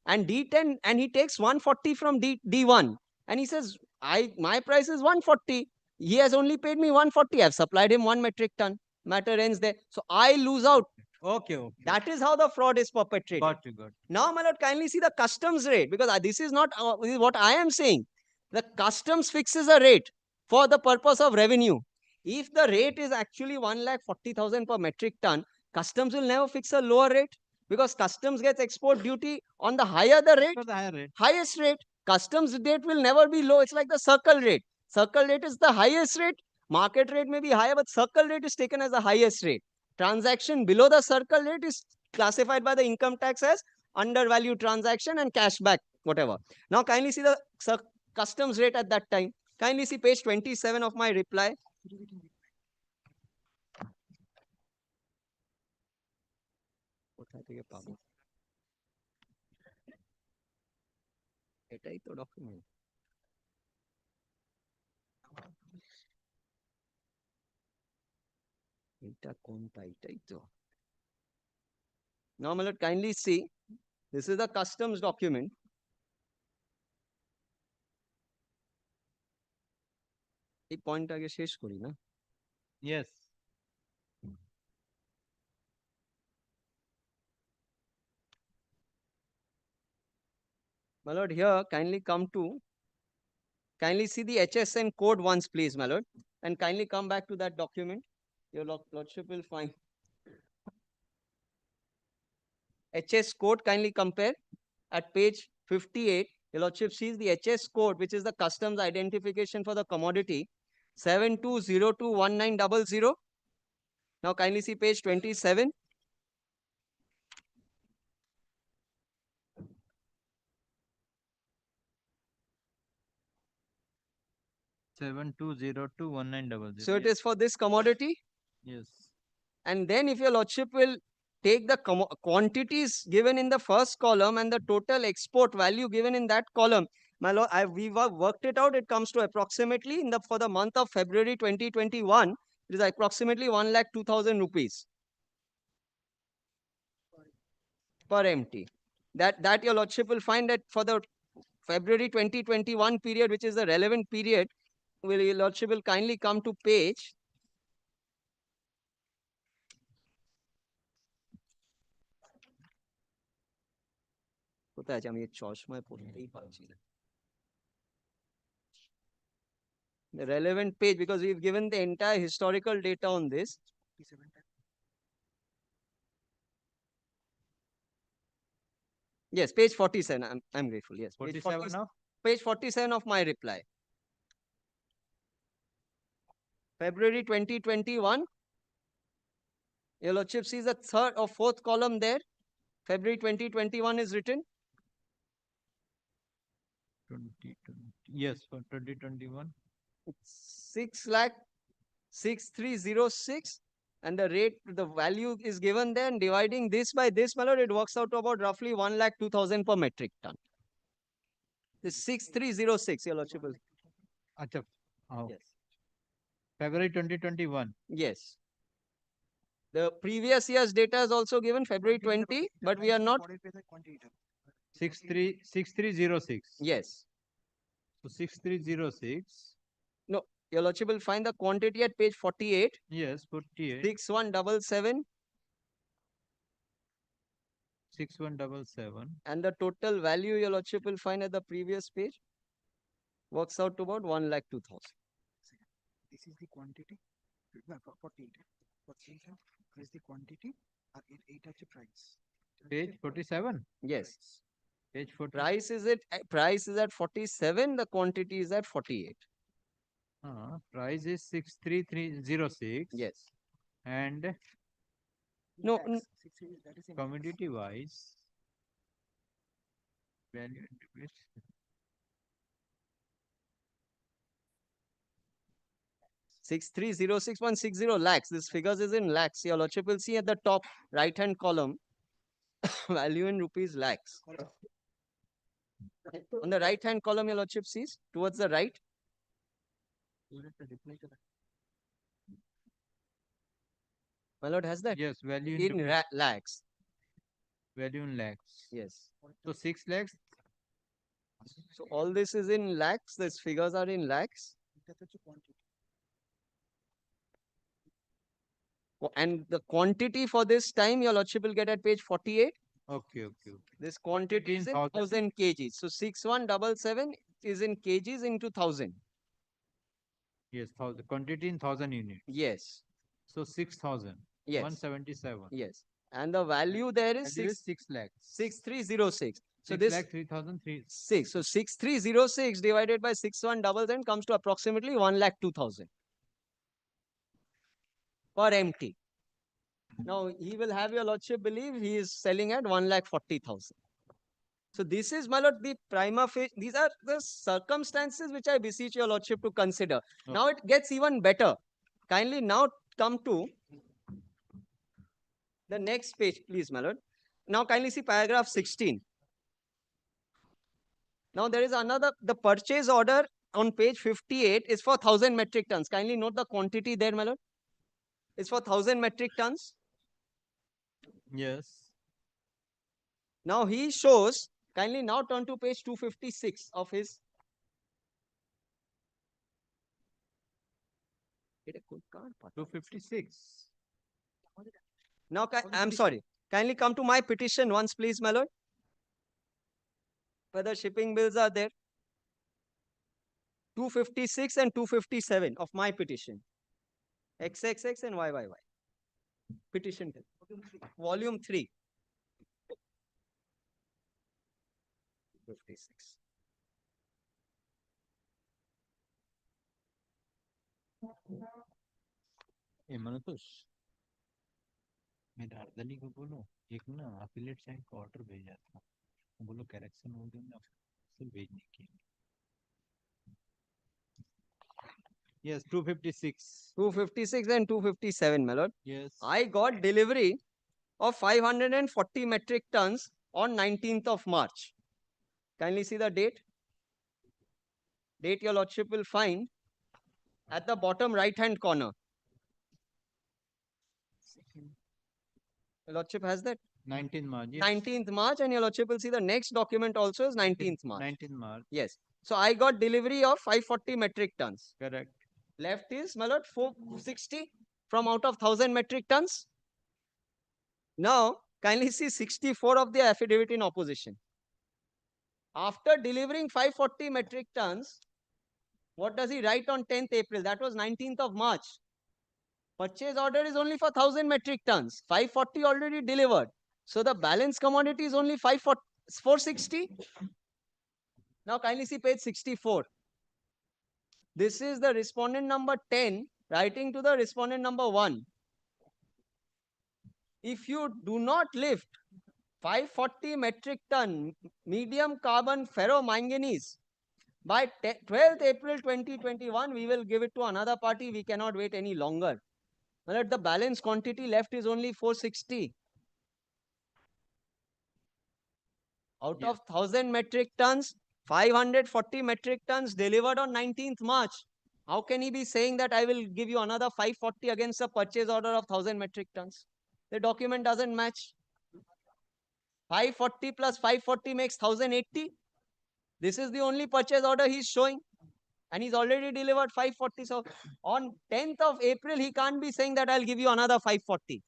And D10, and he takes 140 from D1. And he says, my price is 140. He has only paid me 140. I've supplied him 1 metric ton. Matter ends there. So I lose out. Okay. That is how the fraud is perpetrated. Got you. Now, my lord, kindly see the customs rate, because this is not this is what I am saying. The customs fixes a rate for the purpose of revenue. If the rate is actually 1,40,000 per metric ton, customs will never fix a lower rate, because customs gets export duty on the higher the rate, the higher rate. Highest rate. Customs rate will never be low. It's like the circle rate. Circle rate is the highest rate. Market rate may be higher, but circle rate is taken as the highest rate. Transaction below the circle rate is classified by the income tax as undervalued transaction and cashback, whatever. Now, kindly see the customs rate at that time. Kindly see page 27 of my reply. এটাই তো document. Now, my lord, kindly see, this is the customs document. এই point আগে শেষ করি না? Yes. My lord, here kindly see the HSN code once, please, my lord, and kindly come back to that document. Your lordship will find HS code. Kindly compare at page 58. Your lordship sees the HS code, which is the customs identification for the commodity, 72021900. Now kindly see page 27. Seven two zero two one nine double zero. So it is for this commodity. Yes. And then if your lordship will take the quantities given in the first column and the total export value given in that column, my lord, we've worked it out. It comes to approximately for the month of February 2021, it is approximately 1,02,000 rupees per MT. That your lordship will find that for the February 2021 period, which is the relevant period, your lordship will kindly come to page কোথায় আছে আমি এই চশমায় পড়তেই পারছি না the relevant page, because we've given the entire historical data on this. Yes, page 47. I'm grateful. Yes, page 47 now? Page 47 of my reply. February 2021. Your lordship sees the third or fourth column there. February 2021 is written. 2020. Yes, for 2021. 6,6306, and the rate, the value is given there, and dividing this by this, my lord, it works out to about roughly 1,02,000 per metric ton. This 6,306, your lordship will. Achha. Oh. Yes. February 2021. Yes. The previous year's data is also given February 20, but we are not. 6306. Yes. So 6306. No, your lordship will find the quantity at page 48. Yes, 48. 6177. 6177. And the total value your lordship will find at the previous page works out to about 1,02,000. This is the quantity. 48. 48 is the quantity. And 8 is the price. Page 47. Yes. Page 40. Price is at 47. The quantity is at 48. Price is 63306. Yes. And no, commodity wise value and 6306160 lakhs. This figures is in lakhs. Your lordship will see at the top right hand column value in rupees lakhs. On the right hand column, your lordship sees towards the right. My lord has that? Yes, value in lakhs. Value in lakhs. Yes. So 6 lakhs. So all this is in lakhs. These figures are in lakhs. And the quantity for this time, your lordship will get at page 48. Okay. This quantity is in 1000 kgs. So 6177 is in kgs into 1000. Yes, quantity in 1000 units. Yes. So 6,000. Yes. 177. Yes. And the value there is 6 lakhs. 6306. So 6 this lakh 3,003. 6. So 6306 divided by 6177 comes to approximately 1,02,000 per MT. Now he will have your lordship believe he is selling at 1,40,000. So this is, my lord, the prima facie. These are the circumstances which I beseech your lordship to consider. Okay. Now it gets even better. Kindly now come to the next page, please, my lord. Now kindly see paragraph 16. Now there is another, the purchase order on page 58 is for 1,000 metric tons. Kindly note the quantity there, my lord. It's for 1,000 metric tons. Yes. Now he shows, kindly now turn to page 256 of his. 256. Now, I'm sorry. Kindly come to my petition once, please, my lord. Whether shipping bills are there. 256 and 257 of my petition. XXX and YYY. Petition volume 3. 56. Manoj मैं राजधानी को बोलो एक ना affiliate site का order भेजा था बोलो करेक्शन हो गया ना फिर भेजने के लिए Yes, 256. 256 and 257, my lord. Yes. I got delivery of 540 metric tons on 19th of March. Kindly see the date. Date your lordship will find at the bottom right hand corner. Your lordship has that? 19th March. Yes. 19th March, and your lordship will see the next document also is 19th March. 19th March. Yes. So I got delivery of 540 metric tons. Correct. Left is, my lord, 460 from out of 1000 metric tons. Now, kindly see 64 of the affidavit in opposition. After delivering 540 metric tons, what does he write on 10th April? That was 19th of March. Purchase order is only for 1000 metric tons. 540 already delivered. So the balance commodity is only 460. Now kindly see page 64. This is the respondent number 10 writing to the respondent number 1. If you do not lift 540 metric ton medium carbon ferromanganese by 12th April 2021, we will give it to another party. We cannot wait any longer. But the balance quantity left is only 460. Out of 1000 metric tons, 540 metric tons delivered on 19th March. How can he be saying that I will give you another 540 against a purchase order of 1000 metric tons? The document doesn't match. 540 plus 540 makes 1080. This is the only purchase order he's showing. And he's already delivered 540. So on 10th of April, he can't be saying that I'll give you another 540.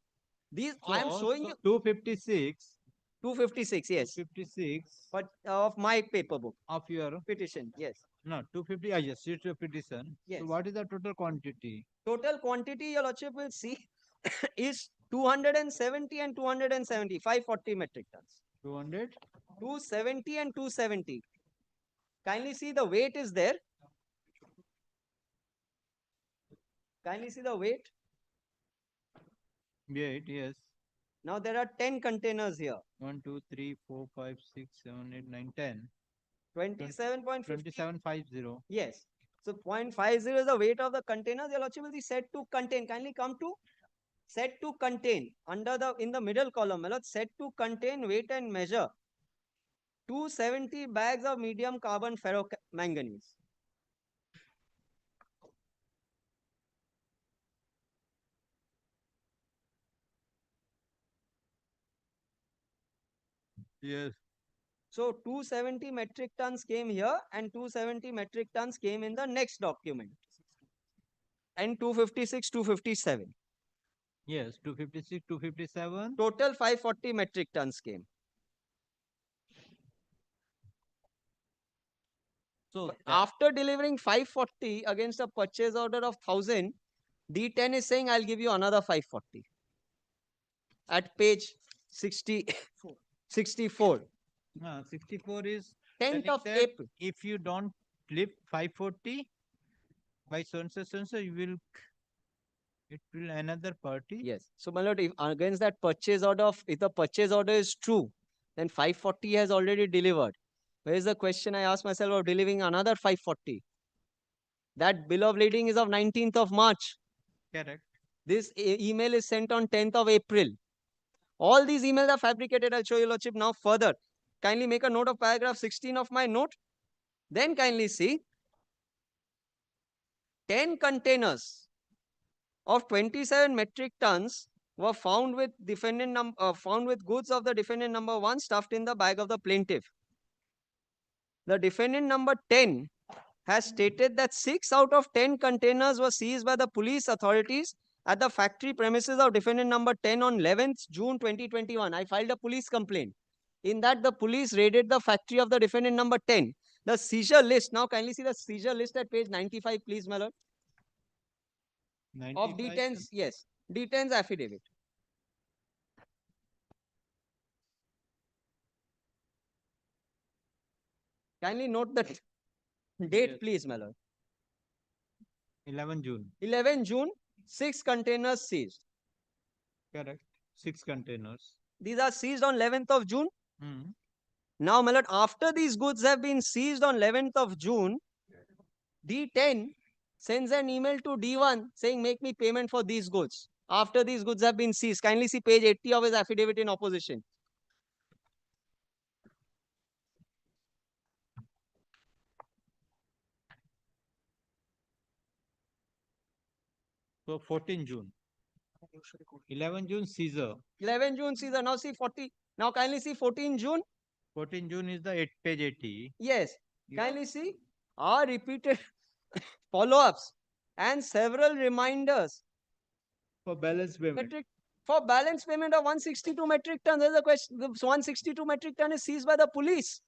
These I am showing you 256. 256, yes. 256. But of my paper book. Of your petition, yes. No, 250. Yes, it's your petition. Yes. So what is the total quantity? Total quantity, your lordship will see, is 270 and 270, 540 metric tons. 200? 270 and 270. Kindly see the weight is there. Kindly see the weight. Weight, yes. Now there are 10 containers here. 1, 2, 3, 4, 5, 6, 7, 8, 9, 10. 27.50. 2750. Yes. So 0.50 is the weight of the containers. Your lordship will be set to contain. Kindly come to set to contain. Under the in the middle column, my lord, set to contain weight and measure. 270 bags of medium carbon ferromanganese. Yes. So 270 metric tons came here and 270 metric tons came in the next document. And 256, 257. Yes, 256, 257. Total 540 metric tons came. So after delivering 540 against a purchase order of 1000, D10 is saying I'll give you another 540. At page 64. 64 is 10th telling of that April. If you don't lift 540 by so and so, you will it will another party. Yes. So my lord, if against that purchase order if the purchase order is true, then 540 has already delivered. Where is the question I asked myself of delivering another 540? That bill of lading is of 19th of March. Correct. This email is sent on 10th of April. All these emails are fabricated. I'll show you, lordship, now further. Kindly make a note of paragraph 16 of my note. Then kindly see 10 containers of 27 metric tons were found with goods of the defendant number 1 stuffed in the bag of the plaintiff. The defendant number 10 has stated that 6 out of 10 containers were seized by the police authorities at the factory premises of defendant number 10 on 11th June 2021. I filed a police complaint. In that, the police raided the factory of the defendant number 10. The seizure list, now kindly see the seizure list at page 95, please, my lord. Of 95. D10's, yes, D10's affidavit. Kindly note the date, please, my lord. 11 June. 11 June, 6 containers seized. Correct. 6 containers. These are seized on 11th of June. Hmm. Now, my lord, after these goods have been seized on 11th of June, D10 sends an email to D1 saying, make me payment for these goods. After these goods have been seized, kindly see page 80 of his affidavit in opposition. So 14 June. 11 June seizure. 11 June seizure. Now see 40. Now kindly see 14 June. 14 June is the page 80. Yes. Kindly see our repeated follow-ups and several reminders For balance payment. for balance payment of 162 metric tons. There's a question. The 162 metric ton is seized by the police.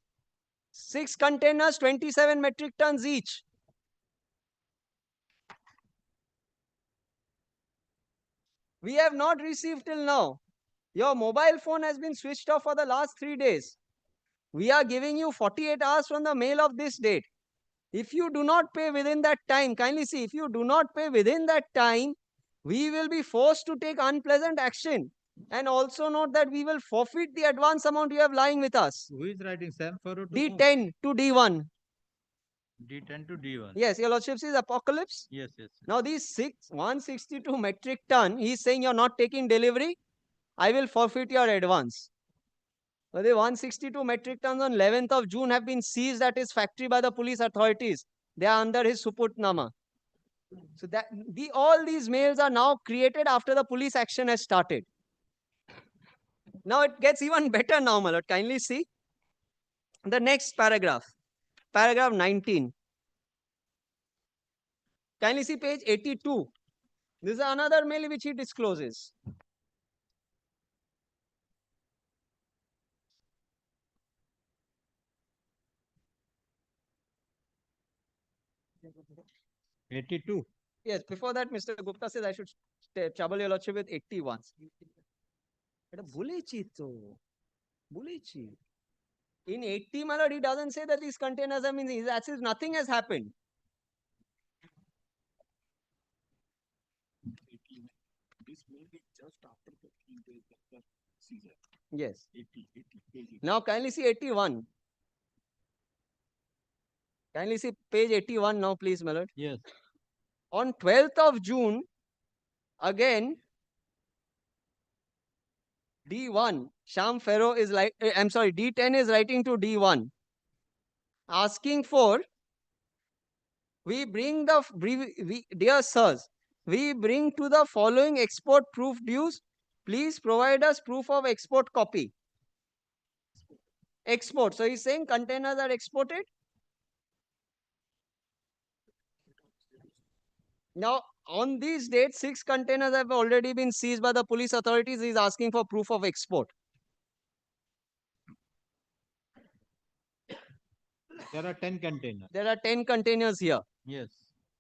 6 containers, 27 metric tons each. We have not received till now. Your mobile phone has been switched off for the last 3 days. We are giving you 48 hours from the mail of this date. If you do not pay within that time, kindly see, if you do not pay within that time, we will be forced to take unpleasant action. And also note that we will forfeit the advance amount you have lying with us. Who is writing Sam Furrow to whom? D10 to D1. D10 to D1. Yes, your lordship says apocalypse. Yes, yes. Now these 162 metric ton, he's saying you're not taking delivery. I will forfeit your advance. But the 162 metric tons on 11th of June have been seized at his factory by the police authorities. They are under his suputnama. So that all these mails are now created after the police action has started. Now it gets even better now, my lord. Kindly see the next paragraph. Paragraph 19. Kindly see page 82. This is another mail which he discloses. $82. Yes, before that, Mr. Gupta says I should trouble your lordship with 81. But in 80, my lord, he doesn't say that these containers have been seized. As if nothing has happened. This may be just after the 3 days of the season. Yes. 80. Now kindly see 81. Kindly see page 81 now, please, my lord. Yes. On 12th of June, again, D1, Sham Ferro is like, I'm sorry, D10 is writing to D1, asking for, dear sirs, we bring to the following export proof dues. Please provide us proof of export copy. Export. So he's saying containers are exported. Now, on these dates, 6 containers have already been seized by the police authorities. He's asking for proof of export. There are 10 containers. There are 10 containers here. Yes.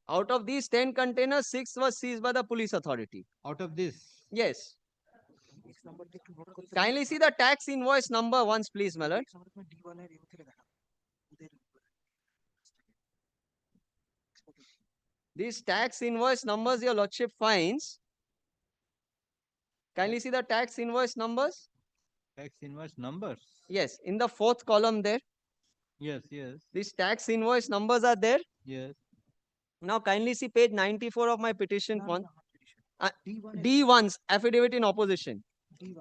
Out of these 10 containers, 6 were seized by the police authority. Out of this? Yes. Kindly see the tax invoice number once, please, my lord. These tax invoice numbers your lordship finds. Kindly see the tax invoice numbers. Tax invoice numbers? Yes, in the 4th column there. Yes, yes. These tax invoice numbers are there. Yes. Now kindly see page 94 of my petition one. D1's affidavit in opposition. D1.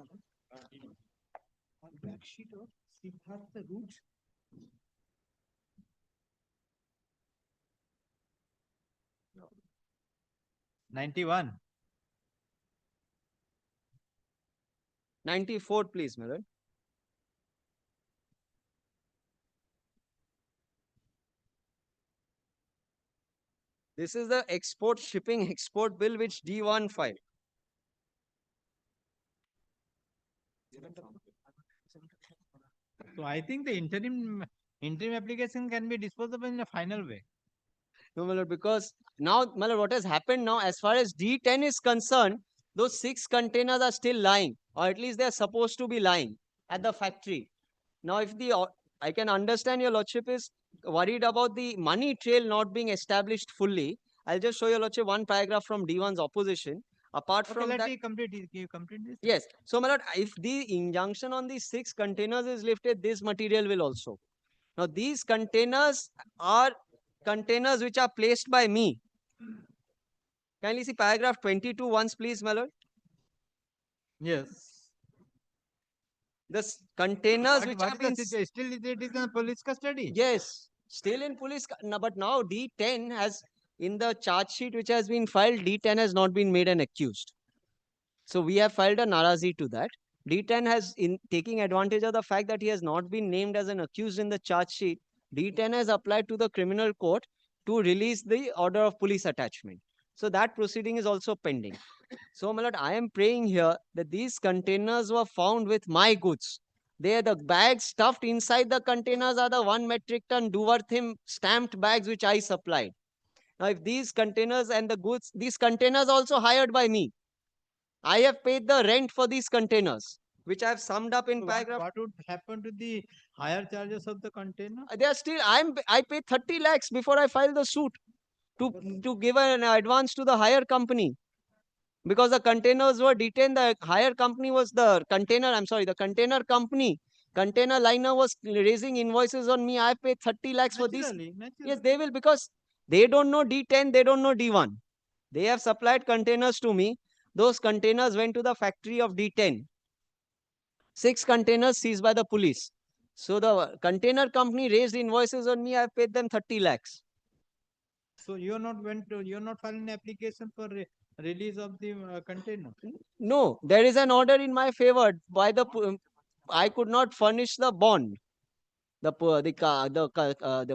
On back sheet of Siddhartha Root. No. 91. 94, please, my lord. This is the export shipping export bill which D1 filed. So I think the interim application can be disposed of in a final way. No, my lord, because now, my lord, what has happened now, as far as D10 is concerned, those 6 containers are still lying, or at least they are supposed to be lying at the factory. Now, if I can understand your lordship is worried about the money trail not being established fully. I'll just show your lordship one paragraph from D1's opposition. Apart Okay, from let that, me complete it. Can you complete this? yes. So, my lord, if the injunction on these 6 containers is lifted, this material will also. Now, these containers are containers which are placed by me. Kindly see paragraph 22 once, please, my lord. Yes. The containers which What have is been the situation? Still it is in police custody? yes, still in police. But now D10 has, in the charge sheet which has been filed, D10 has not been made an accused. So we have filed a narazi to that. D10 has, in taking advantage of the fact that he has not been named as an accused in the charge sheet, D10 has applied to the criminal court to release the order of police attachment. So that proceeding is also pending. So, my lord, I am praying here that these containers were found with my goods. They are the bags stuffed inside the containers are the 1 metric ton Duvarthim stamped bags which I supplied. Now, if these containers and the goods, these containers also hired by me. I have paid the rent for these containers, which I have summed up in So paragraph. what would happen to the higher charges of the container? They are still, I paid 30 lakhs before I filed the suit to give an advance to the hire company. Because the containers were detained, the hire company was the container, I'm sorry, the container company, container liner was raising invoices on me. I paid 30 lakhs for this. Yes, they will, because they don't know D10, they don't know D1. They have supplied containers to me. Those containers went to the factory of D10. 6 containers seized by the police. So the container company raised invoices on me. I paid them 30 lakhs. So you're not filing an application for release of the container? No, there is an order in my favor by the I could not furnish the bond. The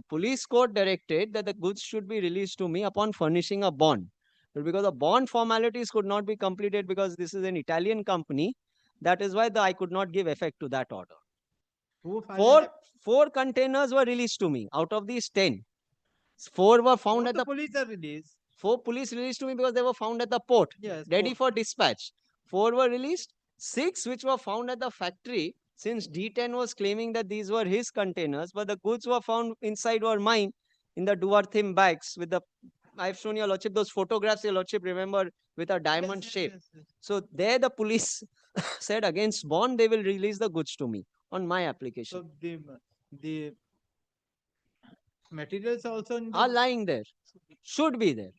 police court directed that the goods should be released to me upon furnishing a bond. But because the bond formalities could not be completed because this is an Italian company, that is why I could not give effect to that order. Who filed Four containers were released to me out of these 10. 4 were found at the police are released? 4 police released to me because they were found at the port, Yes, ready port. for dispatch. 4 were released. 6 which were found at the factory, since D10 was claiming that these were his containers, but the goods were found inside were mine in the Duarthim bags with the, I've shown your lordship those photographs, your lordship remember, with a diamond shape. So there the police said against bond they will release the goods to me on my application. So the materials also in the Are lying there, should be there.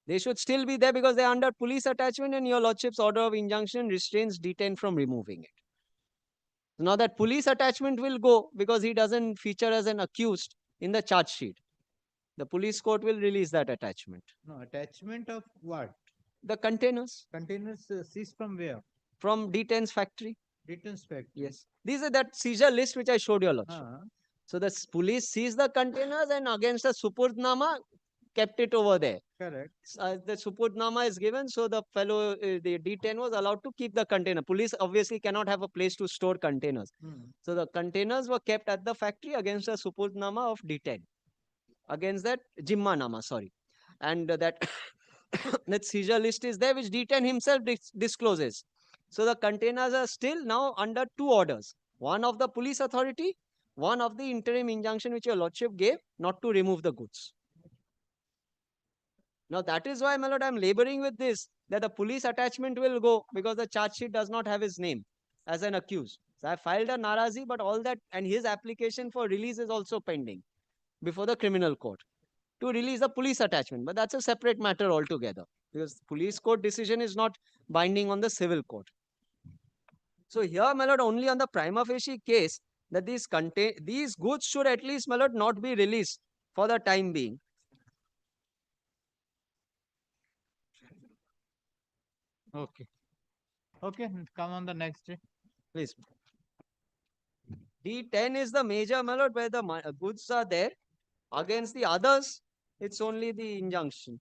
They should still be there because they are under police attachment and your lordship's order of injunction restrains D10 from removing it. Now that police attachment will go because he doesn't feature as an accused in the charge sheet. The police court will release that attachment. No, attachment of what? The containers. Containers seized from where? From D10's factory. D10's factory. Yes. These are that seizure list which I showed your lordship. Ah. So the police seized the containers and against the Supurdnama kept it over there. Correct. The Supurdnama is given, so the fellow, the D10 was allowed to keep the container. Police obviously cannot have a place to store containers. So the containers were kept at the factory against the Supurdnama of D10. Against that Jimmanama, sorry. And that, that seizure list is there, which D10 himself discloses. So the containers are still now under 2 orders. One of the police authority, one of the interim injunction which your lordship gave not to remove the goods. Now that is why, my lord, I am laboring with this, that the police attachment will go because the charge sheet does not have his name as an accused. So I filed a narazi, but all that and his application for release is also pending before the criminal court to release the police attachment. But that's a separate matter altogether because police court decision is not binding on the civil court. So here, my lord, only on the prima facie case that these goods should at least, my lord, not be released for the time being. Okay. Okay, come on the next day. Please. D10 is the major, my lord, where the goods are there. Against the others, It's only the injunction.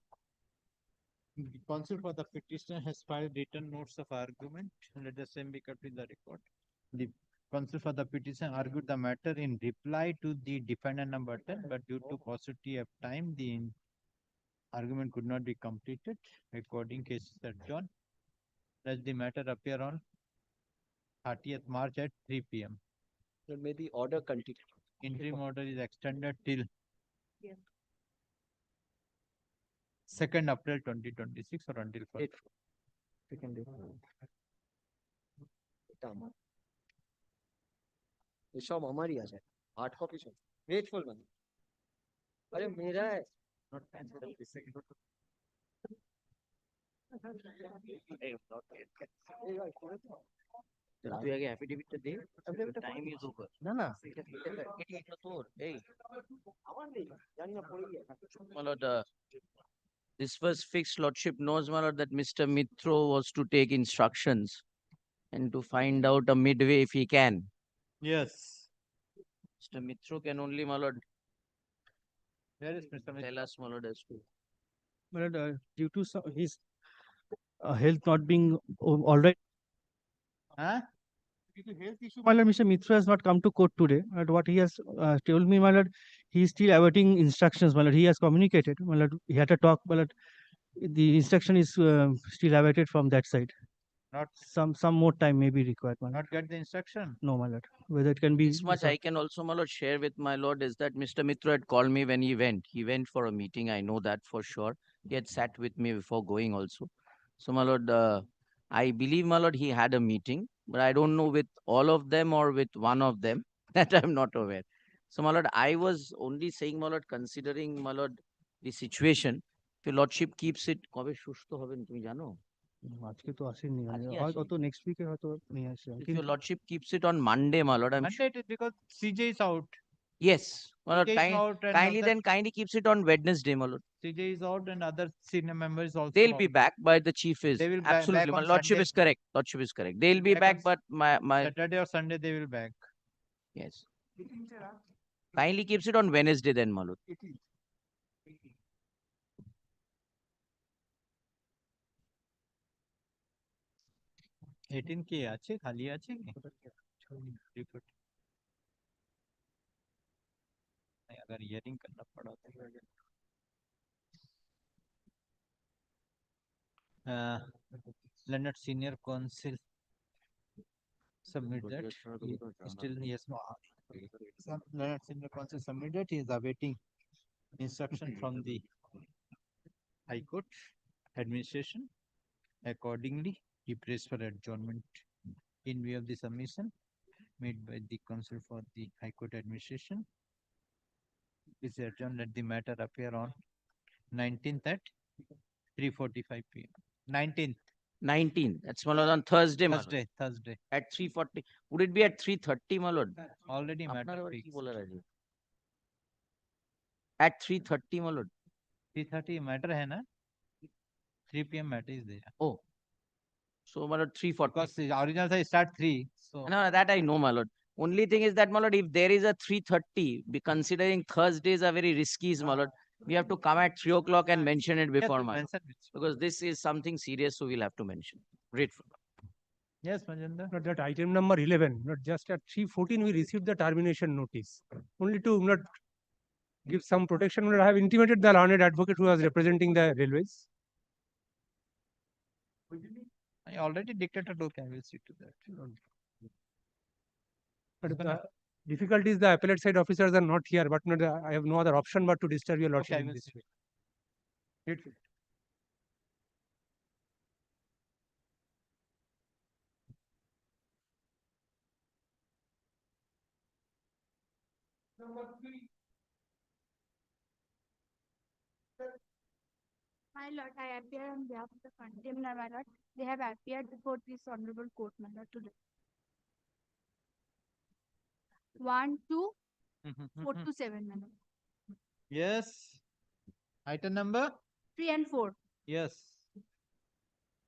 The counsel for the petitioner has filed written notes of argument. Let the same be kept in the record. The counsel for the petition argued the matter in reply to the defendant number 10, but due to paucity of time, the argument could not be completed. According cases adjourned. Let the matter appear on 30th March at 3 p.m. Then may the order continue. Interim order is extended till 2nd April 2026 or until further. Second day. ये सब हमारी आ जाए hard copy सब faithful बन अरे मेरा है তুই আগে অ্যাফিডেভিটটা দে টাইম ইজ ওভার না না এটা তোর এই আমার নেই জানি না পড়ে গিয়ে my lord, this was fixed. Lordship knows, my lord, that Mr. Mitro was to take instructions and to find out a midway if he can. Yes. Mr. Mitro can only, my lord, Where is Mr. tell us, my lord, as to. But due to his health not being all right. Huh? Due to health issue, my lord, Mr. Mitra has not come to court today. But what he has told me, my lord, he is still awaiting instructions, my lord. He has communicated, my lord. He had a talk, my lord. The instruction is still awaited from that side. Not Some more time may be required, my lord. not get the instruction. No, my lord. Whether it can be This much I can also, my lord, share with my lord is that Mr. Mitra had called me when he went. He went for a meeting. I know that for sure. He had sat with me before going also. So, my lord, I believe, my lord, he had a meeting, but I don't know with all of them or with one of them. That I'm not aware. So, my lord, I was only saying, my lord, considering, my lord, the situation, if your lordship keeps it, কবে সুস্থ হবেন তুমি জানো? আজকে তো আসেনি আজকে হয়তো আসেনি। নেক্সট উইকে হয়তো নিয়ে আসে If your lordship keeps it on Monday, my lord, I'm Monday it is because CJ is out. yes, my lord, CJ is out and kindly other- then kindly keeps it on Wednesday, my lord. CJ is out and other senior members also. They'll be out. back, but the chief is They will absolutely. back My on lordship Sunday. is correct. Lordship is correct. They'll be back, on but my Saturday or Sunday they will back. yes. Kindly keeps it on Wednesday then, my lord. Eighteen के আছে খালি আছে কি report नहीं अगर hearing करना पड़ा तो Leonard Senior Counsel submit that still yes no Leonard Senior Counsel submitted he is awaiting instruction from the High Court administration. Accordingly, he prays for adjournment in view of the submission made by the counsel for the High Court administration. Is adjourned. Let the matter appear on 19th at 3:45 p.m. 19th. 19. That's my lord on Thursday, my lord. Thursday. At 3:40. Would it be at 3:30, my lord? Already matter আপনার আবার কি fixed. বলার আছে? At 3:30, my lord. 3:30 matter है ना? 3 p.m. matter is there. Oh. So, my lord, 3:40. Because the original say start 3. So No, that I know, my lord. Only thing is that, my lord, if there is a 3:30, be considering Thursdays are very risky, my lord. We have to come at 3 o'clock and mention it before, my lord. Because this is something serious, so we'll have to mention. Grateful. Yes, Majendra. Not that item number 11, not just at 3:14 we received the termination notice. Only to not give some protection, I have intimated the learned advocate who was representing the railways. I already dictated, okay, I will see to that. But the difficulty is the appellate side officers are not here, but not, I have no other option but to disturb your lordship Okay, I in will this see. way. Grateful. My lord, I appear on behalf of the condemned, my lord. They have appeared before this honorable court, my lord, today. 1, 2, 4 to 7, my lord. Yes. Item number? 3 and 4. Yes.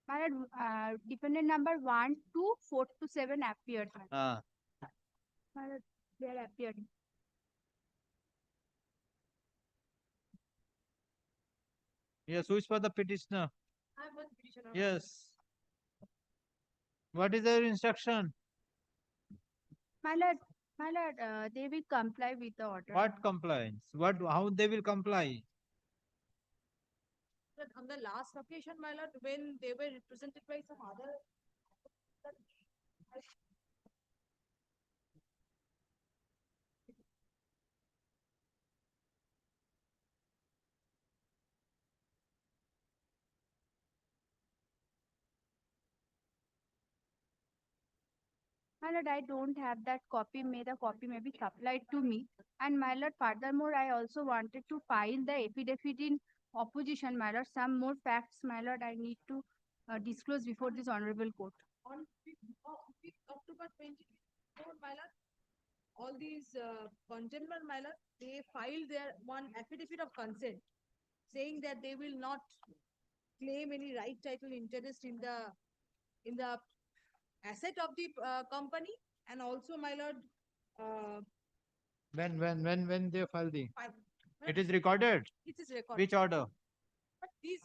My lord, defendant number 1, 2, 4 to 7 appeared. My lord, they are appearing. Yes, who is for the petitioner? Yes. What is their instruction? My lord, they will comply with the order. What compliance? What, how they will comply? But on the last occasion, my lord, when they were represented by some other. My lord, I don't have that copy. May the copy may be supplied to me. And my lord, furthermore, I also wanted to file the affidavit in opposition, my lord. Some more facts, my lord, I need to disclose before this honorable court. On 5th October 2024, my lord, all these contenders, my lord, they filed their one affidavit of consent, saying that they will not claim any right title interest in the asset of the company, and also, my lord, uh, When they file the? file- It is recorded? it is recorded. Which order? But these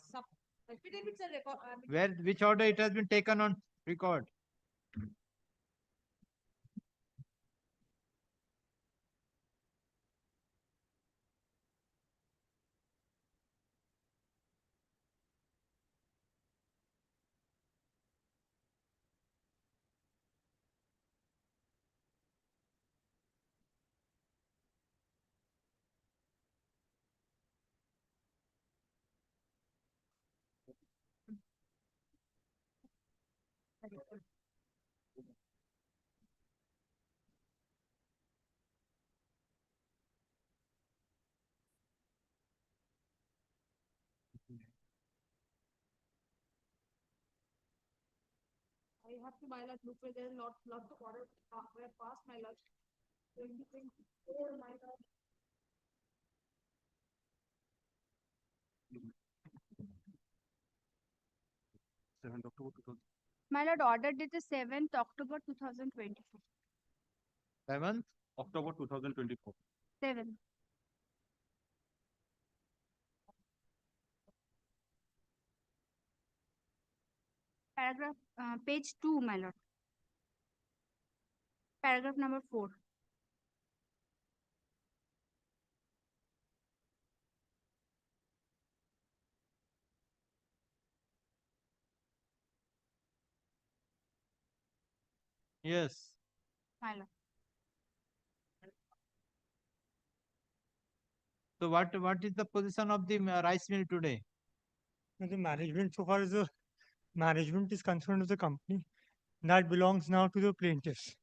affidavits are record. Where, which order it has been taken on record? I have to, my lord, look whether there are lots of orders were passed, my lord. 2024, my lord. My lord, order date is 7th October 2024. 7th October 2024. 7. Paragraph, page 2, my lord. Paragraph number 4. Yes. My lord. So what is the position of the rice mill today? The management, so far as the management is concerned of the company, that belongs now to the plaintiffs.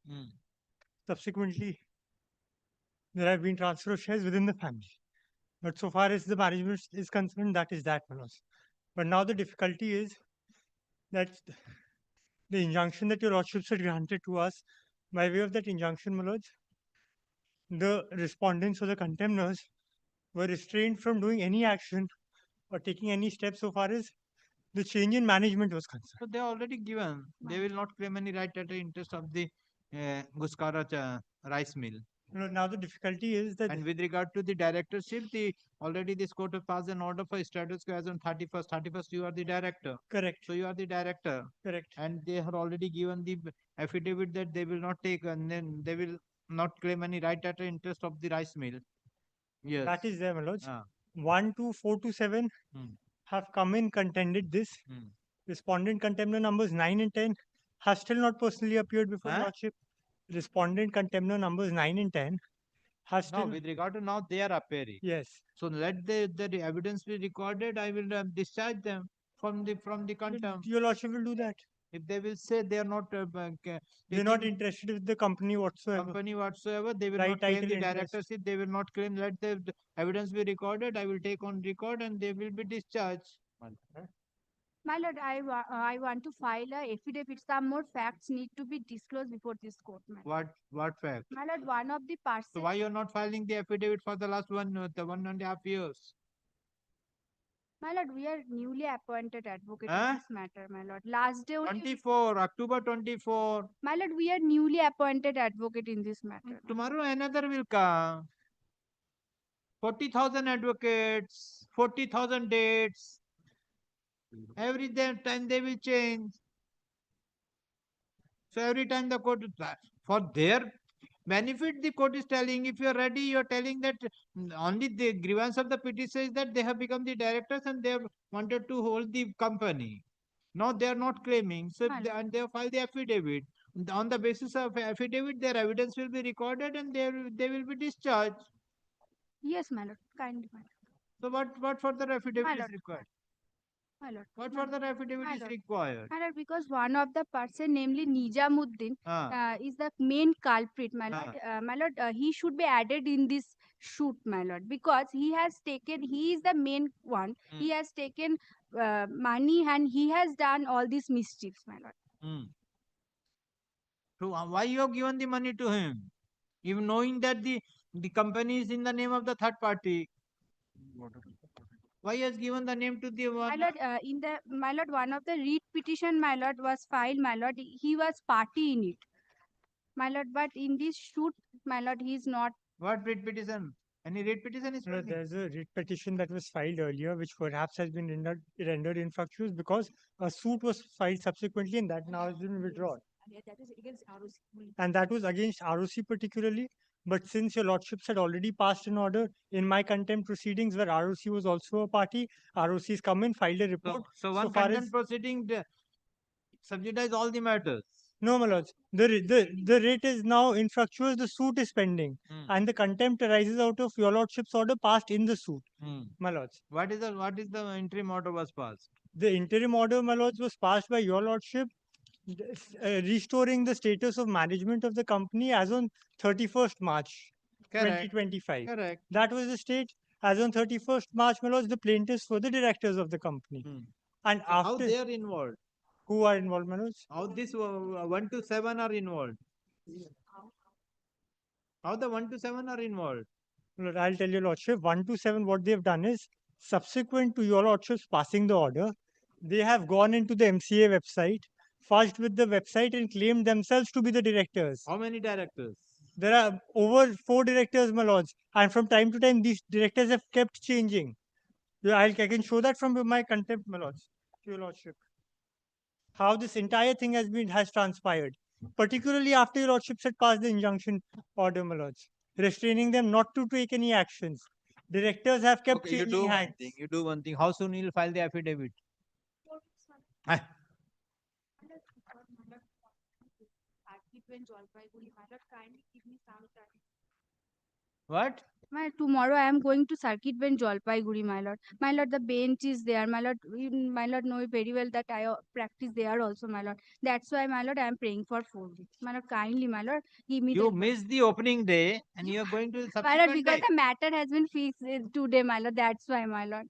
Subsequently, there have been transfer of shares within the family. But so far as the management is concerned, that is that, my lords. But now the difficulty is that the injunction that your lordships had granted to us, by way of that injunction, my lords, the respondents or the contemners were restrained from doing any action or taking any steps so far as the change in management was concerned. So they are already given. They will not claim any right at the interest of the Guskara rice mill. Now the difficulty is that, and with regard to the directorship, the already this court has passed an order for status quo as on 31st. 31st, you are the director. Correct. So you are the director. Correct. And they have already given the affidavit that they will not take, and then they will not claim any right at the interest of the rice mill. Yes. that is there, my lords. Ah. 1, 2, 4 to 7 have come in, contended this. Respondent contemner numbers 9 and 10 have still not personally appeared before Huh? lordship. Respondent contemner numbers 9 and 10 have Now, still. with regard to now, they are appearing. Yes. So let the evidence be recorded. I will discharge them from the contempt. Your lordship will do that. If they will say they are not They're not interested with the company whatsoever. company whatsoever, they will Right not claim title the interest. directorship. They will not claim. Let the evidence be recorded. I will take on record, and they will be discharged. My lord, I want to file a affidavit. Some more facts need to be disclosed before this court, my lord. What fact? My lord, one of the So parcels. why you are not filing the affidavit for the last the 1.5 years? My lord, we are newly appointed advocate Huh? in this matter, my lord. Last day only. 24 October 24. My lord, we are newly appointed advocate in this matter. Tomorrow another will come. 40,000 advocates, 40,000 dates. Every time they will change. So every time the court, for their benefit, the court is telling, if you are ready, you are telling that only the grievance of the petitioner is that they have become the directors and they have wanted to hold the company. No, they are not claiming. So and they have filed the affidavit. On the basis of affidavit, their evidence will be recorded and they will be discharged. Yes, my lord. Kindly, my lord. So what further affidavit My is lord. required? My lord. What my further affidavit my is lord. required? My lord, because one of the person, namely Nijamuddin, Ah. is the main culprit, my lord. My lord, he should be added in this shoot, my lord, because he is the main one. He has taken money and he has done all these mischiefs, my lord. So why you have given the money to him? Even knowing that the company is in the name of the third party. Why he has given the name to the My one? lord, my lord, one of the writ petition, my lord, was filed, my lord. He was party in it, my lord. But in this shoot, my lord, he is not. What writ petition? Any writ petition is No, pending? there's a writ petition that was filed earlier, which perhaps has been rendered infructuous because a suit was filed subsequently, and that now has been withdrawn. That is against ROC. And that was against ROC particularly. But since your lordships had already passed an order in my contempt proceedings, where ROC was also a party, ROC's come in, filed a report. So one far contempt proceeding subsidize all the matters. No, my lords. The writ is now infructuous. The suit is pending, and the contempt arises out of your lordship's order passed in the suit, my lords. What is the interim order was passed? The interim order, my lords, was passed by your lordship, restoring the status of management of the company as on 31st March Correct. 2025. Correct. That was the state. As on 31st March, my lords, the plaintiffs were the directors of the company. And So how after they are involved? who are involved, my lords? How this 1 to 7 are involved? How the 1 to 7 are involved? Lord, I'll tell your lordship, 1 to 7, what they have done is, subsequent to your lordships passing the order, they have gone into the MCA website, fudged with the website and claimed themselves to be the directors. How many directors? There are over 4 directors, my lords, and from time to time, these directors have kept changing. Yeah, I can show that from my contempt, my lords, to your lordship. How this entire thing has transpired, particularly after your lordships had passed the injunction order, my lords, restraining them not to take any actions. Directors have kept Okay, you changing do one hands. thing. You do one thing. How soon you will file the affidavit? What? Tomorrow I am going to Circuit Bench Jalpaiguri, my lord. My lord, the bench is there, my lord. My lord know very well that I practice there also, my lord. That's why, my lord, I am praying for 4 weeks. My lord, kindly, my lord, give me You the. missed the opening day and you are going to the My lord, subsequent because day. the matter has been fixed today, my lord. That's why, my lord.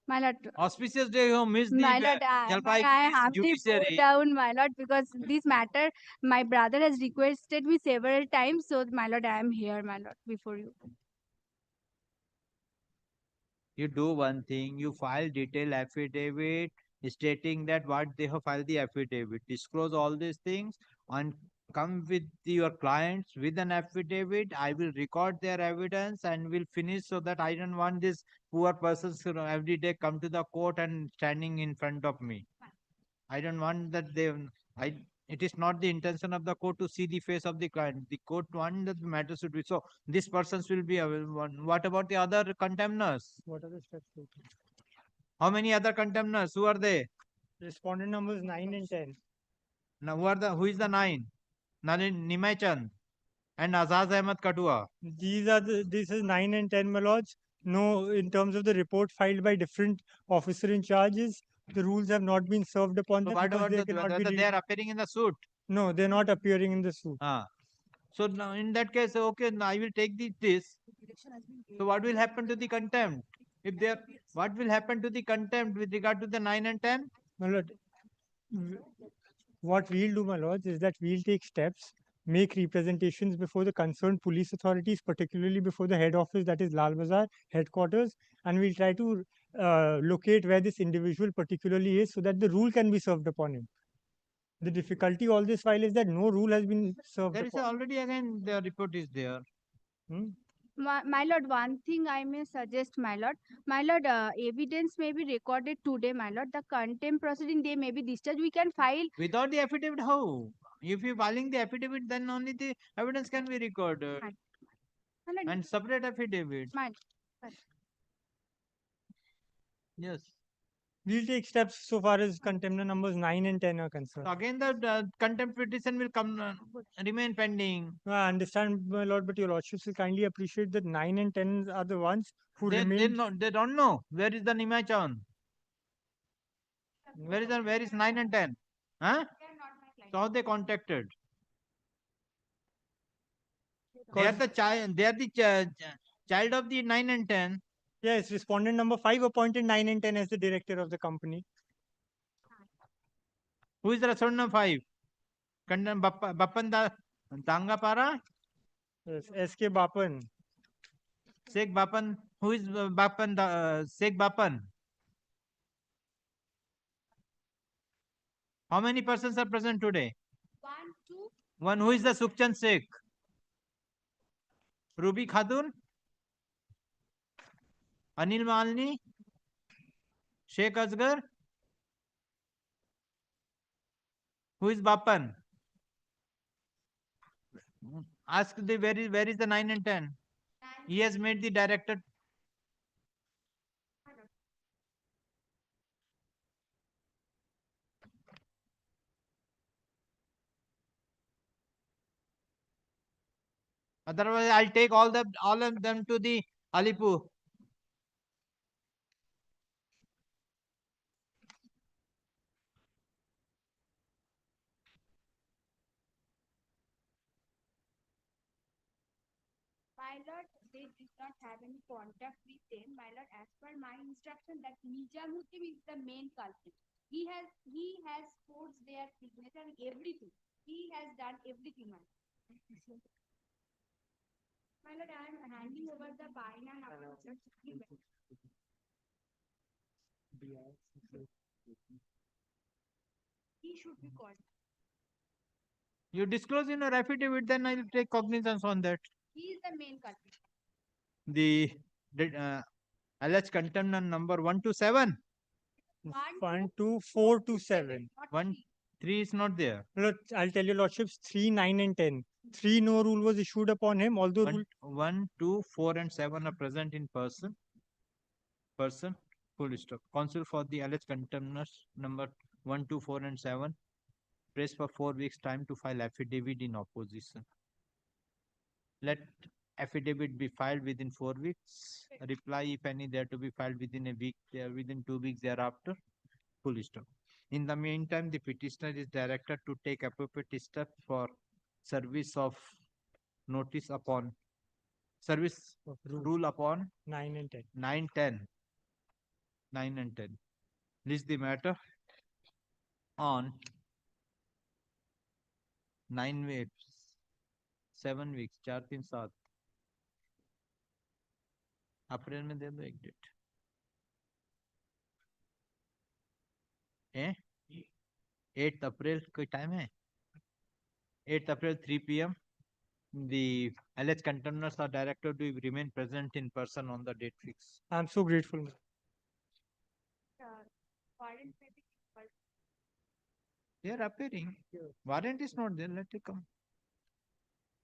My lord. Auspicious day you missed the My lord, I Jalpaiguri have to go judiciary. down, my lord, because this matter, my brother has requested me several times. So, my lord, I am here, my lord, before you. You do one thing, you file detailed affidavit stating that what they have filed the affidavit. Disclose all these things and come with your clients with an affidavit. I will record their evidence and will finish so that I don't want this poor persons to every day come to the court and standing in front of me. I don't want that it is not the intention of the court to see the face of the client. The court want that the matter should be so. These persons will be what about the other contemners? What are the steps taken? How many other contemners? Who are they? Respondent numbers 9 and 10. Now who is the 9? Nalin Nimai Chand and Azaz Ahmed Katua. This is 9 and 10, my lords. No, in terms of the report filed by different officer in charges, the rules have not been served upon So them what because about they cannot be whether they are appearing in the suit? No, they're not appearing in the suit. So now in that case, okay, now I will take this. So what will happen to the contempt? If they are, what will happen to the contempt with regard to the 9 and 10? My lord, what we'll do, my lords, is that we'll take steps, make representations before the concerned police authorities, particularly before the head office, that is Lal Bazar headquarters, and we'll try to locate where this individual particularly is so that the rule can be served upon him. The difficulty all this while is that no rule has been served There is upon. already again the report is there. My lord, one thing I may suggest, my lord. My lord, evidence may be recorded today, my lord. The contempt proceeding, they may be discharged. We can file. Without the affidavit, how? If you filing the affidavit, then only the evidence can be recorded. My lord, And separate affidavit. my Yes. We'll take steps so far as contender numbers 9 and 10 are concerned. So again, the contempt petition will come remain pending. I understand, my lord, but your lordship will kindly appreciate that 9 and 10 are the ones who remain. They don't know where is the Nimachan. Where is 9 and 10? Huh? So how they contacted? They are the child. They are the child of the 9 and 10. Yes, respondent number 5 appointed 9 and 10 as the director of the company. Who is the respondent 5? Kandan Bappan Dangapara? Yes, SK Bapan. Sheikh Bapan. Who is Bapan? Sheikh Bapan. How many persons are present today? 1, 2. One. Who is the Sukhchand Sheikh? Ruby Khatun? Anil Malni? Sheikh Asgar? Who is Bapan? Ask the where is the 9 and 10? He has made the director. Otherwise, I'll take all of them to the Alipur. My lord, they did not have any contact with them. My lord, as per my instruction, that Nijamuddin is the main culprit. He has forged their signature and everything. He has done everything, my lord. My lord, I am handing over the binary application. He should be called. You disclose in your affidavit, then I'll take cognizance on that. He is the main culprit. The alleged contempt number 1 to 7. 1, 2, 4 to 7. 1, 3 is not there. Look, I'll tell your lordships 3, 9 and 10. 3, no rule was issued upon him, although 1, 2, 4 and 7 are present in person. Full stop. Counsel for the alleged contemptors number 1, 2, 4 and 7. Press for 4 weeks time to file affidavit in opposition. Let affidavit be filed within 4 weeks. Reply, if any, there to be filed within a week, within 2 weeks thereafter. Full stop. In the meantime, the petitioner is directed to take appropriate steps for service of notice upon service rule upon 9 and 10. 9, 10. 9 and 10. List the matter on 9 weeks, 7 weeks, 4, 3, 7. अप्रैल में दे दो एक date 8th April कोई time है 8th April 3 p.m. The alleged contenders are directed to remain present in person on the date fixed. I'm so grateful. Warrant may be called. They are appearing. Warrant is not there. Let it come.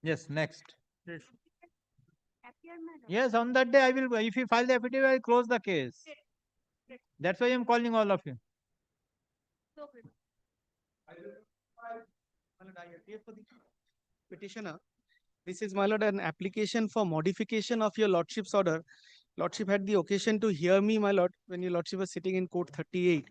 Yes, next. Appear, my lord. Yes, on that day I will. If you file the affidavit, I will close the case. That's why I am calling all of you. So good. Petitioner, this is, my lord, an application for modification of your lordship's order. Lordship had the occasion to hear me, my lord, when your lordship was sitting in court 38.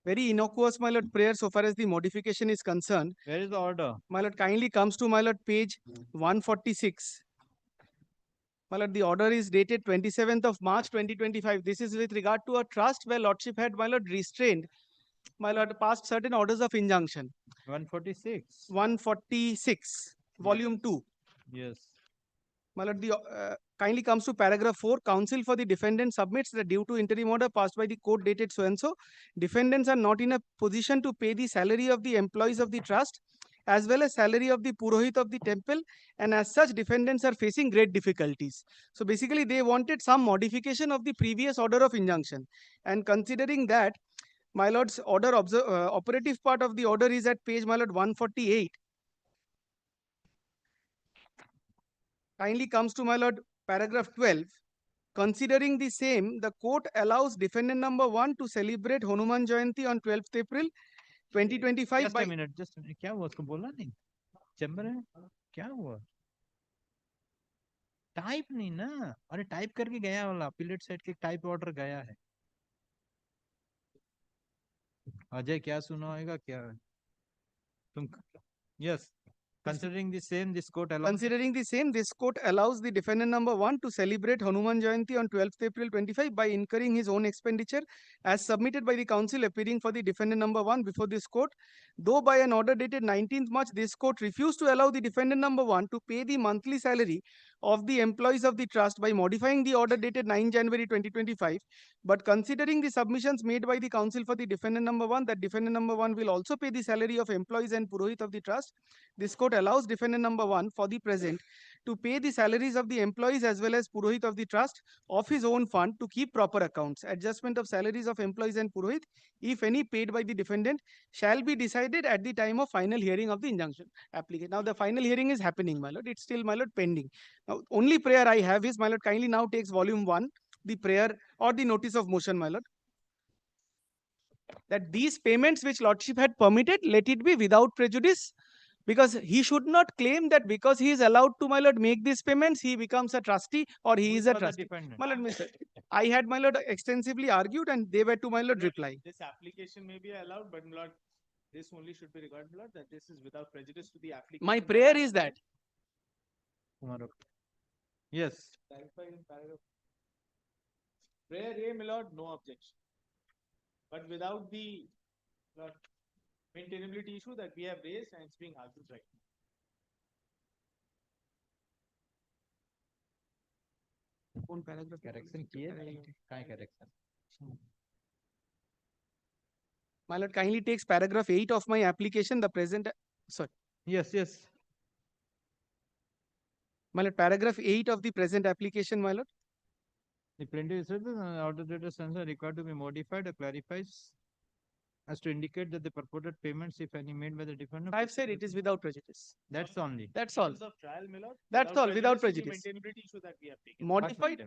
Very innocuous, my lord, prayer so far as the modification is concerned. Where is the order? My lord, kindly comes to, my lord, page 146. My lord, the order is dated 27th of March 2025. This is with regard to a trust where lordship had, my lord, restrained, my lord, passed certain orders of injunction. 146. 146, volume 2. Yes. My lord, the kindly comes to paragraph 4. Counsel for the defendant submits that due to interim order passed by the court dated so and so, defendants are not in a position to pay the salary of the employees of the trust as well as salary of the Purohit of the temple, and as such defendants are facing great difficulties. So basically they wanted some modification of the previous order of injunction, and considering that my lord's order operative part of the order is at page, my lord, 148. Kindly comes to, my lord, paragraph 12. Considering the same, the court allows defendant number 1 to celebrate Hanuman Jayanti on 12th April 2025 Just by... a minute, just a minute. क्या हुआ उसको बोला नहीं? Chamber है? क्या हुआ? Type नहीं ना, अरे टाइप करके गया वाला अपीलेट सेट के टाइप ऑर्डर गया है. अजय क्या सुना होगा क्या? तुम yes. Considering the same, this court allows the defendant number 1 to celebrate Hanuman Jayanti on 12th April 25 by incurring his own expenditure as submitted by the council appearing for the defendant number 1 before this court. Though by an order dated 19th March, this court refused to allow the defendant number 1 to pay the monthly salary of the employees of the trust by modifying the order dated 9 January 2025. But considering the submissions made by the council for the defendant number 1, that defendant number 1 will also pay the salary of employees and Purohit of the trust, this court allows defendant number 1 for the present to pay the salaries of the employees as well as Purohit of the trust of his own fund to keep proper accounts. Adjustment of salaries of employees and Purohit, if any paid by the defendant, shall be decided at the time of final hearing of the injunction application. Now the final hearing is happening, my lord. It's still, my lord, pending. Now only prayer I have is, my lord, kindly now takes volume 1, the prayer or the notice of motion, my lord, that these payments which lordship had permitted, let it be without prejudice, because he should not claim that because he is allowed to, my lord, make these payments, he becomes a trustee or he is a trustee. My lord, I had, my lord, extensively argued and they were to, my lord, reply. This application may be allowed, but my lord, this only should be regarded, my lord, that this is without prejudice to the application. My prayer is that. Yes. Clarify in paragraph. Prayer A, my lord, no objection. But without the lord, maintainability issue that we have raised and it's being argued right now. कौन paragraph correction किए काय correction? My lord, kindly takes paragraph 8 of my application, the present, sorry. Yes. My lord, paragraph 8 of the present application, my lord. The plaintiff said the order data stands are required to be modified or clarifies as to indicate that the purported payments, if any, made by the defendant. I've said it is without prejudice. That's only. That's all. Terms of trial, my lord, That's all, without to the prejudice. maintainability issue that we have taken. Modified.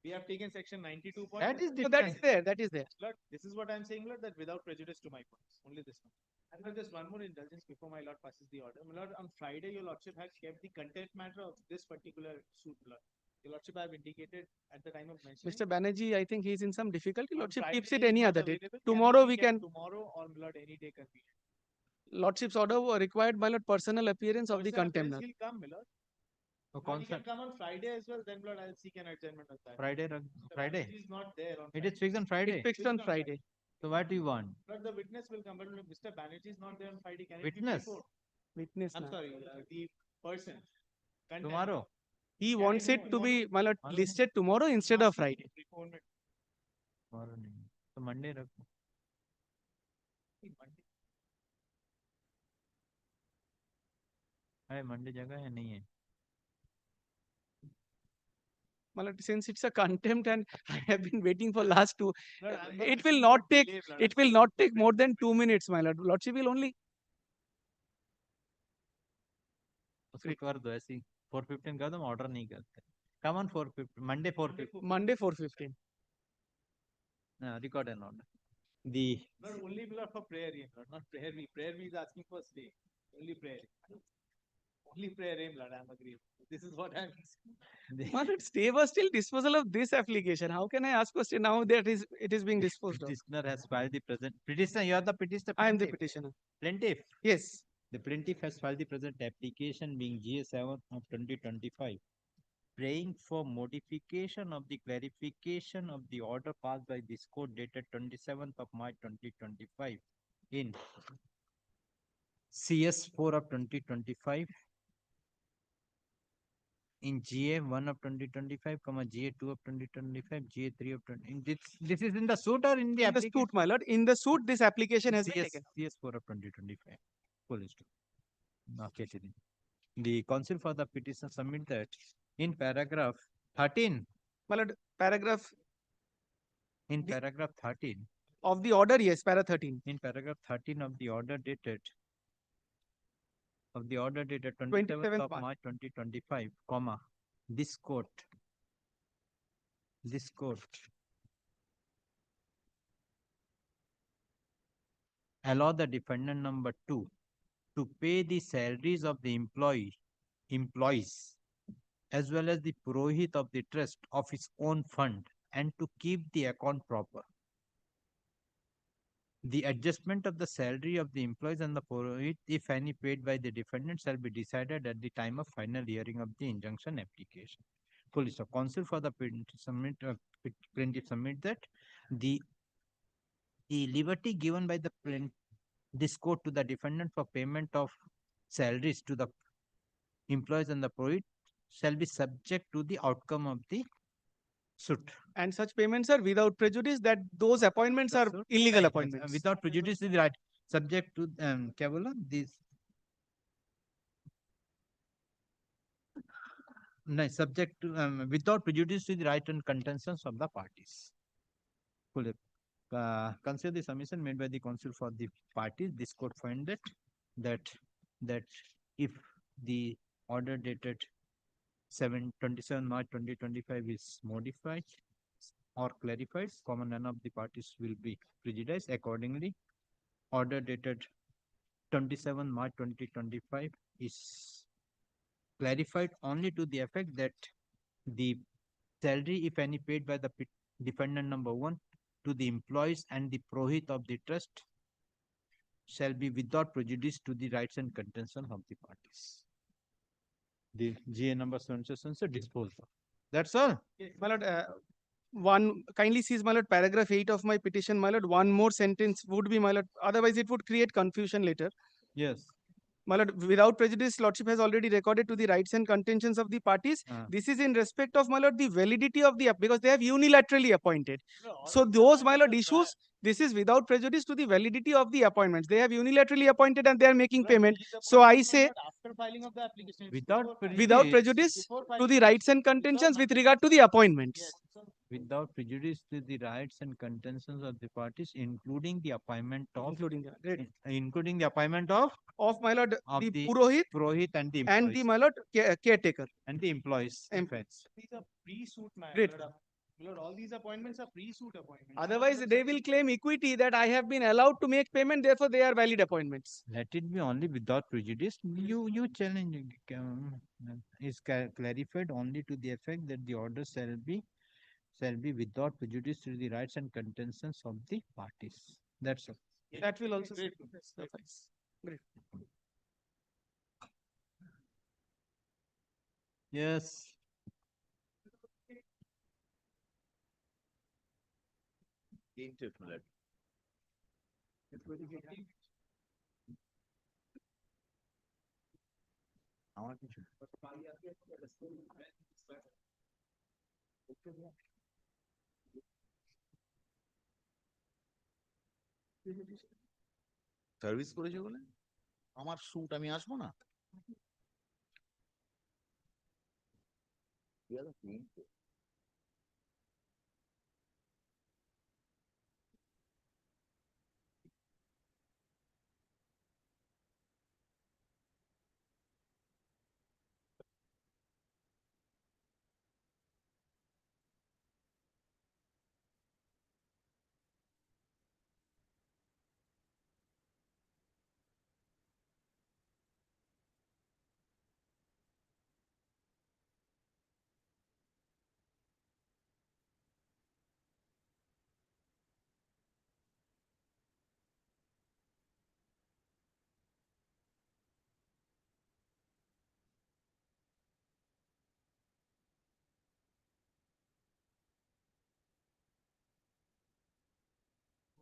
We have taken section 92. That is So that is there. That is there. Lord, this is what I'm saying, Lord, that without prejudice to my points. Only this one. And Lord, just one more indulgence before my Lord passes the order. My Lord, on Friday, your Lordship has kept the content matter of this particular suit, Lord. Your Lordship, I have indicated at the time of mentioning. Mr. Banerjee, I think he is in some difficulty. On Lordship Friday keeps it is any not other date. available. Tomorrow it we be kept can. Tomorrow or my Lord, any day convenient. Lordship's order required, my lord, personal appearance of the Sir, contemner. He'll come, my Lord. So He can come on Friday as well. Then, Lord, I'll seek an adjournment of that. Friday. He's not there on It is fixed on Friday. It's fixed on Friday. So what do you want? Lord, the witness will come, but Mr. Banerjee is not there on Friday. Can Witness? it be before? Witness. I'm na. sorry, the person. Content. Tomorrow. He Can wants it it be to be, tomorrow? my lord, listed tomorrow instead of Friday. Tomorrow नहीं. तो Monday रखो. है Monday जगह है नहीं है? My lord, since it's a contempt and I have been waiting for last two, Lord, I'm not it will looking not for take, delay, Lord. it will not take more than 2 minutes, my lord. Lordship will only. उसको कर दो ऐसी 4:15 कर दो, order नहीं करते. Come on 4:15. Monday 4:15. Monday 4:15. Record an order. The Not only Lord for prayer, Lord, not prayer. Prayer is asking for stay. Only prayer. Only prayer, Lord. I'm agreeing. This is what I'm. My lord, stay was still disposal of this application. How can I ask for stay now that it is being disposed of? petitioner has filed the present petitioner. You are the petitioner. I am the plaintiff. petitioner. Plaintiff. Yes. The plaintiff has filed the present application being GA7 of 2025, praying for modification of the clarification of the order passed by this court dated 27th of March 2025 in CS4 of 2025, in GA1 of 2025, GA2 of 2025, GA3 of 20. This is in the suit or in the In the application? suit, my lord. In the suit, this application has been CS, taken. CS4 of 2025. Full history. Okay, Chidi. The counsel for the petition submit that in paragraph 13, My lord, paragraph in paragraph 13, of the order, yes, para 13. in paragraph 13 of the order dated 27th of March 2025, comma, this court allow the defendant number 2 to pay the salaries of the employees as well as the Purohit of the trust of his own fund and to keep the account proper. The adjustment of the salary of the employees and the Purohit, if any paid by the defendant, shall be decided at the time of final hearing of the injunction application. Full stop. Counsel for the plaintiff submit that the liberty given by the this court to the defendant for payment of salaries to the employees and the Purohit shall be subject to the outcome of the suit. And such payments are without prejudice that those appointments are illegal appointments. Without prejudice to the right, subject to क्या बोला this no, subject to without prejudice to the right and contentions of the parties. Consider the submission made by the counsel for the parties. This court find that if the order dated 27 March 2025 is modified or clarified, none of the parties will be prejudiced. Accordingly, order dated 27 March 2025 is clarified only to the effect that the salary, if any, paid by the defendant number 1 to the employees and the Purohit of the trust shall be without prejudice to the rights and contention of the parties. The GA number disposed of. That's all. My lord, one kindly sees, my lord, paragraph 8 of my petition, my lord. One more sentence would be, my lord. Otherwise, it would create confusion later. Yes. My lord, without prejudice, lordship has already recorded to the rights and contentions of the parties. This is in respect of, my lord, the validity of the because they have unilaterally appointed. So those, my lord, issues, this is without prejudice to the validity of the appointments. They have unilaterally appointed and they are making payment. So I say After filing of the application. without prejudice to the rights and contentions with regard to the appointments. Without prejudice to the rights and contentions of the parties, including the appointment of including the appointment of my lord of the the Purohit and the and the, my lord, caretaker and the employees. These are pre-suit, my Great. lord. Lord, all these appointments are pre-suit appointments. Otherwise, they will claim equity that I have been allowed to make payment, therefore they are valid appointments. Let it be only without prejudice. You challenge is clarified only to the effect that the order shall be without prejudice to the rights and contentions of the parties. That's all. That will also suffice. Great. Yes. Service করেছে বলে আমার sweet আমি আসবো না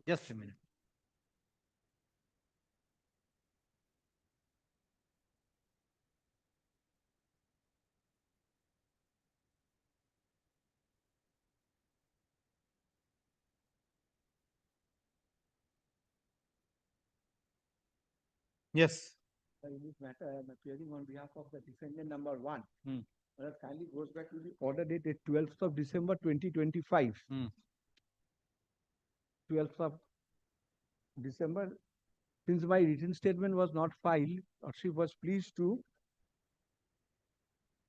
Just a minute. Yes. In this matter, I am appearing on behalf of the defendant number one. Hmm. That kindly goes back to the order dated 12th of December 2025. 12th of December, since my written statement was not filed, or she was pleased to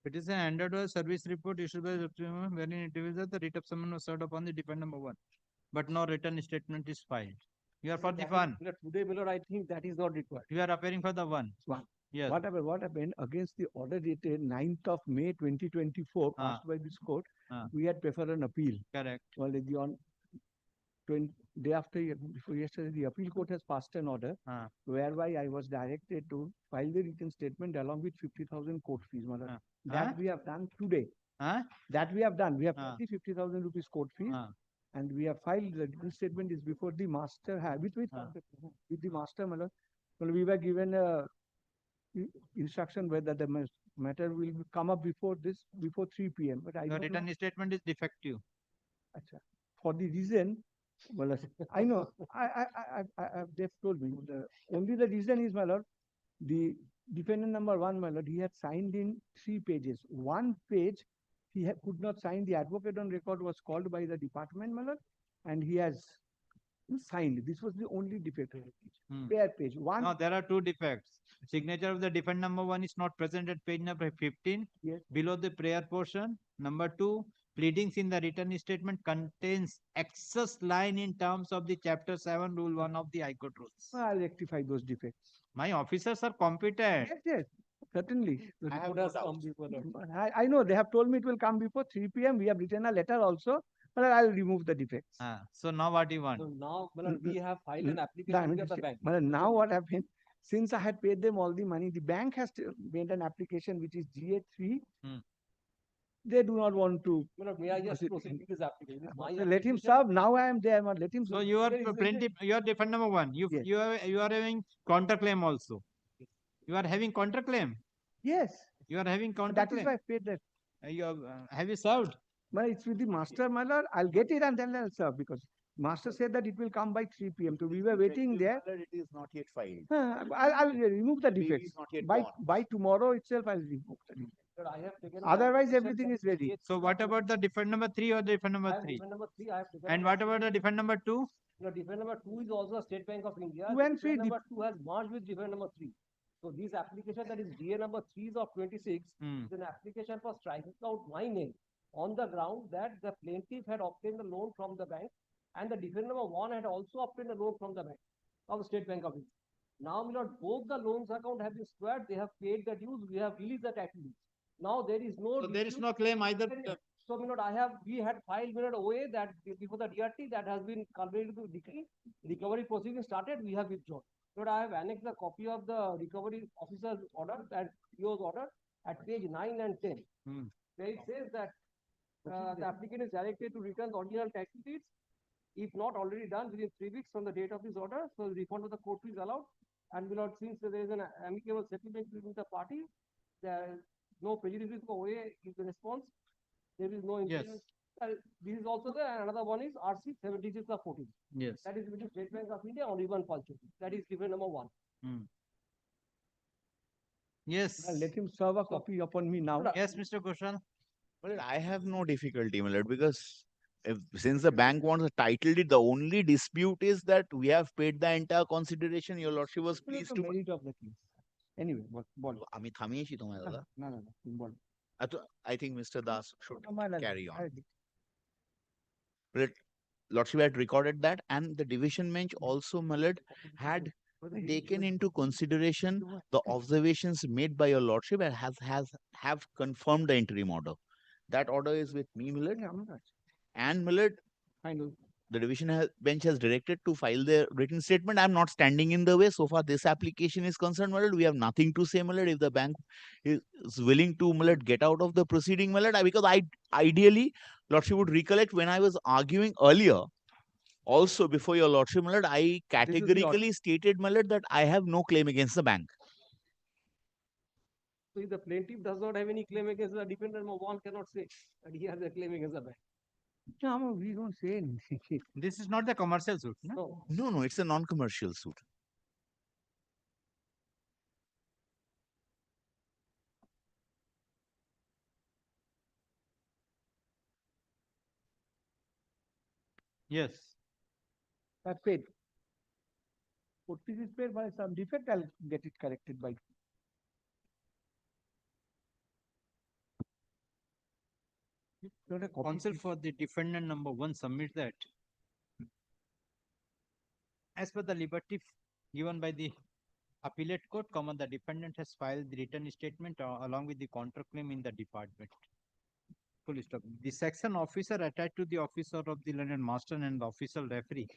It is an handed service report issued by the wherein it is that the writ of summons was served upon the defendant number one, but no written statement is filed. You are for the one. Today, my lord, I think that is not required. You are appearing for the one. One. Yes. What happened against the order dated 9th of May 2024 passed by this court, we had preferred an appeal. Correct. Well, on day after before yesterday, the appeal court has passed an order whereby I was directed to file the written statement along with 50,000 court fees. That we have done today. That we have done. We have paid the 50,000 rupees court fees, and we have filed the written statement is before the master with the master. Well, we were given a instruction whether the matter will come up before 3 p.m. But Your written statement is defective. For the reason, well, I know, they've told me, only the reason is, my lord, the defendant number one, my lord, he had signed in 3 pages. One page, he could not sign. The advocate on record was called by the department, my lord, and he has signed. This was the only defect. Pair page. One. No, there are two defects. Signature of the defendant number one is not present at page number 15. Yes. Below the prayer portion. Number two, pleadings in the written statement contains excess line in terms of the chapter 7 rule 1 of the High Court rules. I'll rectify those defects. My officers are competent. Yes, certainly. I have no doubt. I know they have told me it will come before 3 p.m. We have written a letter also, but I'll remove the defects. So now what do you want? So now, we have filed an application with the bank. Now what happened? Since I had paid them all the money, the bank has made an application which is GA3. They do not want to. May I just proceed with this application? Let him serve. Now I am there. Let him. So you are plenty. You are defendant number one. You are having counterclaim also. You are having counterclaim. Yes. You are having counterclaim. That is why I paid that. Have you served? But it's with the master, my lord. I'll get it and then I'll serve because master said that it will come by 3 p.m. So we were waiting there. It is not yet filed. I'll remove the defects. By tomorrow itself, I'll remove the defects. Otherwise, everything is ready. So what about the defendant number 3 or defendant number 3? Defendant number 3, I have taken. And what about the defendant number 2? Defendant number 2 is also a State Bank of India. 2 and 3. Defendant number 2 has merged with defendant number 3. So this application, that is DA number 3 is of 26, is an application for striking out my name on the ground that the plaintiff had obtained a loan from the bank and the defendant number 1 had also obtained a loan from the bank of the State Bank of India. Now, my lord, both the loans account have been squared. They have paid the dues. We have released the tax dues. Now there is no. So there is no claim either. So, my lord, we had filed, my lord, OA that before the DRT that has been conveyed to decree. Recovery proceedings started. We have withdrawn. Lord, I have annexed a copy of the recovery officer's order, that PO's order, at page 9 and 10. Where it says that the applicant is directed to return the original tax receipts, if not already done within 3 weeks from the date of this order. So, refund of the court fees allowed. And, my lord, since there is an amicable settlement between the parties, there is no prejudice for OA is the response. There is no insurance. This is also there, and another one is RC 76 of 14. Yes. That is between State Bank of India on Ribbon Culture. That is given number 1. Yes. Let him serve a copy upon me now. Yes, Mr. Ghoshal. Well, I have no difficulty, my lord, because since the bank wants a title deed, the only dispute is that we have paid the entire consideration. Your lordship was pleased to. Merit of the case. Anyway, bol. আমি থামিয়েছি তোমায় দাদা। No, bol. I think Mr. Das should carry on. Right. Lordship had recorded that, and the division bench also, my lord, had taken into consideration the observations made by your lordship and have confirmed the interim order. That order is with me, my lord. And my lord, the division bench has directed to file their written statement. I'm not standing in the way. So far, this application is concerned, my lord. We have nothing to say, my lord. If the bank is willing to, my lord, get out of the proceeding, my lord, because ideally, lordship would recollect when I was arguing earlier, also before your lordship, my lord, I categorically stated, my lord, that I have no claim against the bank. So if the plaintiff does not have any claim against the defendant, one cannot say that he has a claim against the bank. No, we don't say anything. This is not the commercial suit. No, it's a non-commercial suit. Yes. That's paid. Put fees is paid by some defect, I'll get it corrected by. Not a copy, Counsel please. for the defendant number 1 submit that. As per the liberty given by the appellate court, the defendant has filed the written statement along with the counterclaim in the department. Full stop. The section officer attached to the officer of the London Master and the official referee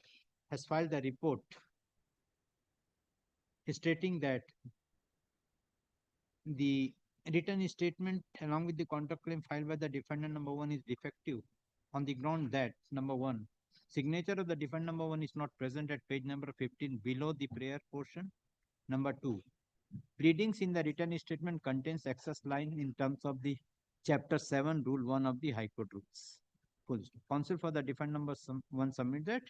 has filed a report stating that the written statement along with the counterclaim filed by the defendant number 1 is defective on the ground that number 1, signature of the defendant number 1 is not present at page number 15 below the prayer portion. Number 2, pleadings in the written statement contains excess line in terms of the chapter 7 rule 1 of the High Court rules. Full stop. Counsel for the defendant number 1 submit that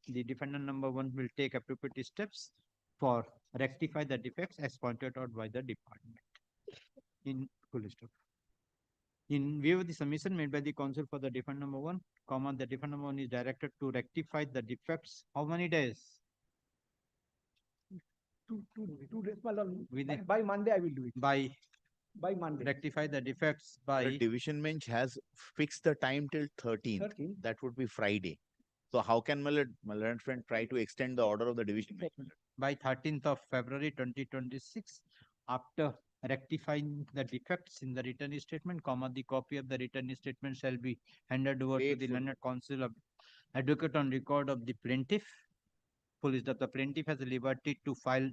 the defendant number 1 will take appropriate steps for rectify the defects as pointed out by the department. In full stop. In view of the submission made by the counsel for the defendant number 1, the defendant number 1 is directed to rectify the defects. How many days? Two days, my lord. Within- By Monday, I will do it. By Monday. rectify the defects The by division bench has fixed the time till 13th. 13th. That would be Friday. So how can my learned friend try to extend the order of the division bench? by 13th of February 2026 after rectifying the defects in the written statement, the copy of the written statement shall be handed over to the learned counsel of advocate on record of the plaintiff. Police that the plaintiff has the liberty to file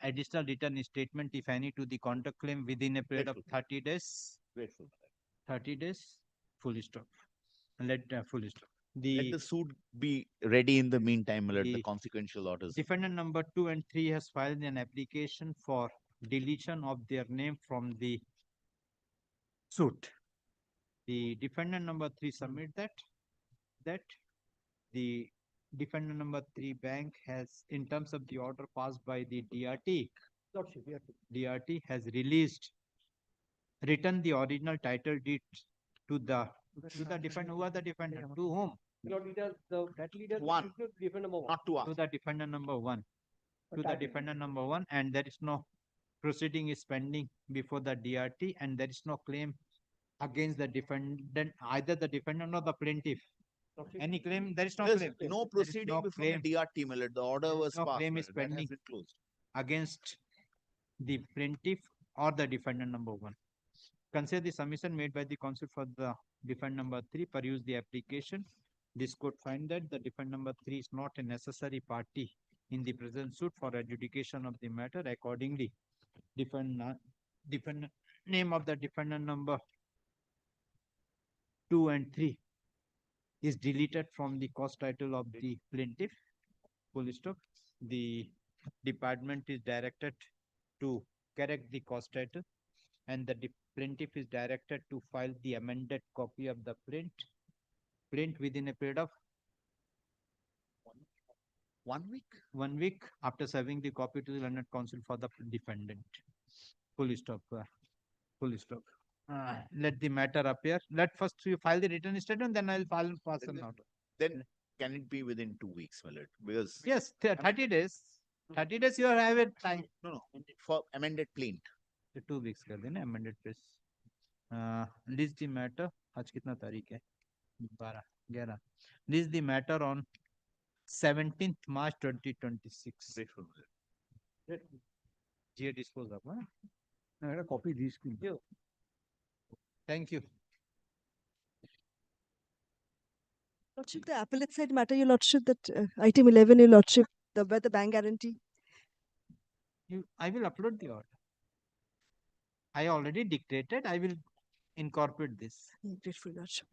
additional written statement, if any, to the counterclaim within a period of 30 days. Grateful. 30 days. Full stop. Let full stop. Let the suit be ready in the meantime, my lord, the the consequential orders. defendant number 2 and 3 has filed an application for deletion of their name from the suit. The defendant number 3 submit that the defendant number 3 bank has, in terms of the order passed by the DRT, DRT has released, written the original title deed to the defendant. Who are the defendant? To whom? That leader One. defend number 1. Not to us. To the defendant number 1. To the defendant number 1, and there is no proceeding is pending before the DRT, and there is no claim against the defendant, either the defendant or the plaintiff. Any claim? There is no There's claim. no There is proceeding no before claim. the DRT, my lord. The order was No passed. claim my is lord. That has pending been closed. against the plaintiff or the defendant number 1. Consider the submission made by the counsel for the defendant number 3, peruse the application. This court find that the defendant number 3 is not a necessary party in the present suit for adjudication of the matter. Accordingly, defendant name of the defendant number 2 and 3 is deleted from the cause title of the plaintiff. Full stop. The department is directed to correct the cause title, and the plaintiff is directed to file the amended copy of the print within a period of 1 week. 1 week after serving the copy to the learned counsel for the defendant. Full stop. Full stop. Let the matter appear. Let first you file the written statement, then I'll pass an order. Then can it be within 2 weeks, my lord? Because Yes, 30 days. 30 days you have it time. no, for amended plaint. 2 weeks कर देना amended press. List the matter. आज कितना तारीख है? 12, 11. List the matter on 17th March 2026. Grateful. GA dispose of. I had a copy of these. Thank you. Lordship, the appellate side matter, Your Lordship, that item 11, Your Lordship, where the bank guarantee. I will upload the order. I already dictated. I will incorporate this. Grateful, Lordship.